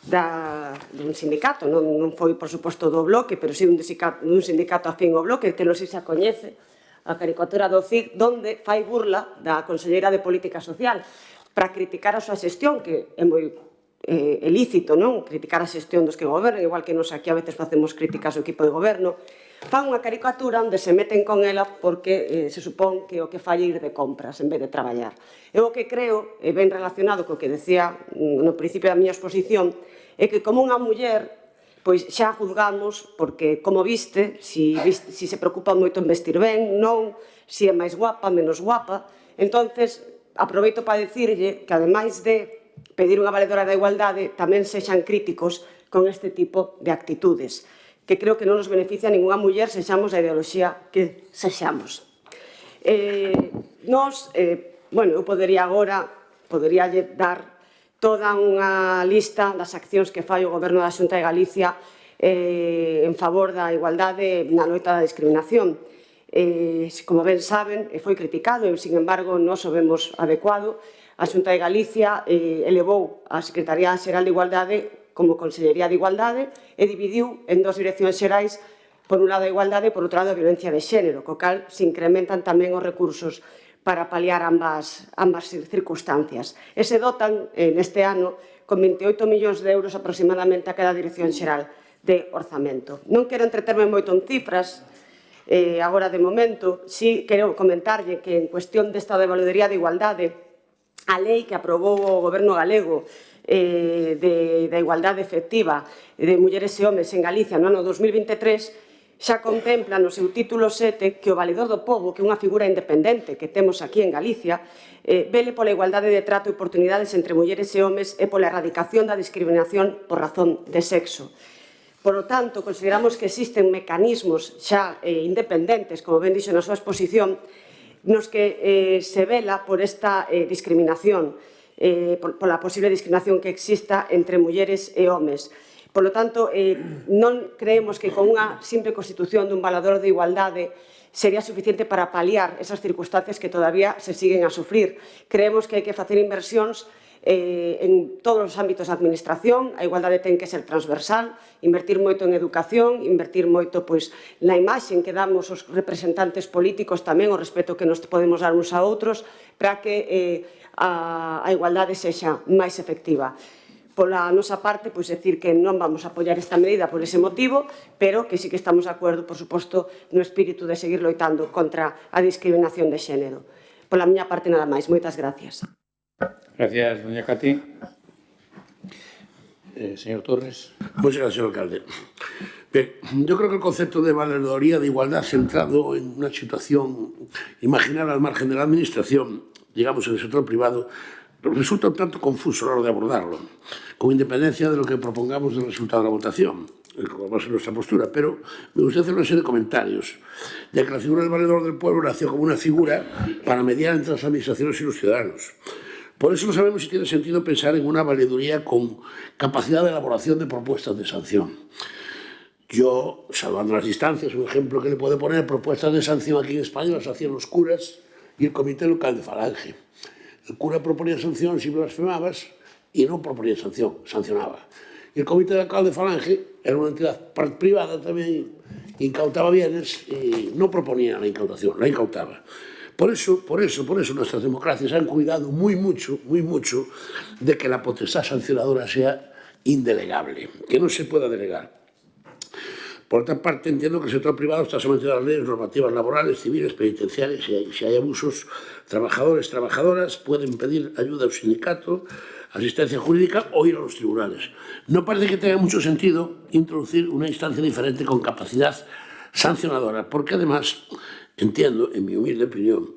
dun sindicato, non foi, por suposto, do Bloque, pero sí dun sindicato afín ao Bloque, que non sei se a coñece, a caricatura do CIG, donde fai burla da conselleira de Política Social para criticar a súa xestión, que é moi ilícito, non? Criticar a xestión dos que gobernan, igual que nos aquí a veces facemos críticas ao equipo de goberno, fan unha caricatura onde se meten con ela porque se supón que o que fai ir de compras en vez de traballar. Eu o que creo, e ben relacionado co que decía no principio da miña exposición, é que como unha muller pois xa juzgamos porque como viste, si se preocupa moito en vestir ben, non, si é máis guapa, menos guapa. Entonces, aproveito para dicirlle que, ademais de pedir unha valedora da igualdade, tamén sexan críticos con este tipo de actitudes, que creo que non nos beneficia a ninguna muller, sexamos a ideoloxía que sexamos. Eu podería agora podería dar toda unha lista das accións que fai o Goberno da Xunta de Galicia en favor da igualdade na loita da discriminación. Como ben saben, foi criticado e, sin embargo, nós o vemos adecuado. A Xunta de Galicia elevou a Secretaría Xeral de Igualdade como Consellería de Igualdade e dividiu en dos direccións xerais, por un lado a igualdade e por outro lado a violencia de xénero, co cal se incrementan tamén os recursos para paliar ambas circunstancias. E se dotan neste ano con 28 millóns de euros aproximadamente a cada dirección xeral de orzamento. Non quero entreterme moito en cifras, agora de momento, si quero comentarlle que en cuestión desta devaluaría de igualdade, a lei que aprobou o Goberno galego da igualdade efectiva de mulleres e homes en Galicia no ano 2023 xa contempla no seu título 7 que o valedor do pobo, que é unha figura independente que temos aquí en Galicia, vele pola igualdade de trato e oportunidades entre mulleres e homes e pola erradicación da discriminación por razón de sexo. Por lo tanto, consideramos que existen mecanismos xa independentes, como ben dixo na súa exposición, nos que se vela por esta discriminación, pola posible discriminación que exista entre mulleres e homes. Por lo tanto, non creemos que con unha simple constitución dun valedor de igualdade sería suficiente para paliar esas circunstancias que todavía se siguen a sufrir. Creemos que hai que facer inversións en todos os ámbitos da administración. A igualdade ten que ser transversal, invertir moito en educación, invertir moito na imaxe que damos os representantes políticos tamén, o respeto que nos podemos dar uns a outros, para que a igualdade sexa máis efectiva. Pola nosa parte, decir que non vamos a apoiar esta medida por ese motivo, pero que sí que estamos de acordo, por suposto, no espírito de seguir loitando contra a discriminación de xénero. Pola miña parte, nada máis. Moitas gracias. Gracias, doña Cati. Señor Torres. Muchas gracias, señor alcalde. Bien, yo creo que el concepto de valedoría de igualdad centrado en una situación imaginar al margen de la administración, digamos en el sector privado, resulta un tanto confuso a la hora de abordarlo, con independencia de lo que propongamos del resultado de la votación, como va a ser nuestra postura. Pero me gustaría hacer una serie de comentarios, ya que la figura del valedor del pueblo nació como una figura para mediar entre las administraciones y los ciudadanos. Por eso no sabemos si tiene sentido pensar en una valeduría con capacidad de elaboración de propuestas de sanción. Yo, salvando las distancias, un ejemplo que le puedo poner, propuestas de sanción aquí en España las hacían los curas y el comité local de Falange. El cura proponía sanción si blasfemabas y no proponía sanción, sancionaba. Y el comité local de Falange era una entidad privada también, incautaba bienes y no proponía la incautación, la incautaba. Por eso nuestras democracias han cuidado muy mucho de que la potestad sancionadora sea indelegable, que no se pueda delegar. Por otra parte, entiendo que el sector privado está sometido a las leyes normativas laborales, civiles, penitenciarias. Si hay abusos, trabajadores, trabajadoras pueden pedir ayuda a un sindicato, asistencia jurídica o ir a los tribunales. No parece que tenga mucho sentido introducir una instancia diferente con capacidad sancionadora, porque además entiendo, en mi humilde opinión,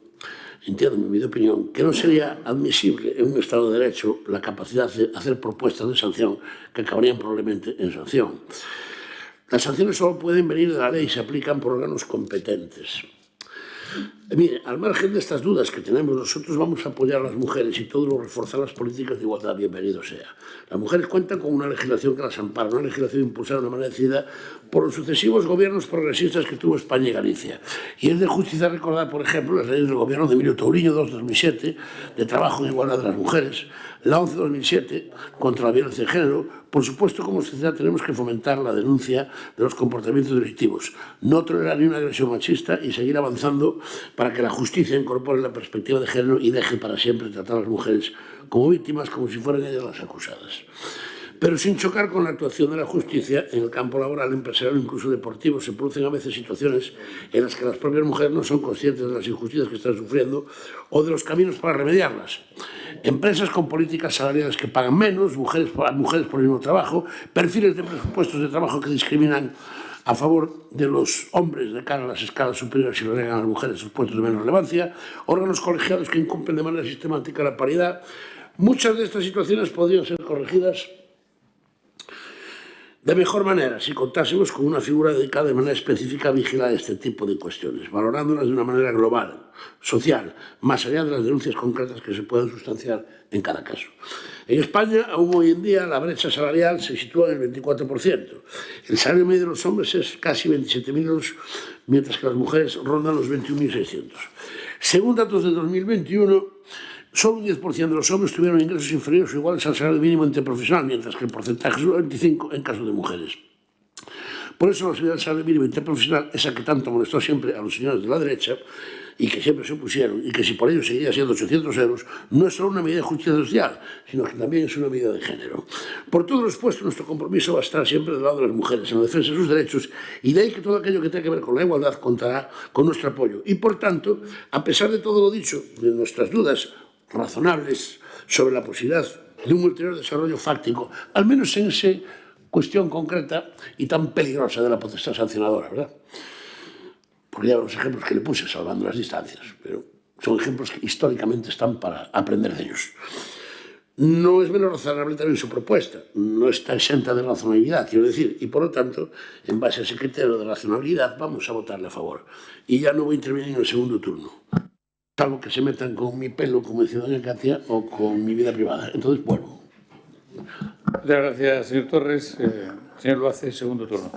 que no sería admisible en un Estado de Derecho la capacidad de hacer propuestas de sanción que acabarían probablemente en sanción. Las sanciones solo pueden venir de la ley y se aplican por órganos competentes. Mire, al margen de estas dudas que tenemos, nosotros vamos a apoyar a las mujeres y todo lo reforzar las políticas de igualdad, bienvenido sea. Las mujeres cuentan con una legislación que las ampara, una legislación impulsada de una manera decidida por los sucesivos gobiernos progresistas que tuvo España y Galicia. Y es de justicia recordar, por ejemplo, las leyes del gobierno de Emilio Touriño 2-2007 de trabajo en igualdad de las mujeres, la 11-2007 contra la violencia de género. Por supuesto, como sociedad tenemos que fomentar la denuncia de los comportamientos delictivos, no tolerar ni una agresión machista y seguir avanzando para que la justicia incorpore la perspectiva de género y deje para siempre tratar a las mujeres como víctimas, como si fueran ellas las acusadas. Pero sin chocar con la actuación de la justicia, en el campo laboral, empresarial o incluso deportivo, se producen a veces situaciones en las que las propias mujeres no son conscientes de las injusticias que están sufriendo o de los caminos para remediarlas. Empresas con políticas salariales que pagan menos, mujeres por el mismo trabajo, perfiles de presupuestos de trabajo que discriminan a favor de los hombres de cara a las escalas superiores y relegan a las mujeres sus puestos de menos relevancia, órganos colegiados que incumplen de manera sistemática la paridad. Muchas de estas situaciones podrían ser corregidas De mejor manera si contásemos con una figura dedicada de manera específica a vigilar este tipo de cuestiones, valorándolas de una manera global, social, más allá de las denuncias concretas que se puedan sustanciar en cada caso. En España, aún hoy en día, la brecha salarial se sitúa en el 24%. El salario medio de los hombres es casi 27.000 euros, mientras que las mujeres rondan los 21.600. Según datos de 2021, solo un 10% de los hombres tuvieron ingresos inferiores o iguales al salario mínimo interprofesional, mientras que el porcentaje es un 25% en caso de mujeres. Por eso la subida del salario mínimo interprofesional, esa que tanto molestó siempre a los señores de la derecha y que siempre se opusieron, y que si por ello seguiría siendo 800 euros, no es solo una medida de justicia social, sino que también es una medida de género. Por todo lo expuesto, nuestro compromiso va a estar siempre del lado de las mujeres, en la defensa de sus derechos, y de ahí que todo aquello que tenga que ver con la igualdad contará con nuestro apoyo. Y por tanto, a pesar de todo lo dicho, de nuestras dudas razonables sobre la posibilidad de un ulterior desarrollo fáctico, al menos en esa cuestión concreta y tan peligrosa de la potestad sancionadora, ¿verdad? Porque ya los ejemplos que le puse, salvando las distancias, pero son ejemplos que históricamente están para aprender de ellos. No es menos razonable también su propuesta, no está exenta de razonabilidad, quiero decir, y por lo tanto, en base a ese criterio de razonabilidad, vamos a votarle a favor. Y ya no voy a intervenir en el segundo turno, salvo que se metan con mi pelo, como decía doña Katia, o con mi vida privada. Entonces, bueno. Muchas gracias, señor Torres. Señor Luace, segundo turno.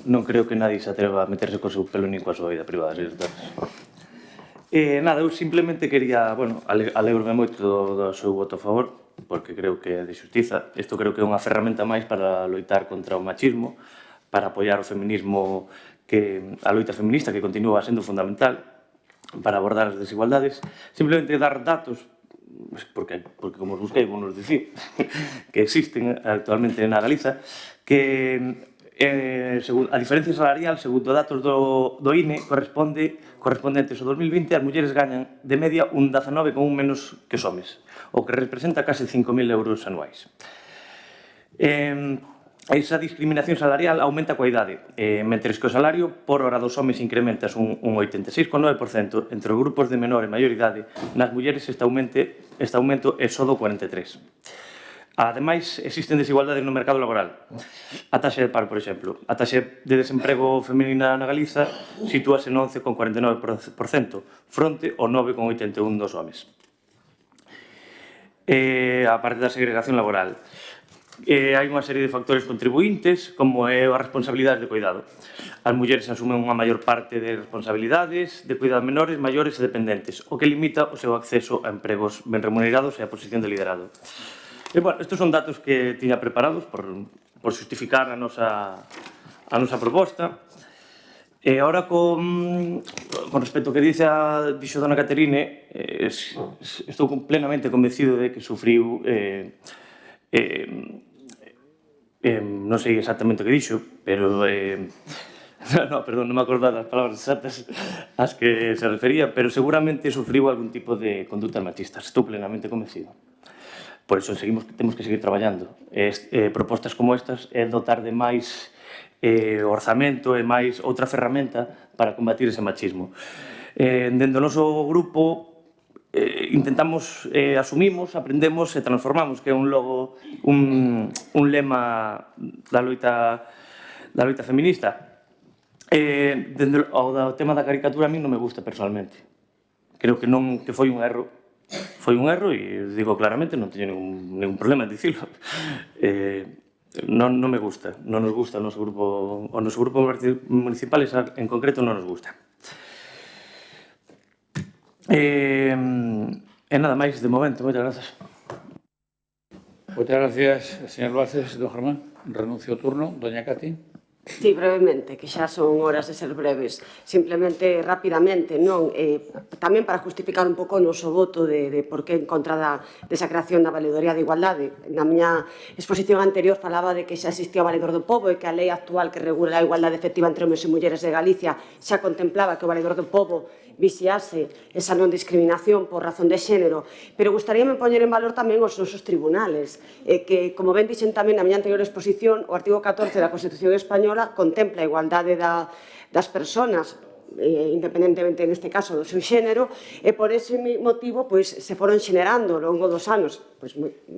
Non creo que nadie se atreva a meterse co seu pelo nin coa súa vida privada, señor Torres. Nada, eu simplemente quería, bueno, alegro-me moito do seu voto a favor, porque creo que é de xustiza. Isto creo que é unha ferramenta máis para loitar contra o machismo, para apoiar o feminismo, a loita feminista que continúa sendo fundamental, para abordar as desigualdades. Simplemente dar datos, porque como os busquei, vos nos dicir, que existen actualmente na Galiza, que a diferencia salarial, segundo datos do INE, correspondentes ao 2020, as mulleres gañan de media un 19,1 menos que os homes, o que representa case 5.000 euros anuais. Esa discriminación salarial aumenta coa idade, mentres que o salario por hora dos homes incrementa un 86,9%, entre os grupos de menor e maior idade, nas mulleres este aumento é só do 43%. Ademais, existen desigualdades no mercado laboral. A taxa de paro, por exemplo. A taxa de desemprego feminina na Galiza sitúase no 11,49%, fronte ao 9,81% dos homes. A parte da segregación laboral. Hai unha serie de factores contribuintes, como é a responsabilidade de cuidado. As mulleres asumen unha maior parte de responsabilidades de cuidado menores, maiores e dependentes, o que limita o seu acceso a empregos ben remunerados e a posición de liderado. Bueno, estes son datos que tiña preparados por justificar a nosa proposta. E agora, con respecto ao que dixo dona Caterine, estou plenamente convencido de que sufriu, non sei exactamente o que dixo, pero non me acordo das palabras exactas ás que se refería, pero seguramente sufriu algún tipo de conductas machistas. Estou plenamente convencido. Por iso temos que seguir traballando. Propostas como estas é dotar de máis orzamento e máis outra ferramenta para combatir ese machismo. Dende o noso grupo intentamos, asumimos, aprendemos e transformamos, que é un lema da loita feminista. Dende o tema da caricatura a mí non me gusta personalmente. Creo que foi un erro. Foi un erro e digo claramente, non teño ningún problema en dicirlo. Non me gusta, non nos gusta o noso grupo municipal, en concreto non nos gusta. E nada máis de momento, moitas grazas. Moitas gracias, señor Luaces. Don Germán, renuncio ao turno. Doña Cati. Sí, brevemente, que xa son horas de ser breves. Simplemente, rapidamente, non, tamén para justificar un pouco o noso voto de por que en contra desa creación da valedoría de igualdade. Na miña exposición anterior falaba de que xa existía o valedor do pobo e que a lei actual que regula a igualdade efectiva entre homes e mulleres de Galicia xa contemplaba que o valedor do pobo vixiase esa non discriminación por razón de xénero, pero gustaríame poñer en valor tamén os nosos tribunales, que, como ben dixen tamén na miña anterior exposición, o artigo 14 da Constitución Española contempla a igualdade das persoas, independentemente neste caso do seu xénero, e por ese motivo se foron xenerando ao longo dos anos,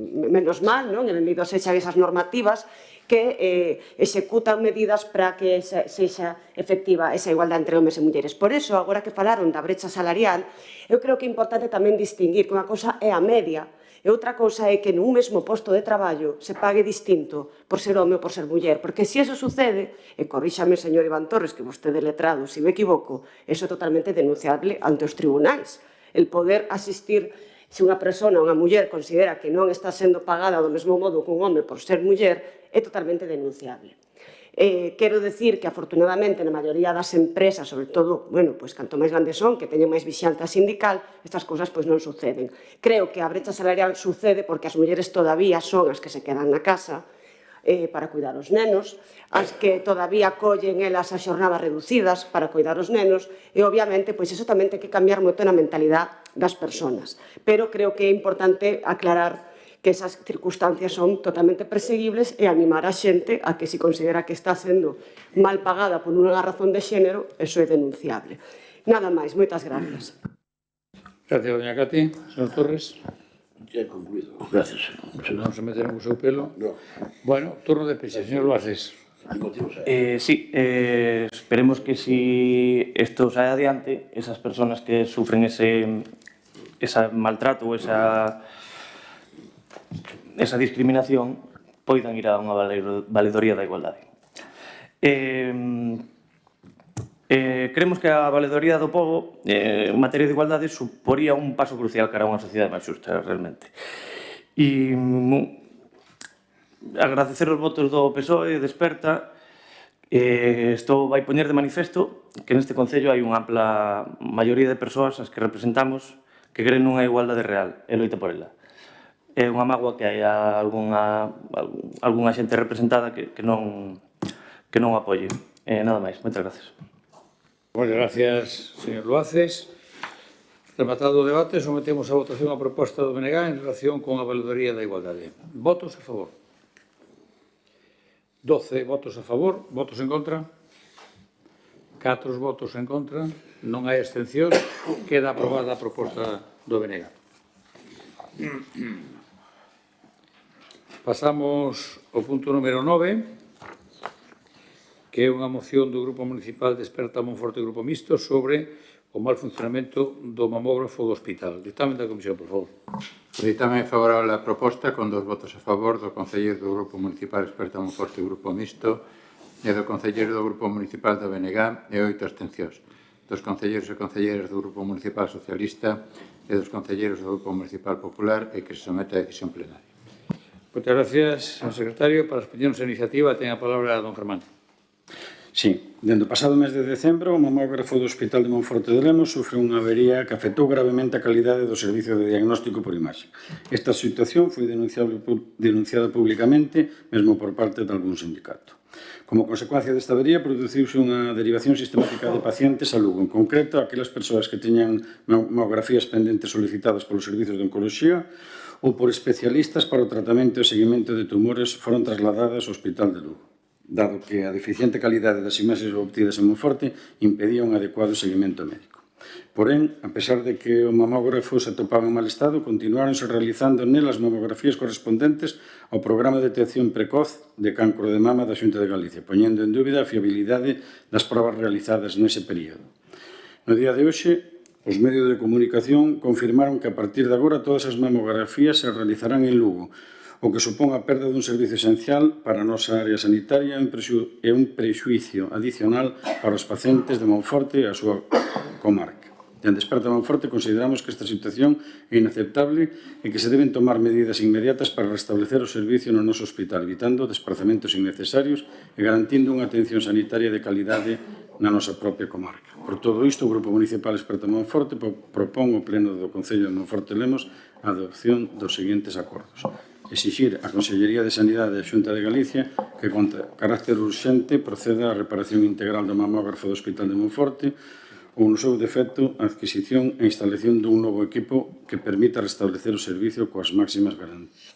menos mal, en benvidos sexan esas normativas que executan medidas para que sexa efectiva esa igualdade entre homes e mulleres. Por iso, agora que falaron da brecha salarial, eu creo que é importante tamén distinguir que unha cousa é a media e outra cousa é que nun mesmo posto de traballo se pague distinto por ser home ou por ser muller, porque se eso sucede, e corríxame, señor Iván Torres, que vostede é letrado, se me equivoco, eso é totalmente denunciable ante os tribunais. El poder asistir, se unha persona, unha muller, considera que non está sendo pagada do mesmo modo que un home por ser muller, é totalmente denunciable. Quero decir que, afortunadamente, na maioría das empresas, sobre todo, bueno, pois, canto máis grandes son, que teñen máis vixanza sindical, estas cousas pois non suceden. Creo que a brecha salarial sucede porque as mulleres todavía son as que se quedan na casa para cuidar os nenos, as que todavía collen elas as xornadas reducidas para cuidar os nenos, e, obviamente, pois iso tamén ten que cambiar moito na mentalidade das persoas. Pero creo que é importante aclarar que esas circunstancias son totalmente perseguibles e animar a xente a que se considera que está sendo mal pagada por unha razón de xénero, eso é denunciable. Nada máis, moitas gracias. Gracias, doña Cati. Señor Torres. Ya he concluido. Gracias. Non se meterán o seu pelo. No. Bueno, turno de peche. Señor Luaces. Sí, esperemos que si esto sae adiante, esas personas que sufren ese maltrato ou esa discriminación poidan ir a unha valedoría da igualdade. Creemos que a valedoría do pobo en materia de igualdade suporía un paso crucial cara a unha sociedade máis xusta, realmente. E agradecer os votos do PSOE, Desperta, isto vai poñer de manifesto que neste Concello hai unha ampla maioría de persoas as que representamos que creen nunha igualdade real e loita por ela. É unha mágoa que hai algunha xente representada que non apoie. Nada máis, moitas gracias. Moitas gracias, señor Luaces. Rematado o debate, sometemos a votación a proposta do BNG en relación con a valedoría da igualdade. Votos a favor. 12 votos a favor, votos en contra. 4 votos en contra. Non hai abstencións. Queda aprobada a proposta do BNG. Pasamos ao punto número 9, que é unha moción do Grupo Municipal Desperta Monforte e Grupo Mixto sobre o mal funcionamento do mamógrafo do hospital. Dictamen da Comisión, por favor. O dictamen é favorable á proposta con 2 votos a favor do Concelleiro do Grupo Municipal Desperta Monforte e Grupo Mixto e do Concelleiro do Grupo Municipal da BNG e 8 abstencións. Dos concelleiros e concelleiras do Grupo Municipal Socialista e dos concelleiros do Grupo Municipal Popular e que se somete a decisión plenaria. Moitas gracias, señor secretario. Para as opinións da iniciativa, ten a palabra don Germán. Sí, dende o pasado mes de decembro, o mamógrafo do Hospital de Monforte de Lemos sufre unha avería que afectou gravemente a calidade do servicio de diagnóstico por imaxe. Esta situación foi denunciada públicamente, mesmo por parte de algún sindicato. Como consecuencia desta avería, produciuse unha derivación sistemática de pacientes a Lugo. En concreto, aquelas persoas que teñan mamografías pendentes solicitadas polos servicios de oncoloxía ou por especialistas para o tratamento e seguimento de tumores foron trasladadas ao Hospital de Lugo, dado que a deficiente calidade das imaxes obtidas en Monforte impedía un adecuado seguimento médico. Porén, a pesar de que o mamógrafo se atopaba en mal estado, continuáronse realizando nelas mamografías correspondentes ao programa de detección precoz de cancro de mama da Xunta de Galicia, poñendo en dúbida a fiabilidade das probas realizadas nese período. No día de hoxe, os medios de comunicación confirmaron que a partir de agora todas as mamografías se realizarán en Lugo, o que supón a perda dun servicio esencial para a nosa área sanitaria e un prexuicio adicional para os pacientes de Monforte e a súa comarca. En Desperta Monforte consideramos que esta situación é inaceptable e que se deben tomar medidas inmediatas para restablecer o servicio no noso hospital, evitando desplazamentos innecesarios e garantindo unha atención sanitaria de calidade na nosa propia comarca. Por todo isto, o Grupo Municipal Desperta Monforte propón ao Pleno do Concello de Monforte Lemos a adopción dos seguintes acordos. Exixir á Consellería de Sanidade da Xunta de Galicia que, con carácter urxente, proceda á reparación integral do mamógrafo do Hospital de Monforte ou, no seu defecto, a adquisición e instalación dun novo equipo que permita restablecer o servicio coas máximas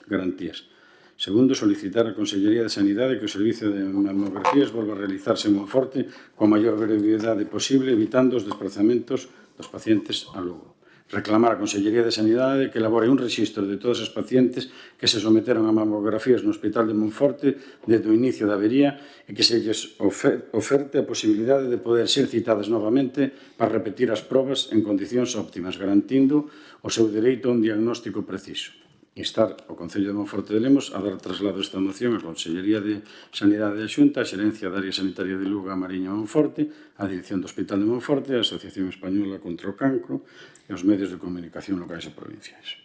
garantías. Segundo, solicitar á Consellería de Sanidade que o servicio de mamografías volva a realizarse en Monforte coa maior brevidade posible, evitando os desplazamentos dos pacientes a Lugo. reclamar á Consellería de Sanidade que elabore un rexistro de todos os pacientes que se someteron a mamografías no Hospital de Monforte desde o inicio da avería e que se lles oferte a posibilidade de poder ser citadas novamente para repetir as probas en condicións óptimas, garantindo o seu dereito a un diagnóstico preciso. Instar o Concello de Monforte de Lemos a dar traslado esta moción á Consellería de Sanidade da Xunta, a Xerencia da Área Sanitaria de Lugo, a Mariña Monforte, a Dirección do Hospital de Monforte, a Asociación Española contra o Cancro e os medios de comunicación locais e provinciais.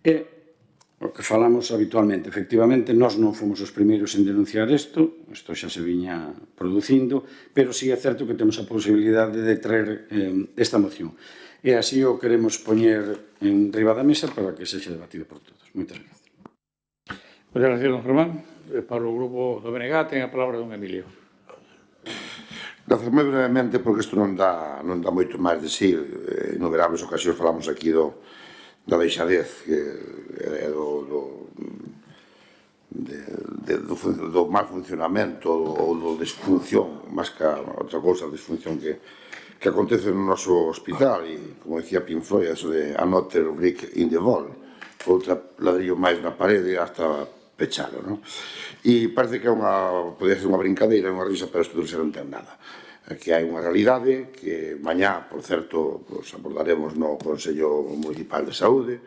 E o que falamos habitualmente, efectivamente, nós non fomos os primeiros en denunciar isto xa se viña producindo, pero sí é certo que temos a posibilidade de traer esta moción. E así o queremos poñer en riba da mesa para que sexa debatido por todos. Moitas gracias. Moitas gracias, don Germán. Para o grupo do BNG ten a palabra don Emilio. Gracias, moi brevemente, porque isto non dá moito máis de sí. En innumerables ocasións falamos aquí da deixadez, que é do mal funcionamento ou do disfunción, máis que outra cousa, a disfunción que acontece no noso hospital, e, como decía Pink Floyd, eso de another brick in the wall, outra ladrillo máis na parede hasta pechalo, non? E parece que podría ser unha brincadeira, unha risa, pero isto non ten nada. Que hai unha realidade que mañá, por certo, abordaremos no Consello Municipal de Saúde,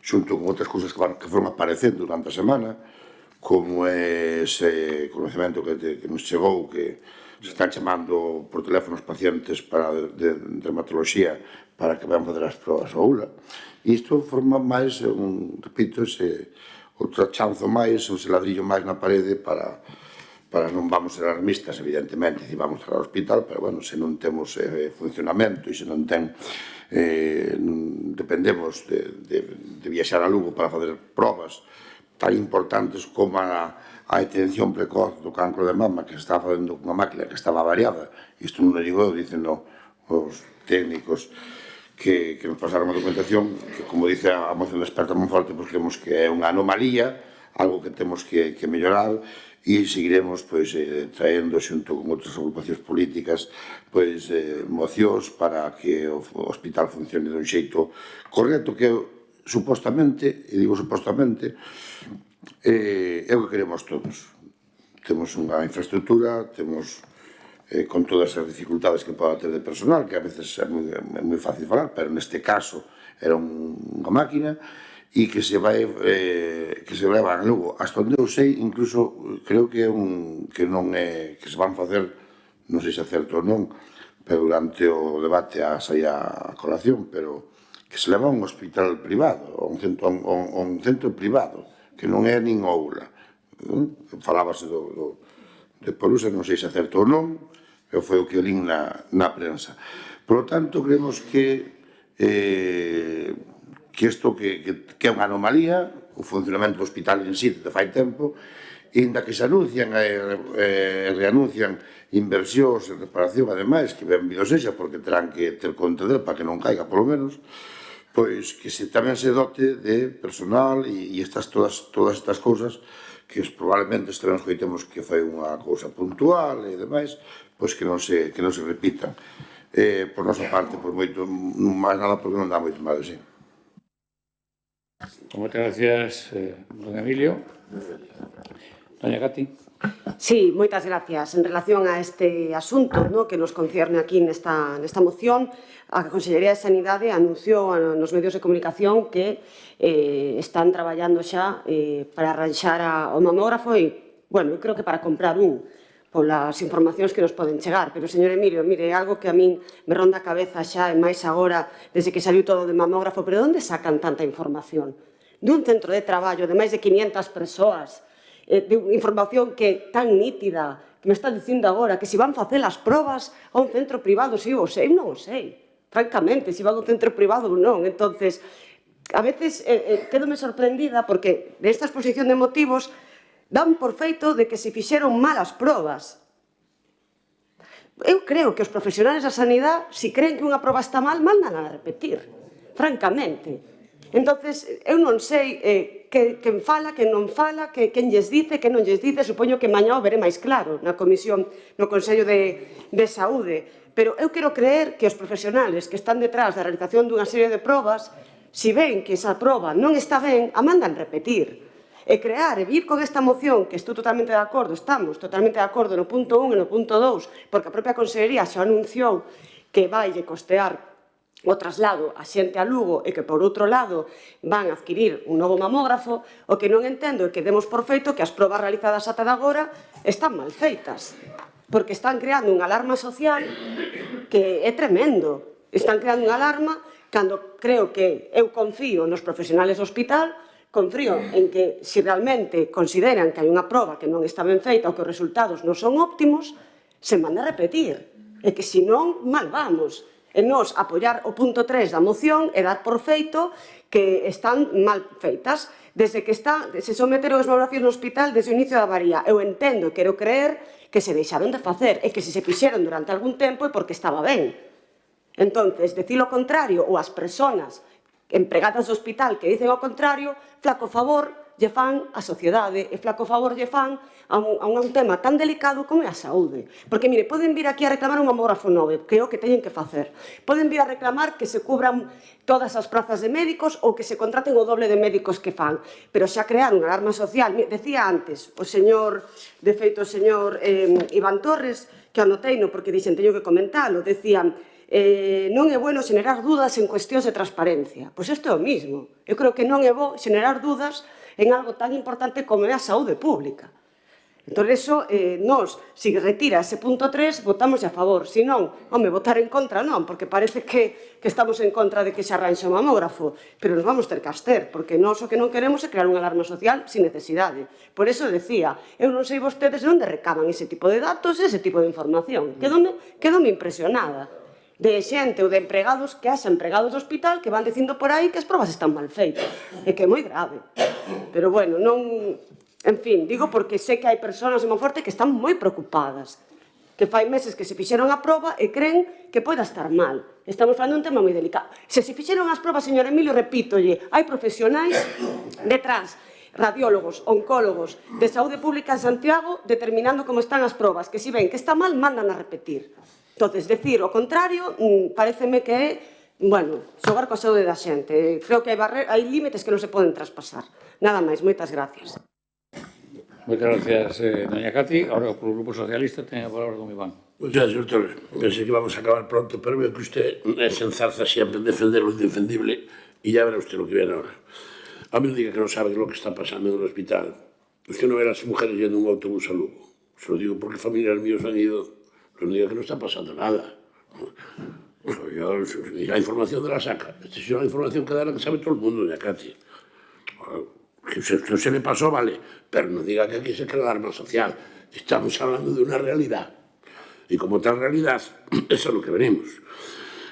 xunto con outras cousas que foron aparecendo durante a semana, como ese conocemento que nos chegou, que se están chamando por teléfono os pacientes de dermatoloxía para que vayan fazer as probas ao ULA. E isto forma máis, repito, outro chanzo máis, ese ladrillo máis na parede para non vamos ser alarmistas, evidentemente, se vamos ao hospital, pero, bueno, se non temos funcionamento e se non dependemos de viaxar a Lugo para fazer probas tan importantes como a detención precoz do cancro de mama, que se estaba facendo con unha máquina que estaba variada. Isto non o digo eu, dicen os técnicos que nos pasaron a documentación, que, como dice a moción de experta Monforte, pues creemos que é unha anomalía, algo que temos que mellorar, e seguiremos traendo xunto con outras agrupacións políticas mocións para que o hospital funcione dun xeito correcto, que supostamente, e digo supostamente, é o que queremos todos. Temos unha infraestructura, temos con todas as dificultades que poda ter de personal, que a veces é moi fácil falar, pero neste caso era unha máquina, e que se leva a Lugo. Hasta onde eu sei, incluso creo que non é que se van facer, non sei se é certo ou non, pero durante o debate a sair a colación, pero que se leva a un hospital privado, a un centro privado, que non é nin oula. Falábase de Polusa, non sei se é certo ou non, pero foi o que lín na prensa. Por lo tanto, creemos que isto que é unha anomalía, o funcionamento do hospital en sí de fai tempo, e inda que se anuncian e reanuncian inversións en reparación, ademais, que benvido sexa, porque terán que ter conta del para que non caiga, polo menos, pois que tamén se dote de personal e todas estas cousas que probablemente estaremos coitemos que foi unha cousa puntual e demais, pois que non se repitan. Por nosa parte, por moito máis nada, porque non dá moito máis de sí. Moitas gracias, don Emilio. Doña Gati. Sí, moitas gracias. En relación a este asunto que nos concierne aquí nesta moción, a Consellería de Sanidade anunciou nos medios de comunicación que están traballando xa para arranxar o mamógrafo e, bueno, eu creo que para comprar polas informacións que nos poden chegar. Pero, señor Emilio, mire, algo que a min me ronda a cabeza xa, e máis agora, desde que saliu todo de mamógrafo, pero onde sacan tanta información? Dun centro de traballo de máis de 500 persoas, de información que tan nítida, que me está dicindo agora, que se van facer as probas a un centro privado, si o sei, non o sei. Francamente, se van a un centro privado ou non. Entonces, a veces quedome sorprendida porque nesta exposición de motivos dan por feito de que se fixeron malas probas. Eu creo que os profesionales da sanidade, se creen que unha proba está mal, mandan a repetir, francamente. Entonces, eu non sei quen fala, quen non fala, quen lles dice, quen non lles dice, supoño que mañá o veré máis claro na comisión, no Consello de Saúde, pero eu quero creer que os profesionales que están detrás da realización dunha serie de probas, si ven que esa proba non está ben, a mandan repetir. E crear e vir con esta moción, que estou totalmente de acordo, estamos totalmente de acordo no punto 1 e no punto 2, porque a propia Consellería xa anunciou que vai costear o traslado a xente a Lugo e que, por outro lado, van a adquirir un novo mamógrafo, o que non entendo é que demos por feito que as probas realizadas ata de agora están mal feitas, porque están creando unha alarma social que é tremendo. Están creando unha alarma cando creo que eu confío nos profesionales do hospital, confío en que, se realmente consideran que hai unha proba que non está ben feita ou que os resultados non son óptimos, se manda a repetir. E que, se non, mal vamos. E nos apoiar o punto 3 da moción e dar por feito que están mal feitas. Desde que se someteron as valoracións no hospital desde o inicio da avaría, eu entendo e quero creer que se deixaron de facer e que se fixeron durante algún tempo é porque estaba ben. Entón, decir o contrario, ou as persoas empregadas do hospital que dicen o contrario, flaco favor lle fan a sociedade e flaco favor lle fan a un tema tan delicado como é a saúde. Porque, mire, poden vir aquí a reclamar un mamógrafo novo, que é o que teñen que facer. Poden vir a reclamar que se cubran todas as prazas de médicos ou que se contraten o doble de médicos que fan. Pero xa crear unha alarma social, decía antes o señor, de feito o señor Iván Torres, que anoteino porque dixen teño que comentalo, decían non é bueno xenerar dudas en cuestións de transparencia. Pois isto é o mismo. Eu creo que non é bo xenerar dudas en algo tan importante como é a saúde pública. Entón, eso, nos, se retira ese punto 3, votamos a favor. Se non, home, votar en contra non, porque parece que estamos en contra de que se arranxe o mamógrafo, pero nos vamos ter que abster, porque nós o que non queremos é crear unha alarma social sin necesidade. Por eso decía, eu non sei vostedes onde recaban ese tipo de datos e ese tipo de información. Quedome impresionada de xente ou de empregados, que haxa empregados do hospital que van dicindo por aí que as probas están mal feitas, e que é moi grave. Pero, bueno, non... En fin, digo porque sei que hai persoas en Monforte que están moi preocupadas, que fai meses que se fixeron a proba e creen que poida estar mal. Estamos falando de un tema moi delicado. Se fixeron as probas, señor Emilio, repítolle, hai profesionais detrás, radiólogos, oncólogos, de saúde pública en Santiago, determinando como están as probas, que se ven que está mal, mandan a repetir. Entonces, decir o contrario, pareceme que é, bueno, xogar coa saúde da xente. Creo que hai límites que non se poden traspasar. Nada máis, moitas gracias. Moitas gracias, doña Cati. Ahora, por o Grupo Socialista, ten a palabra don Iván. Muchas gracias, doctor. Pensé que íbamos a acabar pronto, pero veo que usted se enzarza siempre en defender lo indefendible y ya verá usted lo que viene ahora. A mí no diga que no sabe lo que está pasando en el hospital. Usted no ve a las mujeres yendo en un autobús a Lugo. Se lo digo porque familiares míos han ido. No diga que no está pasando nada. La información de la saca. Esta es una información que da la que sabe todo el mundo, doña Cati. Que se le pasó, vale, pero no diga que aquí se crea alarma social. Estamos hablando de una realidad. Y como tal realidad, eso es lo que venimos.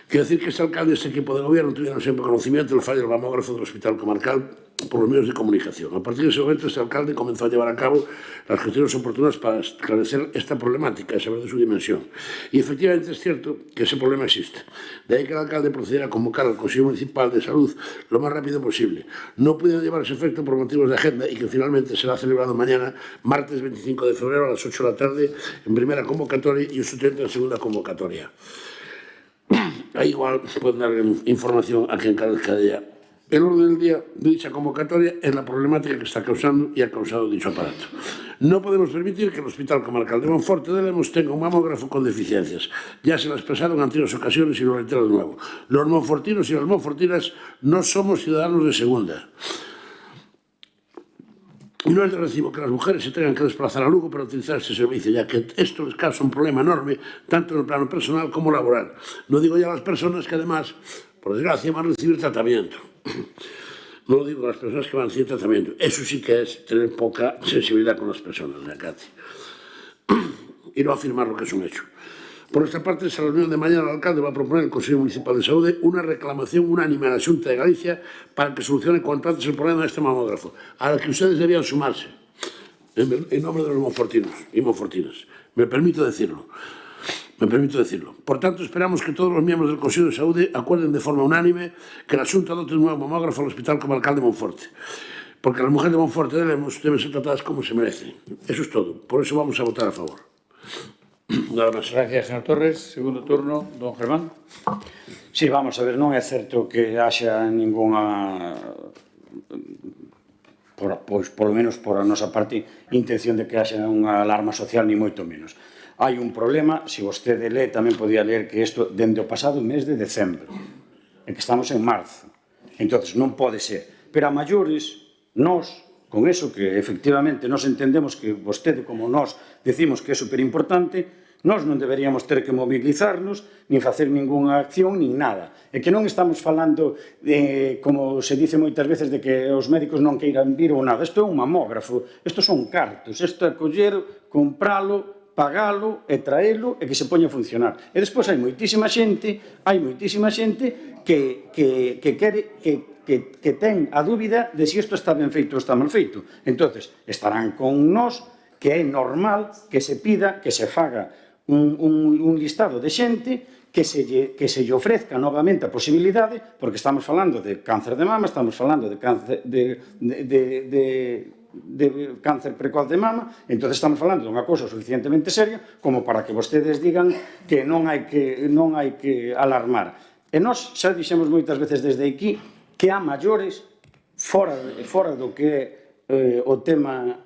Quiero decir que este alcalde y este equipo de gobierno tuvieron siempre conocimiento del fallo del mamógrafo del hospital comarcal por los medios de comunicación. A partir de ese momento, este alcalde comenzó a llevar a cabo las gestiones oportunas para esclarecer esta problemática y saber de su dimensión. Y efectivamente es cierto que ese problema existe. De ahí que el alcalde procediera a convocar al Consejo Municipal de Salud lo más rápido posible. No pudo llevar ese efecto por motivos de agenda y que finalmente será celebrado mañana, martes 25 de febrero a las 8 de la tarde, en primera convocatoria y un sustituto en segunda convocatoria. Ahí igual pueden dar información a quien carezca de ella. El orden del día de dicha convocatoria es la problemática que está causando y ha causado dicho aparato. No podemos permitir que el Hospital Comarcal de Monforte de Lemos tenga un mamógrafo con deficiencias. Ya se lo expresaron en anteriores ocasiones y lo reitero de nuevo. Los monfortinos y las monfortinas no somos ciudadanos de segunda. Y no es de recibo que las mujeres se tengan que desplazar a Lugo para utilizar este servicio, ya que esto les causa un problema enorme, tanto en el plano personal como laboral. No digo ya las personas que además, por desgracia, van a recibir tratamiento. No digo las personas que van a recibir tratamiento. Eso sí que es tener poca sensibilidad con las personas, ¿no, Katy? Y no afirmar lo que es un hecho. Por esta parte, en esa reunión de mañana, el alcalde va a proponer al Consejo Municipal de Salud una reclamación unánime a la Xunta de Galicia para que solucione cuanto antes el problema de este mamógrafo, a la que ustedes debían sumarse, en nombre de los monfortinos y monfortinas. Me permito decirlo. Me permito decirlo. Por tanto, esperamos que todos os miembros del Consello de Saúde acuerden de forma unánime que la Xunta dote un nuevo mamógrafo al Hospital Comarcal de Monforte, porque las mujeres de Monforte de Lemos deben ser tratadas como se merecen. Eso es todo. Por eso vamos a votar a favor. Nada máis. Gracias, señor Torres. Segundo turno, don Germán. Sí, vamos a ver, non é certo que haxa ningunha, pois polo menos por a nosa parte, intención de que haxa unha alarma social, ni moito menos. Hai un problema, se vostede lee, tamén podía ler que isto dende o pasado mes de decembro, en que estamos en marzo. Entonces, non pode ser. Pero a maiores, nós, con eso que efectivamente nos entendemos que vostede como nós decimos que é superimportante, nós non deberíamos ter que mobilizarnos, nin facer ningunha acción, nin nada. E que non estamos falando, como se dice moitas veces, de que os médicos non queiran vir ou nada. Isto é un mamógrafo, isto son cartos, isto é coller, compralo, pagalo e traelo e que se poña a funcionar. E despois hai moitísima xente que ten a dúbida de se isto está ben feito ou está mal feito. Entonces, estarán con nós que é normal que se pida, que se faga un listado de xente que se lle ofrezca novamente a posibilidade, porque estamos falando de cáncer de mama, estamos falando de cáncer de cáncer precoz de mama, entón estamos falando dunha cousa suficientemente seria como para que vostedes digan que non hai que alarmar. E nós xa dixemos moitas veces desde aquí que há maiores fora do que é o tema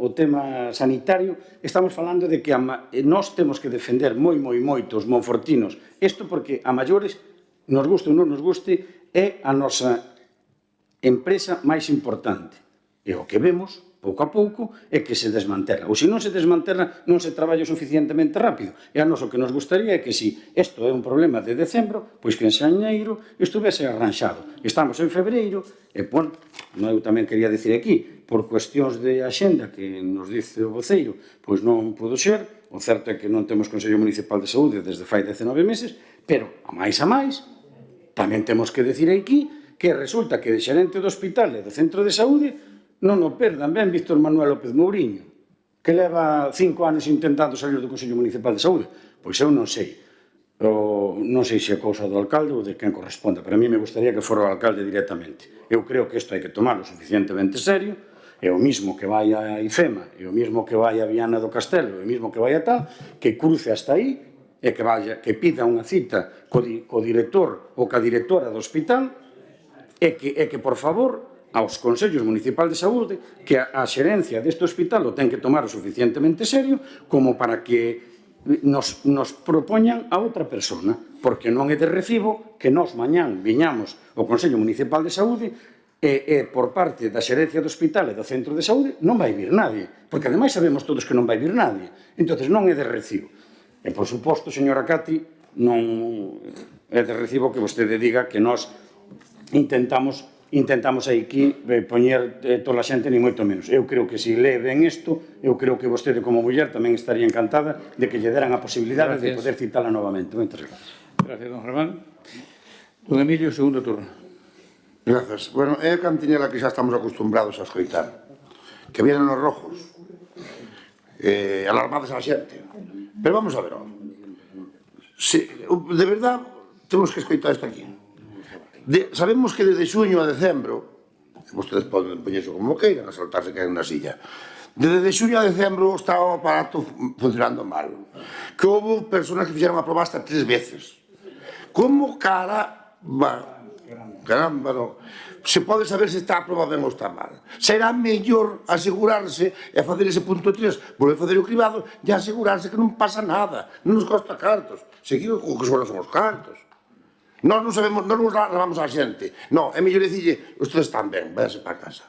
sanitario, estamos falando de que nós temos que defender moito os monfortinos. Isto porque a maiores, nos guste ou non nos guste, é a nosa empresa máis importante. E o que vemos, pouco a pouco, é que se desmantela. Ou se non se desmantela, non se traballa suficientemente rápido. E a nós o que nos gustaría é que se isto é un problema de decembro, pois que en xañeiro estuvese arranxado. Estamos en febreiro, e, bueno, eu tamén quería dicir aquí, por cuestións de axenda que nos dice o voceiro, pois non pudo ser. O certo é que non temos Consello Municipal de Saúde desde fai 19 meses, pero, a máis, tamén temos que dicir aquí que resulta que de xerente do hospital e do centro de saúde non o perdan ben Víctor Manuel López Mouriño, que leva 5 anos intentando salir do Consello Municipal de Saúde. Pois eu non sei. Non sei se é cousa do alcalde ou de quen corresponda. Para mí me gustaría que fora o alcalde directamente. Eu creo que isto hai que tomarlo suficientemente serio, é o mismo que vai a IFEMA, é o mismo que vai a Viana do Castelo, é o mismo que vai a tal, que cruce hasta aí, e que pida unha cita co director ou ca directora do hospital, e que, por favor, aos Consellos Municipal de Saúde, que a xerencia deste hospital o ten que tomar o suficientemente serio como para que nos propoñan a outra persona, porque non é de recibo que nós mañán viñamos ao Consello Municipal de Saúde e por parte da xerencia do hospital e do centro de saúde non vai vir nadie, porque ademais sabemos todos que non vai vir nadie. Entonces non é de recibo. E, por suposto, señora Cati, non é de recibo que vostede diga que nós intentamos aquí poñer toda a xente, ni moito menos. Eu creo que se lee ben isto, eu creo que vostede como muller tamén estaría encantada de que lle deran a posibilidade de poder citala novamente. Moitas gracias. Gracias, don Germán. Don Emilio, segundo turno. Grazas. Bueno, é a cantiñela que xa estamos acostumbrados a escoitar. Que vienen os rojos. Alarmados a xente. Pero vamos a ver, de verdad, temos que escoitar isto aquí. Sabemos que desde xuño a decembro, vostedes poden poñerse como queiran, a saltarse que hai na silla, desde xuño a decembro estaba o aparato funcionando mal, que houve persoas que fixeron a proba hasta 3 veces. Como caramba, non, se pode saber se está a proba ben ou está mal? Será mellor asegurarse e facer ese punto 3, volver a fazer o cribado e asegurarse que non pasa nada, non nos costa cartos, seguir o que son os cartos. Nós non sabemos, non nos lavamos a xente. Non, é mellor dicirlle, ustedes están ben, váyase para casa.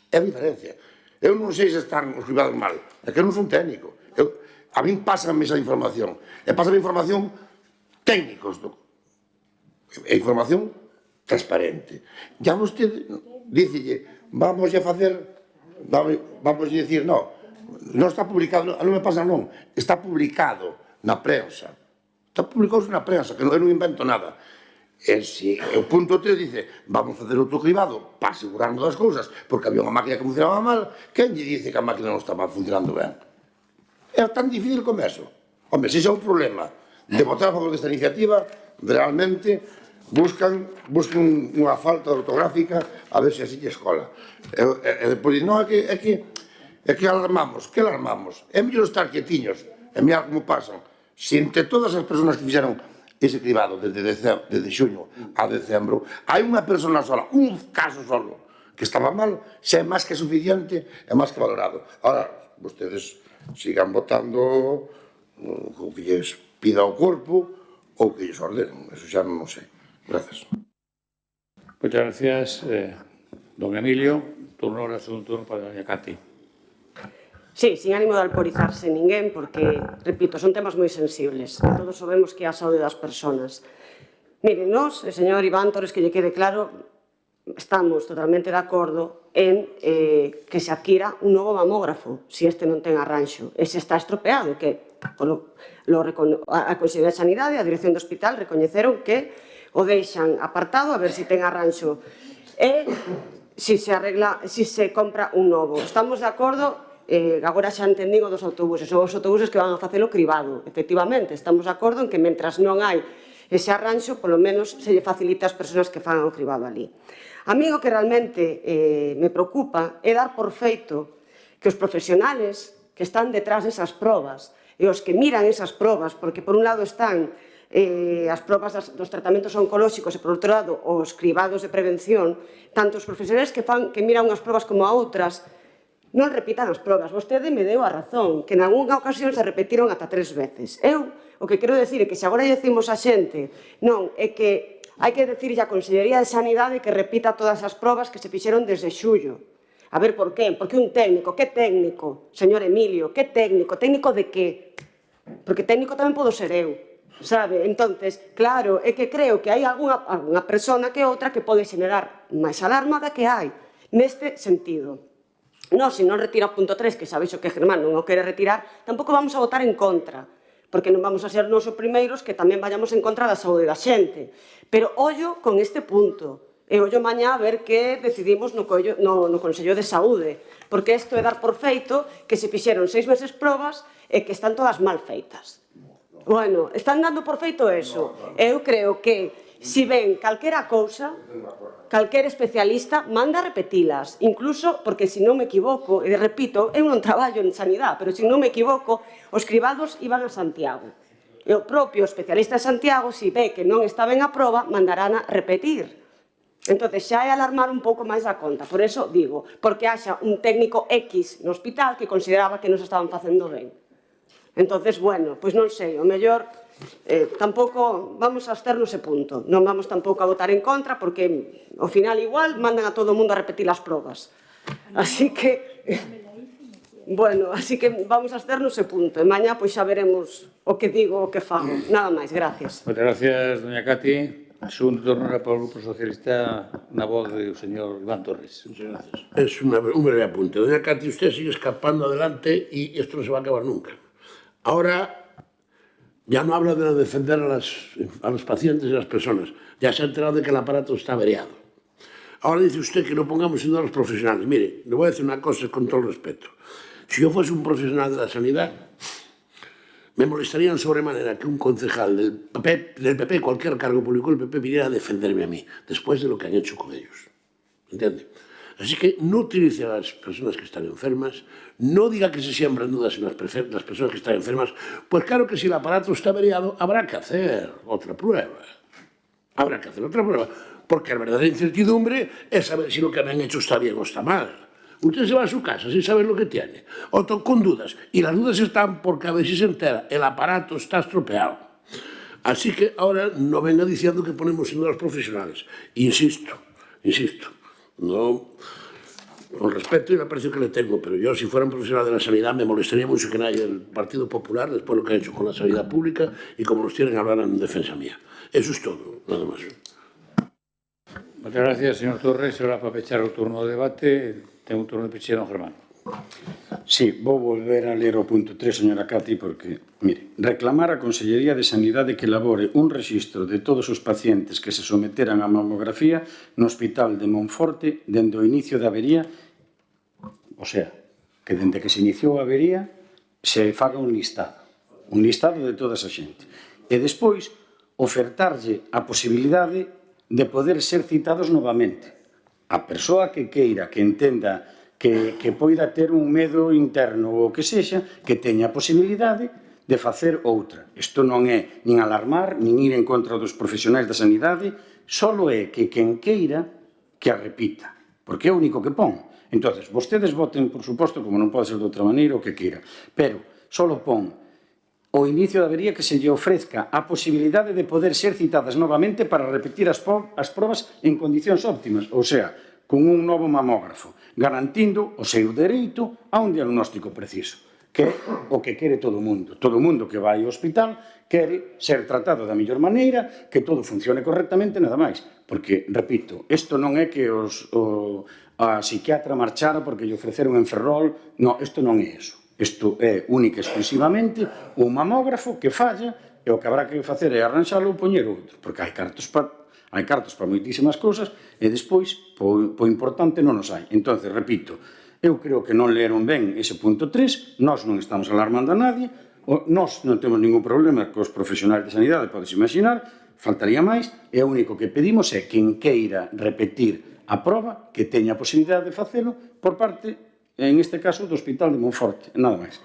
É a diferencia. Eu non sei se están os cribados mal, é que eu non son técnico. A min pásame esa información. E pásame información técnicos. E información transparente. Ya vostede dicille, vamos a facer, vamos a dicir, non está publicado, non me pasa non, está publicado na prensa. Está publicado na prensa, que eu non invento nada. E se o punto 3 dice vamos a facer outro cribado para asegurarnos das cousas porque había unha máquina que funcionaba mal, quen lle dice que a máquina non estaba funcionando ben? É tan difícil como eso. Home, se é o problema de votar a favor desta iniciativa, realmente buscan unha falta ortográfica a ver se así lle escola. E depois dicen, non, é que alarmamos. Que alarmamos? É mellor estar quietiños e mirar como pasan. Se entre todas as persoas que fixeron ese cribado desde xuño a decembro, hai unha persona sola, un caso solo, que estaba mal, xa é máis que suficiente e máis que valorado. Ahora, vostedes sigan votando o que lles pida o corpo ou que lles ordenen, eso xa non sei. Gracias. Muchas gracias, don Emilio. Turno ahora, segundo turno para doña Cati. Sí, sin ánimo de alporizarse ninguén, porque, repito, son temas moi sensibles. Todos sabemos que é a saúde das persoas. Miren, nós, señor Iván Torres, que lle quede claro, estamos totalmente de acordo en que se adquira un novo mamógrafo, se este non ten arranxo. Ese está estropeado, que a Consellería de Sanidade e a Dirección do Hospital recoñeceron que o deixan apartado a ver se ten arranxo e se se compra un novo. Estamos de acordo, agora xa entendín o dos autobuses, son os autobuses que van a facelo cribado. Efectivamente, estamos de acordo en que mentras non hai ese arranxo, polo menos se lle facilita ás persoas que fan o cribado ali. A mí o que realmente me preocupa é dar por feito que os profesionales que están detrás desas probas e os que miran esas probas, porque por un lado están as probas dos tratamentos oncolóxicos e por outro lado os cribados de prevención, tanto os profesionales que miran unhas probas como a outras, non repitan as probas. Vostede me deu a razón, que en algunha ocasión se repetiron ata 3 veces. Eu o que quero decir é que se agora decimos a xente, non, é que hai que decirlle á Consellería de Sanidade que repita todas as probas que se fixeron desde xullo. A ver, por qué? Porque un técnico, que técnico, señor Emilio, que técnico? Técnico de que? Porque técnico tamén podo ser eu, sabe? Entonces, claro, é que creo que hai algunha persona que outra que pode xenerar máis alarma da que hai, neste sentido. Non, se non retira o punto 3, que xa vexo que Germán non o quere retirar, tampouco vamos a votar en contra, porque non vamos a ser nos os primeiros que tamén vayamos en contra da saúde da xente. Pero ollo con este punto. E ollo mañá a ver que decidimos no Consello de Saúde, porque isto é dar por feito que se fixeron 6 meses probas e que están todas mal feitas. Bueno, están dando por feito eso. Eu creo que, se ven calquera cousa, calquer especialista manda repetilas, incluso porque, se non me equivoco, e repito, eu non traballo en sanidade, pero se non me equivoco, os cribados iban a Santiago. E o propio especialista de Santiago, se ve que non está ben a proba, mandarán a repetir. Entón, xa é alarmar un pouco máis da conta. Por eso digo, porque haxa un técnico X no hospital que consideraba que nos estaban facendo ben. Entón, bueno, pois non sei, o mellor tampouco vamos a estar nese punto. Non vamos tampouco a votar en contra, porque ao final igual mandan a todo o mundo a repetir as probas. Así que, bueno, así que vamos a estar nese punto. E mañá pois xa veremos o que digo, o que fago. Nada máis, gracias. Moitas gracias, doña Cati. Segundo turno para o Grupo Socialista, na voz do señor Iván Torres. Muchas gracias. Es un breve apunte. Doña Cati, usted sigue escapando adelante y esto no se va a acabar nunca. Ahora ya no habla de defender a los pacientes y a las personas. Ya se ha enterado de que el aparato está averiado. Ahora dice usted que no pongamos en duda a los profesionales. Mire, le voy a decir una cosa con todo el respeto. Si yo fuese un profesional de la sanidad, me molestaría en sobremanera que un concejal del PP, cualquier cargo público del PP, viniera a defenderme a mí, después de lo que han hecho con ellos. ¿Entiende? Así que no utilice a las personas que están enfermas, no diga que se siembran dudas en las personas que están enfermas, pues claro que si el aparato está averiado, habrá que hacer otra prueba. Habrá que hacer otra prueba, porque la verdadera incertidumbre es saber si lo que me han hecho está bien o está mal. Usted se va a su casa sin saber lo que tiene, o con dudas, y las dudas están porque a ver si se entera, el aparato está estropeado. Así que ahora no venga diciendo que ponemos en duda a los profesionales. Insisto, no, con respeto y el aprecio que le tengo, pero yo, si fuera un profesional de la sanidad, me molestaría mucho que nadie del Partido Popular, después de lo que ha hecho con la sanidad pública y como los tienen, hablaran en defensa mía. Eso es todo, nada más. Muchas gracias, señor Torres. Ahora, para pechar o turno de debate, ten un turno de peche, don Germán. Sí, vou volver a ler o punto 3, señora Cati, porque, mire, reclamar a Consellería de Sanidade que elabore un rexistro de todos os pacientes que se someteran a mamografía no Hospital de Monforte dende o inicio da avería, o sea, que dende que se iniciou a avería se faga un listado de toda esa xente. E despois, ofertarlle a posibilidade de poder ser citados novamente. A persoa que queira, que entenda que poida ter un medo interno ou o que sexa, que teña a posibilidade de facer outra. Isto non é nin alarmar, nin ir en contra dos profesionais da sanidade, só é que quen queira que a repita, porque é o único que pon. Entón, vostedes voten, por suposto, como non pode ser de outra maneira, o que queira, pero só pon o inicio da avería que se lle ofrezca a posibilidade de poder ser citadas novamente para repetir as probas en condicións óptimas, ou sea, con un novo mamógrafo, garantindo o seu dereito a un diagnóstico preciso, que é o que quere todo o mundo. Todo o mundo que vai ao hospital quere ser tratado da mellor maneira, que todo funcione correctamente, nada máis. Porque, repito, isto non é que a psiquiatra marchara porque lle ofreceron en Ferrol, non, isto non é iso. Isto é única e exclusivamente un mamógrafo que falla e o que habrá que facer é arranxalo ou poñer outro, porque hai cartos para moitísimas cousas e despois, po importante, non os hai. Entón, repito, eu creo que non leeron ben ese punto 3, nós non estamos alarmando a nadie, nós non temos ningún problema cos profesionais de sanidade, podes imaginar, faltaría máis, e o único que pedimos é quen queira repetir a proba, que teña a posibilidade de facelo por parte, en este caso, do Hospital de Monforte, nada máis.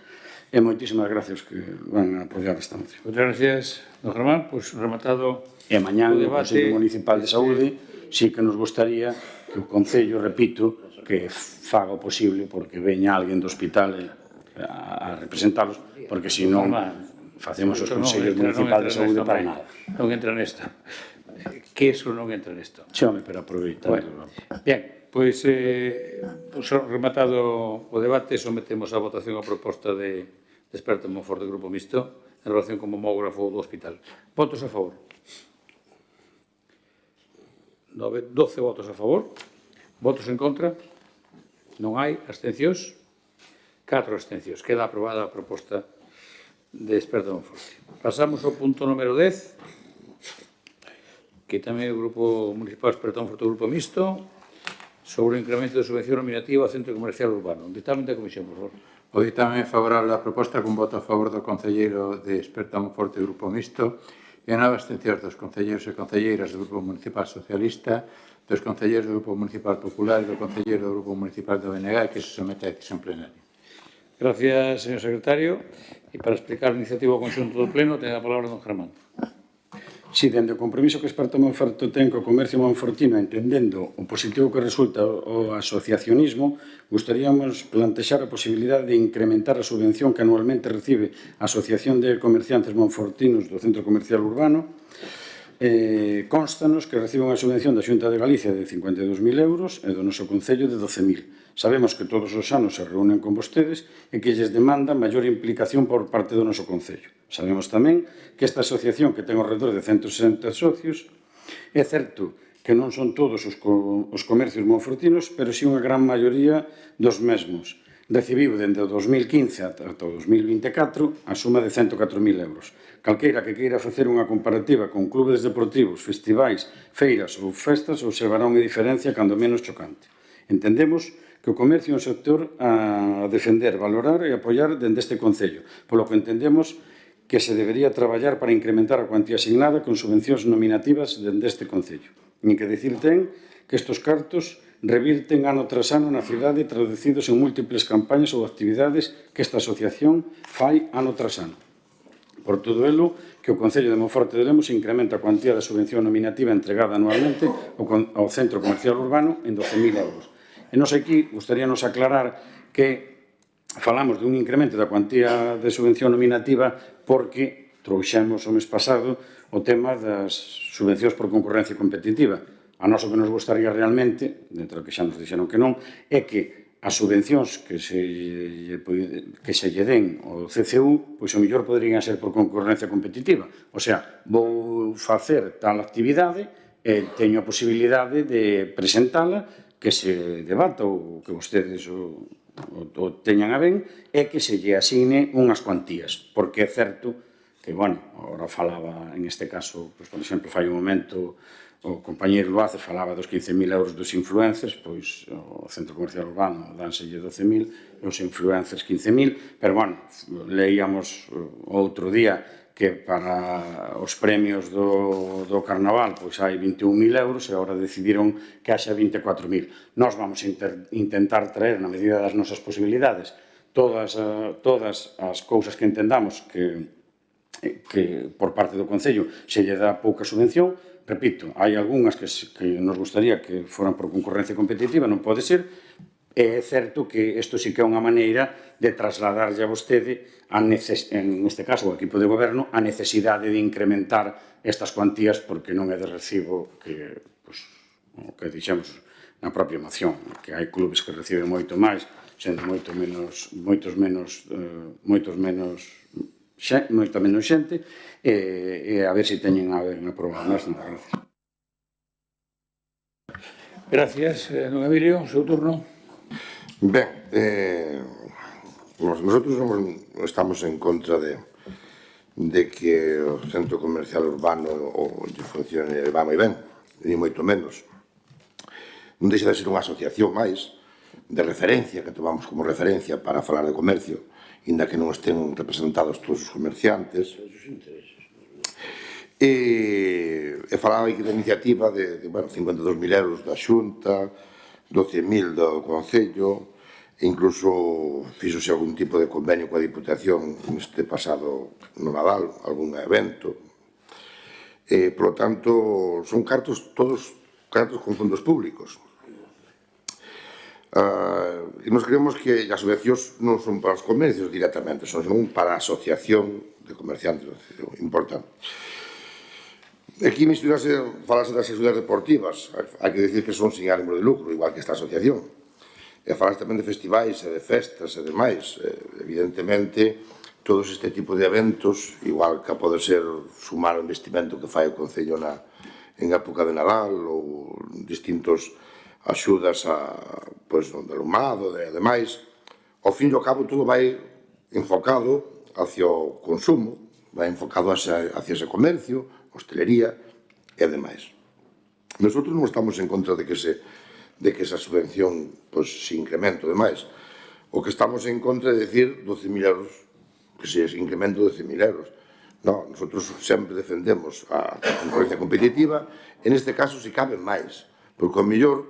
E moitísimas gracias que van a apoiar esta moción. Moitas gracias, don Germán. Pois rematado e mañán o o Consello Municipal de Saúde sí que nos gustaría que o Concello, repito, que faga o posible porque veña alguén do hospital a representalos, porque senón facemos os Consellos Municipal de Saúde para nada. Non entra nesta. Que eso non entra nesto. Chame, pero aproveitando. Bien, pois rematado o debate, sometemos a votación a proposta de experto en Monforte Grupo Mixto en relación con o mamógrafo do hospital. Votos a favor? 12 votos a favor. Votos en contra? Non hai. Abstencións? 4 abstencións. Queda aprobada a proposta de experto en Monforte. Pasamos ao punto número 10, que tamén é o Grupo Municipal Experto en Monforte Grupo Mixto, sobre o incremento de subvención nominativa ao Centro Comercial Urbano. Dictamen da Comisión, por favor. O dictamen é favorable á proposta con voto a favor do concelleiro de Experto en Monforte Grupo Mixto e a 9 abstencións dos concelleiros e concelleiras do Grupo Municipal Socialista, dos concelleiros do Grupo Municipal Popular e do concelleiro do Grupo Municipal do BNG, que se somete a decisión plenaria. Gracias, señor secretario. E para explicar a iniciativa ao conxunto do Pleno, ten a palabra don Germán. Si, dende o compromiso que Experto Monforte ten co comercio monfortino, entendendo o positivo que resulta o asociacionismo, gustaríamos plantexar a posibilidade de incrementar a subvención que anualmente recibe a Asociación de Comerciantes Monfortinos do Centro Comercial Urbano. Constanos que recibe unha subvención da Xunta de Galicia de 52.000 euros e do noso Concello de 12.000. Sabemos que todos os anos se reúnen con vostedes e que lles demanda maior implicación por parte do noso Concello. Sabemos tamén que esta asociación, que ten ao redor de 160 socios, é certo que non son todos os comercios monfortinos, pero si unha gran maioría dos mesmos. Recibiu dende o 2015 ata o 2024 a suma de 104.000 euros. Calqueira que queira facer unha comparativa con clubes deportivos, festivais, feiras ou festas observará unha diferencia cando menos chocante. Entendemos que o comercio é un sector a defender, valorar e apoiar dende este Concello, polo que entendemos que se debería traballar para incrementar a cuantía asignada con subvencións nominativas dende este Concello. Nin que dicir ten que estes cartos revirten ano tras ano na cidade traducidos en múltiples campañas ou actividades que esta asociación fai ano tras ano. Por todo elo, que o Concello de Monforte de Lemos incrementa a cuantía da subvención nominativa entregada anualmente ao Centro Comercial Urbano en 12.000 euros. E nos aquí gustaríanos aclarar que falamos dun incremento da cuantía de subvención nominativa porque trouxemos o mes pasado o tema das subvencións por concurrencia competitiva. A nós o que nos gustaría realmente, dentro que xa nos dixeron que non, é que as subvencións que se lle den ao CCU, pois o mellor poderían ser por concurrencia competitiva. O sea, vou facer tal actividade e teño a posibilidade de presentala, que se debata ou que vostedes o teñan a ben, é que se lle asigne unhas cuantías, porque é certo que, bueno, agora falaba, en este caso, pois, por exemplo, fai un momento, o compañeiro Luaces falaba dos 15.000 euros dos influencers, pois o Centro Comercial Urbano dánselle 12.000, os influencers 15.000, pero, bueno, leíamos outro día que para os premios do Carnaval pois hai 21.000 euros e agora decidiron que haxa 24.000. Nós vamos intentar traer, na medida das nosas posibilidades, todas as cousas que entendamos que por parte do Concello se lle dá pouca subvención. Repito, hai algunhas que nos gustaría que foran por concurrencia competitiva, non pode ser. É certo que isto sí que é unha maneira de trasladarlle a vostede, neste caso o equipo de goberno, a necesidade de incrementar estas cuantías, porque non é de recibo que, o que dixemos na propia moción, que hai clubes que reciben moito máis, sendo moita menos xente, e a ver se teñen a ver na programa. Gracias, don Emilio. Seu turno. Ben, nosotros non estamos en contra de que o centro comercial urbano funcione va moi ben, ni moito menos. Non deixa de ser unha asociación máis de referencia, que tomamos como referencia para falar de comercio, inda que non estén representados todos os comerciantes. E falaba aquí da iniciativa de 52.000 euros da Xunta, 12.000 do Concello, e incluso fixose algún tipo de convenio coa Diputación neste pasado no Nadal, algún evento. Por lo tanto, son cartos, todos cartos con fondos públicos. E nos creemos que as subvencións non son para os comercios directamente, son para a asociación de comerciantes, importante. Aquí falase das axudas deportivas, hai que decir que son sin ánimo de lucro, igual que esta asociación. E falase tamén de festivais e de festas e demais. Evidentemente, todos este tipo de eventos, igual que pode ser sumar o investimento que fai o Concello en época de Nadal ou distintos axudas do alumnado e demais, ao fin e ao cabo todo vai enfocado hacia o consumo, vai enfocado hacia ese comercio, hostelería e demais. Nosotros non estamos en contra de que esa subvención se incremente demais. O que estamos en contra é decir 12.000 euros, que se incremento 12.000 euros. Non, nosotros sempre defendemos a concurrencia competitiva, en este caso se caben máis, porque ao mellor,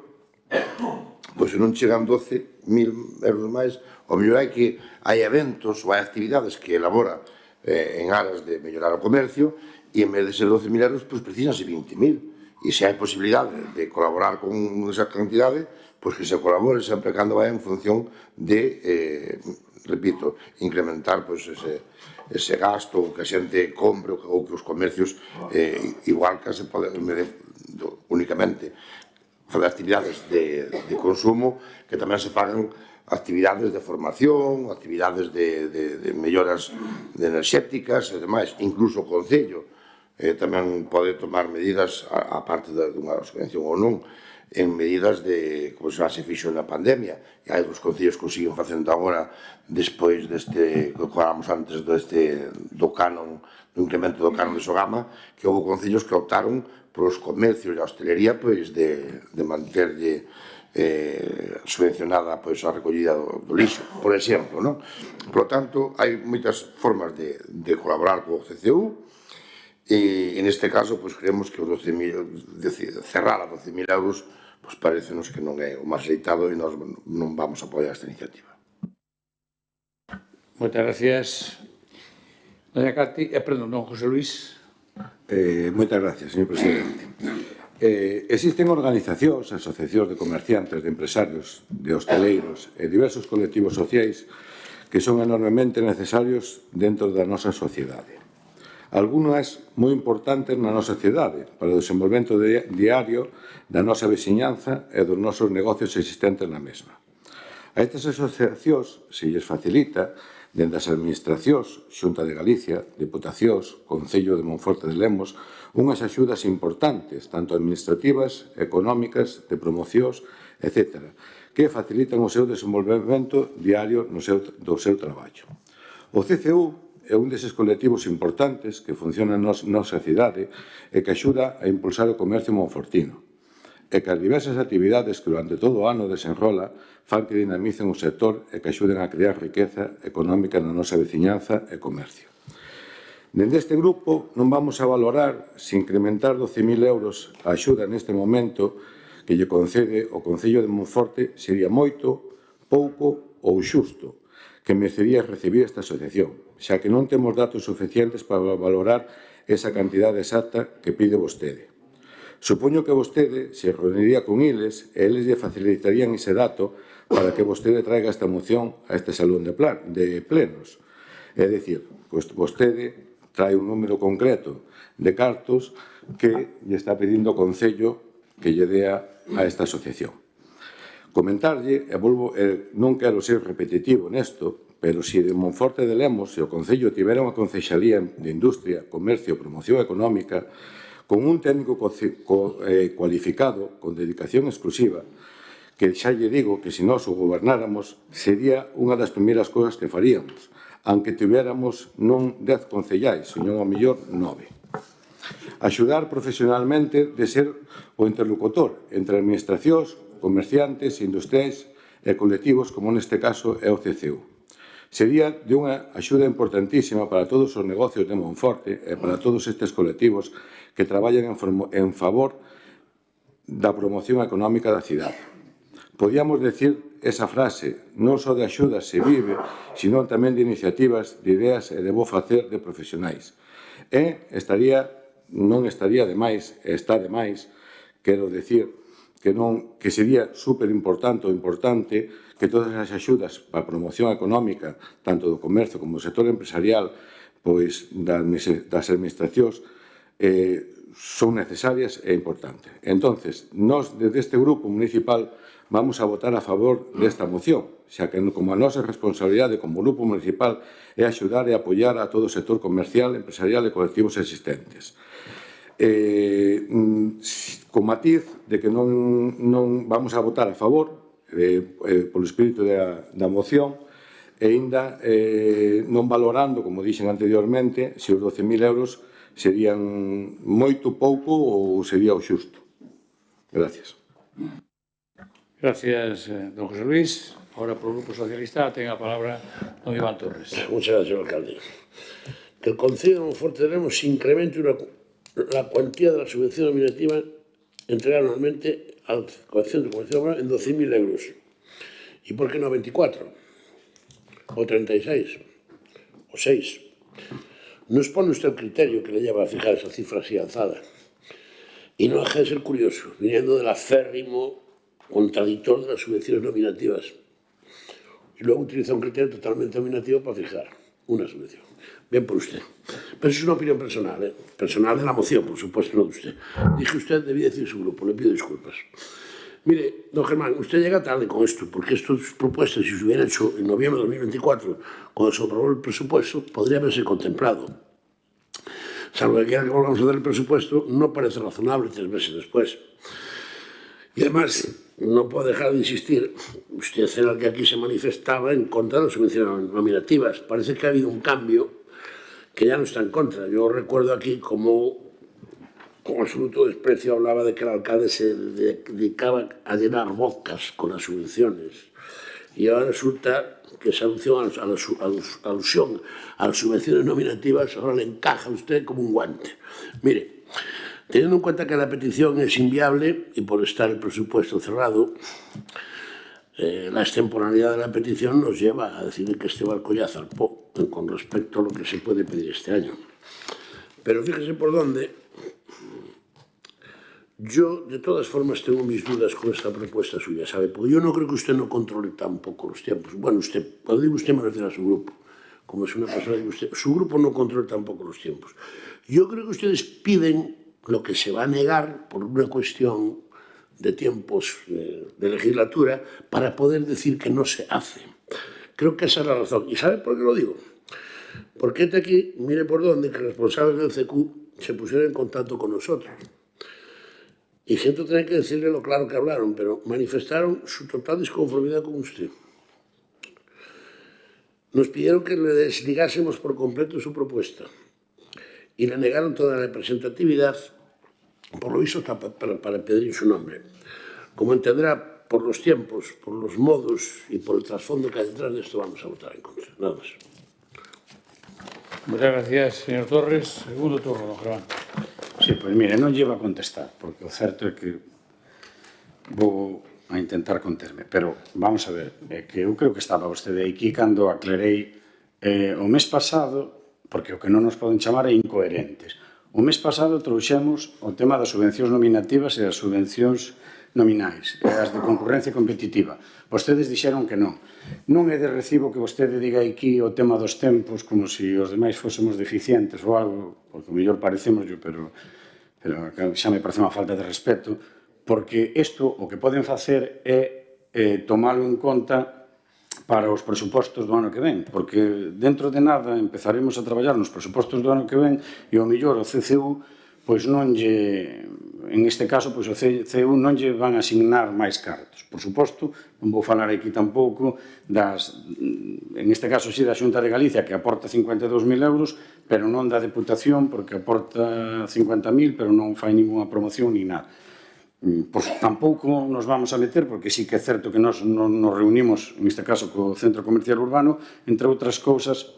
se non chegan 12.000 euros máis, ao mellor hai eventos ou hai actividades que elabora en aras de mellorar o comercio, e en vez de ser 12.000 euros, precisanse 20.000. E se hai posibilidade de colaborar con esa cantidade, que se colabore sempre cando vai en función de, repito, incrementar ese gasto, que a xente compre ou que os comercios, igual que se pode, únicamente, fazer actividades de consumo, que tamén se fagan actividades de formación, actividades de melloras enerxéticas e demais. Incluso o Concello tamén pode tomar medidas, a parte dunha subvención ou non, en medidas como se fixo na pandemia. E hai dos concellos que o siguen facendo agora, despois deste, que falamos antes do canon, do incremento do canon de Sogama, que houve concellos que optaron polos comercios e a hostelería de manterlle subvencionada a recollida do lixo, por exemplo. Por lo tanto, hai moitas formas de colaborar co CCU, e neste caso creemos que cerrar a 12.000 euros parecenos que non é o máis leitado e nós non vamos a apoiar esta iniciativa. Moitas gracias. Doña Cati, perdón, don José Luis. Moitas gracias, señor presidente. Existen organizacións, asociacións de comerciantes, de empresarios, de hosteleiros e diversos colectivos sociais que son enormemente necesarios dentro da nosa sociedade. Algúnas moi importantes na nosa cidade para o desenvolvemento diario da nosa veciñanza e dos nosos negocios existentes na mesma. A estas asociacións se lles facilita, dende as administracións, Xunta de Galicia, Diputacións, Concello de Monforte de Lemos, unhas axudas importantes, tanto administrativas, económicas, de promocións, etc., que facilitan o seu desenvolvemento diario do seu traballo. O CCU é un deses colectivos importantes que funciona na nosa cidade e que axuda a impulsar o comercio monfortino, e que as diversas actividades que durante todo o ano desenrola fan que dinamicen o sector e que axuden a crear riqueza económica na nosa veciñanza e comercio. Dende este grupo non vamos a valorar se incrementar 12.000 euros a axuda neste momento que lle concede o Concello de Monforte sería moito, pouco ou xusto que merecería recibir esta asociación, xa que non temos datos suficientes para valorar esa cantidade exacta que pide vostede. Supoño que vostede se reuniría con eles e eles lle facilitarían ese dato para que vostede traiga esta moción a este salón de plenos. É dicir, vostede trae un número concreto de cartos que lle está pedindo o Concello que lle dea a esta asociación. Comentarlle, non quero ser repetitivo nesto, pero se de Monforte de Lemos, se o Concello tivera unha Concejalía de Industria, Comercio e Promoción Económica con un técnico cualificado, con dedicación exclusiva, que xa lle digo que se nós o gobernáramos sería unha das primeiras cousas que faríamos, aunque tivéramos non 10 concellais, senón ao mellor 9. Axudar profesionalmente de ser o interlocutor entre administracións, comerciantes, industriais e colectivos, como neste caso é o CCU. Sería de unha axuda importantísima para todos os negocios de Monforte e para todos estes colectivos que traballan en favor da promoción económica da cidade. Podíamos decir esa frase, non só de axuda se vive, sino tamén de iniciativas, de ideas e de bo facer de profesionais. Non estaría de máis, está de máis, quero decir, que sería superimportante ou importante que todas as axudas para a promoción económica, tanto do comercio como do sector empresarial, pois das administracións, son necesarias e importantes. Entonces, nós, desde este grupo municipal, vamos a votar a favor desta moción, xa que como a nosa responsabilidade como grupo municipal é axudar e apoiar a todo o sector comercial, empresarial e colectivos existentes. Con matiz de que non vamos a votar a favor polo espírito da moción e ainda non valorando, como dixen anteriormente, se os 12.000 euros serían moito pouco ou sería o xusto. Gracias. Gracias, don José Luis. Ahora, por el Grupo Socialista, tenga la palabra don Iván Torres. Muchas gracias, señor alcalde. Que el Concello de Monforte de Lemos incremente la cuantía de la subvención nominativa entregada anualmente al coeficiente de comercio en 12.000 euros. ¿Y por qué no 24? ¿O 36? ¿O 6? No expone usted el criterio que le lleva a fijar esa cifra así alzada. Y no deja de ser curioso, viniendo del acérrimo contradictor de las subvenciones nominativas. Y luego utiliza un criterio totalmente nominativo para fijar una subvención. Bien por usted. Pero eso es una opinión personal, personal de la moción, por supuesto, no de usted. Dije usted, debía decir su grupo, le pido disculpas. Mire, don Germán, usted llega tarde con esto, porque estas propuestas, si se hubieran hecho en noviembre de 2024, cuando se aprobó el presupuesto, podría haberse contemplado. Salvo que quiera que volvamos a dar el presupuesto, no parece razonable 3 meses después. Y además, no puedo dejar de insistir, usted era el que aquí se manifestaba en contra de las subvenciones nominativas. Parece que ha habido un cambio que ya no está en contra. Yo recuerdo aquí como con absoluto desprecio hablaba de que el alcalde se dedicaba a llenar bocas con las subvenciones. Y ahora resulta que esa alusión a las subvenciones nominativas ahora le encaja a usted como un guante. Mire, teniendo en cuenta que la petición es inviable y por estar el presupuesto cerrado, la extemporaneidad de la petición nos lleva a decir que este barco ya zarpó con respecto a lo que se puede pedir este año. Pero fíjese por dónde. Yo, de todas formas, tengo mis dudas con esta propuesta suya, ¿sabe? Porque yo no creo que usted no controle tampoco los tiempos. Bueno, usted, cuando digo usted me refiero a su grupo. Como es una persona que usted... Su grupo no controla tampoco los tiempos. Yo creo que ustedes piden lo que se va a negar por una cuestión de tiempos de legislatura para poder decir que no se hace. Creo que esa es la razón. ¿Y sabe por qué lo digo? Porque este aquí, mire por dónde, que responsables del CQ se pusieron en contacto con nosotros. Y siento tener que decirle lo claro que hablaron, pero manifestaron su total disconformidad con usted. Nos pidieron que le desligásemos por completo su propuesta y le negaron toda la representatividad, por lo visto para pedir su nombre. Como entenderá, por los tiempos, por los modos y por el trasfondo que hay detrás de esto, vamos a votar en contra. Nada más. Muchas gracias, señor Torres. Segundo turno, don Germán. Sí, pois mire, non llevo a contestar, porque o certo é que vou a intentar conterme, pero vamos a ver, é que eu creo que estaba vostede aquí cando aclarei o mes pasado, porque o que non nos poden chamar é incoherentes. O mes pasado trouxemos o tema das subvencións nominativas e as subvencións nominais, e as de concurrencia competitiva. Vostedes dixeron que non. Non é de recibo que vostede diga aquí o tema dos tempos como se os demais fósemos deficientes ou algo, porque o mellor parecemos, pero xa me parece unha falta de respeto, porque isto o que poden facer é tomalo en conta para os presupostos do ano que ven, porque dentro de nada empezaremos a traballar nos presupostos do ano que ven e o mellor o CCU pois non lle, en este caso, pois o CCU non lle van a asignar máis cartos. Por suposto, non vou falar aquí tampouco das, en este caso sí, da Xunta de Galicia, que aporta 52.000 euros, pero non da Deputación, porque aporta 50.000, pero non fai ninguna promoción ni nada. Pois tampouco nos vamos a meter, porque sí que é certo que nos reunimos, en este caso, co Centro Comercial Urbano, entre outras cousas,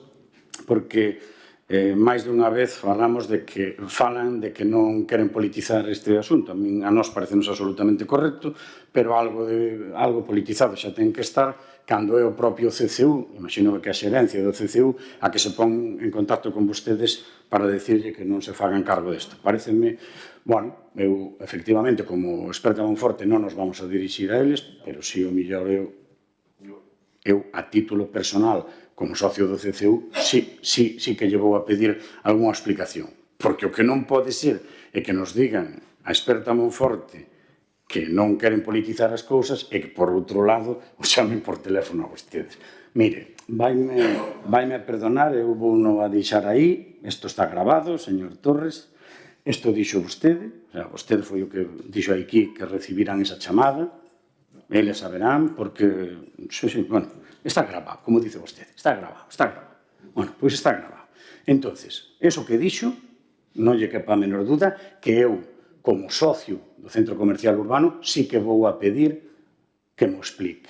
porque máis dunha vez falan de que non queren politizar este asunto. A nós parecenos absolutamente correcto, pero algo politizado xa ten que estar cando é o propio CCU, imagino que a xerencia do CCU, a que se pon en contacto con vostedes para decirlle que non se fagan cargo desto. Pareceme, bueno, eu, efectivamente, como experta Monforte, non nos vamos a dirixir a eles, pero si o millor eu, a título personal, como socio do CCU, sí que lle vou a pedir algunha explicación. Porque o que non pode ser é que nos digan a experta Monforte que non queren politizar as cousas e que, por outro lado, o chamen por teléfono a vostedes. Mire, vaime a perdonar, eu vou non a deixar aí, isto está grabado, señor Torres, isto dixo vostede, o sea, vostede foi o que dixo aquí que recibirán esa chamada, eles saberán, porque, bueno, está grabado, como dice vostede, está grabado. Bueno, pois está grabado. Entonces, eso que dixo, non lle quepa a menor duda, que eu, como socio do Centro Comercial Urbano, sí que vou a pedir que me explique.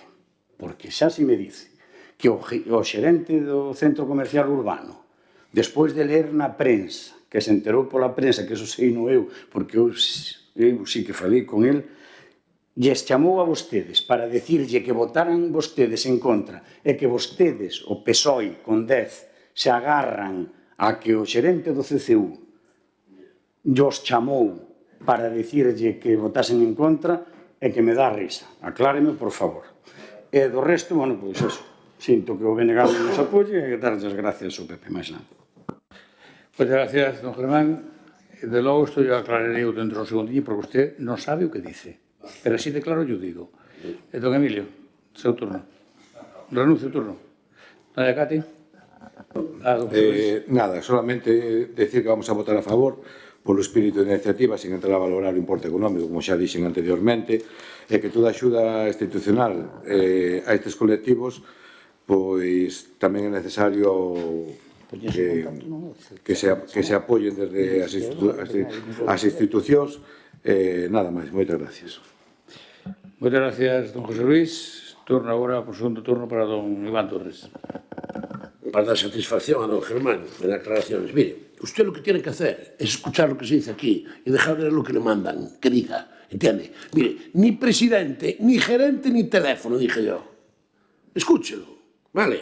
Porque xa se me dice que o xerente do Centro Comercial Urbano, despois de ler na prensa, que se enterou pola prensa, que eso sei no eu, porque eu sí que falei con el, lles chamou a vostedes para decirlle que votaran vostedes en contra e que vostedes, o PSOE con 10, se agarran a que o xerente do CCU llos chamou para decirlle que votasen en contra e que me dá risa. Acláreme, por favor. E do resto, bueno, pois eso. Sinto que o BNG nos apoie e darles as gracias ao PP, máis nada. Muchas gracias, don Germán. De logo, isto yo aclararei dentro do segundinho, porque usted non sabe o que dice. Pero así de claro yo digo. Don Emilio, seu turno. Renuncio o turno. Nadia Cati. Nada, solamente decir que vamos a votar a favor polo espírito de iniciativa, sin entrar a valorar o importe económico, como xa dixen anteriormente, e que toda axuda institucional a estes colectivos, pois tamén é necesario que se apoyen desde as institucións. Nada máis, moitas gracias. Moitas gracias, don José Luis. Turno agora, por segundo turno, para don Iván Torres. Para dar satisfacción a don Germán en aclaraciones. Mire, usted lo que tiene que hacer es escuchar lo que se dice aquí y dejar de ver lo que le mandan, que diga, ¿entiende? Mire, ni presidente, ni gerente, ni teléfono, dije yo. Escúchelo, ¿vale?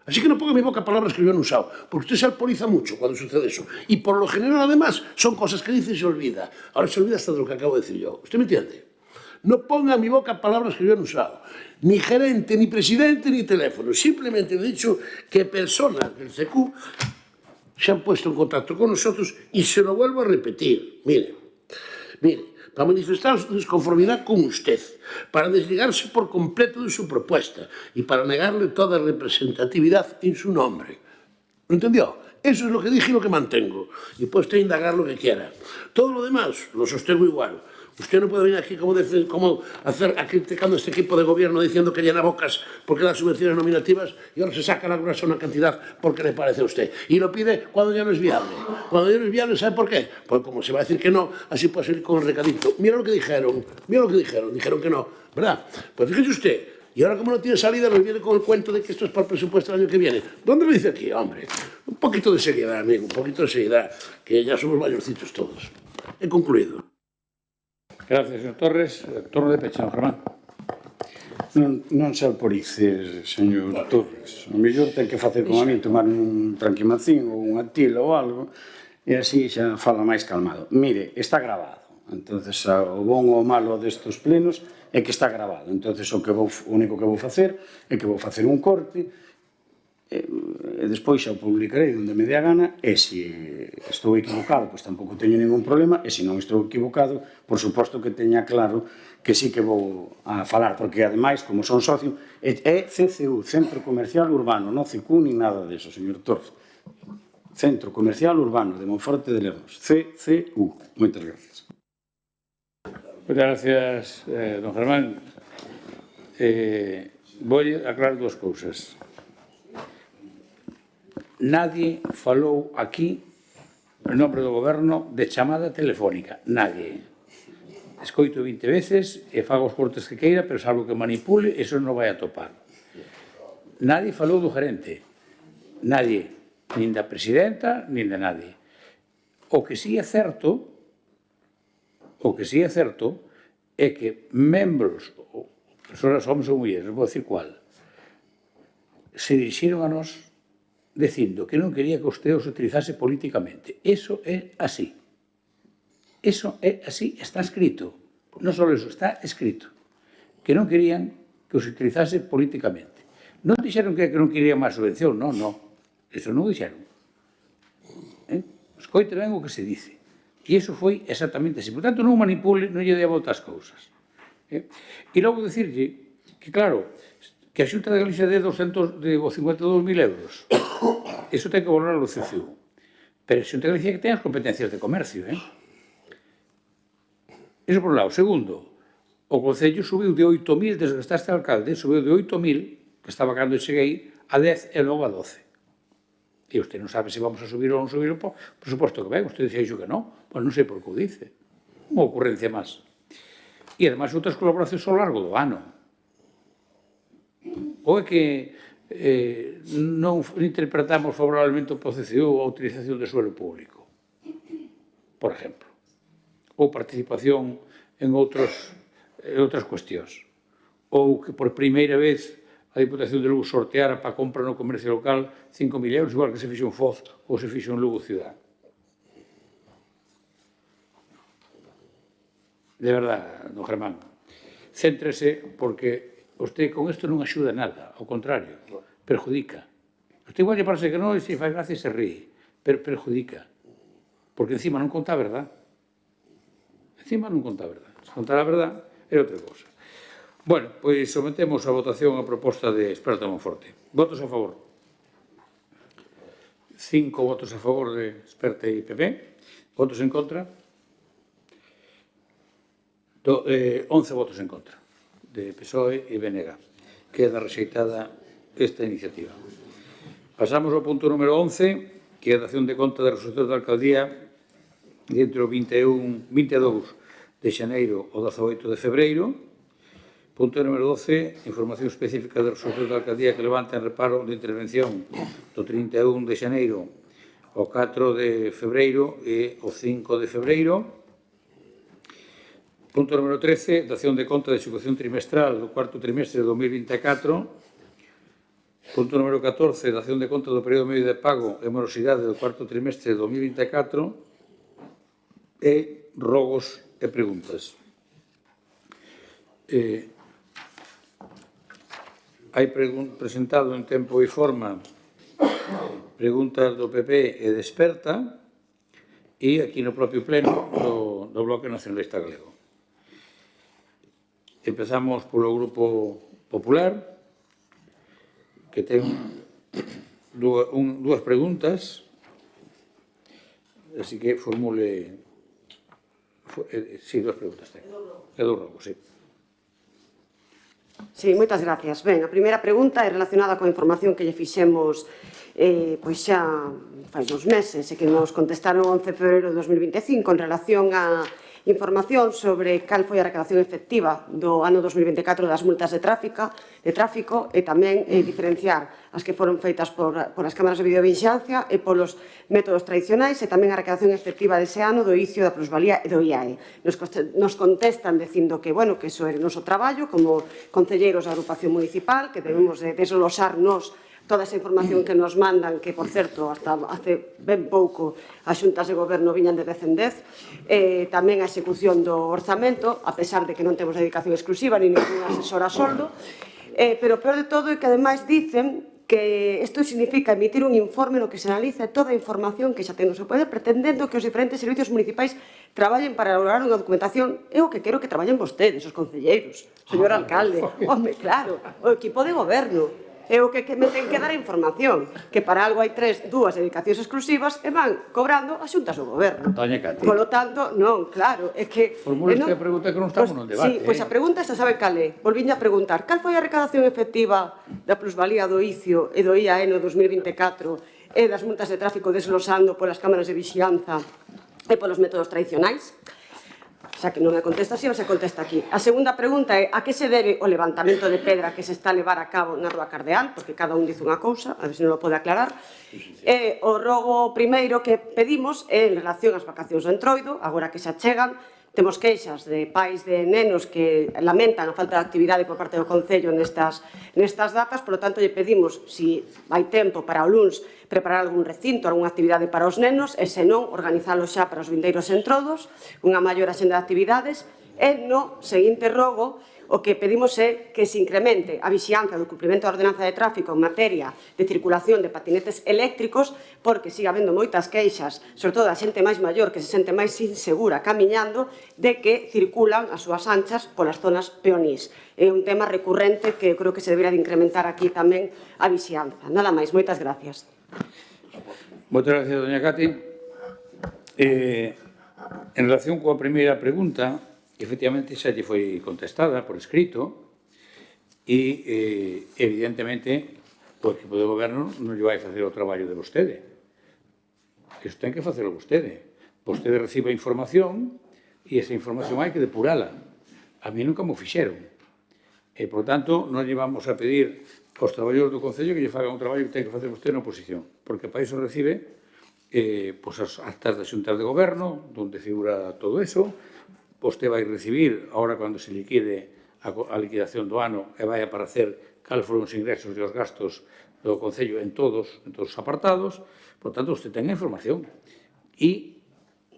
Así que no ponga en mi boca palabras que yo no he usado, porque usted se alcoholiza mucho cuando sucede eso. Y por lo general, además, son cosas que dice y se olvida. Ahora se olvida hasta de lo que acabo de decir yo. ¿Usted me entiende? No ponga en mi boca palabras que yo no he usado. Ni gerente, ni presidente, ni teléfono. Simplemente he dicho que personas del CQ se han puesto en contacto con nosotros y se lo vuelvo a repetir. Mire, para manifestar su desconformidad con usted, para desligarse por completo de su propuesta y para negarle toda representatividad en su nombre. ¿Lo entendió? Eso es lo que dije y lo que mantengo. Y puede usted indagar lo que quiera. Todo lo demás lo sostengo igual. Usted no puede venir aquí como criticando a este equipo de gobierno diciendo que llena bocas porque da subvenciones nominativas y ahora se saca la gruesa una cantidad porque le parece a usted. Y lo pide cuando ya no es viable. Cuando ya no es viable, ¿sabe por qué? Pues como se va a decir que no, así puede salir con el recadito. Mira lo que dijeron, dijeron que no, ¿verdad? Pues fíjese usted, Y ahora, como no tiene salida, nos viene con el cuento de que esto es para el presupuesto del año que viene. ¿Dónde lo dice aquí, hombre? Un poquito de seriedad, amigo, un poquito de seriedad, que ya somos mayorcitos todos. He concluido. Gracias, señor Torres. Turno de pecha, don Germán. Non se alporice, señor Torres. O mellor ten que facer como a mí, tomar un tranquimacín ou un atila ou algo, e así xa fala máis calmado. Mire, está grabado. Entonces, o bon ou o malo destos plenos é que está grabado. Entonces, o único que vou facer é que vou facer un corte e despois xa o publicarei onde me dé a gana, e se estou equivocado, pois tampouco teño ningún problema, e se non estou equivocado, por suposto que teña claro que sí que vou a falar, porque ademais, como son socio, é CCU, Centro Comercial Urbano, non CQ ni nada deso, señor Torres. Centro Comercial Urbano de Monforte de Lemos, CCU. Moitas gracias. Moitas gracias, don Germán. Vou aclarar dúas cousas. Nadie falou aquí, en nombre do goberno, de chamada telefónica. Nadie. Escoito 20 veces e fago os cortes que queira, pero salvo que manipule, eso non vai a topar. Nadie falou do gerente. Nadie. Nin da presidenta, nin de nadie. O que sí é certo é que membros, persoas, homens ou mulleres, non vou dicir cual, se dirixiron a nós dicindo que non quería que usted os utilizase políticamente. Eso é así. Eso é así, está escrito. Non só eso, está escrito. Que non querían que os utilizase políticamente. Non dixeron que non querían máis subvención, non. Eso non o dixeron. Escoite ben o que se dice. E iso foi exactamente así. Por tanto, non manipule, non lle dé a volta as cousas. E logo dicirlle que, claro, que a Xunta de Galicia de 52.000 euros. Iso ten que valorar o CCU. Pero a Xunta de Galicia que ten as competencias de comercio, Iso por un lado. Segundo, o Concello subiu de 8.000, desde que está este alcalde, subiu de 8.000, que estaba cando cheguei, a 10 e logo a 12. E usted non sabe se vamos a subir ou non subir, por suposto que ben, usted dixo que non, pois non sei por que o dice. Unha ocurrencia máis. E, ademais, outras colaboracións ao largo do ano. Ou é que non interpretamos favorablemente o CCU a utilización de suelo público, por exemplo, ou participación en outras cuestións, ou que por primeira vez a Diputación de Lugo sorteara para compra no comercio local 5.000 euros, igual que se fixo en Foz ou se fixo en Lugo Ciudad. De verdad, don Germán, céntrese, porque usted con isto non axuda nada, ao contrario, perjudica. Usted igual lle parece que non, e se fai gracia se ríe, pero perjudica. Porque encima non conta a verdad. Encima non conta a verdad. Se contar a verdad é outra cousa. Bueno, pois sometemos a votación a proposta de Esperta Monforte. Votos a favor. 5 votos a favor de Esperta e PP. Votos en contra. 11 votos en contra de PSOE e BNG. Queda rexeitada esta iniciativa. Pasamos ao punto número 11, que é a dación de conta de resolución da alcaldía entre o 22 de xaneiro ao 18 de febreiro. Punto número 12, información específica de resolución da alcaldía que levanta en reparo de intervención do 31 de xaneiro ao 4 de febreiro e ao 5 de febreiro. Punto número 13, dación de conta de execución trimestral do cuarto trimestre de 2024. Punto número 14, dación de conta do período medio de pago e morosidade do cuarto trimestre de 2024 e rogos e preguntas. Hai presentado en tempo e forma preguntas do PP e de Esperta e aquí no propio pleno do Bloque Nacionalista Galego. Empezamos polo Grupo Popular, que ten dúas preguntas, así que formule... Sí, dúas preguntas ten. É do Rogo, sí. Sí, moitas gracias. Ben, a primeira pregunta é relacionada coa información que lle fixemos pois xa fai uns meses e que nos contestaron o 11 de febreiro de 2025 en relación a información sobre cal foi a recadación efectiva do ano 2024 das multas de tráfico e tamén diferenciar as que foron feitas por as cámaras de videovixilancia e polos métodos tradicionais e tamén a recadación efectiva dese ano do ICIO, da plusvalía e do IAE. Nos contestan dicindo que, bueno, que iso é o noso traballo como concelleiros da agrupación municipal, que debemos de deslosarnos toda esa información que nos mandan, que, por certo, hasta hace ben pouco as xuntas de goberno viñan de 10 en 10, tamén a execución do orzamento, a pesar de que non temos dedicación exclusiva ni ningún asesor a soldo, pero o peor de todo é que, ademais, dicen que isto significa emitir un informe no que se analiza toda a información que xa ten no seu poder, pretendendo que os diferentes servicios municipais traballen para elaborar unha documentación. É o que quero que traballen vostedes, os concelleiros, señor alcalde, home, claro, o equipo de goberno. É o que me ten que dar a información, que para algo hai dúas dedicacións exclusivas e van cobrando as xuntas do goberno. Doña Cati. Polo tanto, non, claro, é que... Formula esta pregunta que non estamos no debate. Sí, pois a pregunta xa sabe cal é. Volviña a preguntar, cal foi a recadación efectiva da plusvalía do ICIO e do IAE no 2024 e das multas de tráfico deslosando polas cámaras de vixianza e polos métodos tradicionais? Xa que non me contesta así, se contesta aquí. A segunda pregunta é a que se debe o levantamento de pedra que se está a levar a cabo na Rúa Cardeal, porque cada un dice unha cousa, a ver se non o pode aclarar. E o rogo primeiro que pedimos é en relación ás vacacións do Entroido, agora que se achegan, temos queixas de pais de nenos que lamentan a falta de actividade por parte do Concello nestas datas, por lo tanto, lle pedimos, se hai tempo para o luns, preparar algún recinto, algunha actividade para os nenos, e se non, organizalo xa para os vindeiros entrodos, unha maior axenda de actividades, e no seguinte rogo, o que pedimos é que se incremente a vixianza do cumprimento da ordenanza de tráfico en materia de circulación de patinetes eléctricos, porque siga habendo moitas queixas, sobre todo a xente máis maior que se sente máis insegura camiñando, de que circulan as súas anchas polas zonas peonís. É un tema recurrente que eu creo que se debería de incrementar aquí tamén a vixianza. Nada máis, moitas gracias. Moitas gracias, doña Cati. En relación coa primeira pregunta, efectivamente xa lle foi contestada por escrito e, evidentemente, o equipo de goberno non lle vai facer o traballo de vostede. Isto ten que facelo vostede. Vostede recibe a información e esa información hai que depurala. A mí nunca me fixeron. E, por tanto, non lle vamos a pedir aos traballadores do Concello que lle fagan un traballo que ten que facer vostede na oposición, porque para iso recibe as actas das xuntas de goberno, onde figura todo eso. Vostede vai recibir, agora cando se liquide a liquidación do ano, e vai aparecer cal foron os ingresos e os gastos do Concello en todos os apartados. Por tanto, vostede ten a información. E,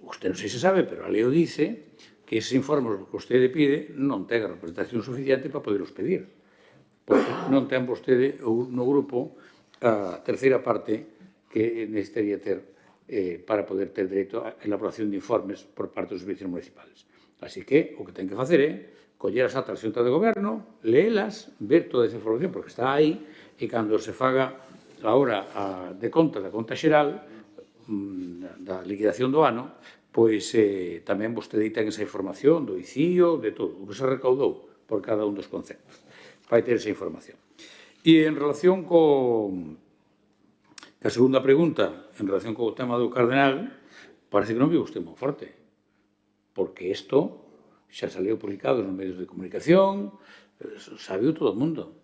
vostede non sei se sabe, pero a lei o dice, que eses informes que vostede pide non ten a representación suficiente para poderlos pedir. Porque non ten vostede no grupo a terceira parte que necesitaría ter para poder ter dereito a elaboración de informes por parte dos servicios municipales. Así que o que ten que facer é coller as actas da Xunta de Goberno, leelas, ver toda esa información, porque está aí, e cando se faga a hora de conta da conta xeral da liquidación do ano, pois tamén vostede ten esa información do ICIO, de todo, o que se recaudou por cada un dos conceptos. Vai ter esa información. E en relación a segunda pregunta, en relación co tema do Cardenal, parece que non viu usted moi forte, porque isto xa saliu publicado nos medios de comunicación, sabiu todo o mundo.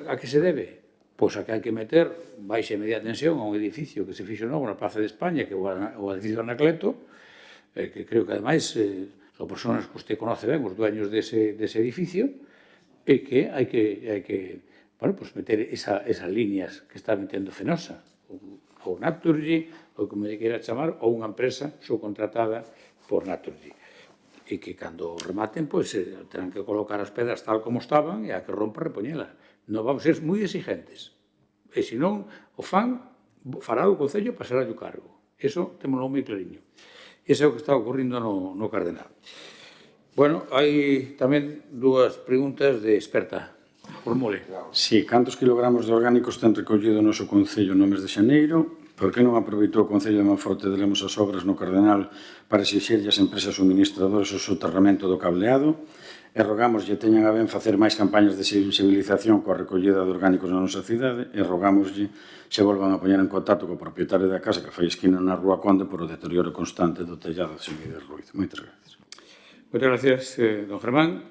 A que se debe? Pois a que hai que meter baixa e media tensión a un edificio que se fixo novo na Plaza de España, que é o edificio Anacleto, que creo que, ademais, son personas que usted conoce ben, os dueños dese edificio, e que hai que meter esas líneas que está metendo Fenosa, ou Naturgy, ou como lle queira chamar, ou unha empresa subcontratada por Naturgy. E que cando rematen, terán que colocar as pedras tal como estaban e a que rompa repoñela. Non vamos ser moi exigentes. E se non o fará o Concello para ser o cargo. Eso témoslo moi clariño. Ese é o que está ocorrindo no Cardenal. Bueno, hai tamén dúas preguntas de experta. Formule. Si, cantos kilogramos de orgánicos ten recollido o noso Concello no mes de xaneiro? Por que non aproveitou o Concello de Monforte de Lemos as obras no Cardenal para exixirlle ás empresas suministradoras o soterramento do cableado? e rogamos que teñan a ben facer máis campañas de sensibilización coa recollida de orgánicos na nosa cidade e rogamoslle se volvan a poñer en contacto co propietario da casa que fai esquina na Rúa Conde por o deterioro constante do tellado de Semide Ruiz. Moitas gracias. Moitas gracias, don Germán.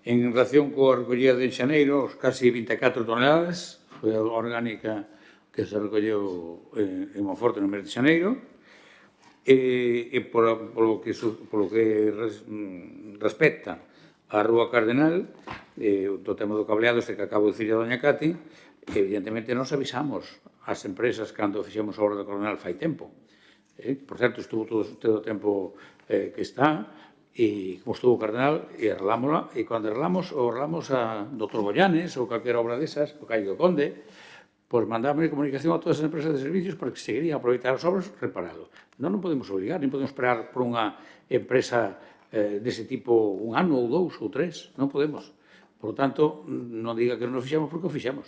En relación coa recollida de xaneiro, os casi 24 toneladas, foi a orgánica que se recolleu en Monforte no mes de xaneiro, e polo que respecta á Rúa Cardenal, do tema do cableado este que acabo de dicir a doña Cati, evidentemente nos avisamos ás empresas cando fixemos a obra do Cardenal fai tempo. Por certo, estuvo todo o tempo que está, e como estuvo o Cardenal, e arreglámola, e cando arreglamos a Dr. Bollanes ou calquera obra desas, o Caio do Conde, pois mandamos comunicación a todas as empresas de servicios para que seguirían a aproveitar as obras reparado. Non podemos obligar, nem podemos esperar por unha empresa dese tipo un ano ou dous ou tres, non podemos. Por lo tanto, non diga que non o fixemos porque o fixemos.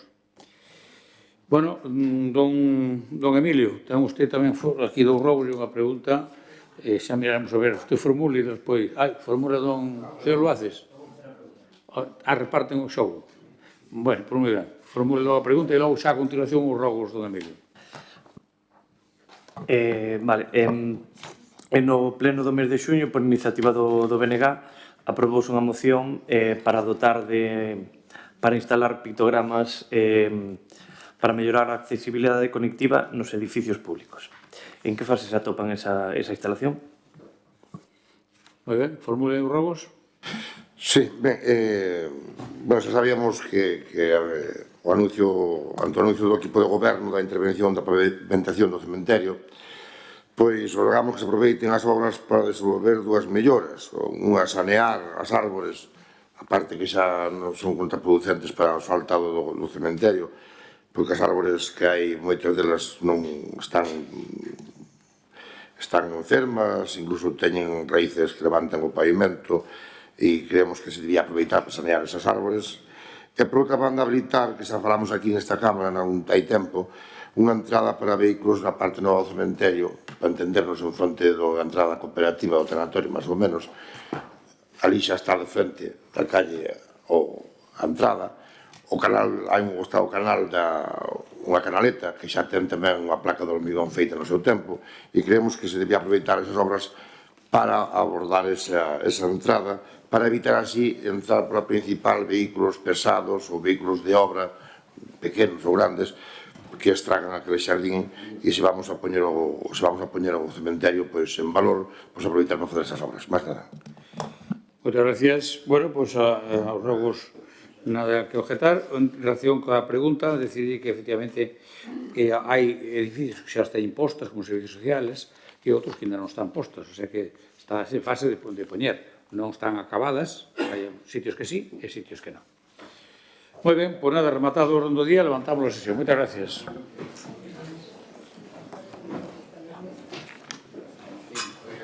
Bueno, don Emilio, ten usted tamén aquí dous robos e unha pregunta, xa miraremos a ver, usted formule e despois, formula don señor Luaces, reparten o xogo. Bueno, por moi ben, formule logo a pregunta e logo xa a continuación os robos don Emilio. Vale, no pleno do mes de xuño, por iniciativa do BNG, aprobouse unha moción para instalar pictogramas para mellorar a accesibilidade conectiva nos edificios públicos. En que fase se atopan esa instalación? Moi ben, formule os robos. Sí, ben, xa sabíamos que o anuncio do equipo de goberno da intervención da pavimentación do cementerio, pois rogamos que se aproveiten as obras para desenvolver dúas melloras, unha sanear as árbores, a parte que xa non son contraproducentes para o asfaltado do cementerio, porque as árbores que hai, moitas delas non están enfermas, incluso teñen raíces que levantan o pavimento, e creemos que se debía aproveitar para sanear esas árbores. E, por outra banda, habilitar, que xa falamos aquí nesta Cámara non hai tempo, unha entrada para vehículos na parte nova do cementerio, para entendernos en fronte da entrada cooperativa do tanatorio, máis ou menos. Ali xa está de frente da calle a entrada. O canal, está o canal unha canaleta que xa ten tamén unha placa de hormigón feita no seu tempo, e creemos que se debía aproveitar esas obras para abordar esa entrada, para evitar así entrar pola principal vehículos pesados ou vehículos de obra, pequenos ou grandes, que estragan aquele xardín, e se vamos a poñer o cementerio en valor, aproveitar para facer esas obras. Máis nada. Moitas gracias. Bueno, pois aos rogos nada que objetar. En relación coa pregunta, decidí que efectivamente hai edificios que xa están impostos como servicios sociales e outros que ainda non están postos, o sea que está en fase de poñer. Non están acabadas, hai sitios que sí e sitios que non. Moi ben, pois nada, rematado o orden do día, levantamos a sesión. Moitas gracias.